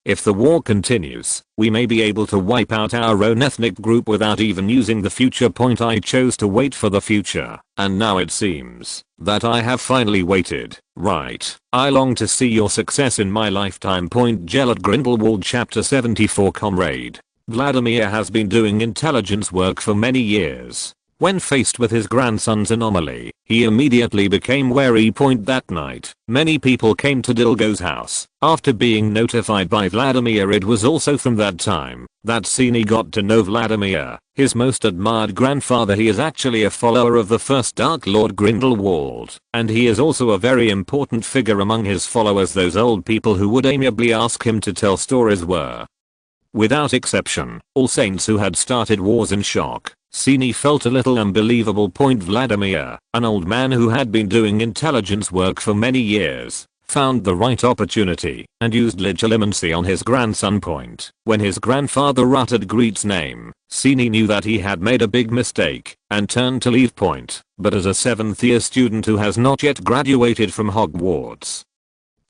[SPEAKER 1] If the war continues, we may be able to wipe out our own ethnic group without even using the future. I chose to wait for the future, and now it seems that I have finally waited. Right. I long to see your success in my lifetime. Gellert Grindelwald Chapter 74. Comrade Vladimir has been doing intelligence work for many years. When faced with his grandson's anomaly, he immediately became wary. That night, many people came to Dilgo's house. After being notified by Vladimir, it was also from that time that Sani got to know Vladimir, his most admired grandfather. He is actually a follower of the first Dark Lord Grindelwald, and he is also a very important figure among his followers. Those old people who would amiably ask him to tell stories were, without exception, all saints who had started wars in shock. Sani felt a little unbelievable. Vladimir, an old man who had been doing intelligence work for many years, found the right opportunity and used legitimacy on his grandson. When his grandfather uttered Grete's name, Sani knew that he had made a big mistake and turned to leave. But as a 7th year student who has not yet graduated from Hogwarts,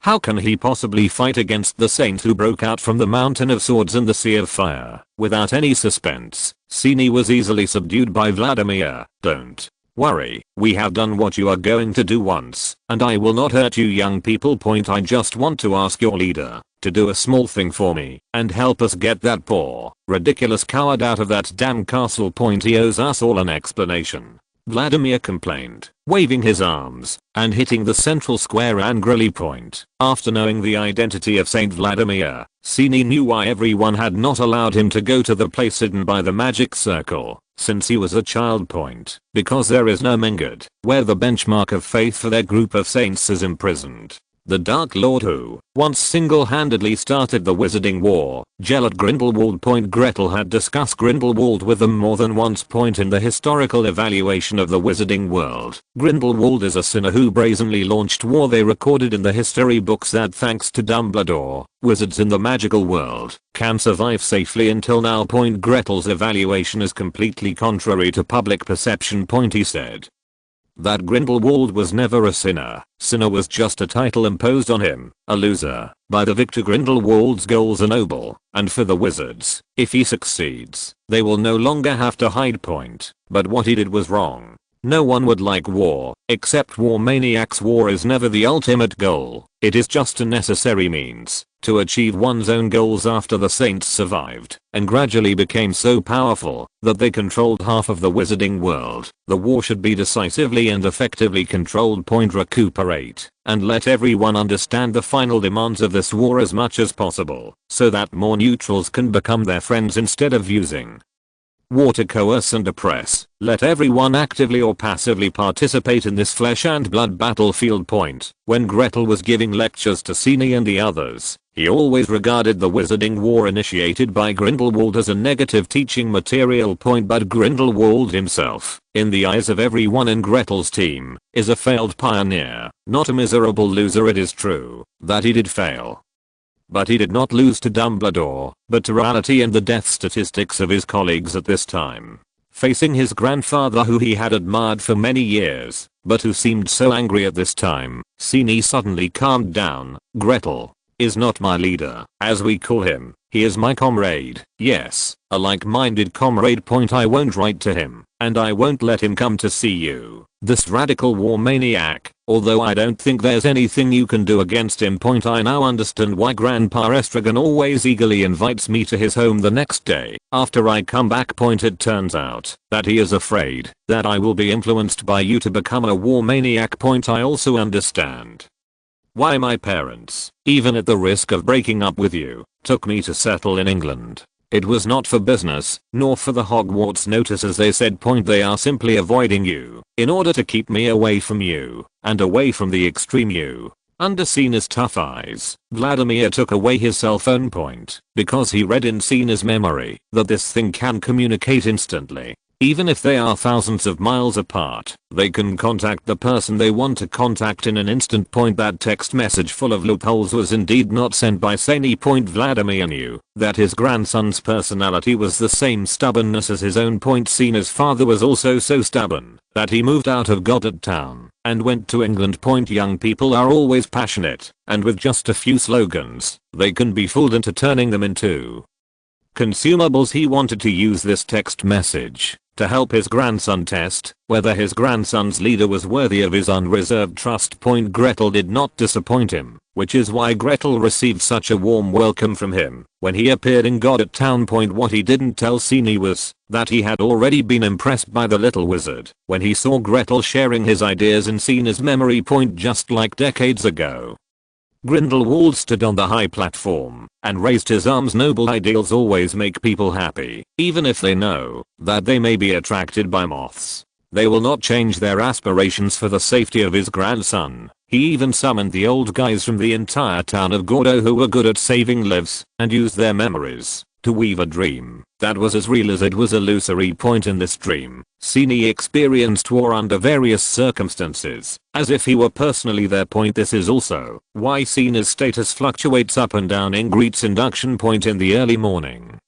[SPEAKER 1] how can he possibly fight against the saint who broke out from the Mountain of Swords and the Sea of Fire? Without any suspense, Sani was easily subdued by Vladimir. Don't worry, we have done what you are going to do once, and I will not hurt you young people. I just want to ask your leader to do a small thing for me and help us get that poor, ridiculous coward out of that damn castle. He owes us all an explanation, Vladimir complained, waving his arms and hitting the central square angrily. After knowing the identity of Saint Vladimir, Sani knew why everyone had not allowed him to go to the place hidden by the magic circle since he was a child. Because there is no Mengad, where the benchmark of faith for their group of saints is imprisoned. The Dark Lord who once single-handedly started the Wizarding War, Gellert Grindelwald. Gretel had discussed Grindelwald with them more than once. In the historical evaluation of the Wizarding world, Grindelwald is a sinner who brazenly launched war. They recorded in the history books that thanks to Dumbledore, wizards in the magical world can survive safely until now. Gretel's evaluation is completely contrary to public perception. He said that Grindelwald was never a sinner. Sinner was just a title imposed on him, a loser, by the victor. Grindelwald's goals are noble, and for the wizards, if he succeeds, they will no longer have to hide. But what he did was wrong. No one would like war, except war maniacs. War is never the ultimate goal, it is just a necessary means to achieve one's own goals. After the saints survived and gradually became so powerful that they controlled half of the wizarding world, the war should be decisively and effectively controlled. Recuperate and let everyone understand the final demands of this war as much as possible, so that more neutrals can become their friends instead of using war to coerce and oppress. Let everyone actively or passively participate in this flesh and blood battlefield. When Gretel was giving lectures to Sani and the others, He always regarded the wizarding war initiated by Grindelwald as a negative teaching material point, but Grindelwald himself, in the eyes of everyone in Gretel's team, is a failed pioneer, not a miserable loser. It is true that he did fail, but he did not lose to Dumbledore, but to reality and the death statistics of his colleagues at this time. Facing his grandfather, who he had admired for many years, but who seemed so angry at this time, Synopsis suddenly calmed down. Gretel is not my leader, as we call him. He is my comrade. Yes, a like-minded comrade. I won't write to him, and I won't let him come to see you, this radical war maniac, although I don't think there's anything you can do against him. I now understand why Grandpa Estragon always eagerly invites me to his home the next day after I come back. It turns out that he is afraid that I will be influenced by you to become a war maniac. I also understand why my parents, even at the risk of breaking up with you, took me to settle in England. It was not for business, nor for the Hogwarts notice, as they said. They are simply avoiding you, in order to keep me away from you, and away from the extreme you. Under Sina's tough eyes, Vladimir took away his cell phone because he read in Sina's memory that this thing can communicate instantly. Even if they are thousands of miles apart, they can contact the person they want to contact in an instant. That text message full of loopholes was indeed not sent by Sani. Vladimir knew that his grandson's personality was the same stubbornness as his own. Sina's father was also so stubborn that he moved out of Goddard Town and went to England. Young people are always passionate, and with just a few slogans, they can be fooled into turning them into consumables. He wanted to use this text message to help his grandson test whether his grandson's leader was worthy of his unreserved trust. Gretel did not disappoint him, which is why Gretel received such a warm welcome from him when he appeared in Goddard Town. What he didn't tell Sini was that he had already been impressed by the little wizard when he saw Gretel sharing his ideas in Sina's memory. Just like decades ago, Grindelwald stood on the high platform and raised his arms. Noble ideals always make people happy, even if they know that they may be attracted by moths. They will not change their aspirations for the safety of his grandson. He even summoned the old guys from the entire town of Gordo who were good at saving lives and used their memories to weave a dream that was as real as it was illusory. In this dream, Sini experienced war under various circumstances, as if he were personally there. This is also why Sina's status fluctuates up and down in Grete's induction. In the early morning,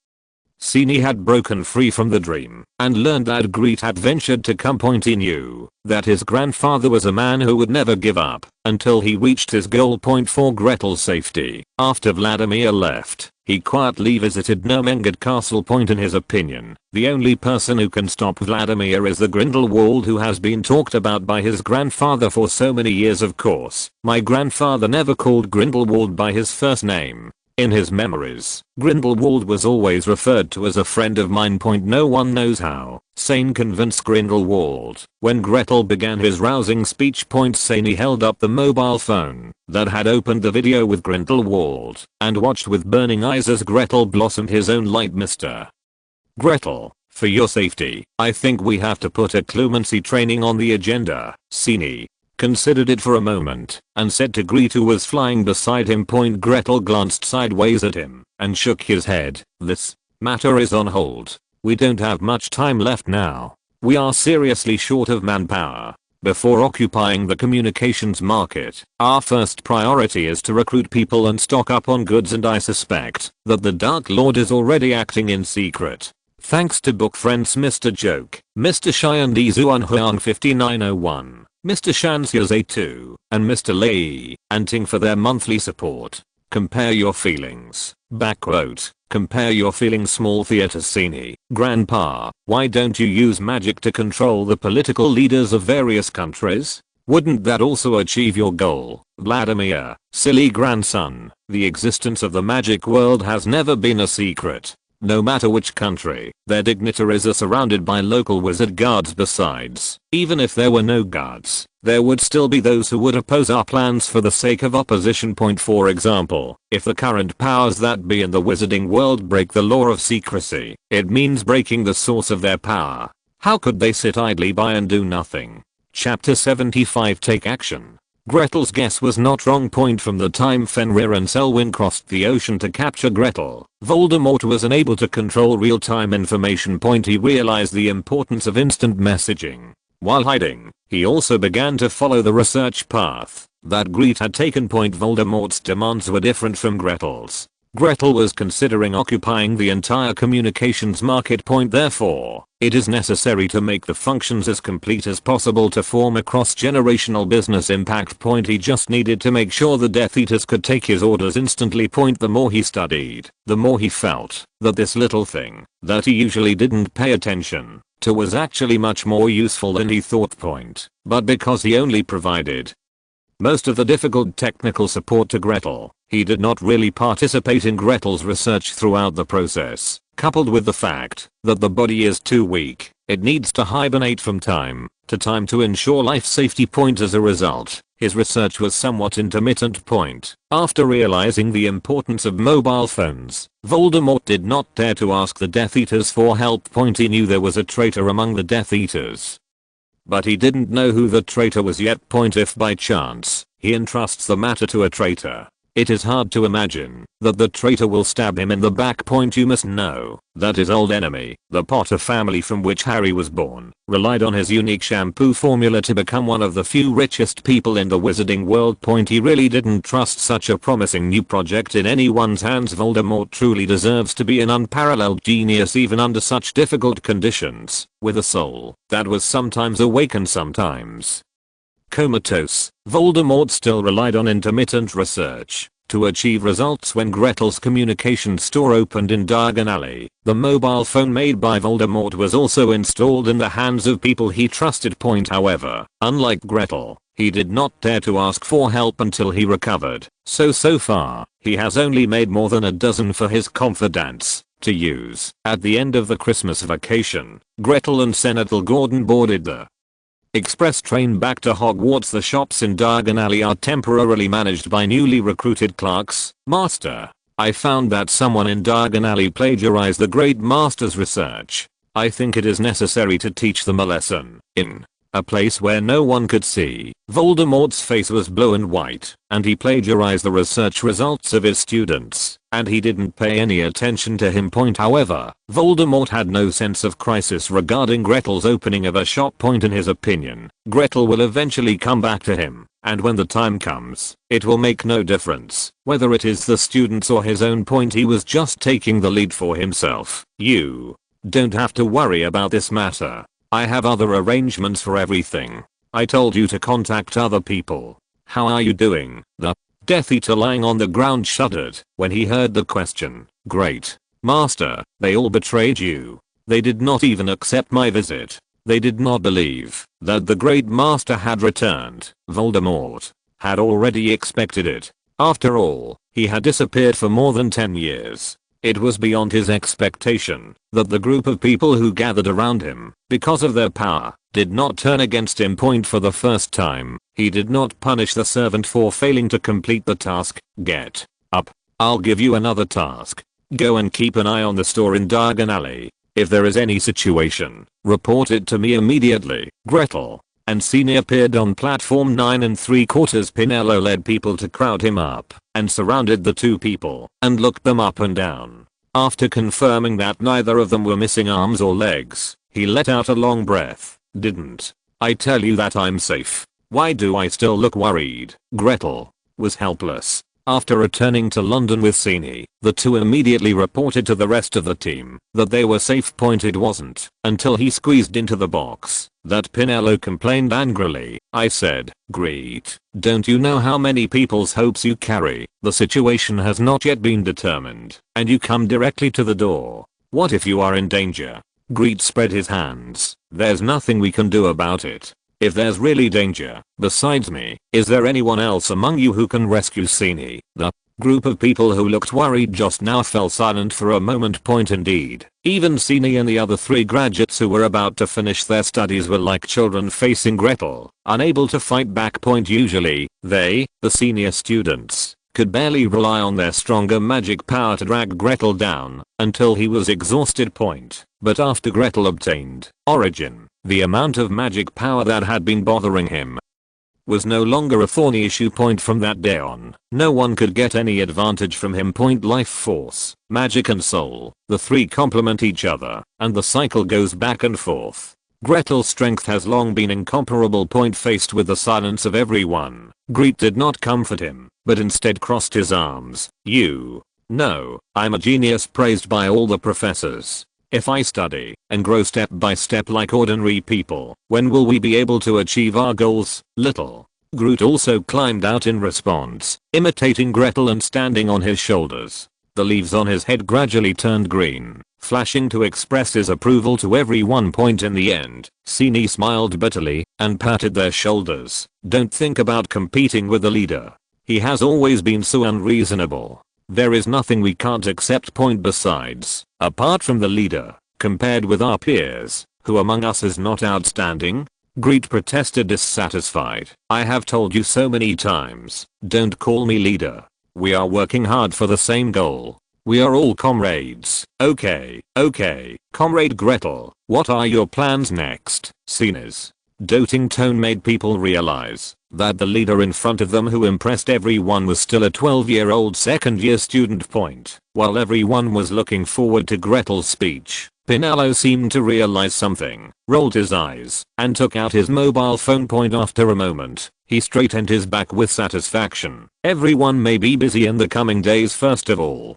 [SPEAKER 1] Sini had broken free from the dream and learned that Grete had ventured to come. He knew that his grandfather was a man who would never give up until he reached his goal. For Gretel's safety, after Vladimir left, he quietly visited Nurmengard Castle. In his opinion, the only person who can stop Vladimir is the Grindelwald who has been talked about by his grandfather for so many years. Of course, my grandfather never called Grindelwald by his first name. In his memories, Grindelwald was always referred to as a friend of mine. No one knows how Sane convinced Grindelwald when Gretel began his rousing speech. Sane held up the mobile phone that had opened the video with Grindelwald and watched with burning eyes as Gretel blossomed his own light. Mr. Gretel, for your safety, I think we have to put a clemency training on the agenda. Sini considered it for a moment and said to Grete, who was flying beside him. Gretel glanced sideways at him and shook his head. This matter is on hold. We don't have much time left now. We are seriously short of manpower. Before occupying the communications market, our first priority is to recruit people and stock up on goods, and I suspect that the Dark Lord is already acting in secret. Thanks to book friends Mr. Joke, Mr. Cheyenne Zuan Huang 5901. Mr. Shansiaze 2, and Mr. Lei, and Ting for their monthly support. Compare your feelings. Backquote. Compare your feelings. Small theater. Sini. Grandpa, why don't you use magic to control the political leaders of various countries? Wouldn't that also achieve your goal? Vladimir, silly grandson, the existence of the magic world has never been a secret. No matter which country, their dignitaries are surrounded by local wizard guards. Besides, even if there were no guards, there would still be those who would oppose our plans for the sake of opposition. For example, if the current powers that be in the wizarding world break the law of secrecy, it means breaking the source of their power. How could they sit idly by and do nothing? Chapter 75. Take action. Gretel's guess was not wrong. Point: from the time Fenrir and Selwyn crossed the ocean to capture Gretel, Voldemort was unable to control real-time information. Point: he realized the importance of instant messaging. While hiding, he also began to follow the research path that Grete had taken. Point: Voldemort's demands were different from Gretel's. Gretel was considering occupying the entire communications market. Point: therefore, it is necessary to make the functions as complete as possible to form a cross-generational business impact. Point: he just needed to make sure the Death Eaters could take his orders instantly. Point: the more he studied, the more he felt that this little thing that he usually didn't pay attention to was actually much more useful than he thought. Point: but because he only provided most of the difficult technical support to Gretel, he did not really participate in Gretel's research throughout the process. Coupled with the fact that the body is too weak, it needs to hibernate from time to time to ensure life safety. Point: as a result, his research was somewhat intermittent. Point: after realizing the importance of mobile phones, Voldemort did not dare to ask the Death Eaters for help. Point: he knew there was a traitor among the Death Eaters, but he didn't know who the traitor was yet. Point: if by chance he entrusts the matter to a traitor, it is hard to imagine that the traitor will stab him in the back. Point: you must know that his old enemy, the Potter family from which Harry was born, relied on his unique shampoo formula to become one of the few richest people in the wizarding world. Point: he really didn't trust such a promising new project in anyone's hands. Voldemort truly deserves to be an unparalleled genius even under such difficult conditions, with a soul that was sometimes awake and sometimes comatose. Voldemort still relied on intermittent research to achieve results. When Gretel's communication store opened in Diagon Alley, the mobile phone made by Voldemort was also installed in the hands of people he trusted. Point: however, unlike Gretel, he did not dare to ask for help until he recovered. So far, he has only made more than a dozen for his confidants to use. At the end of the Christmas vacation, Gretel and Senator Gordon boarded the express train back to Hogwarts. The shops in Diagon Alley are temporarily managed by newly recruited clerks. Master, I found that someone in Diagon Alley plagiarized the Great Master's research. I think it is necessary to teach them a lesson in a place where no one could see. Voldemort's face was blue and white, and he plagiarized the research results of his students, and he didn't pay any attention to him. Point: however, Voldemort had no sense of crisis regarding Gretel's opening of a shop. Point: in his opinion, Gretel will eventually come back to him, and when the time comes, it will make no difference whether it is the students or his own. Point: he was just taking the lead for himself. You don't have to worry about this matter. I have other arrangements for everything. I told you to contact other people. How are you doing? The Death Eater lying on the ground shuddered when he heard the question. Great Master, they all betrayed you. They did not even accept my visit. They did not believe that the Great Master had returned. Voldemort had already expected it. After all, he had disappeared for more than 10 years. It was beyond his expectation that the group of people who gathered around him, because of their power, did not turn against him. Point: for the first time, he did not punish the servant for failing to complete the task. Get up. I'll give you another task. Go and keep an eye on the store in Diagon Alley. If there is any situation, report it to me immediately. Gretel and Senior appeared on platform 9 3/4. Pinello led people to crowd him up and surrounded the two people and looked them up and down. After confirming that neither of them were missing arms or legs, he let out a long breath. Didn't I tell you that I'm safe? Why do I still look worried? Gretel was helpless. After returning to London with Seni, the two immediately reported to the rest of the team that they were safe. Point: it wasn't until he squeezed into the box that Pinello complained angrily. I said, Grete, don't you know how many people's hopes you carry? The situation has not yet been determined, and you come directly to the door. What if you are in danger? Grete spread his hands. There's nothing we can do about it. If there's really danger, besides me, is there anyone else among you who can rescue Seni? The group of people who looked worried just now fell silent for a moment. Point: indeed, even Seni and the other 3 graduates who were about to finish their studies were like children facing Gretel, unable to fight back. Point: usually, they, the senior students, could barely rely on their stronger magic power to drag Gretel down until he was exhausted. Point: but after Gretel obtained Origin, the amount of magic power that had been bothering him was no longer a thorny issue. Point from that day on, no one could get any advantage from him. Point life force, magic and soul, the three complement each other, and the cycle goes back and forth. Gretel's strength has long been incomparable. Point faced with the silence of everyone, Grete did not comfort him, but instead crossed his arms. You know, I'm a genius praised by all the professors. If I study and grow step by step like ordinary people, when will we be able to achieve our goals, little? Grete also climbed out in response, imitating Gretel and standing on his shoulders. The leaves on his head gradually turned green, flashing to express his approval to everyone. Point in the end, Sini smiled bitterly and patted their shoulders. Don't think about competing with the leader. He has always been so unreasonable. There is nothing we can't accept. Point besides, apart from the leader, compared with our peers, who among us is not outstanding? Grete protested, dissatisfied. I have told you so many times, don't call me leader. We are working hard for the same goal. We are all comrades. Okay, Comrade Gretel, what are your plans next? Sina's doting tone made people realize that the leader in front of them, who impressed everyone, was still a 12-year-old second-year student. Point. While everyone was looking forward to Gretel's speech, Pinello seemed to realize something, rolled his eyes, and took out his mobile phone. Point. After a moment, he straightened his back with satisfaction. Everyone may be busy in the coming days. First of all,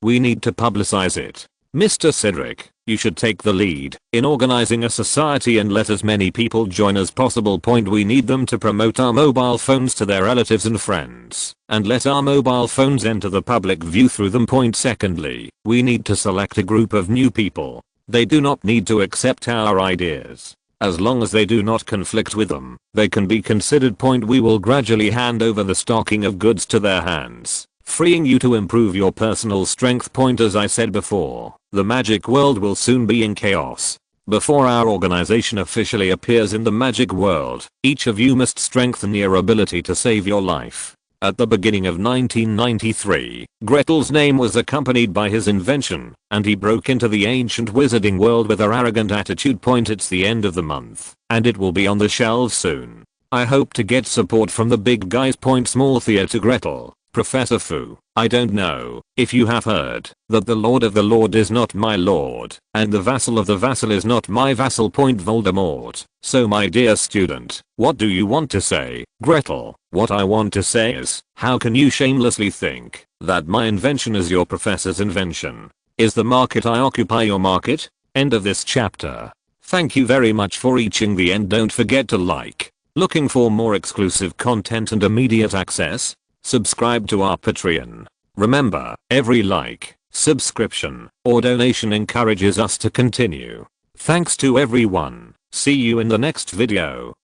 [SPEAKER 1] we need to publicize it. Mr. Cedric, you should take the lead in organizing a society and let as many people join as possible. Point. We need them to promote our mobile phones to their relatives and friends, and let our mobile phones enter the public view through them. Point. Secondly, we need to select a group of new people. They do not need to accept our ideas. As long as they do not conflict with them, they can be considered. Point. We will gradually hand over the stocking of goods to their hands, freeing you to improve your personal strength. Point. As I said before, the magic world will soon be in chaos. Before our organization officially appears in the magic world, each of you must strengthen your ability to save your life. At the beginning of 1993, Gretel's name was accompanied by his invention, and he broke into the ancient wizarding world with her arrogant attitude. Point. It's the end of the month, and it will be on the shelves soon. I hope to get support from the big guys. Point. Small Thea to Gretel. Professor Fu, I don't know if you have heard that the Lord of the Lord is not my lord, and the vassal of the vassal is not my vassal. Point. Voldemort. So my dear student, what do you want to say? Gretel, what I want to say is, how can you shamelessly think that my invention is your professor's invention? Is the market I occupy your market? End of this chapter. Thank you very much for reaching the end. Don't forget to like. Looking for more exclusive content and immediate access? Subscribe to our Patreon. Remember, every like, subscription, or donation encourages us to continue. Thanks to everyone. See you in the next video.